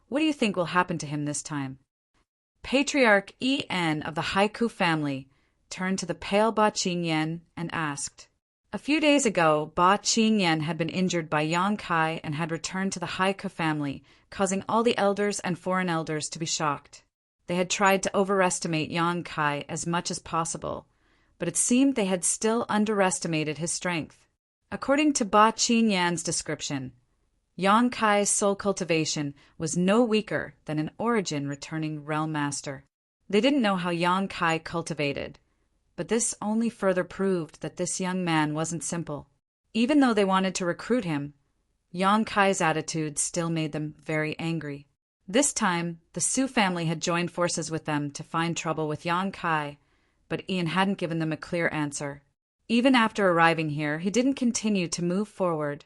What do you think will happen to him this time? Patriarch En of the Haiku family turned to the pale Ba Qingyan and asked. A few days ago, Ba Qingyan had been injured by Yang Kai and had returned to the Haiku family, causing all the elders and foreign elders to be shocked. They had tried to overestimate Yang Kai as much as possible, but it seemed they had still underestimated his strength. According to Ba Qingyan's description, Yang Kai's soul cultivation was no weaker than an origin returning realm master. They didn't know how Yang Kai cultivated, but this only further proved that this young man wasn't simple. Even though they wanted to recruit him, Yang Kai's attitude still made them very angry. This time, the Su family had joined forces with them to find trouble with Yang Kai, but Ian hadn't given them a clear answer. Even after arriving here, he didn't continue to move forward,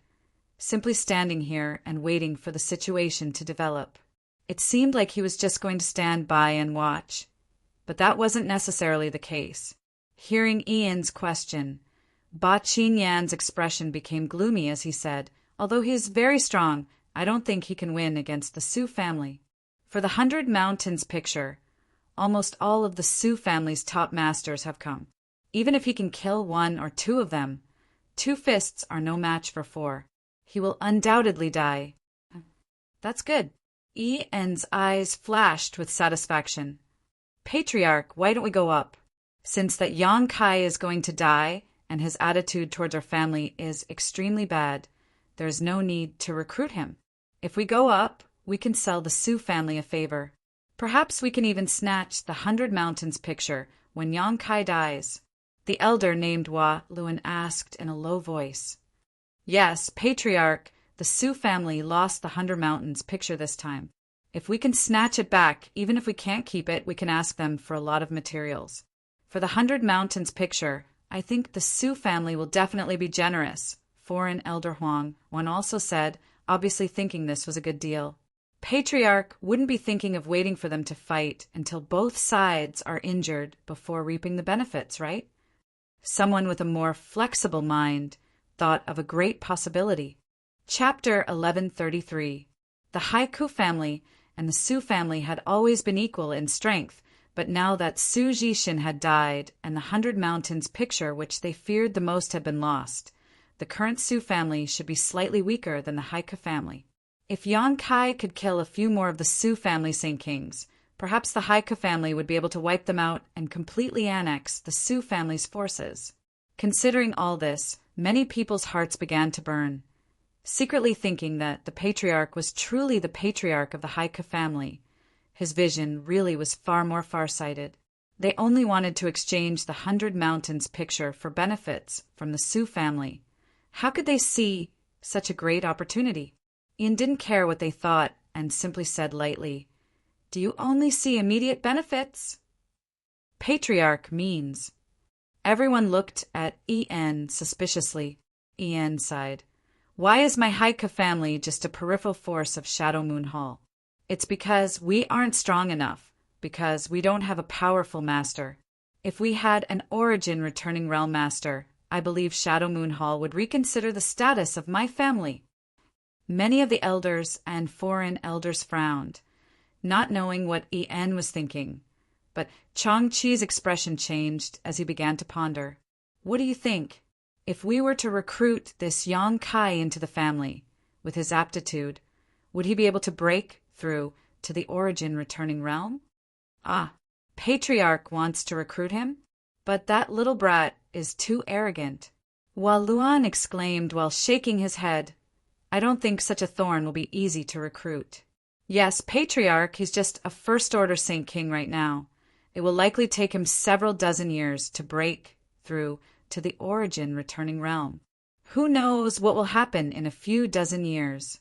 simply standing here and waiting for the situation to develop. It seemed like he was just going to stand by and watch, but that wasn't necessarily the case. Hearing Ian's question, Ba Qingyan's expression became gloomy as he said, "Although he is very strong, I don't think he can win against the Su family." For the 100 Mountains picture, almost all of the Su family's top masters have come. Even if he can kill one or two of them, 2 fists are no match for 4. He will undoubtedly die. That's good. Ian's eyes flashed with satisfaction. Patriarch, why don't we go up? Since that Yang Kai is going to die and his attitude towards our family is extremely bad, there's no need to recruit him. If we go up, we can sell the Su family a favor. Perhaps we can even snatch the 100 Mountains picture when Yang Kai dies. The elder named Hua Luan asked in a low voice. Yes, Patriarch, the Su family lost the 100 Mountains picture this time. If we can snatch it back, even if we can't keep it, we can ask them for a lot of materials. For the 100 Mountains picture, I think the Su family will definitely be generous. Foreign Elder Huang, one also said, obviously thinking this was a good deal. Patriarch wouldn't be thinking of waiting for them to fight until both sides are injured before reaping the benefits, right? Someone with a more flexible mind thought of a great possibility. Chapter 1133. The Haiku family and the Su family had always been equal in strength, but now that Su Jishin had died and the 100 Mountains picture which they feared the most had been lost, the current Su family should be slightly weaker than the Haiku family. If Yang Kai could kill a few more of the Su family Saint Kings, perhaps the Haiku family would be able to wipe them out and completely annex the Su family's forces. Considering all this, many people's hearts began to burn, secretly thinking that the Patriarch was truly the Patriarch of the Haiku family. His vision really was far more far-sighted. They only wanted to exchange the 100 Mountains picture for benefits from the Su family. How could they see such a great opportunity? Ian didn't care what they thought and simply said lightly, "Do you only see immediate benefits?" Patriarch means. Everyone looked at En suspiciously. En sighed. Why is my Haiku family just a peripheral force of Shadow Moon Hall? It's because we aren't strong enough, because we don't have a powerful master. If we had an origin returning realm master, I believe Shadow Moon Hall would reconsider the status of my family. Many of the elders and foreign elders frowned, not knowing what En was thinking. But Chang-Chi's expression changed as he began to ponder. What do you think? If we were to recruit this Yang Kai into the family, with his aptitude, would he be able to break through to the origin returning realm? Ah, Patriarch wants to recruit him? But that little brat is too arrogant. While Luan exclaimed while shaking his head, I don't think such a thorn will be easy to recruit. Yes, Patriarch, he's just a first-order Saint King right now. It will likely take him several dozen years to break through to the origin returning realm. Who knows what will happen in a few dozen years?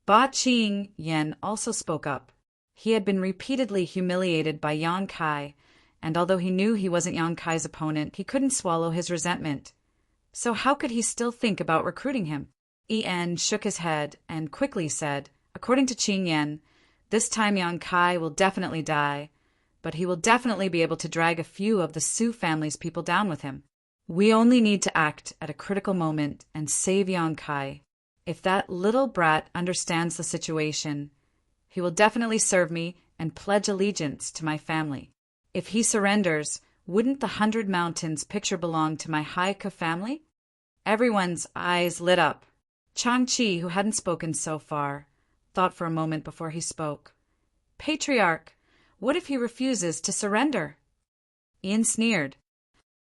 Ba Qing Yen also spoke up. He had been repeatedly humiliated by Yang Kai, and although he knew he wasn't Yang Kai's opponent, he couldn't swallow his resentment. So how could he still think about recruiting him? En shook his head and quickly said, according to Qing Yen, this time Yang Kai will definitely die, but he will definitely be able to drag a few of the Su family's people down with him. We only need to act at a critical moment and save Yang Kai. If that little brat understands the situation, he will definitely serve me and pledge allegiance to my family. If he surrenders, wouldn't the 100 Mountains picture belong to my Haiku family? Everyone's eyes lit up. Chang-Chi, who hadn't spoken so far, thought for a moment before he spoke. Patriarch, what if he refuses to surrender? Ian sneered.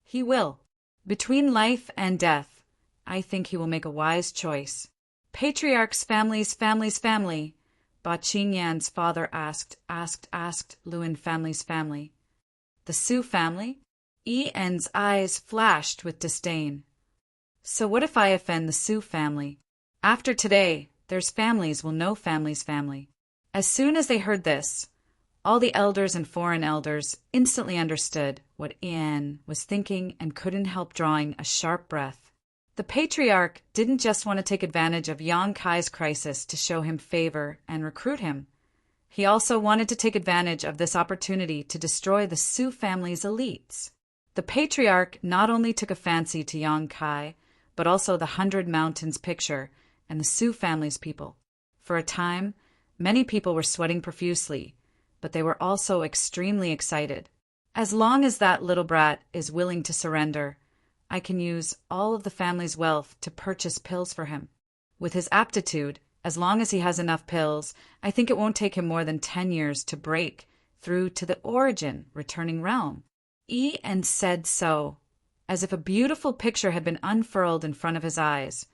He will. Between life and death, I think he will make a wise choice. Patriarch's family. Ba Qing Yan's father asked Luan family's family. The Su family? En's eyes flashed with disdain. So what if I offend the Su family? After today, there's families will know family's family. As soon as they heard this, all the elders and foreign elders instantly understood what En was thinking and couldn't help drawing a sharp breath. The Patriarch didn't just want to take advantage of Yang Kai's crisis to show him favor and recruit him. He also wanted to take advantage of this opportunity to destroy the Su family's elites. The Patriarch not only took a fancy to Yang Kai, but also the 100 Mountains picture and the Su family's people. For a time, many people were sweating profusely, but they were also extremely excited. As long as that little brat is willing to surrender, I can use all of the family's wealth to purchase pills for him. With his aptitude, as long as he has enough pills, I think it won't take him more than 10 years to break through to the origin returning realm. En said so, as if a beautiful picture had been unfurled in front of his eyes,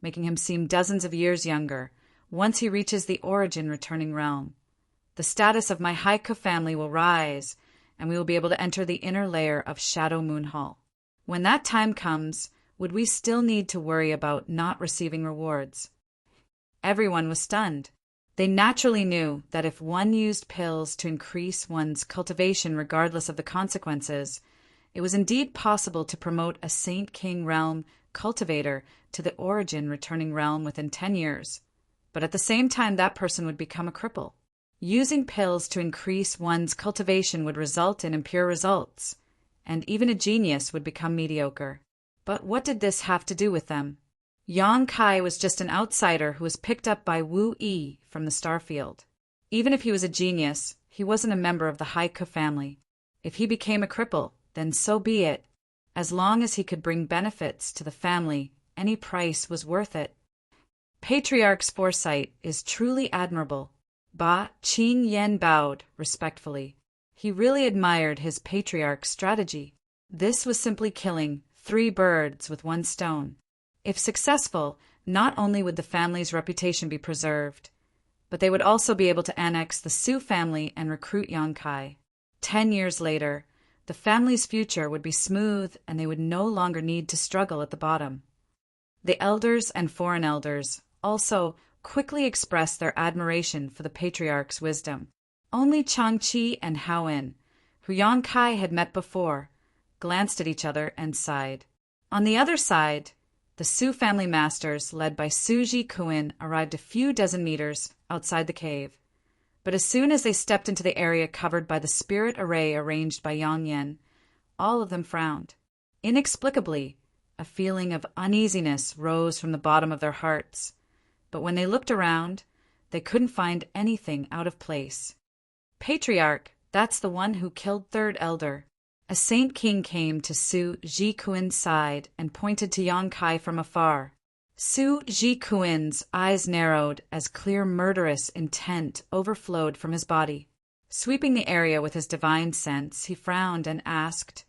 making him seem dozens of years younger, Once he reaches the origin returning realm, the status of my Haika family will rise, and we will be able to enter the inner layer of Shadow Moon Hall. When that time comes, would we still need to worry about not receiving rewards? Everyone was stunned. They naturally knew that if one used pills to increase one's cultivation regardless of the consequences, it was indeed possible to promote a Saint King realm cultivator to the origin returning realm within 10 years. But at the same time, that person would become a cripple. Using pills to increase one's cultivation would result in impure results, and even a genius would become mediocre. But what did this have to do with them? Yang Kai was just an outsider who was picked up by Wu Yi from the Starfield. Even if he was a genius, he wasn't a member of the Haika family. If he became a cripple, then so be it. As long as he could bring benefits to the family, any price was worth it. Patriarch's foresight is truly admirable. Ba Qing Yen bowed respectfully. He really admired his patriarch's strategy. This was simply killing 3 birds with 1 stone. If successful, not only would the family's reputation be preserved, but they would also be able to annex the Su family and recruit Yang Kai. 10 years later, the family's future would be smooth and they would no longer need to struggle at the bottom. The elders and foreign elders also quickly expressed their admiration for the patriarch's wisdom. Only Changqi and Haoen, who Yang Kai had met before, glanced at each other and sighed. On the other side, the Su family masters, led by Su Jikuin, arrived a few dozen meters outside the cave. But as soon as they stepped into the area covered by the spirit array arranged by Yang Yen, all of them frowned. Inexplicably, a feeling of uneasiness rose from the bottom of their hearts. But when they looked around, they couldn't find anything out of place. Patriarch, that's the one who killed Third Elder. A Saint King came to Su Jikuin's side and pointed to Yang Kai from afar. Su Jikuin's eyes narrowed as clear murderous intent overflowed from his body. Sweeping the area with his divine sense, he frowned and asked,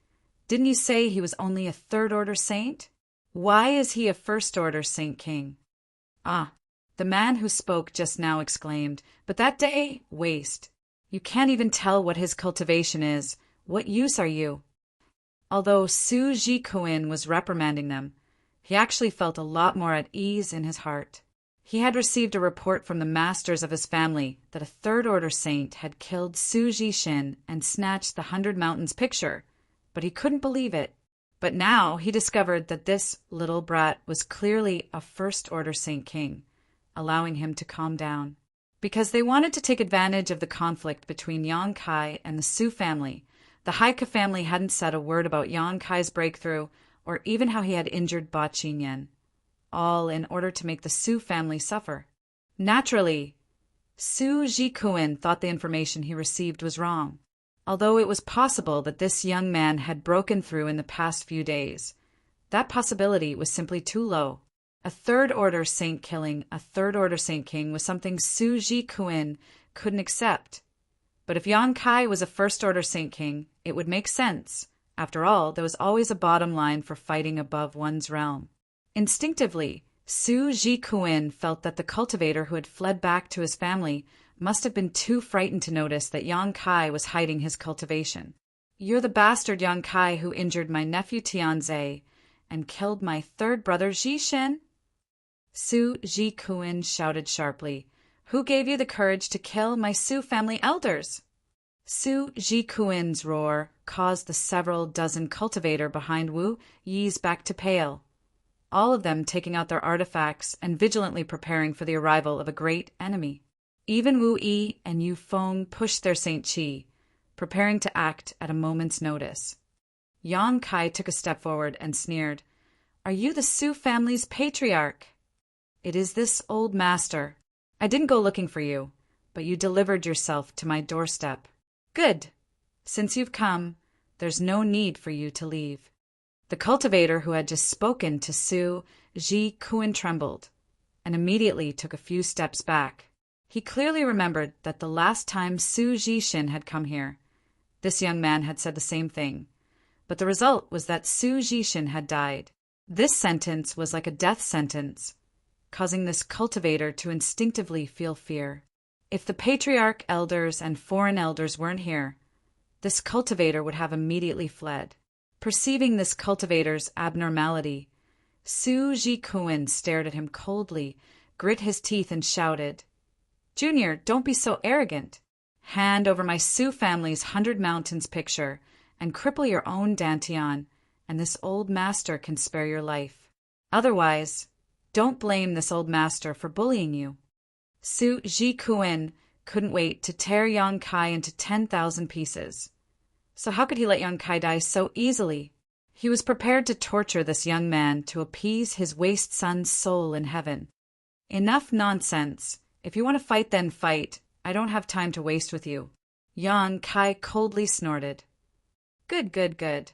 "Didn't you say he was only a third-order saint? Why is he a first-order Saint King?" "Ah," the man who spoke just now exclaimed, "but that day, waste. You can't even tell what his cultivation is. What use are you?" Although Su Jikuin was reprimanding them, he actually felt a lot more at ease in his heart. He had received a report from the masters of his family that a third-order saint had killed Su Jishin and snatched the 100 Mountains picture, but he couldn't believe it. But now he discovered that this little brat was clearly a first-order Saint King, allowing him to calm down. Because they wanted to take advantage of the conflict between Yang Kai and the Su family, the Haika family hadn't said a word about Yang Kai's breakthrough or even how he had injured Ba Qingyan, all in order to make the Su family suffer. Naturally, Su Jikuin thought the information he received was wrong, although it was possible that this young man had broken through in the past few days. That possibility was simply too low. A third-order saint killing a third-order Saint King was something Su Jikuin couldn't accept. But if Yang Kai was a first-order Saint King, it would make sense. After all, there was always a bottom line for fighting above one's realm. Instinctively, Su Jikuin felt that the cultivator who had fled back to his family must have been too frightened to notice that Yang Kai was hiding his cultivation. "You're the bastard Yang Kai who injured my nephew Tianze and killed my third brother Jishin?" Su Jikuin shouted sharply. "Who gave you the courage to kill my Su family elders?" Su Jikuin's roar caused the several dozen cultivator behind Wu Yi's back to pale, all of them taking out their artifacts and vigilantly preparing for the arrival of a great enemy. Even Wu Yi and Yu Feng pushed their Saint Qi, preparing to act at a moment's notice. Yang Kai took a step forward and sneered, "Are you the Su family's patriarch?" "It is this old master. I didn't go looking for you, but you delivered yourself to my doorstep." "Good. Since you've come, there's no need for you to leave." The cultivator who had just spoken to Su Jikuin trembled and immediately took a few steps back. He clearly remembered that the last time Su Jishin had come here, this young man had said the same thing, but the result was that Su Jishin had died. This sentence was like a death sentence. causing this cultivator to instinctively feel fear. If the patriarch elders and foreign elders weren't here, this cultivator would have immediately fled. Perceiving this cultivator's abnormality, Su Jikun stared at him coldly, grit his teeth, and shouted, "Junior, don't be so arrogant. Hand over my Su family's 100 Mountains picture and cripple your own Dantian, and this old master can spare your life. Otherwise, don't blame this old master for bullying you." Su Jikun couldn't wait to tear Yang Kai into 10,000 pieces. So how could he let Yang Kai die so easily? He was prepared to torture this young man to appease his waste son's soul in heaven. "Enough nonsense. If you want to fight, then fight. I don't have time to waste with you." Yang Kai coldly snorted. Good, good, good.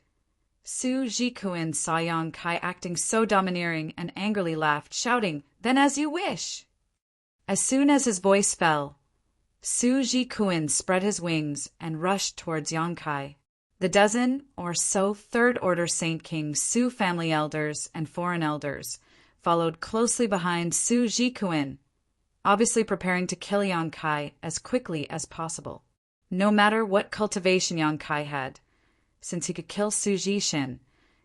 Su Jikun saw Yang Kai acting so domineering and angrily laughed, shouting, "Then as you wish." As soon as his voice fell, Su Jikun spread his wings and rushed towards Yang Kai. The dozen or so third-order Saint Kings, Su family elders, and foreign elders followed closely behind Su Jikun, obviously preparing to kill Yang Kai as quickly as possible. No matter what cultivation Yang Kai had, since he could kill Su Jishin,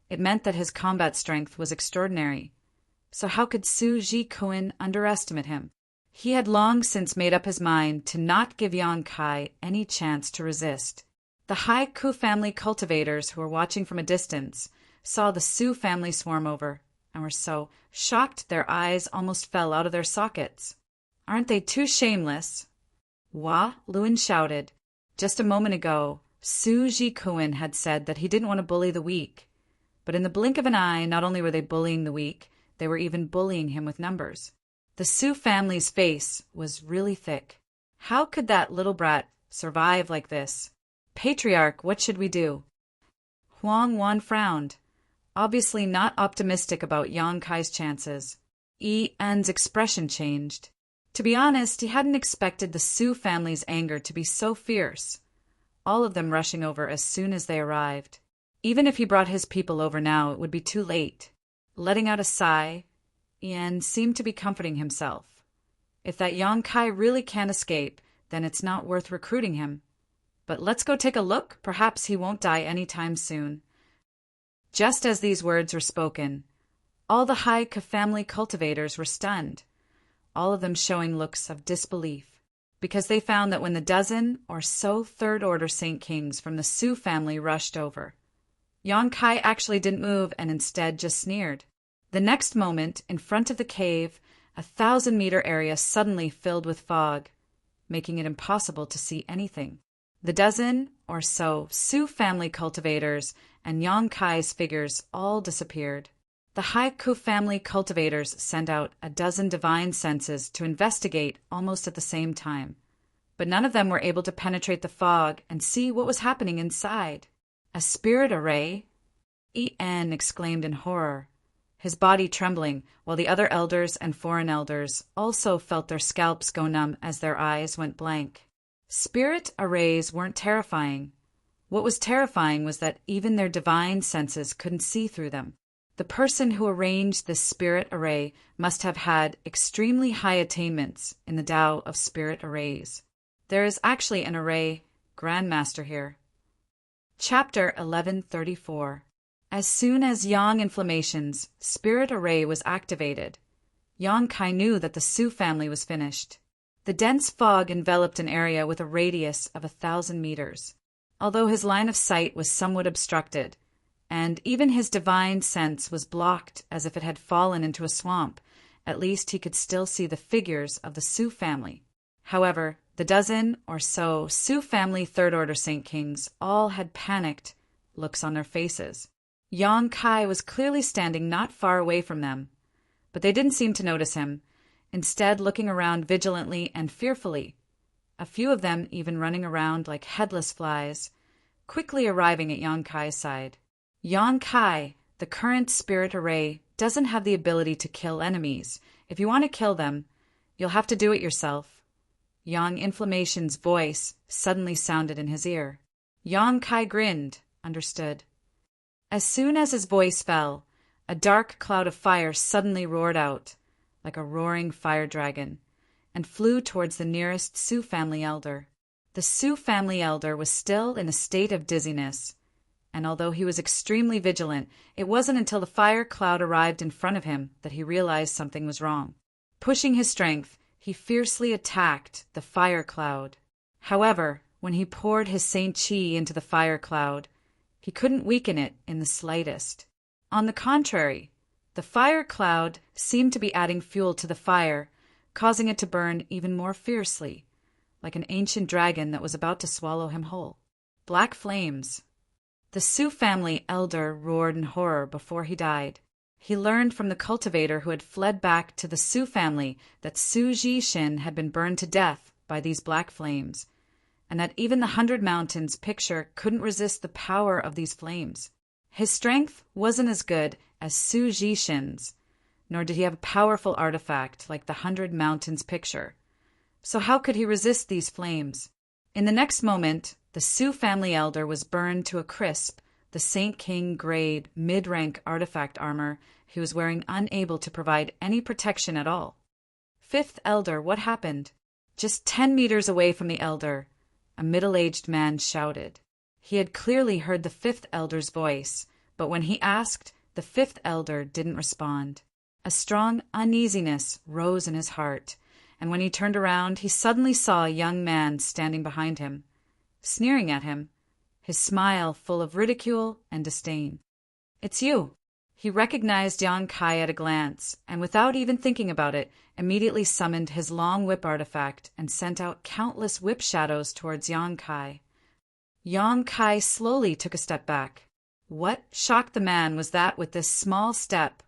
it meant that his combat strength was extraordinary. So how could Su Jikun underestimate him? He had long since made up his mind to not give Yang Kai any chance to resist. The Haiku family cultivators who were watching from a distance saw the Su family swarm over and were so shocked their eyes almost fell out of their sockets. "Aren't they too shameless?" Hua Luan shouted. Just a moment ago, Su Jikun had said that he didn't want to bully the weak. But in the blink of an eye, not only were they bullying the weak, they were even bullying him with numbers. The Su family's face was really thick. How could that little brat survive like this? "Patriarch, what should we do?" Huang Wan frowned, obviously not optimistic about Yang Kai's chances. En's expression changed. To be honest, he hadn't expected the Su family's anger to be so fierce, all of them rushing over as soon as they arrived. Even if he brought his people over now, it would be too late. Letting out a sigh, En seemed to be comforting himself. If that Yang Kai really can't escape, then it's not worth recruiting him. But let's go take a look. Perhaps he won't die any time soon. Just as these words were spoken, all the Haiku family cultivators were stunned, all of them showing looks of disbelief, because they found that when the dozen or so third-order Saint Kings from the Su family rushed over, Yang Kai actually didn't move and instead just sneered. The next moment, in front of the cave, a 1,000-meter area suddenly filled with fog, making it impossible to see anything. The dozen or so Su family cultivators and Yang Kai's figures all disappeared. The Haiku family cultivators sent out a dozen divine senses to investigate almost at the same time, but none of them were able to penetrate the fog and see what was happening inside. "A spirit array?" En exclaimed in horror, his body trembling, while the other elders and foreign elders also felt their scalps go numb as their eyes went blank. Spirit arrays weren't terrifying. What was terrifying was that even their divine senses couldn't see through them. The person who arranged this spirit array must have had extremely high attainments in the Tao of spirit arrays. There is actually an array grandmaster here. Chapter 1134. As soon as Yang Inflammation's spirit array was activated, Yang Kai knew that the Su family was finished. The dense fog enveloped an area with a radius of 1,000 meters. Although his line of sight was somewhat obstructed, and even his divine sense was blocked as if it had fallen into a swamp, at least he could still see the figures of the Su family. However, the dozen or so Su family third-order Saint Kings all had panicked looks on their faces. Yang Kai was clearly standing not far away from them, but they didn't seem to notice him, instead looking around vigilantly and fearfully, a few of them even running around like headless flies, quickly arriving at Yang Kai's side. Yang Kai, the current spirit array, doesn't have the ability to kill enemies. If you want to kill them, you'll have to do it yourself. Yang Inflammation's voice suddenly sounded in his ear. Yang Kai grinned, understood. As soon as his voice fell, a dark cloud of fire suddenly roared out, like a roaring fire dragon, and flew towards the nearest Sioux family elder. The Sioux family elder was still in a state of dizziness, and although he was extremely vigilant, it wasn't until the fire cloud arrived in front of him that he realized something was wrong. Pushing his strength, he fiercely attacked the fire cloud. However, when he poured his Saint Chi into the fire cloud, he couldn't weaken it in the slightest. On the contrary, the fire cloud seemed to be adding fuel to the fire, causing it to burn even more fiercely, like an ancient dragon that was about to swallow him whole. Black flames. The Sioux family elder roared in horror before he died. He learned from the cultivator who had fled back to the Sioux family that Su Ji-shin had been burned to death by these black flames, and that even the 100 Mountains picture couldn't resist the power of these flames. His strength wasn't as good as Su Ji-shin's, nor did he have a powerful artifact like the 100 Mountains picture. So how could he resist these flames? In the next moment, the Sioux family elder was burned to a crisp, the Saint King grade mid-rank artifact armor he was wearing unable to provide any protection at all. Fifth elder, what happened? Just 10 meters away from the elder, a middle-aged man shouted. He had clearly heard the fifth elder's voice, but when he asked, the fifth elder didn't respond. A strong uneasiness rose in his heart, and when he turned around, he suddenly saw a young man standing behind him, sneering at him, his smile full of ridicule and disdain. "It's you." He recognized Yang Kai at a glance, and without even thinking about it, immediately summoned his long whip artifact and sent out countless whip shadows towards Yang Kai. Yang Kai slowly took a step back. What shocked the man was that with this small step,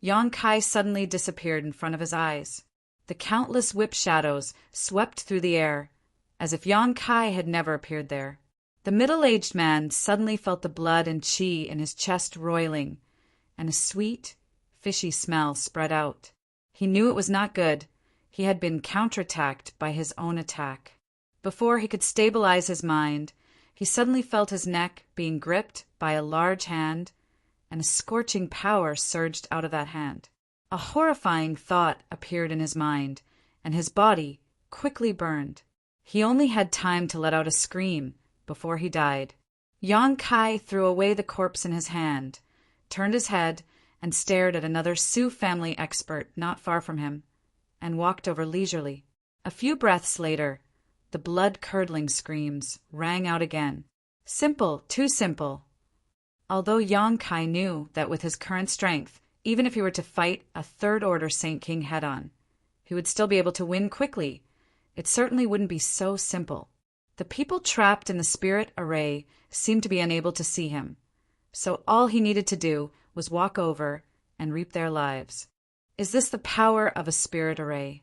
Yang Kai suddenly disappeared in front of his eyes. The countless whip shadows swept through the air, as if Yang Kai had never appeared there. The middle-aged man suddenly felt the blood and qi in his chest roiling, and a sweet, fishy smell spread out. He knew it was not good. He had been counterattacked by his own attack. Before he could stabilize his mind, he suddenly felt his neck being gripped by a large hand, and a scorching power surged out of that hand. A horrifying thought appeared in his mind, and his body quickly burned. He only had time to let out a scream before he died. Yang Kai threw away the corpse in his hand, turned his head, and stared at another Sioux family expert not far from him, and walked over leisurely. A few breaths later, the blood-curdling screams rang out again. Simple, too simple. Although Yang Kai knew that with his current strength, even if he were to fight a third-order Saint King head-on, he would still be able to win quickly. It certainly wouldn't be so simple. The people trapped in the spirit array seemed to be unable to see him, so all he needed to do was walk over and reap their lives. Is this the power of a spirit array?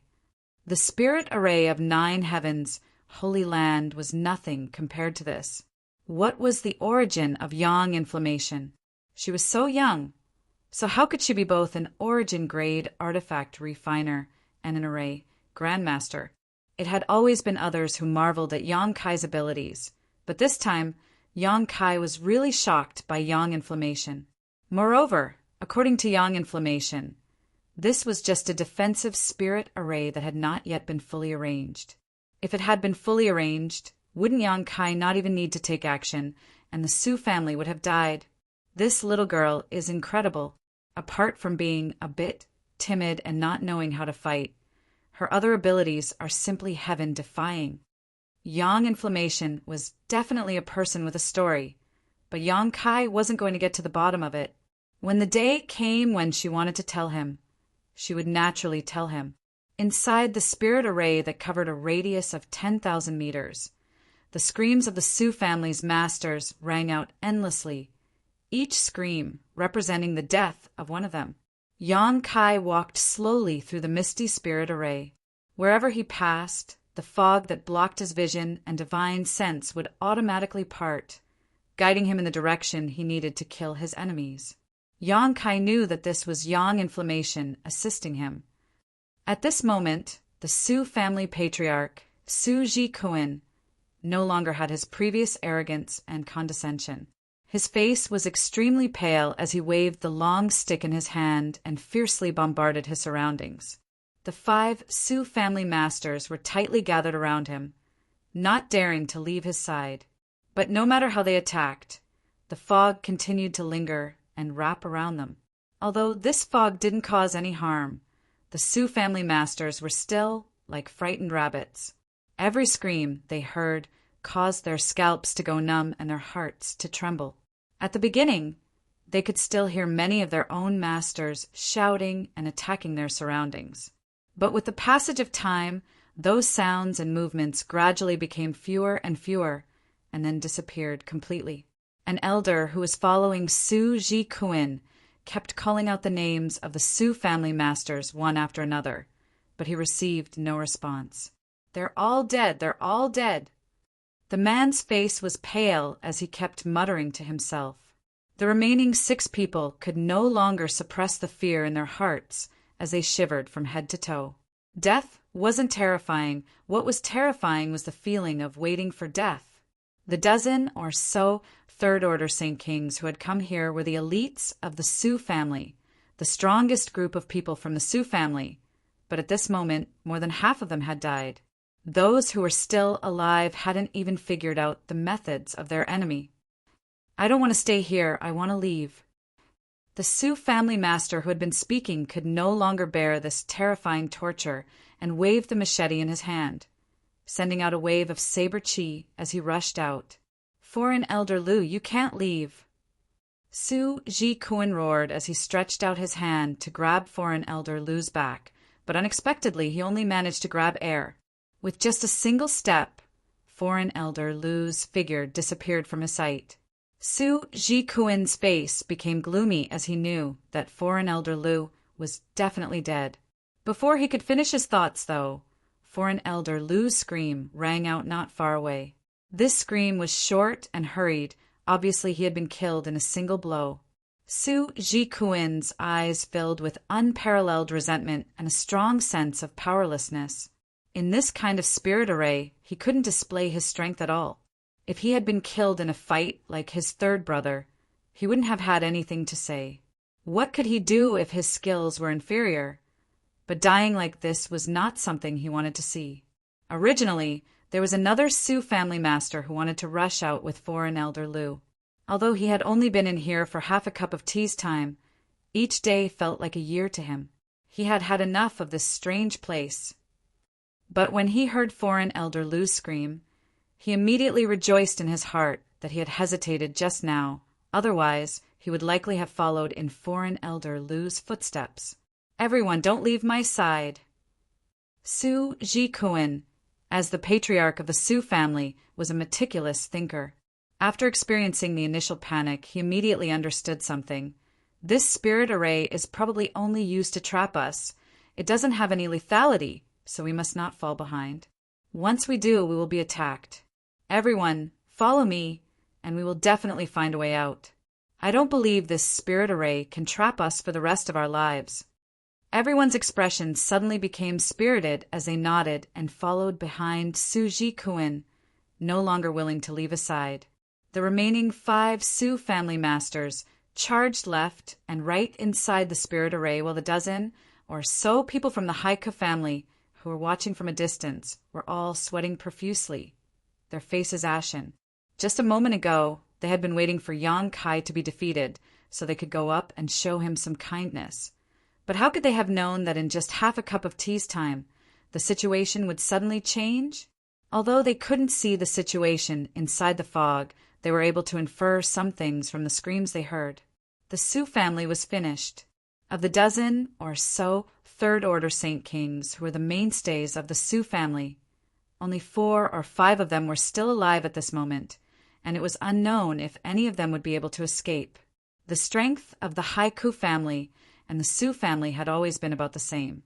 The spirit array of 9 heavens, Holy Land, was nothing compared to this. What was the origin of Yang inflammation? She was so young. So how could she be both an origin-grade artifact refiner and an array grandmaster? It had always been others who marveled at Yang Kai's abilities, but this time, Yang Kai was really shocked by Yang inflammation. Moreover, according to Yang inflammation, this was just a defensive spirit array that had not yet been fully arranged. If it had been fully arranged, wouldn't Yang Kai not even need to take action, and the Sioux family would have died? This little girl is incredible. Apart from being a bit timid and not knowing how to fight, her other abilities are simply heaven-defying. Yang inflammation was definitely a person with a story, but Yang Kai wasn't going to get to the bottom of it. When the day came when she wanted to tell him, she would naturally tell him. Inside the spirit array that covered a radius of 10,000 meters, the screams of the Sioux family's masters rang out endlessly, each scream representing the death of one of them. Yang Kai walked slowly through the misty spirit array. Wherever he passed, the fog that blocked his vision and divine sense would automatically part, guiding him in the direction he needed to kill his enemies. Yang Kai knew that this was Yang inflammation assisting him. At this moment, the Sioux family patriarch, Su Ji-kun, no longer had his previous arrogance and condescension. His face was extremely pale as he waved the long stick in his hand and fiercely bombarded his surroundings. The 5 Sioux family masters were tightly gathered around him, not daring to leave his side. But no matter how they attacked, the fog continued to linger and wrap around them. Although this fog didn't cause any harm, the Sioux family masters were still like frightened rabbits. Every scream they heard caused their scalps to go numb and their hearts to tremble. At the beginning, they could still hear many of their own masters shouting and attacking their surroundings. But with the passage of time, those sounds and movements gradually became fewer and fewer, and then disappeared completely. An elder who was following Sioux Ji Kuin kept calling out the names of the Sioux family masters one after another, but he received no response. "They're all dead, they're all dead." The man's face was pale as he kept muttering to himself. The remaining 6 people could no longer suppress the fear in their hearts as they shivered from head to toe. Death wasn't terrifying. What was terrifying was the feeling of waiting for death. The dozen or so third-order St. Kings who had come here were the elites of the Sioux family, the strongest group of people from the Sioux family, but at this moment more than half of them had died. Those who were still alive hadn't even figured out the methods of their enemy. "I don't want to stay here, I want to leave." The Sioux family master who had been speaking could no longer bear this terrifying torture and waved the machete in his hand, sending out a wave of saber chi as he rushed out. "Foreign Elder Lu, you can't leave." Sioux Ji Kuin roared as he stretched out his hand to grab Foreign Elder Lu's back, but unexpectedly he only managed to grab air. With just a single step, Foreign Elder Lu's figure disappeared from his sight. Sioux Ji Kuin's face became gloomy as he knew that Foreign Elder Lu was definitely dead. Before he could finish his thoughts, though, Foreign Elder Lu's scream rang out not far away. This scream was short and hurried. Obviously he had been killed in a single blow. Sioux Ji Kuin's eyes filled with unparalleled resentment and a strong sense of powerlessness. In this kind of spirit array, he couldn't display his strength at all. If he had been killed in a fight like his third brother, he wouldn't have had anything to say. What could he do if his skills were inferior? But dying like this was not something he wanted to see. Originally, there was another Sioux family master who wanted to rush out with Foreign Elder Lu. Although he had only been in here for half a cup of tea's time, each day felt like a year to him. He had had enough of this strange place. But when he heard Foreign Elder Lu scream, he immediately rejoiced in his heart that he had hesitated just now. Otherwise, he would likely have followed in Foreign Elder Lu's footsteps. "Everyone, don't leave my side." Sioux Ji Kuin, as the patriarch of the Sioux family, was a meticulous thinker. After experiencing the initial panic, he immediately understood something. This spirit array is probably only used to trap us. It doesn't have any lethality, so we must not fall behind. Once we do, we will be attacked. "Everyone, follow me, and we will definitely find a way out. I don't believe this spirit array can trap us for the rest of our lives." Everyone's expressions suddenly became spirited as they nodded and followed behind Sioux Ji Kuin, no longer willing to leave his side. The remaining 5 Sioux family masters charged left and right inside the spirit array, while the dozen or so people from the Haiku family who were watching from a distance were all sweating profusely, their faces ashen. Just a moment ago, they had been waiting for Yang Kai to be defeated so they could go up and show him some kindness. But how could they have known that in just half a cup of tea's time, the situation would suddenly change? Although they couldn't see the situation inside the fog, they were able to infer some things from the screams they heard. The Sioux family was finished. Of the dozen or so third-order St. Kings who were the mainstays of the Sioux family, only 4 or 5 of them were still alive at this moment, and it was unknown if any of them would be able to escape. The strength of the Haiku family and the Sioux family had always been about the same.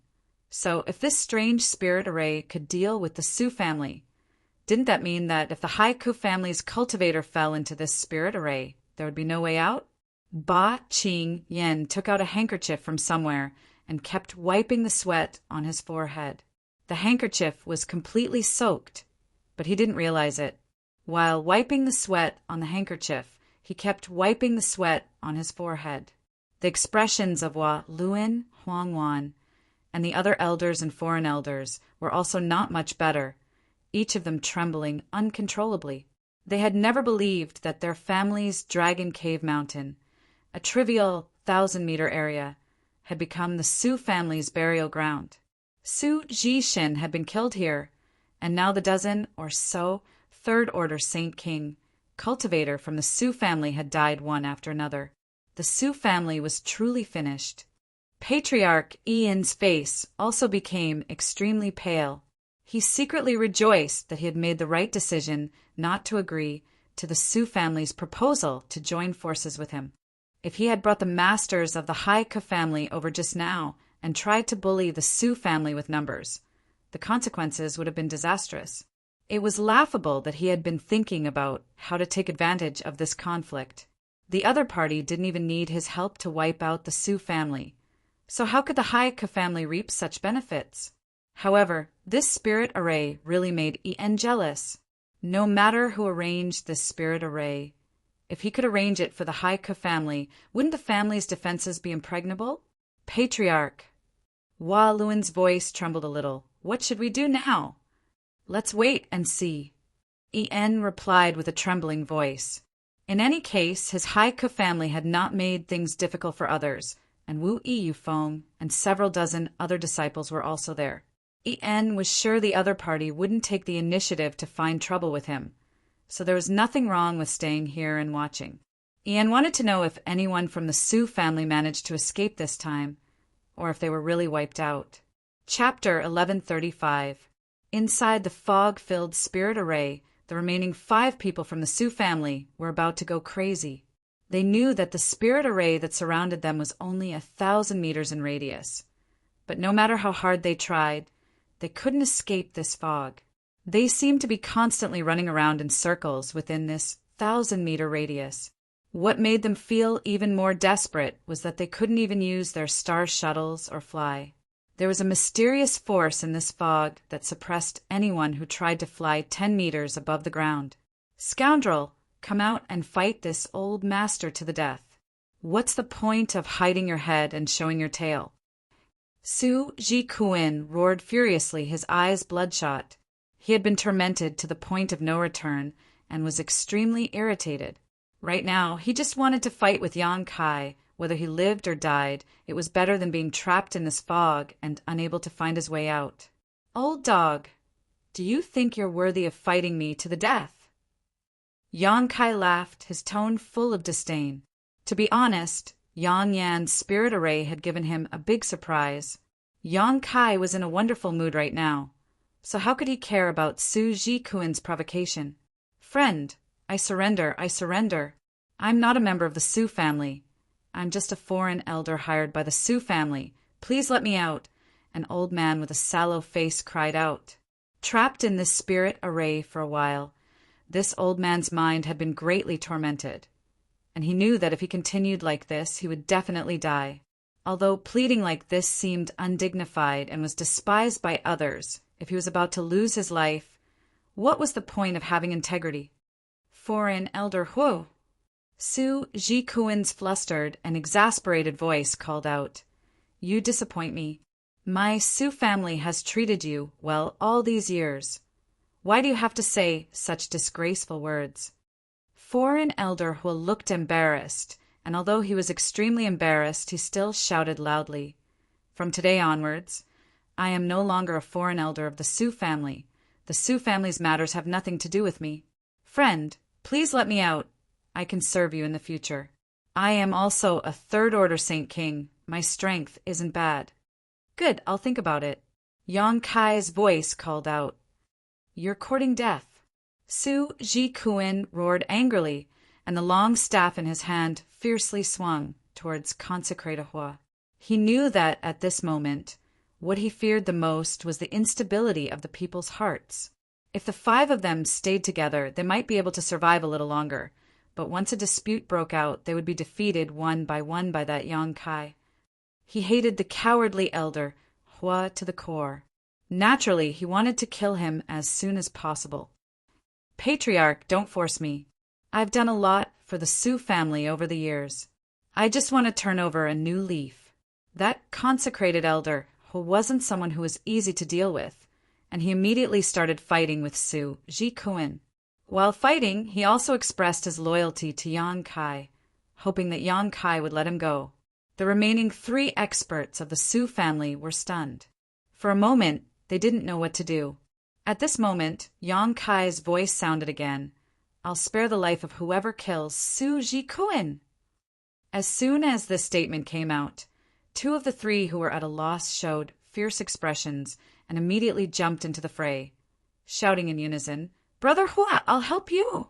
So if this strange spirit array could deal with the Sioux family, didn't that mean that if the Haiku family's cultivator fell into this spirit array, there would be no way out? Ba Ching Yen took out a handkerchief from somewhere and kept wiping the sweat on his forehead. The handkerchief was completely soaked, but he didn't realize it. While wiping the sweat on the handkerchief, he kept wiping the sweat on his forehead. The expressions of Wa Luin Huangwan and the other elders and foreign elders were also not much better, each of them trembling uncontrollably. They had never believed that their family's Dragon Cave Mountain, a trivial 1,000-meter area, had become the Sioux family's burial ground. Su Jishin had been killed here, and now the dozen or so third-order Saint King cultivator from the Sioux family had died one after another. The Sioux family was truly finished. Patriarch Ian's face also became extremely pale. He secretly rejoiced that he had made the right decision not to agree to the Sioux family's proposal to join forces with him. If he had brought the masters of the Haika family over just now and tried to bully the Sioux family with numbers, the consequences would have been disastrous. It was laughable that he had been thinking about how to take advantage of this conflict. The other party didn't even need his help to wipe out the Sioux family. So how could the Haika family reap such benefits? However, this spirit array really made Ian jealous. No matter who arranged this spirit array, if he could arrange it for the Haika family, wouldn't the family's defenses be impregnable? Patriarch. Hua Luan's voice trembled a little. What should we do now? Let's wait and see. Ian replied with a trembling voice. In any case, his Haika family had not made things difficult for others, and Wu Yufeng and several dozen other disciples were also there. Ian was sure the other party wouldn't take the initiative to find trouble with him, so there was nothing wrong with staying here and watching. Ian wanted to know if anyone from the Sioux family managed to escape this time, or if they were really wiped out. Chapter 1135. Inside the fog-filled spirit array, the remaining 5 people from the Sioux family were about to go crazy. They knew that the spirit array that surrounded them was only 1,000 meters in radius. But no matter how hard they tried, they couldn't escape this fog. They seemed to be constantly running around in circles within this 1,000-meter radius. What made them feel even more desperate was that they couldn't even use their star shuttles or fly. There was a mysterious force in this fog that suppressed anyone who tried to fly 10 meters above the ground. Scoundrel, come out and fight this old master to the death. What's the point of hiding your head and showing your tail? Su Jikuin roared furiously, his eyes bloodshot. He had been tormented to the point of no return and was extremely irritated. Right now, he just wanted to fight with Yang Kai. Whether he lived or died, it was better than being trapped in this fog and unable to find his way out. Old dog, do you think you're worthy of fighting me to the death? Yang Kai laughed, his tone full of disdain. To be honest, Yang Yan's spirit array had given him a big surprise. Yang Kai was in a wonderful mood right now, so how could he care about Su Jikuin's provocation? Friend, I surrender, I surrender. I'm not a member of the Sioux family. I'm just a foreign elder hired by the Sioux family. Please let me out. An old man with a sallow face cried out. Trapped in this spirit array for a while, this old man's mind had been greatly tormented, and he knew that if he continued like this, he would definitely die. Although pleading like this seemed undignified and was despised by others, if he was about to lose his life, what was the point of having integrity? Foreign elder Huo. Su Jikuin's flustered and exasperated voice called out, You disappoint me. My Sioux family has treated you well all these years. Why do you have to say such disgraceful words? Foreign elder Huo looked embarrassed, and although he was extremely embarrassed, he still shouted loudly, From today onwards, I am no longer a foreign elder of the Sioux family. The Sioux family's matters have nothing to do with me. Friend, please let me out. I can serve you in the future. I am also a third-order Saint King. My strength isn't bad. Good, I'll think about it. Yang Kai's voice called out. You're courting death. Su Jikuin roared angrily, and the long staff in his hand fiercely swung towards consecrated Hua. He knew that, at this moment, what he feared the most was the instability of the people's hearts. If the 5 of them stayed together, they might be able to survive a little longer, but once a dispute broke out, they would be defeated one by that Yang Kai. He hated the cowardly elder, Hua, to the core. Naturally, he wanted to kill him as soon as possible. Patriarch, don't force me. I've done a lot for the Sioux family over the years. I just want to turn over a new leaf. That consecrated elder, who wasn't someone who was easy to deal with, and he immediately started fighting with Su Jikuin. While fighting, he also expressed his loyalty to Yang Kai, hoping that Yang Kai would let him go. The remaining 3 experts of the Su family were stunned. For a moment, they didn't know what to do. At this moment, Yang Kai's voice sounded again. "I'll spare the life of whoever kills Su Jikuin." As soon as this statement came out, 2 of the 3 who were at a loss showed fierce expressions and immediately jumped into the fray, shouting in unison, "Brother Hua, I'll help you!"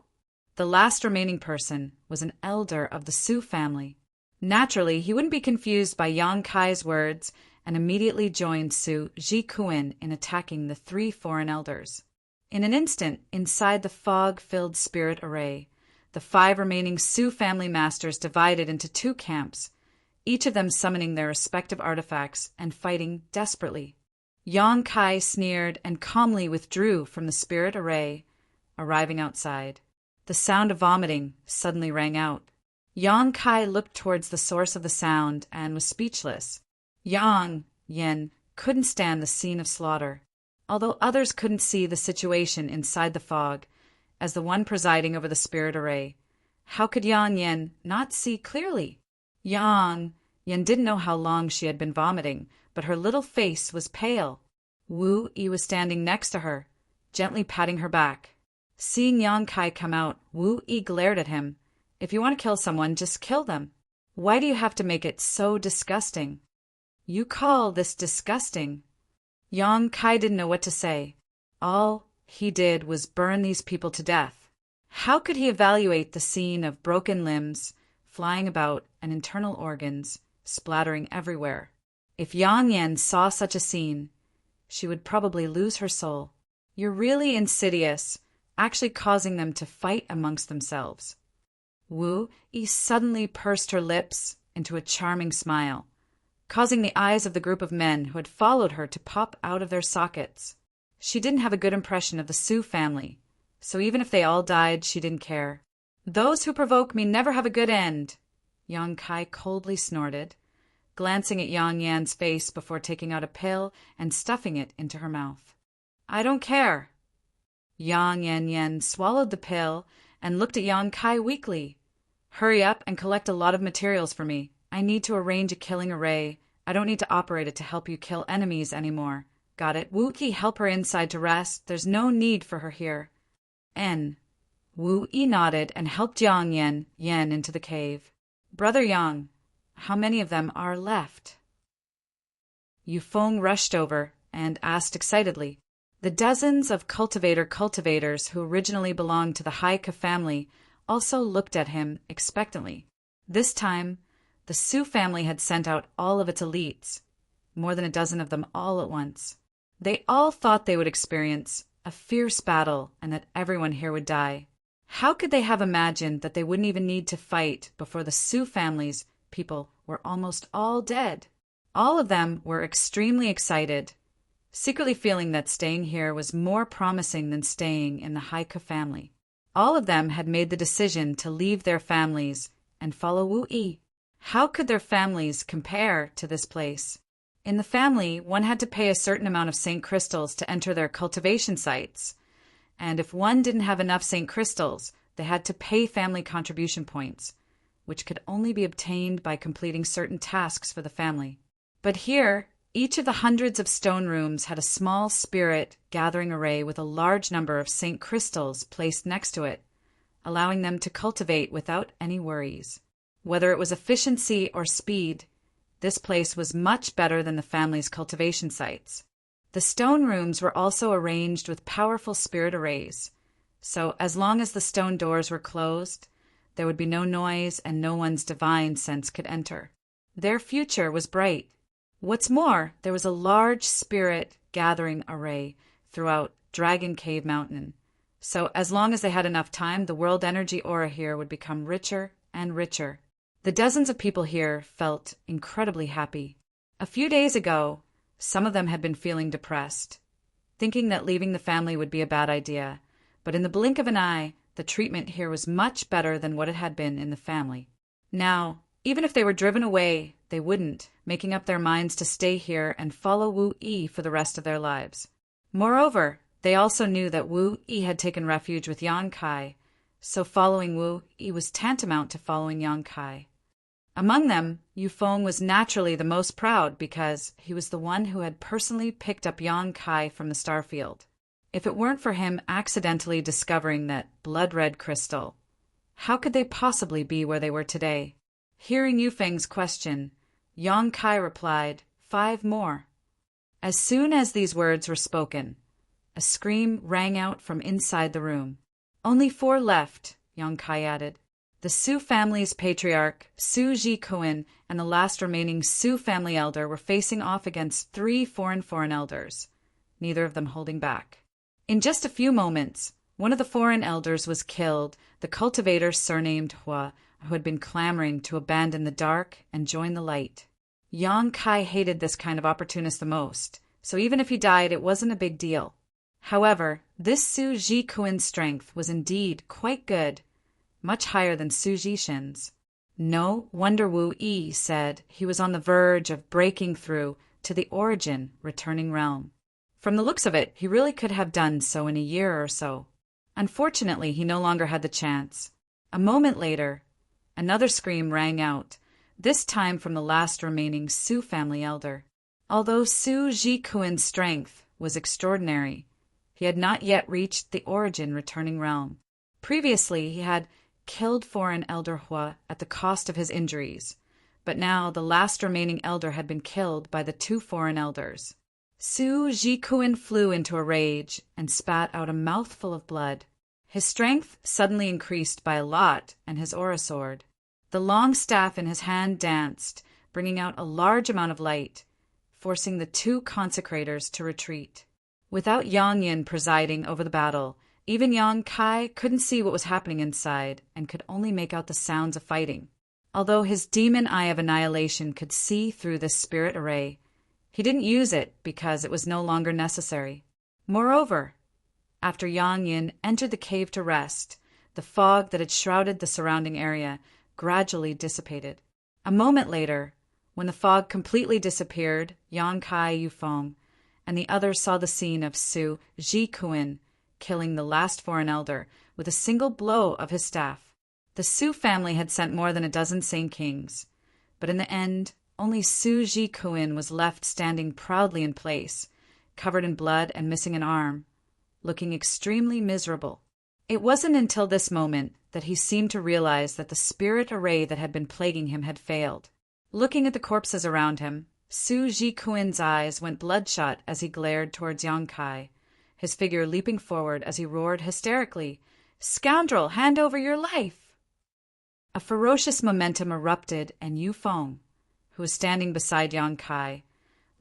The last remaining person was an elder of the Su family. Naturally, he wouldn't be confused by Yang Kai's words and immediately joined Su Jikuin in attacking the 3 foreign elders. In an instant, inside the fog-filled spirit array, the 5 remaining Su family masters divided into 2 camps, each of them summoning their respective artifacts and fighting desperately. Yang Kai sneered and calmly withdrew from the spirit array, arriving outside. The sound of vomiting suddenly rang out. Yang Kai looked towards the source of the sound and was speechless. Yang Yen couldn't stand the scene of slaughter, although others couldn't see the situation inside the fog. As the one presiding over the spirit array, how could Yang Yen not see clearly? Yang Yen didn't know how long she had been vomiting, but her little face was pale. Wu Yi was standing next to her, gently patting her back. Seeing Yang Kai come out, Wu Yi glared at him. "If you want to kill someone, just kill them. Why do you have to make it so disgusting?" "You call this disgusting?" Yang Kai didn't know what to say. All he did was burn these people to death. How could he evaluate the scene of broken limbs flying about and internal organs splattering everywhere? If Yang Yen saw such a scene, she would probably lose her soul. "You're really insidious, actually causing them to fight amongst themselves." Wu Yi suddenly pursed her lips into a charming smile, causing the eyes of the group of men who had followed her to pop out of their sockets. She didn't have a good impression of the Su family, so even if they all died, she didn't care. "Those who provoke me never have a good end," Yang Kai coldly snorted, glancing at Yang Yan's face before taking out a pill and stuffing it into her mouth. "I don't care." Yang Yan swallowed the pill and looked at Yang Kai weakly. "Hurry up and collect a lot of materials for me. I need to arrange a killing array. I don't need to operate it to help you kill enemies anymore. Got it? Wu Yi, help her inside to rest. There's no need for her here." Wu Yi nodded and helped Yang Yen into the cave. "Brother Yang, how many of them are left?" Yufeng rushed over and asked excitedly. The dozens of cultivators who originally belonged to the Haika family also looked at him expectantly. This time, the Su family had sent out all of its elites, more than a dozen of them all at once. They all thought they would experience a fierce battle and that everyone here would die. How could they have imagined that they wouldn't even need to fight before the Su family's people were almost all dead? All of them were extremely excited, secretly feeling that staying here was more promising than staying in the Haika family. All of them had made the decision to leave their families and follow Wu Yi. How could their families compare to this place? In the family, one had to pay a certain amount of St. Crystals to enter their cultivation sites, and if one didn't have enough St. Crystals, they had to pay family contribution points, which could only be obtained by completing certain tasks for the family. But here, each of the hundreds of stone rooms had a small spirit gathering array with a large number of St. Crystals placed next to it, allowing them to cultivate without any worries. Whether it was efficiency or speed, this place was much better than the family's cultivation sites. The stone rooms were also arranged with powerful spirit arrays, so as long as the stone doors were closed, there would be no noise and no one's divine sense could enter. Their future was bright. What's more, there was a large spirit gathering array throughout Dragon Cave Mountain, so as long as they had enough time, the world energy aura here would become richer and richer. The dozens of people here felt incredibly happy. A few days ago, some of them had been feeling depressed, thinking that leaving the family would be a bad idea, but in the blink of an eye, the treatment here was much better than what it had been in the family. Now, even if they were driven away, they wouldn't, making up their minds to stay here and follow Wu Yi for the rest of their lives. Moreover, they also knew that Wu Yi had taken refuge with Yang Kai, so following Wu Yi was tantamount to following Yang Kai. Among them, Yu Feng was naturally the most proud because he was the one who had personally picked up Yang Kai from the starfield. If it weren't for him accidentally discovering that blood-red crystal, how could they possibly be where they were today? Hearing Yu Feng's question, Yang Kai replied, 5 more. As soon as these words were spoken, a scream rang out from inside the room. Only 4 left, Yang Kai added. The Su family's patriarch, Su Jikoen, and the last remaining Su family elder were facing off against 3 foreign elders, neither of them holding back. In just a few moments, one of the foreign elders was killed, the cultivator surnamed Hua, who had been clamoring to abandon the dark and join the light. Yang Kai hated this kind of opportunist the most, so even if he died, it wasn't a big deal. However, this Su Jikoen's strength was indeed quite good, much higher than Su Jishin's. No wonder Wu Yi said he was on the verge of breaking through to the origin returning realm. From the looks of it, he really could have done so in a year or so. Unfortunately, he no longer had the chance. A moment later, another scream rang out, this time from the last remaining Su family elder. Although Su Jikoen's strength was extraordinary, he had not yet reached the origin returning realm. Previously, he had killed foreign elder Hua at the cost of his injuries, but now the last remaining elder had been killed by the 2 foreign elders. Su Jikoen flew into a rage and spat out a mouthful of blood. His strength suddenly increased by a lot, and his aura soared. The long staff in his hand danced, bringing out a large amount of light, forcing the 2 consecrators to retreat. Without Yang Yin presiding over the battle, even Yang Kai couldn't see what was happening inside and could only make out the sounds of fighting. Although his demon eye of annihilation could see through this spirit array, he didn't use it because it was no longer necessary. Moreover, after Yang Yin entered the cave to rest, the fog that had shrouded the surrounding area gradually dissipated. A moment later, when the fog completely disappeared, Yang Kai, Yu Feng, and the others saw the scene of Su Jikoen killing the last foreign elder with a single blow of his staff. The Su family had sent more than a dozen Sane Kings, but in the end, only Su Jikoen was left standing proudly in place, covered in blood and missing an arm, looking extremely miserable. It wasn't until this moment that he seemed to realize that the spirit array that had been plaguing him had failed. Looking at the corpses around him, Su Jikoen's eyes went bloodshot as he glared towards Yang Kai, his figure leaping forward as he roared hysterically, "Scoundrel, hand over your life!" A ferocious momentum erupted, and Yu Feng, who was standing beside Yang Kai,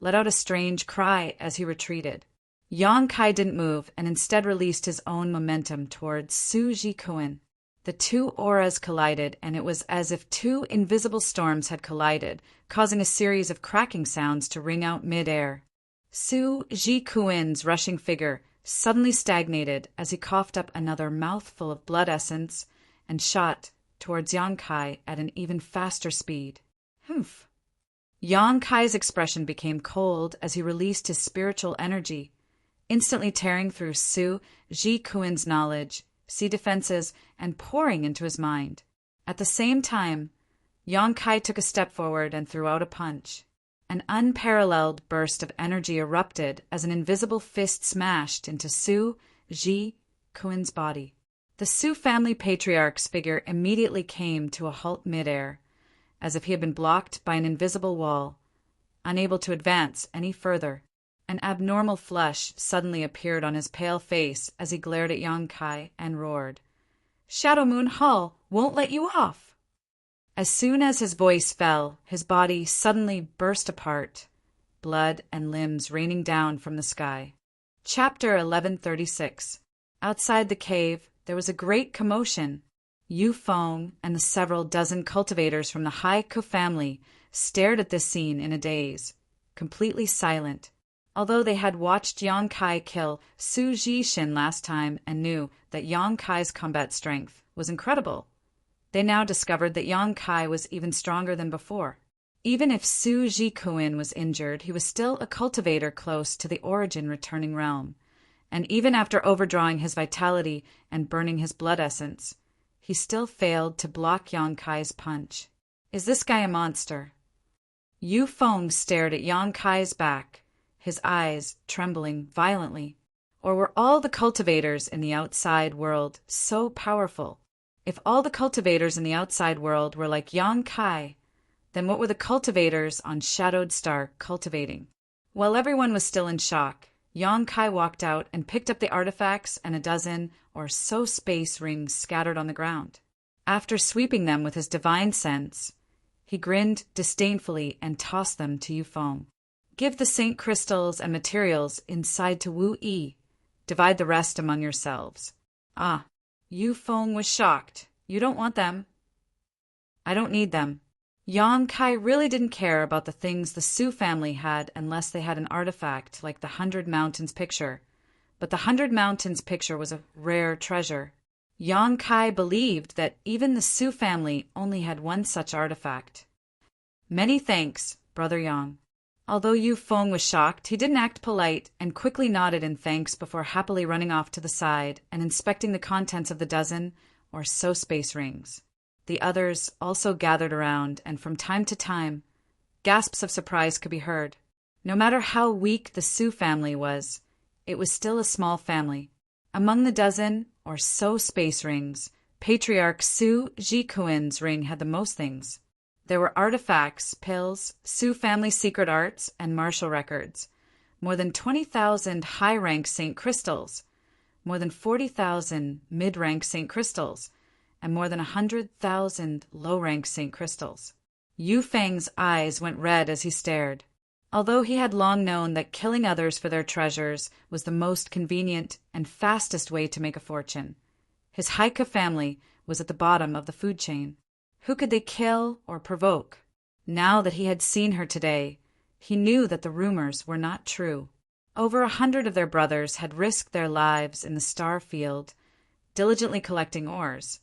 let out a strange cry as he retreated. Yang Kai didn't move and instead released his own momentum towards Su Jikoen. The 2 auras collided, and it was as if 2 invisible storms had collided, causing a series of cracking sounds to ring out mid-air. Su Jikoen's rushing figure suddenly stagnated as he coughed up another mouthful of blood essence and shot towards Yang Kai at an even faster speed. Humph. Yang Kai's expression became cold as he released his spiritual energy, instantly tearing through Su Jikoen's knowledge, sea defenses, and pouring into his mind. At the same time, Yang Kai took a step forward and threw out a punch. An unparalleled burst of energy erupted as an invisible fist smashed into Su Jikoen's body. The Su family patriarch's figure immediately came to a halt midair, as if he had been blocked by an invisible wall, unable to advance any further. An abnormal flush suddenly appeared on his pale face as he glared at Yang Kai and roared, "Shadow Moon Hall won't let you off!" As soon as his voice fell, his body suddenly burst apart, blood and limbs raining down from the sky. Chapter 1136. Outside the cave, there was a great commotion. Yu Feng and the several dozen cultivators from the Haiku family stared at this scene in a daze, completely silent. Although they had watched Yang Kai kill Su Jishin last time and knew that Yang Kai's combat strength was incredible, they now discovered that Yang Kai was even stronger than before. Even if Su Jikuin was injured, he was still a cultivator close to the origin returning realm, and even after overdrawing his vitality and burning his blood essence, he still failed to block Yang Kai's punch. Is this guy a monster? Yu Feng stared at Yang Kai's back, his eyes trembling violently. Or were all the cultivators in the outside world so powerful? If all the cultivators in the outside world were like Yang Kai, then what were the cultivators on Shadowed Star cultivating? While everyone was still in shock, Yang Kai walked out and picked up the artifacts and a dozen or so space rings scattered on the ground. After sweeping them with his divine sense, he grinned disdainfully and tossed them to Yu Feng. Give the saint crystals and materials inside to Wu Yi. Divide the rest among yourselves. Ah, Yu Feng was shocked. You don't want them. I don't need them. Yang Kai really didn't care about the things the Su family had unless they had an artifact like the 100 Mountains picture. But the 100 Mountains picture was a rare treasure. Yang Kai believed that even the Su family only had one such artifact. Many thanks, Brother Yang. Although Yu Feng was shocked, he didn't act polite and quickly nodded in thanks before happily running off to the side and inspecting the contents of the dozen or so space rings. The others also gathered around, and from time to time, gasps of surprise could be heard. No matter how weak the Su family was, it was still a small family. Among the dozen or so space rings, Patriarch Su Jikuin's ring had the most things. There were artifacts, pills, Su family secret arts, and martial records. More than 20,000 high-rank Saint crystals, more than 40,000 mid-rank Saint crystals, and more than 100,000 low-rank Saint crystals. Yu Feng's eyes went red as he stared. Although he had long known that killing others for their treasures was the most convenient and fastest way to make a fortune, his Haika family was at the bottom of the food chain. Who could they kill or provoke? Now that he had seen her today, he knew that the rumors were not true. Over 100 of their brothers had risked their lives in the star field, diligently collecting ores.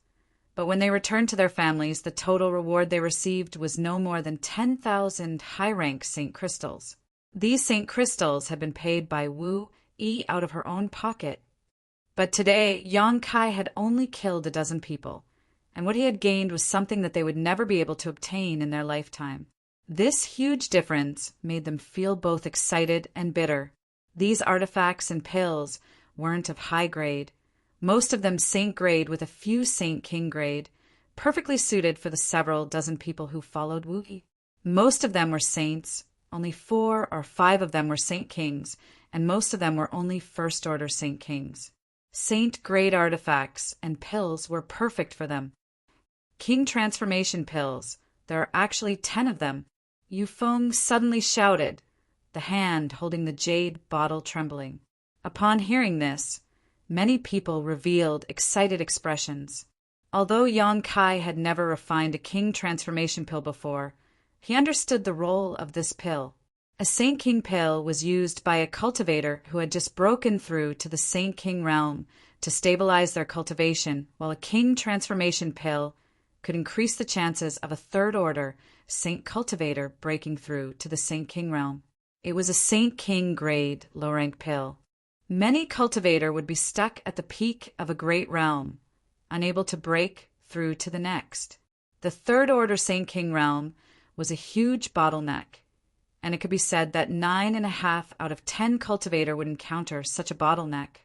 But when they returned to their families, the total reward they received was no more than 10,000 high-rank Saint crystals. These Saint crystals had been paid by Wu Yi out of her own pocket. But today, Yang Kai had only killed a dozen people, and what he had gained was something that they would never be able to obtain in their lifetime. This huge difference made them feel both excited and bitter. These artifacts and pills weren't of high grade, most of them Saint grade with a few Saint King grade, perfectly suited for the several dozen people who followed Wu Yi. Most of them were saints, only 4 or 5 of them were Saint Kings, and most of them were only first-order Saint Kings. Saint grade artifacts and pills were perfect for them. King transformation pills, there are actually 10 of them. Yu Feng suddenly shouted, the hand holding the jade bottle trembling. Upon hearing this, many people revealed excited expressions. Although Yang Kai had never refined a king transformation pill before, he understood the role of this pill. A Saint King pill was used by a cultivator who had just broken through to the Saint King realm to stabilize their cultivation, while a king transformation pill could increase the chances of a third-order Saint cultivator breaking through to the Saint King realm. It was a Saint King grade low-rank pill. Many cultivator would be stuck at the peak of a great realm, unable to break through to the next. The third-order Saint King realm was a huge bottleneck, and it could be said that 9.5 out of 10 cultivator would encounter such a bottleneck.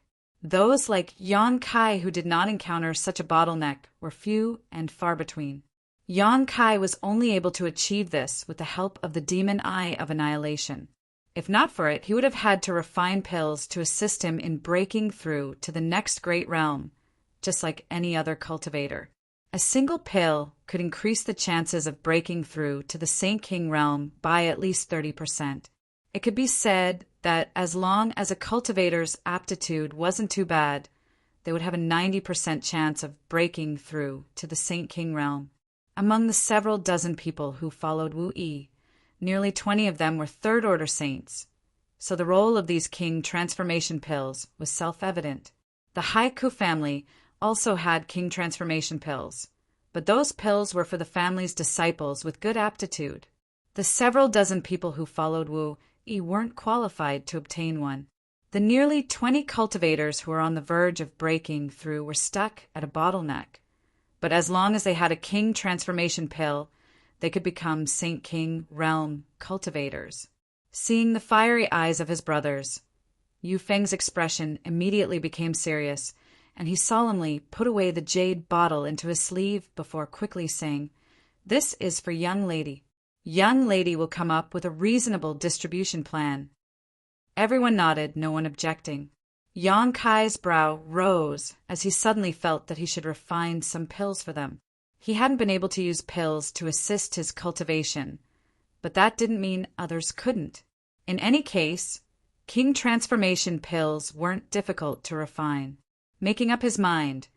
Those like Yang Kai who did not encounter such a bottleneck were few and far between. Yang Kai was only able to achieve this with the help of the demon eye of annihilation. If not for it, he would have had to refine pills to assist him in breaking through to the next great realm, just like any other cultivator. A single pill could increase the chances of breaking through to the Saint King realm by at least 30%. It could be said that as long as a cultivator's aptitude wasn't too bad, they would have a 90% chance of breaking through to the Saint King realm. Among the several dozen people who followed Wu Yi, nearly 20 of them were third-order saints, so the role of these king transformation pills was self-evident. The Haiku family also had king transformation pills, but those pills were for the family's disciples with good aptitude. The several dozen people who followed Wu Yi weren't qualified to obtain one. The nearly 20 cultivators who were on the verge of breaking through were stuck at a bottleneck. But as long as they had a king transformation pill, they could become Saint King realm cultivators. Seeing the fiery eyes of his brothers, Yu Feng's expression immediately became serious, and he solemnly put away the jade bottle into his sleeve before quickly saying, "This is for young lady. Young lady will come up with a reasonable distribution plan." Everyone nodded, no one objecting. Yang Kai's brow rose as he suddenly felt that he should refine some pills for them. He hadn't been able to use pills to assist his cultivation, but that didn't mean others couldn't. In any case, king transformation pills weren't difficult to refine. Making up his mind,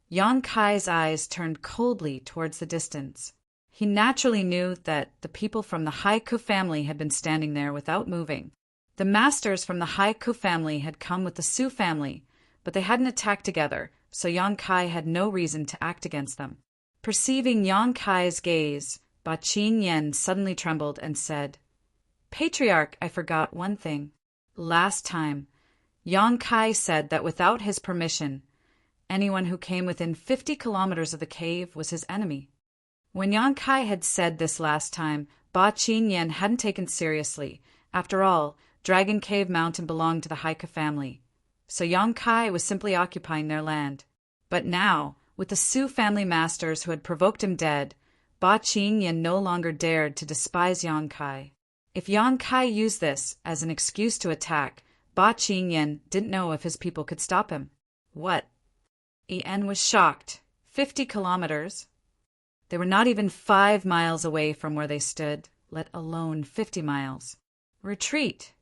Yang Kai's eyes turned coldly towards the distance. He naturally knew that the people from the Haiku family had been standing there without moving. The masters from the Haiku family had come with the Su family, but they hadn't attacked together, so Yang Kai had no reason to act against them. Perceiving Yang Kai's gaze, Ba Qingyan suddenly trembled and said, "Patriarch, I forgot one thing. Last time, Yang Kai said that without his permission, anyone who came within 50 kilometers of the cave was his enemy." When Yang Kai had said this last time, Ba Qingyan hadn't taken seriously. After all, Dragon Cave Mountain belonged to the Haiku family, so Yang Kai was simply occupying their land. But now, with the Su family masters who had provoked him dead, Ba Qingyan no longer dared to despise Yang Kai. If Yang Kai used this as an excuse to attack, Ba Qingyan didn't know if his people could stop him. What? En was shocked. 50 kilometers? They were not even 5 miles away from where they stood, let alone 50 miles. Retreat!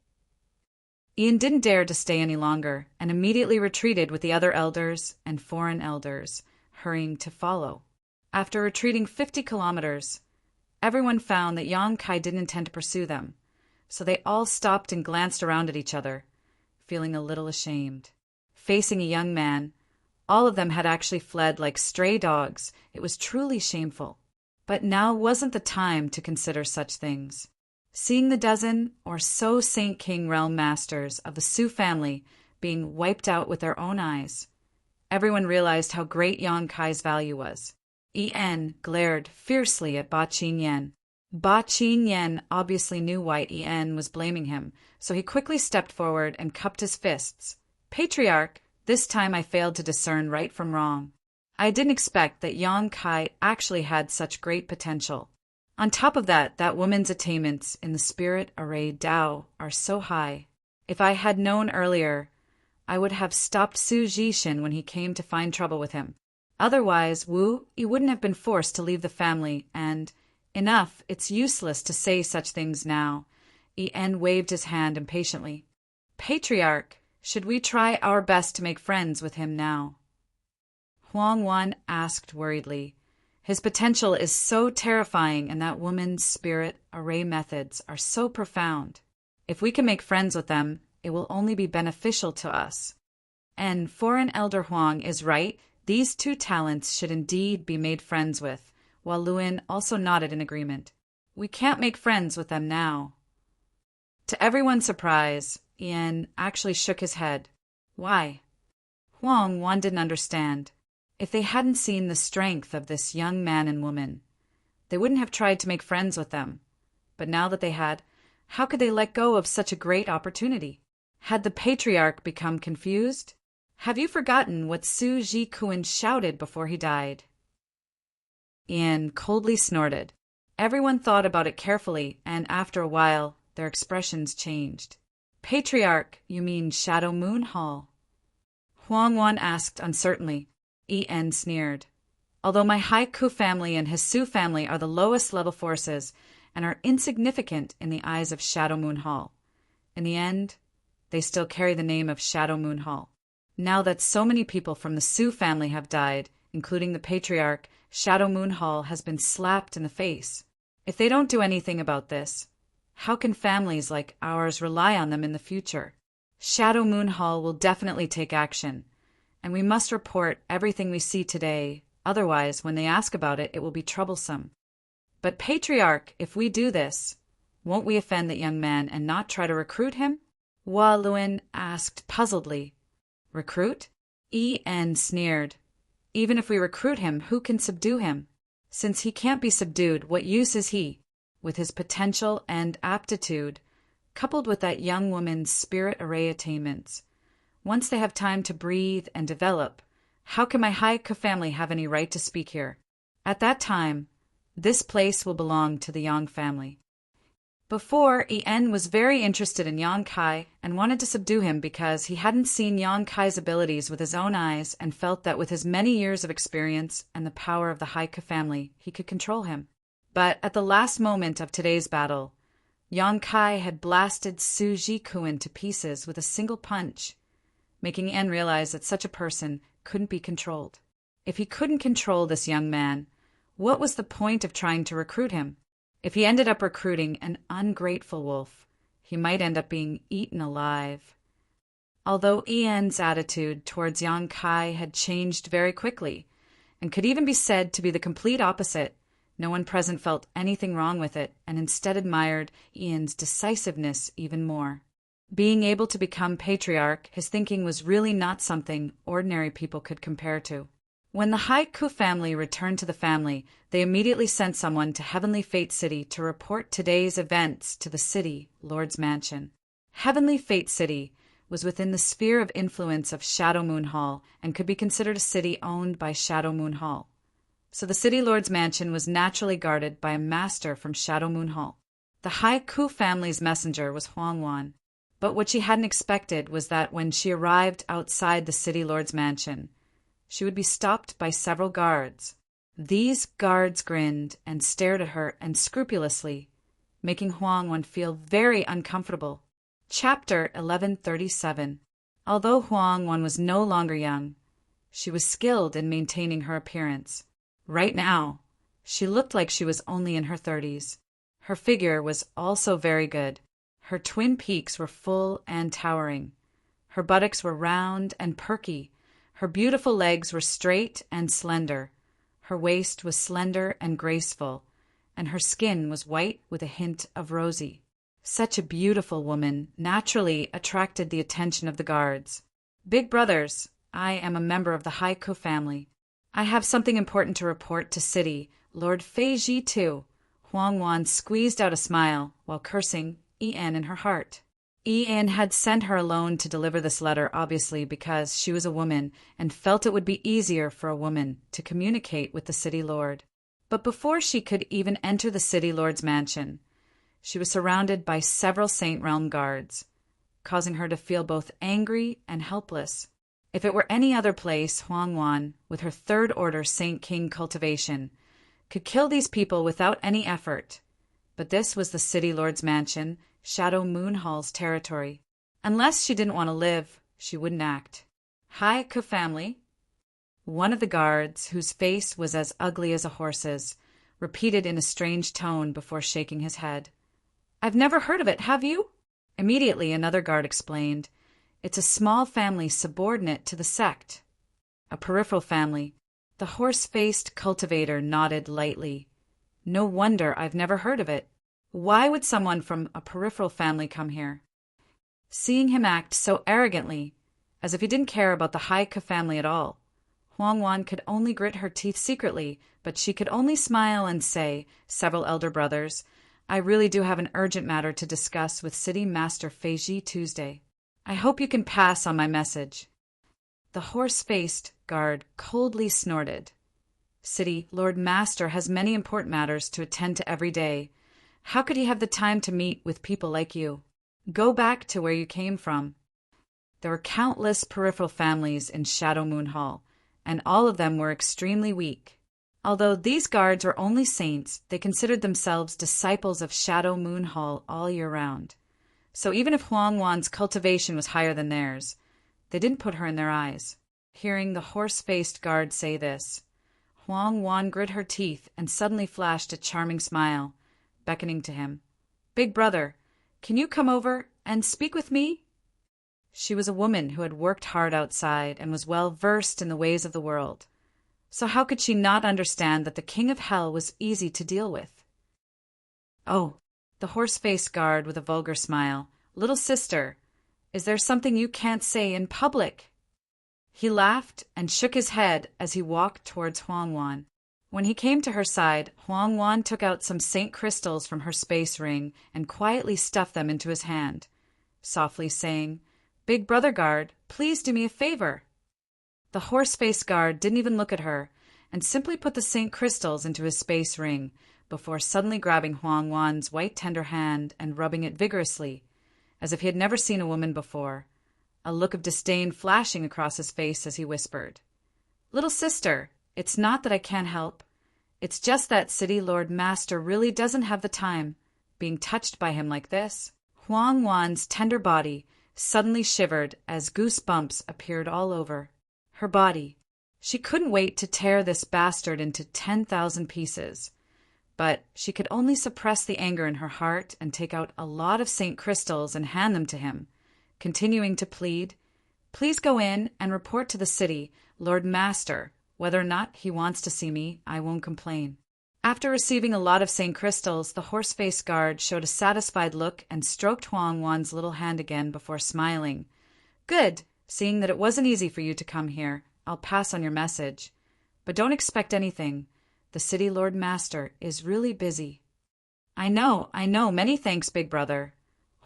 Ian didn't dare to stay any longer, and immediately retreated with the other elders and foreign elders, hurrying to follow. After retreating 50 kilometers, everyone found that Yang Kai didn't intend to pursue them, so they all stopped and glanced around at each other, feeling a little ashamed. Facing a young man, all of them had actually fled like stray dogs. It was truly shameful. But now wasn't the time to consider such things. Seeing the dozen or so Saint King realm masters of the Su family being wiped out with their own eyes, everyone realized how great Yang Kai's value was. En glared fiercely at Ba Qingyan. Ba Qingyan obviously knew why En was blaming him, so he quickly stepped forward and cupped his fists. "Patriarch, this time I failed to discern right from wrong. I didn't expect that Yang Kai actually had such great potential. On top of that woman's attainments in the spirit array Dao are so high. If I had known earlier, I would have stopped Su Jishin when he came to find trouble with him. Otherwise, Wu, he wouldn't have been forced to leave the family, and enough, it's useless to say such things now." En waved his hand impatiently. "Patriarch, should we try our best to make friends with him now?" Huang Wan asked worriedly. "His potential is so terrifying, and that woman's spirit array methods are so profound. If we can make friends with them, it will only be beneficial to us." And foreign elder Huang is right. These two talents should indeed be made friends with, while Luin also nodded in agreement. "We can't make friends with them now." To everyone's surprise, Ian actually shook his head. Why? Huang Wan didn't understand. If they hadn't seen the strength of this young man and woman, they wouldn't have tried to make friends with them. But now that they had, how could they let go of such a great opportunity? Had the patriarch become confused? Have you forgotten what Su Jikuin shouted before he died? Ian coldly snorted. Everyone thought about it carefully, and after a while, their expressions changed. "Patriarch, you mean Shadow Moon Hall?" Huang Wan asked uncertainly. En sneered. "Although my Haiku family and his Su family are the lowest level forces and are insignificant in the eyes of Shadow Moon Hall, in the end, they still carry the name of Shadow Moon Hall. Now that so many people from the Su family have died, including the patriarch, Shadow Moon Hall has been slapped in the face. If they don't do anything about this, how can families like ours rely on them in the future? Shadow Moon Hall will definitely take action, and we must report everything we see today, otherwise when they ask about it, it will be troublesome. But Patriarch, if we do this, Won't we offend that young man and not try to recruit him? Hua Luin asked puzzledly. Recruit? En sneered. Even if we recruit him, who can subdue him? Since he can't be subdued, what use is he? With his potential and aptitude, coupled with that young woman's spirit array attainments. Once they have time to breathe and develop, how can my Haiku family have any right to speak here? At that time, this place will belong to the Yang family. Before, En was very interested in Yang Kai and wanted to subdue him because he hadn't seen Yang Kai's abilities with his own eyes and felt that with his many years of experience and the power of the Haiku family, he could control him. But at the last moment of today's battle, Yang Kai had blasted Su Jikuin to pieces with a single punch, making En realize that such a person couldn't be controlled. If he couldn't control this young man, what was the point of trying to recruit him? If he ended up recruiting an ungrateful wolf, he might end up being eaten alive. Although En's attitude towards Yang Kai had changed very quickly, and could even be said to be the complete opposite, no one present felt anything wrong with it and instead admired En's decisiveness even more. Being able to become patriarch, his thinking was really not something ordinary people could compare to. When the Haiku family returned to the family, they immediately sent someone to Heavenly Fate City to report today's events to the city Lord's Mansion. Heavenly Fate City was within the sphere of influence of Shadow Moon Hall and could be considered a city owned by Shadow Moon Hall. So the city Lord's Mansion was naturally guarded by a master from Shadow Moon Hall. The Haiku family's messenger was Huang Wan, but what she hadn't expected was that when she arrived outside the city Lord's Mansion, she would be stopped by several guards. These guards grinned and stared at her unscrupulously, making Huang Wan feel very uncomfortable. Chapter 1137. Although Huang Wan was no longer young, she was skilled in maintaining her appearance. Right now, she looked like she was only in her 30s. Her figure was also very good. Her twin peaks were full and towering. Her buttocks were round and perky. Her beautiful legs were straight and slender. Her waist was slender and graceful, and her skin was white with a hint of rosy. Such a beautiful woman naturally attracted the attention of the guards. Big brothers, I am a member of the Haiku family. I have something important to report to City Lord Feiji too. Huang Wan squeezed out a smile while cursing En in her heart. En had sent her alone to deliver this letter, obviously because she was a woman and felt it would be easier for a woman to communicate with the city lord. But before she could even enter the city lord's mansion, she was surrounded by several Saint Realm guards, causing her to feel both angry and helpless. If it were any other place, Huang Wan, with her third order Saint King cultivation, could kill these people without any effort. But this was the city lord's mansion, Shadow Moon Hall's territory. Unless she didn't want to live, she wouldn't act. Haiku family. One of the guards, whose face was as ugly as a horse's, repeated in a strange tone before shaking his head. I've never heard of it, have you? Immediately another guard explained. It's a small family subordinate to the sect. A peripheral family. The horse-faced cultivator nodded lightly. No wonder I've never heard of it. Why would someone from a peripheral family come here? Seeing him act so arrogantly, as if he didn't care about the Haiku family at all, Huang Wan could only grit her teeth secretly, but she could only smile and say, several elder brothers, I really do have an urgent matter to discuss with City Master Feiji Tuesday. I hope you can pass on my message. The horse-faced guard coldly snorted. City Lord Master has many important matters to attend to every day. How could he have the time to meet with people like you? Go back to where you came from. There were countless peripheral families in Shadow Moon Hall, and all of them were extremely weak. Although these guards were only saints, they considered themselves disciples of Shadow Moon Hall all year round. So even if Huang Wan's cultivation was higher than theirs, they didn't put her in their eyes. Hearing the horse-faced guard say this, Huang Wan grit her teeth and suddenly flashed a charming smile, beckoning to him. Big brother, can you come over and speak with me? She was a woman who had worked hard outside and was well versed in the ways of the world. So how could she not understand that the King of Hell was easy to deal with? Oh, The horse-faced guard with a vulgar smile. "Little sister, is there something you can't say in public?" He laughed and shook his head as he walked towards Huang Wan. When he came to her side, Huang Wan took out some saint crystals from her space ring and quietly stuffed them into his hand, softly saying, "Big brother guard, please do me a favor." The horse-faced guard didn't even look at her and simply put the saint crystals into his space ring before suddenly grabbing Huang Wan's white tender hand and rubbing it vigorously, as if he had never seen a woman before, a look of disdain flashing across his face as he whispered, "Little sister, it's not that I can't help. It's just that City Lord Master really doesn't have the time, being touched by him like this." Huang Wan's tender body suddenly shivered as goosebumps appeared all over her body. She couldn't wait to tear this bastard into 10,000 pieces, but she could only suppress the anger in her heart and take out a lot of saint crystals and hand them to him, continuing to plead, "Please go in and report to the city, Lord Master. Whether or not he wants to see me, I won't complain." After receiving a lot of saint crystals, the horse-faced guard showed a satisfied look and stroked Huang Wan's little hand again before smiling. "Good. Seeing that it wasn't easy for you to come here, I'll pass on your message. But don't expect anything. The City Lord Master is really busy." I know. Many thanks, big brother."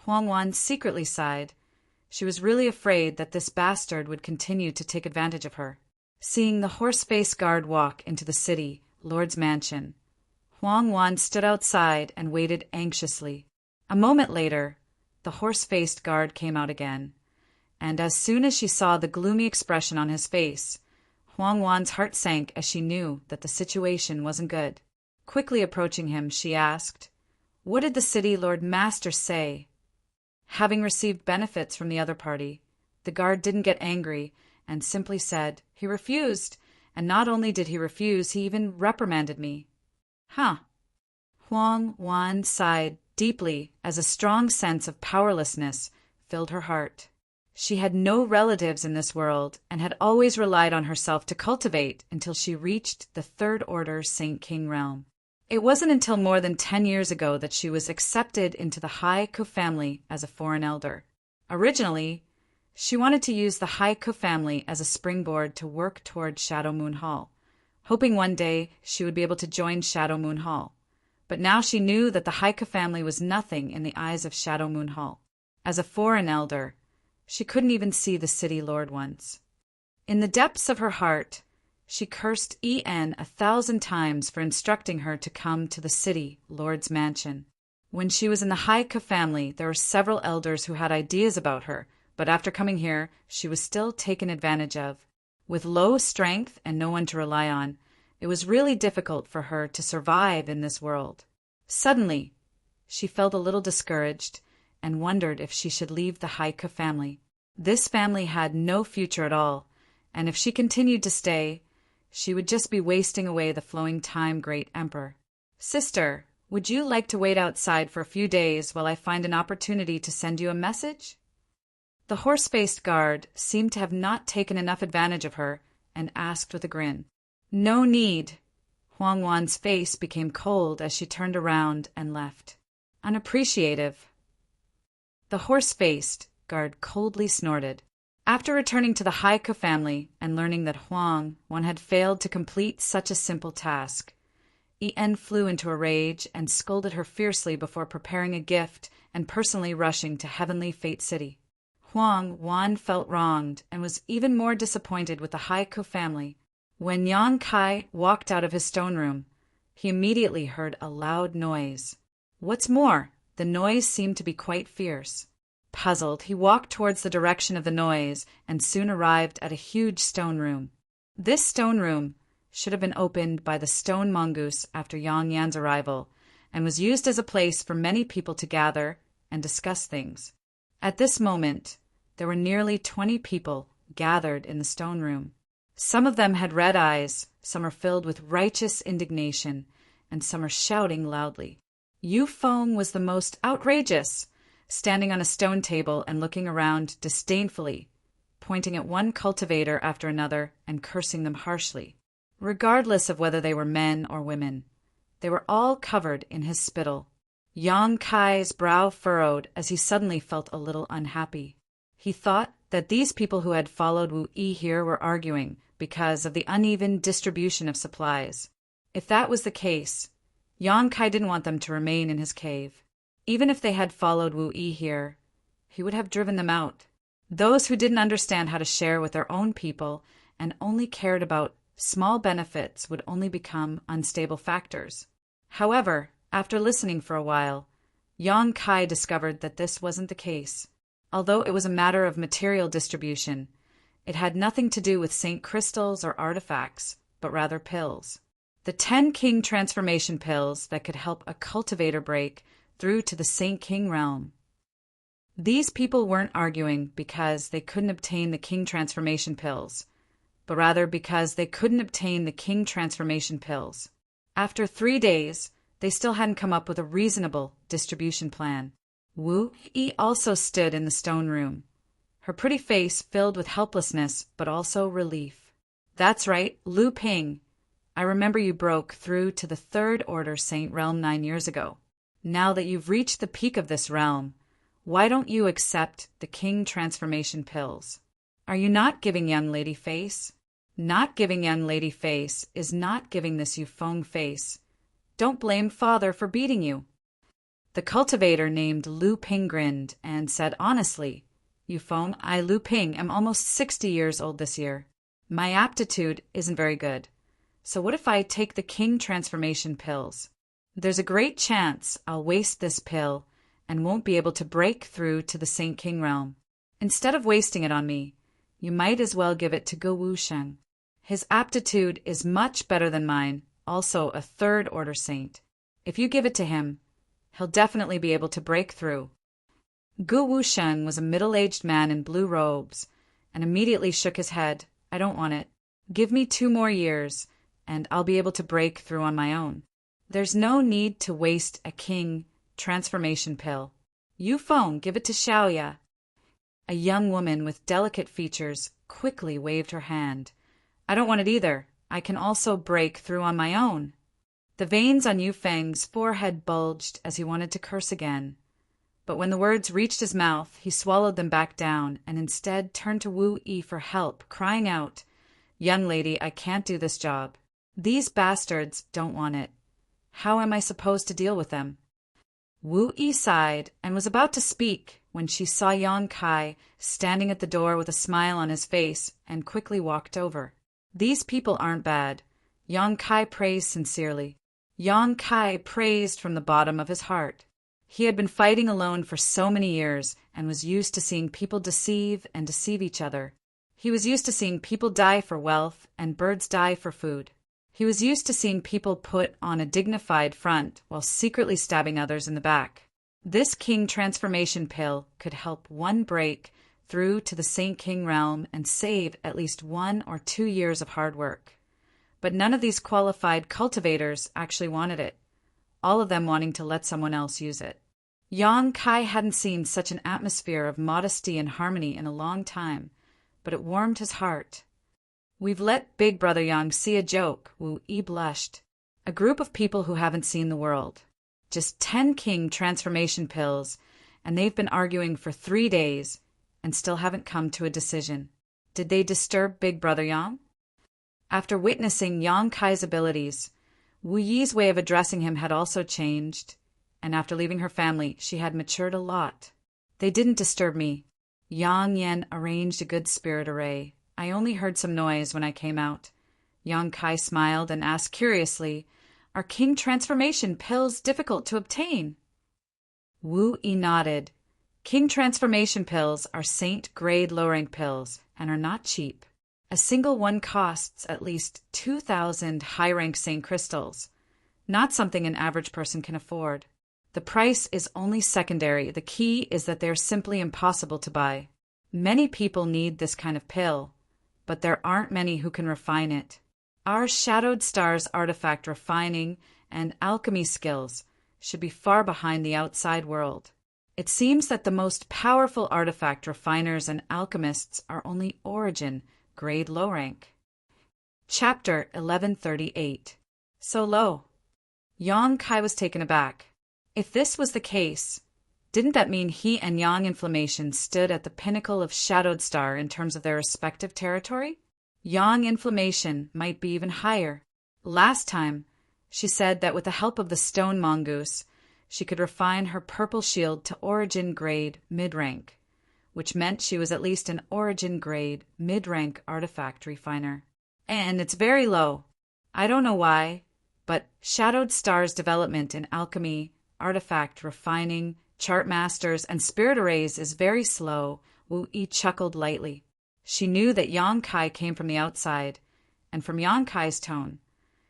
Huang Wan secretly sighed. She was really afraid that this bastard would continue to take advantage of her. Seeing the horse-faced guard walk into the city lord's mansion, Huang Wan stood outside and waited anxiously. A moment later, the horse-faced guard came out again, and as soon as she saw the gloomy expression on his face, Huang Wan's heart sank as she knew that the situation wasn't good. Quickly approaching him, she asked, "What did the City Lord Master say?" Having received benefits from the other party, the guard didn't get angry and simply said, "He refused, and not only did he refuse, he even reprimanded me." "Huh." Huang Wan sighed deeply as a strong sense of powerlessness filled her heart. She had no relatives in this world and had always relied on herself to cultivate until she reached the Third Order Saint King realm. It wasn't until more than 10 years ago that she was accepted into the Haiku family as a foreign elder. Originally, she wanted to use the Haiku family as a springboard to work toward Shadow Moon Hall, hoping one day she would be able to join Shadow Moon Hall. But now she knew that the Haiku family was nothing in the eyes of Shadow Moon Hall. As a foreign elder, she couldn't even see the city lord once. In the depths of her heart, she cursed En 1,000 times for instructing her to come to the city lord's mansion. When she was in the Haiku family, there were several elders who had ideas about her, but after coming here, she was still taken advantage of. With low strength and no one to rely on, it was really difficult for her to survive in this world. Suddenly, she felt a little discouraged and wondered if she should leave the Haiku family. This family had no future at all, and if she continued to stay, she would just be wasting away the flowing time, great emperor. "Sister, would you like to wait outside for a few days while I find an opportunity to send you a message?" The horse-faced guard seemed to have not taken enough advantage of her and asked with a grin. "No need." Huang Wan's face became cold as she turned around and left. "Unappreciative." The horse-faced guard coldly snorted. After returning to the Haiku family and learning that Huang Wan had failed to complete such a simple task, En flew into a rage and scolded her fiercely before preparing a gift and personally rushing to Heavenly Fate City. Huang Wan felt wronged and was even more disappointed with the Haiku family. When Yang Kai walked out of his stone room, he immediately heard a loud noise. What's more, the noise seemed to be quite fierce. Puzzled, he walked towards the direction of the noise and soon arrived at a huge stone room. This stone room should have been opened by the stone mongoose after Yang Yan's arrival and was used as a place for many people to gather and discuss things. At this moment, there were nearly 20 people gathered in the stone room. Some of them had red eyes, some are filled with righteous indignation, and some are shouting loudly. Yu Feng was the most outrageous, standing on a stone table and looking around disdainfully, pointing at one cultivator after another and cursing them harshly. Regardless of whether they were men or women, they were all covered in his spittle. Yang Kai's brow furrowed as he suddenly felt a little unhappy. He thought that these people who had followed Wu Yi here were arguing because of the uneven distribution of supplies. If that was the case, Yang Kai didn't want them to remain in his cave. Even if they had followed Wu Yi here, he would have driven them out. Those who didn't understand how to share with their own people and only cared about small benefits would only become unstable factors. However, after listening for a while, Yang Kai discovered that this wasn't the case. Although it was a matter of material distribution, it had nothing to do with saint crystals or artifacts, but rather pills. The 10 King transformation pills that could help a cultivator break through to the Saint King realm. These people weren't arguing because they couldn't obtain the King transformation pills, but rather because they couldn't obtain the King transformation pills. After 3 days, they still hadn't come up with a reasonable distribution plan. Wu Yi also stood in the stone room, her pretty face filled with helplessness but also relief. That's right, Lu Ping. I remember you broke through to the Third Order Saint Realm 9 years ago. Now that you've reached the peak of this realm, why don't you accept the King transformation pills? Are you not giving young lady face? Not giving young lady face is not giving this Yufeng face. Don't blame father for beating you. The cultivator named Lu Ping grinned and said honestly, Yufeng, I, Lu Ping, am almost 60 years old this year. My aptitude isn't very good. So what if I take the King transformation pills? There's a great chance I'll waste this pill and won't be able to break through to the Saint King realm. Instead of wasting it on me, you might as well give it to Ge Wusheng. His aptitude is much better than mine, also a Third Order saint. If you give it to him, he'll definitely be able to break through. Ge Wusheng was a middle-aged man in blue robes and immediately shook his head. I don't want it. Give me 2 more years, and I'll be able to break through on my own. There's no need to waste a King transformation pill. Yufeng, give it to Xiaoya. A young woman with delicate features quickly waved her hand. I don't want it either. I can also break through on my own. The veins on Yufeng's forehead bulged as he wanted to curse again. But when the words reached his mouth, he swallowed them back down and instead turned to Wu Yi for help, crying out, Young lady, I can't do this job. These bastards don't want it. How am I supposed to deal with them? Wu Yi sighed and was about to speak when she saw Yang Kai standing at the door with a smile on his face and quickly walked over. These people aren't bad. Yang Kai praised sincerely. Yang Kai praised from the bottom of his heart. He had been fighting alone for so many years and was used to seeing people deceive and deceive each other. He was used to seeing people die for wealth and birds die for food. He was used to seeing people put on a dignified front while secretly stabbing others in the back. This King transformation pill could help one break through to the Saint King realm and save at least 1 or 2 years of hard work. But none of these qualified cultivators actually wanted it, all of them wanting to let someone else use it. Yang Kai hadn't seen such an atmosphere of modesty and harmony in a long time, but it warmed his heart. We've let Big Brother Yang see a joke, Wu Yi blushed. A group of people who haven't seen the world. Just 10 King transformation pills, and they've been arguing for 3 days and still haven't come to a decision. Did they disturb Big Brother Yang? After witnessing Yang Kai's abilities, Wu Yi's way of addressing him had also changed, and after leaving her family, she had matured a lot. They didn't disturb me. Yang Yan arranged a good spirit array. I only heard some noise when I came out. Yang Kai smiled and asked curiously, Are King transformation pills difficult to obtain? Wu Yi nodded. King transformation pills are saint grade low rank pills and are not cheap. A single one costs at least 2,000 high rank saint crystals, not something an average person can afford. The price is only secondary. The key is that they're simply impossible to buy. Many people need this kind of pill, but there aren't many who can refine it. Our Shadowed Stars artifact refining and alchemy skills should be far behind the outside world. It seems that the most powerful artifact refiners and alchemists are only Origin, grade low rank. Chapter 1138. So low. Yang Kai was taken aback. If this was the case, didn't that mean he and Yang Inflammation stood at the pinnacle of Shadowed Star in terms of their respective territory? Yang Inflammation might be even higher. Last time, she said that with the help of the stone mongoose, she could refine her purple shield to origin grade mid-rank, which meant she was at least an origin grade mid-rank artifact refiner. And it's very low. I don't know why, but Shadowed Star's development in alchemy, artifact refining, chart masters, and spirit arrays is very slow. Wu Yi chuckled lightly. She knew that Yang Kai came from the outside, and from Yang Kai's tone,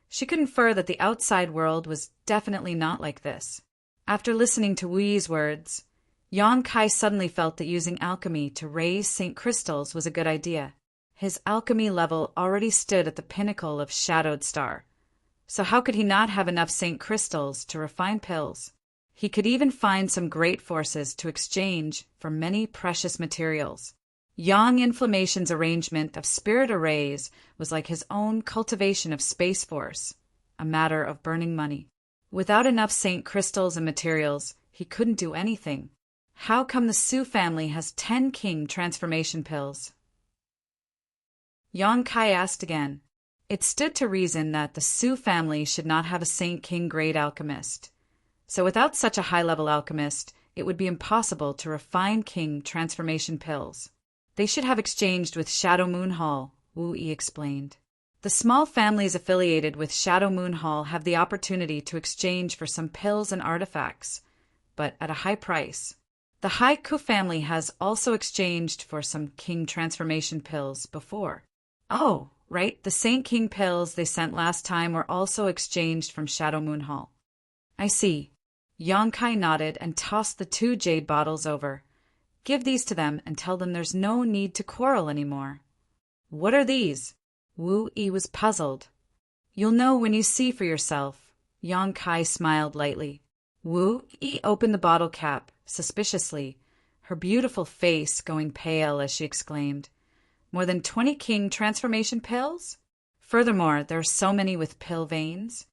she could infer that the outside world was definitely not like this. After listening to Wu Yi's words, Yang Kai suddenly felt that using alchemy to raise St. Crystals was a good idea. His alchemy level already stood at the pinnacle of Shadowed Star, so how could he not have enough St. Crystals to refine pills? He could even find some great forces to exchange for many precious materials. Yang Inflammation's arrangement of spirit arrays was like his own cultivation of Space Force, a matter of burning money. Without enough St. Crystals and materials, he couldn't do anything. How come the Su family has 10 king transformation pills? Yang Kai asked again. It stood to reason that the Su family should not have a Saint King grade alchemist. So without such a high-level alchemist, it would be impossible to refine king transformation pills. They should have exchanged with Shadow Moon Hall, Wu Yi explained. The small families affiliated with Shadow Moon Hall have the opportunity to exchange for some pills and artifacts, but at a high price. The Haiku family has also exchanged for some king transformation pills before. Oh, right, the Saint King pills they sent last time were also exchanged from Shadow Moon Hall. I see. Yang Kai nodded and tossed the 2 jade bottles over. Give these to them and tell them there's no need to quarrel anymore. What are these? Wu Yi was puzzled. You'll know when you see for yourself. Yang Kai smiled lightly. Wu Yi opened the bottle cap, suspiciously, her beautiful face going pale as she exclaimed, More than 20 king transformation pills? Furthermore, there are so many with pill veins.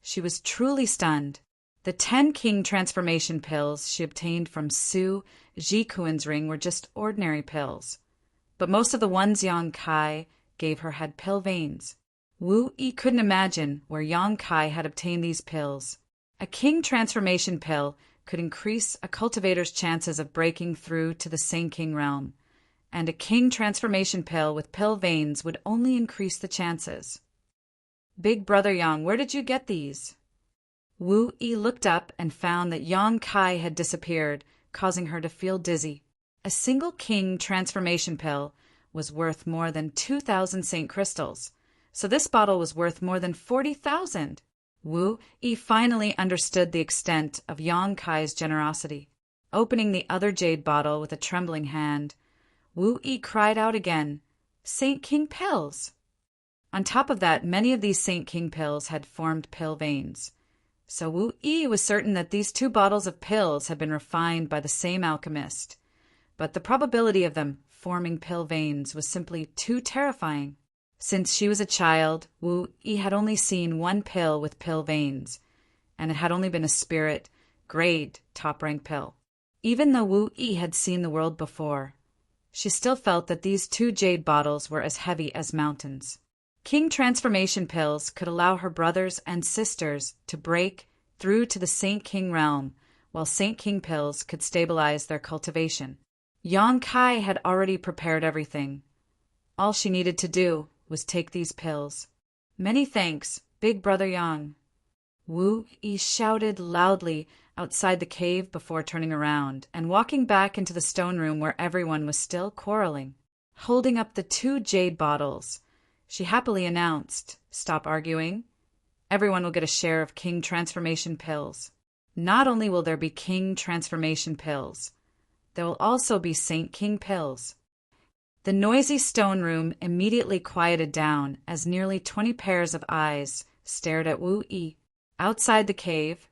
She was truly stunned. The 10 king transformation pills she obtained from Su Jikuin's ring were just ordinary pills, but most of the ones Yang Kai gave her had pill veins. Wu Yi couldn't imagine where Yang Kai had obtained these pills. A king transformation pill could increase a cultivator's chances of breaking through to the Saint King realm, and a king transformation pill with pill veins would only increase the chances. Big Brother Yang, where did you get these? Wu Yi looked up and found that Yang Kai had disappeared, causing her to feel dizzy. A single king transformation pill was worth more than 2,000 Saint Crystals, so this bottle was worth more than 40,000. Wu Yi finally understood the extent of Yang Kai's generosity. Opening the other jade bottle with a trembling hand, Wu Yi cried out again, Saint King pills! On top of that, many of these Saint King pills had formed pill veins. So Wu Yi was certain that these 2 bottles of pills had been refined by the same alchemist. But the probability of them forming pill veins was simply too terrifying. Since she was a child, Wu Yi had only seen 1 pill with pill veins, and it had only been a spirit, grade, top-rank pill. Even though Wu Yi had seen the world before, she still felt that these 2 jade bottles were as heavy as mountains. King transformation pills could allow her brothers and sisters to break through to the Saint King realm, while Saint King pills could stabilize their cultivation. Yang Kai had already prepared everything. All she needed to do was take these pills. Many thanks, Big Brother Yang. Wu Yi shouted loudly outside the cave before turning around and walking back into the stone room where everyone was still quarreling. Holding up the 2 jade bottles, she happily announced, Stop arguing. Everyone will get a share of King Transformation pills. Not only will there be King Transformation pills, there will also be Saint King pills. The noisy stone room immediately quieted down as nearly 20 pairs of eyes stared at Wu Yi. Outside the cave,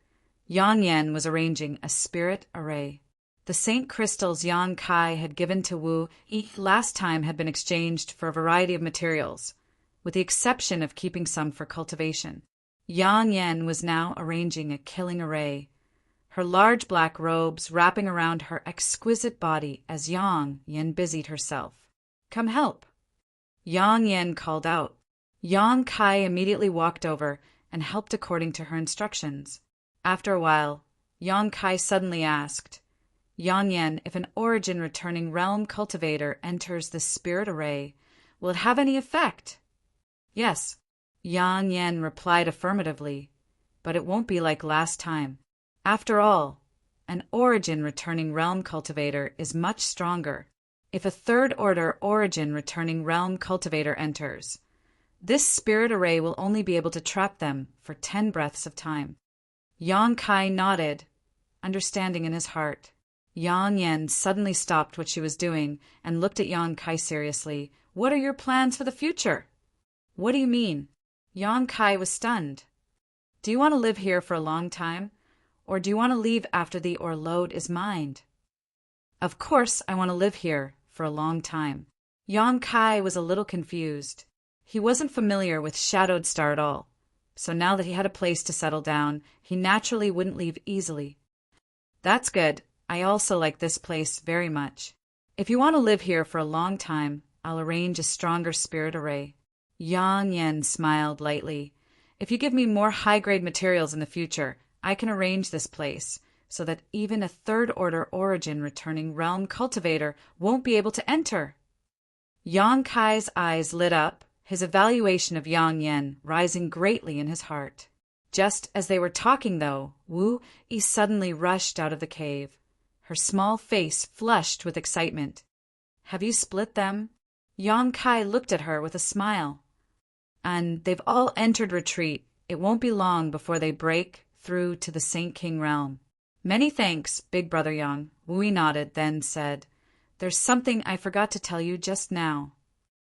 Yang Yan was arranging a spirit array. The Saint Crystals Yang Kai had given to Wu Yi last time had been exchanged for a variety of materials, with the exception of keeping some for cultivation. Yang Yan was now arranging a killing array, her large black robes wrapping around her exquisite body as Yang Yin busied herself. "Come help." Yang Yin called out. Yang Kai immediately walked over and helped according to her instructions. After a while, Yang Kai suddenly asked, "Yang Yin, if an origin-returning realm cultivator enters the spirit array, will it have any effect?" "Yes," Yang Yin replied affirmatively, "but it won't be like last time. After all, an origin-returning realm cultivator is much stronger. If a third-order origin-returning realm cultivator enters, this spirit array will only be able to trap them for 10 breaths of time." Yang Kai nodded, understanding in his heart. Yang Yin suddenly stopped what she was doing and looked at Yang Kai seriously. "What are your plans for the future?" "What do you mean?" Yang Kai was stunned. "Do you want to live here for a long time, or do you want to leave after the Orlode is mined?" "Of course I want to live here for a long time." Yang Kai was a little confused. He wasn't familiar with Shadowed Star at all, so now that he had a place to settle down, he naturally wouldn't leave easily. "That's good. I also like this place very much. If you want to live here for a long time, I'll arrange a stronger spirit array." Yang Yin smiled lightly. "If you give me more high-grade materials in the future, I can arrange this place so that even a third-order origin-returning realm cultivator won't be able to enter." Yang Kai's eyes lit up, his evaluation of Yang Yin rising greatly in his heart. Just as they were talking, though, Wu Yi suddenly rushed out of the cave, her small face flushed with excitement. "Have you split them?" Yang Kai looked at her with a smile. "And they've all entered retreat. It won't be long before they break through to the Saint King realm." "Many thanks, Big Brother Yang." Wu Yi nodded, then said, "There's something I forgot to tell you just now."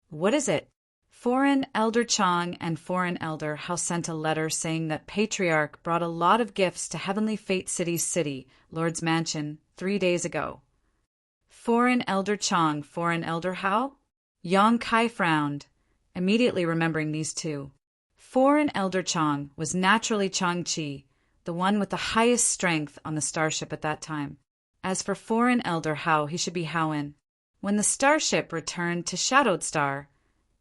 "What is it?" "Foreign Elder Chang and Foreign Elder Hao sent a letter saying that Patriarch brought a lot of gifts to Heavenly Fate City's city, Lord's Mansion, 3 days ago." "Foreign Elder Chang, Foreign Elder Hao?" Yang Kai frowned, immediately remembering these two. Foreign Elder Chang was naturally Chang-Chi, the one with the highest strength on the starship at that time. As for Foreign Elder Hao, he should be Haoen. When the starship returned to Shadowed Star,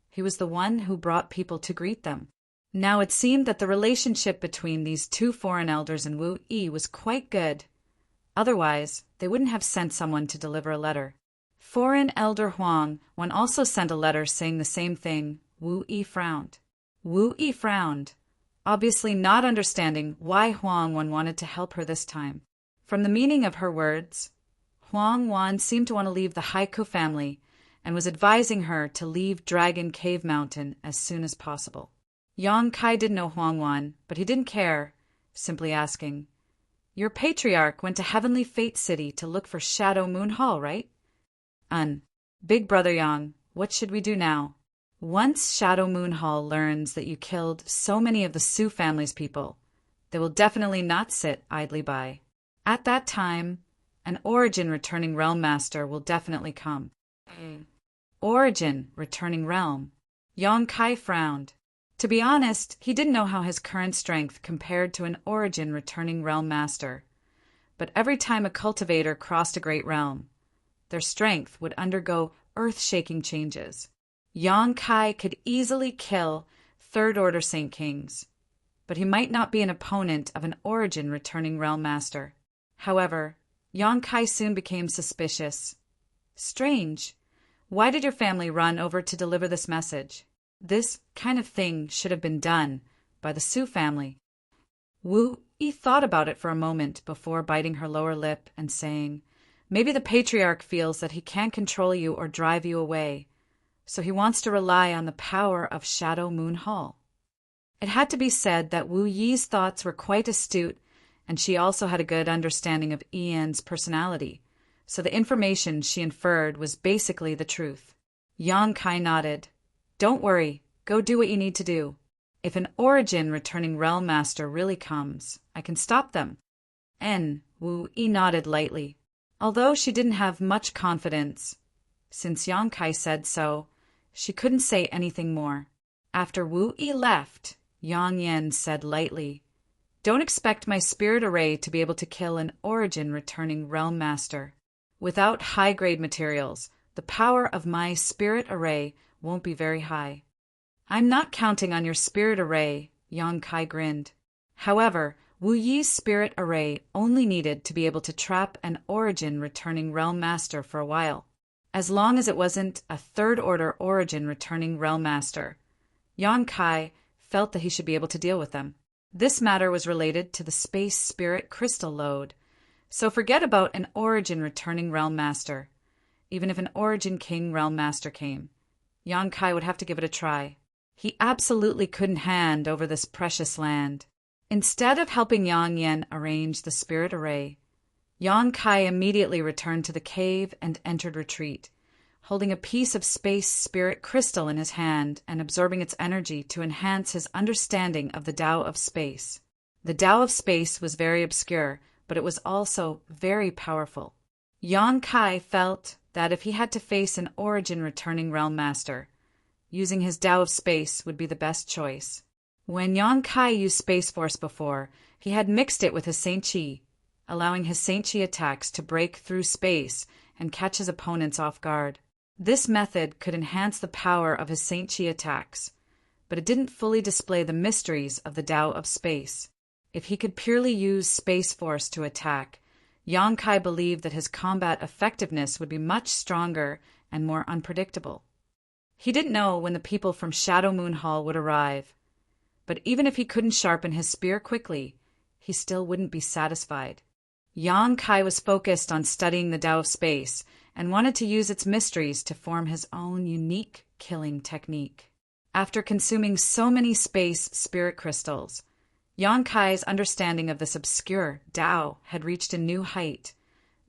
he was the one who brought people to greet them. Now it seemed that the relationship between these two foreign elders and Wu Yi was quite good. Otherwise, they wouldn't have sent someone to deliver a letter. Foreign Elder Huang one also sent a letter saying the same thing. Wu Yi frowned. Wu Yi frowned, obviously not understanding why Huang one wanted to help her this time. From the meaning of her words, Huang Wan seemed to want to leave the Haiku family and was advising her to leave Dragon Cave Mountain as soon as possible. Yang Kai didn't know Huang Wan, but he didn't care, simply asking, "Your patriarch went to Heavenly Fate City to look for Shadow Moon Hall, right?" Big Brother Yang, what should we do now?" "Once Shadow Moon Hall learns that you killed so many of the Sioux family's people, they will definitely not sit idly by. At that time, an origin-returning realm master will definitely come." Origin-returning realm. Yang Kai frowned. To be honest, he didn't know how his current strength compared to an origin-returning realm master. But every time a cultivator crossed a great realm, their strength would undergo earth-shaking changes. Yang Kai could easily kill third-order Saint Kings, but he might not be an opponent of an origin-returning realm master. However, Yang Kai soon became suspicious. "Strange. Why did your family run over to deliver this message? This kind of thing should have been done by the Sioux family." Wu Yi thought about it for a moment before biting her lower lip and saying, "Maybe the Patriarch feels that he can't control you or drive you away, so he wants to rely on the power of Shadow Moon Hall." It had to be said that Wu Yi's thoughts were quite astute, and she also had a good understanding of Ian's personality, so the information she inferred was basically the truth. Yang Kai nodded. "Don't worry, go do what you need to do. If an origin-returning realm master really comes, I can stop them." Wu Yi nodded lightly. Although she didn't have much confidence, since Yang Kai said so, she couldn't say anything more. After Wu Yi left, Yang Yin said lightly, Don't expect my spirit array to be able to kill an origin-returning realm master. Without high-grade materials, the power of my spirit array won't be very high. I'm not counting on your spirit array, Yang Kai grinned. However, Wu Yi's spirit array only needed to be able to trap an origin-returning realm master for a while, as long as it wasn't a third-order origin-returning realm master. Yang Kai felt that he should be able to deal with them. This matter was related to the space spirit crystal load, so forget about an origin-returning realm master. Even if an origin king realm master came, Yang Kai would have to give it a try. He absolutely couldn't hand over this precious land. Instead of helping Yang Yan arrange the spirit array, Yang Kai immediately returned to the cave and entered retreat, holding a piece of space spirit crystal in his hand and absorbing its energy to enhance his understanding of the Tao of space. The Tao of space was very obscure, but it was also very powerful. Yang Kai felt that if he had to face an origin-returning realm master, using his Tao of space would be the best choice. When Yang Kai used Space Force before, he had mixed it with his Saint Chi, allowing his Saint Chi attacks to break through space and catch his opponents off guard. This method could enhance the power of his Saint Chi attacks, but it didn't fully display the mysteries of the Tao of space. If he could purely use Space Force to attack, Yang Kai believed that his combat effectiveness would be much stronger and more unpredictable. He didn't know when the people from Shadow Moon Hall would arrive, but even if he couldn't sharpen his spear quickly, he still wouldn't be satisfied. Yang Kai was focused on studying the Tao of space and wanted to use its mysteries to form his own unique killing technique. After consuming so many space spirit crystals, Yang Kai's understanding of this obscure Tao had reached a new height,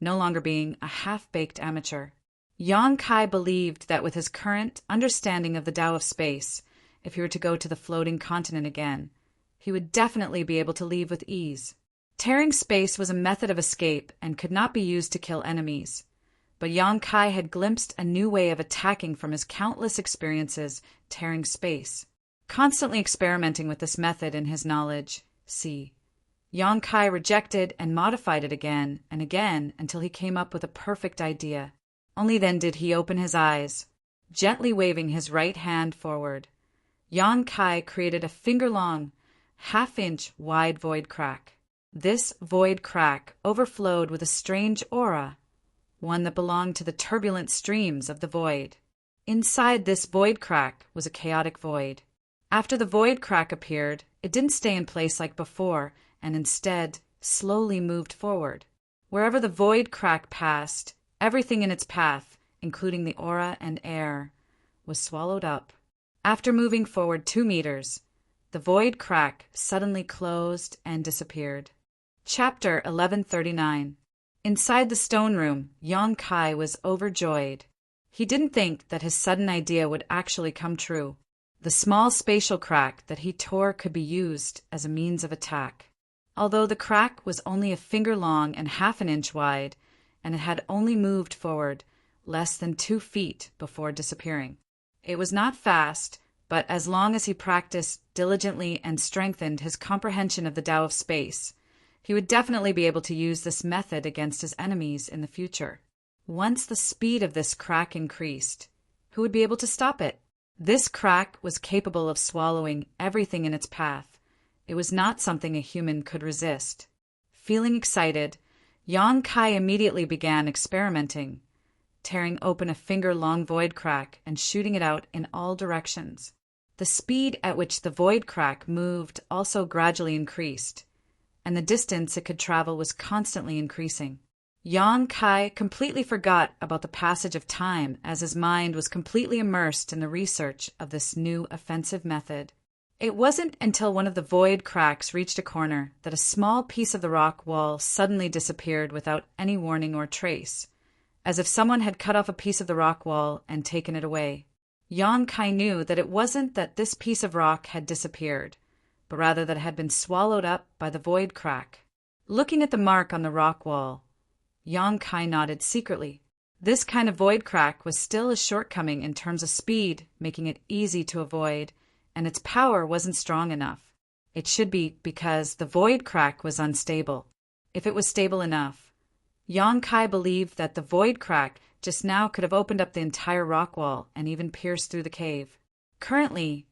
no longer being a half-baked amateur. Yang Kai believed that with his current understanding of the Tao of space, if he were to go to the floating continent again, he would definitely be able to leave with ease. Tearing space was a method of escape and could not be used to kill enemies, but Yang Kai had glimpsed a new way of attacking from his countless experiences tearing space. Constantly experimenting with this method in his knowledge, Yang Kai rejected and modified it again and again until he came up with a perfect idea. Only then did he open his eyes. Gently waving his right hand forward, Yang Kai created a finger-long, half-inch wide void crack. This void crack overflowed with a strange aura, one that belonged to the turbulent streams of the void. Inside this void crack was a chaotic void. After the void crack appeared, it didn't stay in place like before, and instead slowly moved forward. Wherever the void crack passed, everything in its path, including the aura and air, was swallowed up. After moving forward 2 meters, the void crack suddenly closed and disappeared. Chapter 1139. Inside the stone room, Yang Kai was overjoyed. He didn't think that his sudden idea would actually come true. The small spatial crack that he tore could be used as a means of attack. Although the crack was only a finger long and half an inch wide, and it had only moved forward less than 2 feet before disappearing. It was not fast, but as long as he practiced diligently and strengthened his comprehension of the Tao of space, he would definitely be able to use this method against his enemies in the future. Once the speed of this crack increased, who would be able to stop it? This crack was capable of swallowing everything in its path. It was not something a human could resist. Feeling excited, Yang Kai immediately began experimenting, tearing open a finger-long void crack and shooting it out in all directions. The speed at which the void crack moved also gradually increased, and the distance it could travel was constantly increasing. Yang Kai completely forgot about the passage of time as his mind was completely immersed in the research of this new offensive method. It wasn't until one of the void cracks reached a corner that a small piece of the rock wall suddenly disappeared without any warning or trace, as if someone had cut off a piece of the rock wall and taken it away. Yang Kai knew that it wasn't that this piece of rock had disappeared, but rather that it had been swallowed up by the void crack. Looking at the mark on the rock wall, Yang Kai nodded secretly. This kind of void crack was still a shortcoming in terms of speed, making it easy to avoid, and its power wasn't strong enough. It should be because the void crack was unstable. If it was stable enough, Yang Kai believed that the void crack just now could have opened up the entire rock wall and even pierced through the cave. Currently,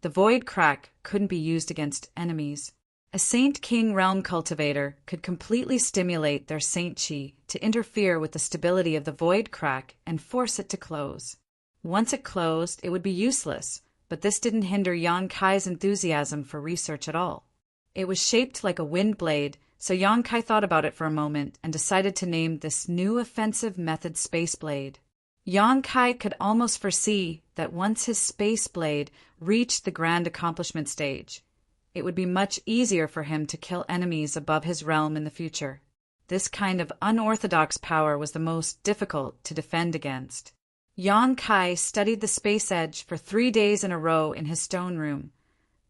the void crack couldn't be used against enemies. A Saint King realm cultivator could completely stimulate their Saint Chi to interfere with the stability of the void crack and force it to close. Once it closed, it would be useless, but this didn't hinder Yang Kai's enthusiasm for research at all. It was shaped like a wind blade, so Yang Kai thought about it for a moment and decided to name this new offensive method Space Blade. Yang Kai could almost foresee that once his Space Blade reached the grand accomplishment stage, it would be much easier for him to kill enemies above his realm in the future. This kind of unorthodox power was the most difficult to defend against. Yang Kai studied the space edge for 3 days in a row in his stone room,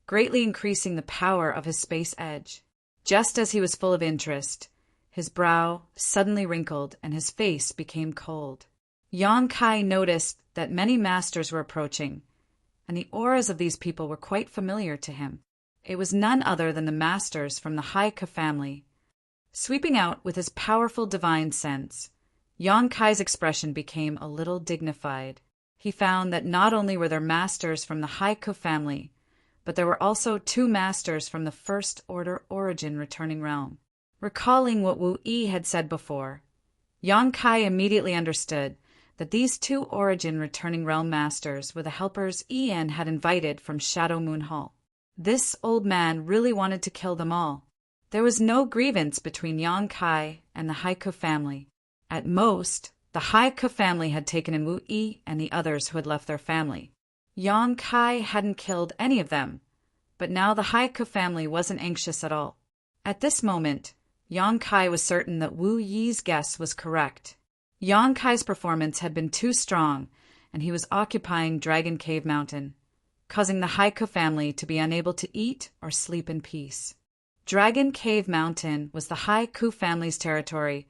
greatly increasing the power of his space edge. Just as he was full of interest, his brow suddenly wrinkled and his face became cold. Yang Kai noticed that many masters were approaching, and the auras of these people were quite familiar to him. It was none other than the masters from the Haika family. Sweeping out with his powerful divine sense, Yang Kai's expression became a little dignified. He found that not only were there masters from the Haika family, but there were also 2 masters from the First Order Origin returning realm. Recalling what Wu Yi had said before, Yang Kai immediately understood that these 2 Origin returning realm masters were the helpers Ian had invited from Shadow Moon Hall. This old man really wanted to kill them all. There was no grievance between Yang Kai and the Haika family. At most, the Haika family had taken in Wu Yi and the others who had left their family. Yang Kai hadn't killed any of them, but now the Haika family wasn't anxious at all. At this moment, Yang Kai was certain that Wu Yi's guess was correct. Yang Kai's performance had been too strong, and he was occupying Dragon Cave Mountain, causing the Haika family to be unable to eat or sleep in peace. Dragon Cave Mountain was the Haiku family's territory,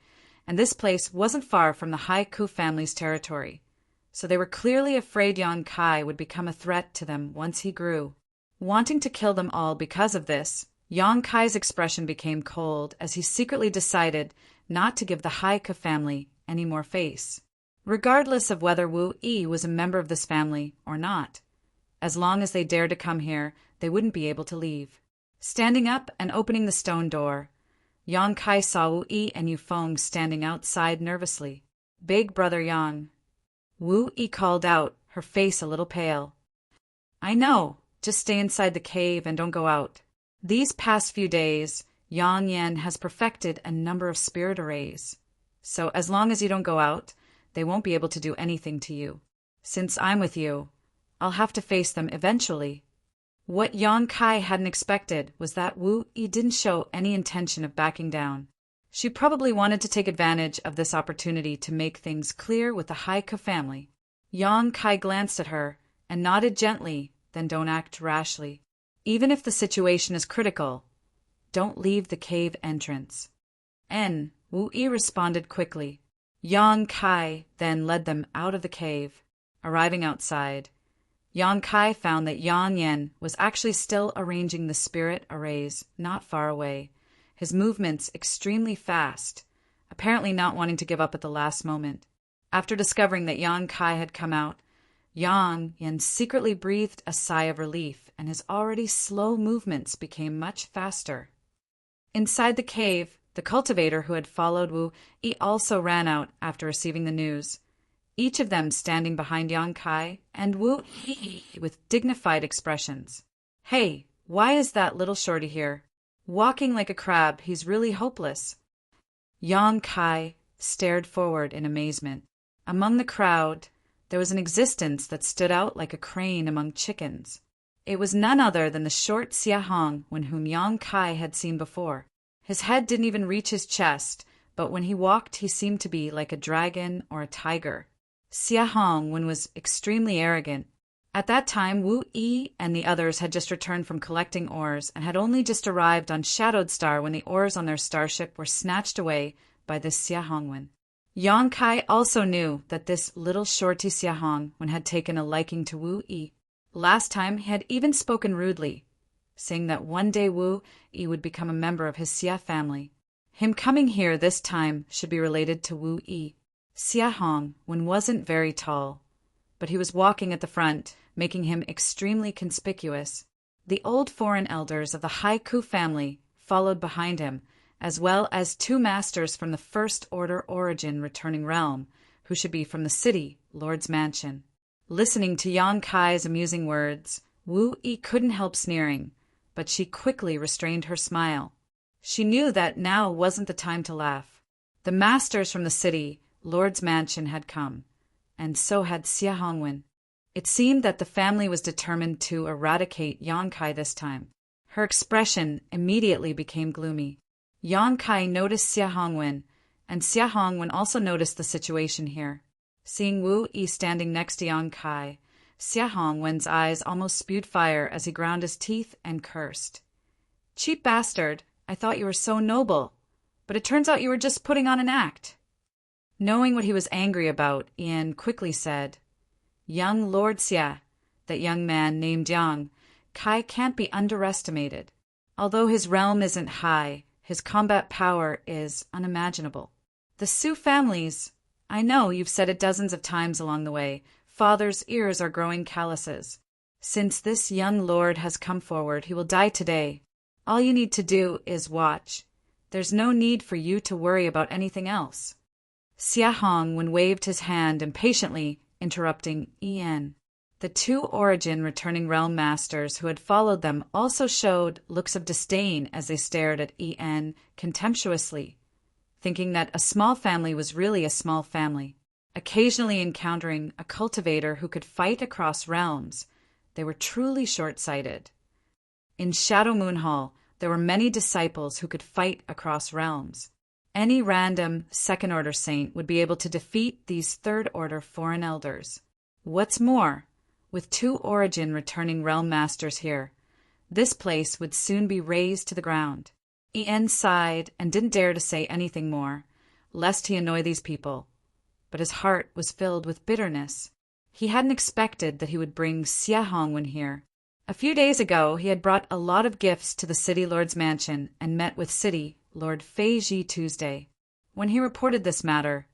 and this place wasn't far from the Haiku family's territory, so they were clearly afraid Yang Kai would become a threat to them once he grew. Wanting to kill them all because of this, Yang Kai's expression became cold as he secretly decided not to give the Haika family any more face. Regardless of whether Wu Yi was a member of this family or not, as long as they dared to come here, they wouldn't be able to leave. Standing up and opening the stone door, Yang Kai saw Wu Yi and Yu Feng standing outside nervously. "Big brother Yang." Wu Yi called out, her face a little pale. "I know. Just stay inside the cave and don't go out." These past few days, Yang Yan has perfected a number of spirit arrays. So as long as you don't go out, they won't be able to do anything to you. Since I'm with you, I'll have to face them eventually. What Yang Kai hadn't expected was that Wu Yi didn't show any intention of backing down. She probably wanted to take advantage of this opportunity to make things clear with the Haika family. Yang Kai glanced at her and nodded gently, then don't act rashly. Even if the situation is critical, don't leave the cave entrance. Wu Yi responded quickly. Yang Kai then led them out of the cave. Arriving outside, Yang Kai found that Yang Yan was actually still arranging the spirit arrays not far away, his movements extremely fast, apparently not wanting to give up at the last moment. After discovering that Yang Kai had come out, Yang Yan secretly breathed a sigh of relief, and his already slow movements became much faster. Inside the cave, the cultivator who had followed Wu Yi also ran out after receiving the news, each of them standing behind Yang Kai and Wu Yi with dignified expressions. "Hey, why is that little shorty here? Walking like a crab, he's really hopeless." Yang Kai stared forward in amazement. Among the crowd, there was an existence that stood out like a crane among chickens. It was none other than the short Xia Hong whom Yang Kai had seen before. His head didn't even reach his chest, but when he walked he seemed to be like a dragon or a tiger. Xia Hong was extremely arrogant. At that time, Wu Yi and the others had just returned from collecting ores and had only just arrived on Shadowed Star when the ores on their starship were snatched away by this Xia Hong. Yang Kai also knew that this little shorty Xia Hong had taken a liking to Wu Yi. Last time he had even spoken rudely, saying that one day Wu Yi would become a member of his Xia family. Him coming here this time should be related to Wu Yi. Xia Hongwen wasn't very tall, but he was walking at the front, making him extremely conspicuous. The old foreign elders of the Haiku family followed behind him, as well as 2 masters from the First Order Origin returning realm, who should be from the city, Lord's Mansion. Listening to Yang Kai's amusing words, Wu Yi couldn't help sneering, but she quickly restrained her smile. She knew that now wasn't the time to laugh. The masters from the city, Lord's Mansion, had come, and so had Xia Hongwen. It seemed that the family was determined to eradicate Yang Kai this time. Her expression immediately became gloomy. Yang Kai noticed Xia Hongwen, and Xia Hongwen also noticed the situation here. Seeing Wu Yi standing next to Yang Kai, Xia Hongwen's eyes almost spewed fire as he ground his teeth and cursed. "Cheap bastard, I thought you were so noble, but it turns out you were just putting on an act." Knowing what he was angry about, Ian quickly said, "Young Lord Xia," that young man named Yang Kai, can't be underestimated. Although his realm isn't high, his combat power is unimaginable. The Su families, I know you've said it dozens of times along the way, father's ears are growing calluses. Since this young lord has come forward, he will die today. All you need to do is watch. There's no need for you to worry about anything else." Xia Hongwen waved his hand impatiently, interrupting Ian. The 2 Origin returning realm masters who had followed them also showed looks of disdain as they stared at Ian contemptuously, thinking that a small family was really a small family. Occasionally encountering a cultivator who could fight across realms, they were truly short-sighted. In Shadow Moon Hall, there were many disciples who could fight across realms. Any random second-order saint would be able to defeat these third-order foreign elders. What's more, with 2 Origin returning realm masters here, this place would soon be razed to the ground. Ian sighed and didn't dare to say anything more, lest he annoy these people, but his heart was filled with bitterness. He hadn't expected that he would bring Xia Hongwen here. A few days ago, he had brought a lot of gifts to the City Lord's Mansion and met with City Lord Fei Ji Tuesday. When he reported this matter,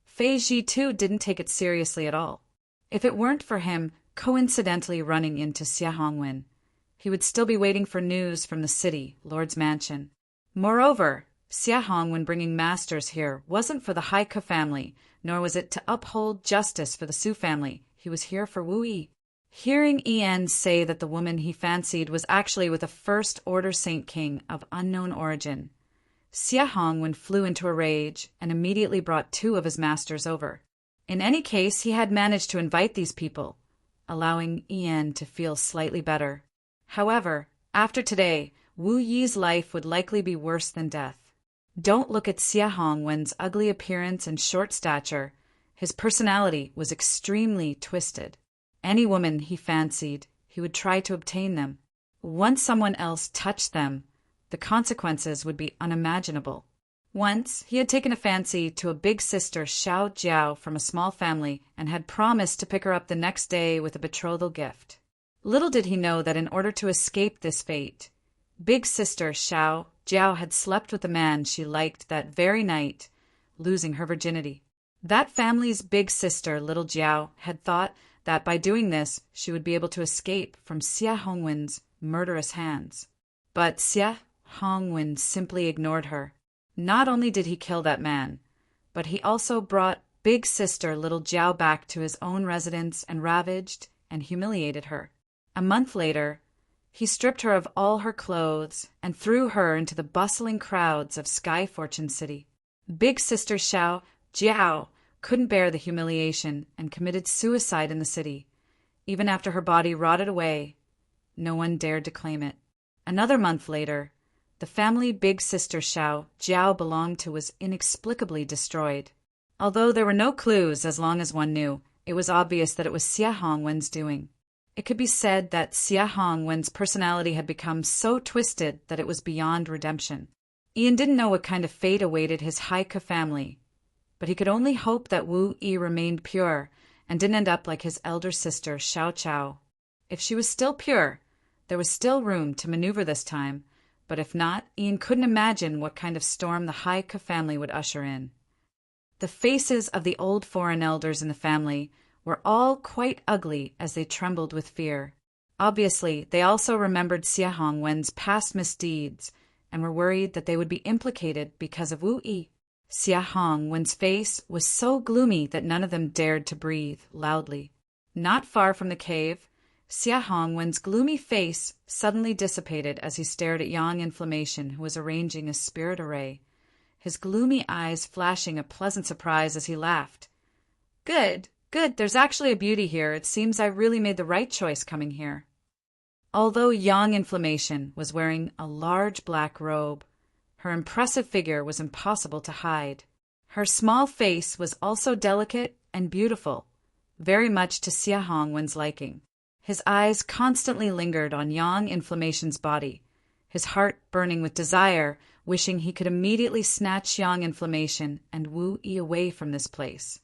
Fei Ji too didn't take it seriously at all. If it weren't for him coincidentally running into Xia Hongwen, he would still be waiting for news from the City Lord's Mansion. Moreover, Xia Hongwen bringing masters here wasn't for the Haiku family, nor was it to uphold justice for the Su family. He was here for Wu Yi. Hearing Ian say that the woman he fancied was actually with a First Order Saint King of unknown origin, Xia Hongwen flew into a rage and immediately brought 2 of his masters over. In any case, he had managed to invite these people, allowing Ian to feel slightly better. However, after today, Wu Yi's life would likely be worse than death. Don't look at Xia Hongwen's ugly appearance and short stature. His personality was extremely twisted. Any woman he fancied, he would try to obtain them. Once someone else touched them, the consequences would be unimaginable. Once, he had taken a fancy to a big sister Xiao Jiao from a small family and had promised to pick her up the next day with a betrothal gift. Little did he know that in order to escape this fate, big sister Xiao Jiao had slept with the man she liked that very night, losing her virginity. That family's big sister, little Jiao, had thought that by doing this, she would be able to escape from Xia Hongwen's murderous hands. But Xia Hongwen simply ignored her. Not only did he kill that man, but he also brought big sister little Jiao back to his own residence and ravaged and humiliated her. A month later, he stripped her of all her clothes and threw her into the bustling crowds of Sky Fortune City. Big sister Xiao Jiao couldn't bear the humiliation and committed suicide in the city. Even after her body rotted away, no one dared to claim it. Another month later, the family big sister Xiao Jiao belonged to was inexplicably destroyed. Although there were no clues as long as one knew, it was obvious that it was Xia Hongwen's doing. It could be said that Xia Hongwen's personality had become so twisted that it was beyond redemption. Ian didn't know what kind of fate awaited his Haiku family, but he could only hope that Wu Yi remained pure and didn't end up like his elder sister Xiao Chao. If she was still pure, There was still room to maneuver this time, but if not, Ian couldn't imagine what kind of storm the Haika family would usher in. The faces of the old foreign elders in the family were all quite ugly as they trembled with fear. Obviously, they also remembered Xia Hongwen's past misdeeds and were worried that they would be implicated because of Wu Yi. Xia Hongwen's face was so gloomy that none of them dared to breathe loudly. Not far from the cave, Xia Hongwen's gloomy face suddenly dissipated as he stared at Yang Inflammation, who was arranging a spirit array, his gloomy eyes flashing a pleasant surprise as he laughed. Good, there's actually a beauty here. It seems I really made the right choice coming here. Although Yang Inflammation was wearing a large black robe, her impressive figure was impossible to hide. Her small face was also delicate and beautiful, very much to Xia Hongwen's liking. His eyes constantly lingered on Yang Inflammation's body, his heart burning with desire, wishing he could immediately snatch Yang Inflammation and Wu Yi away from this place.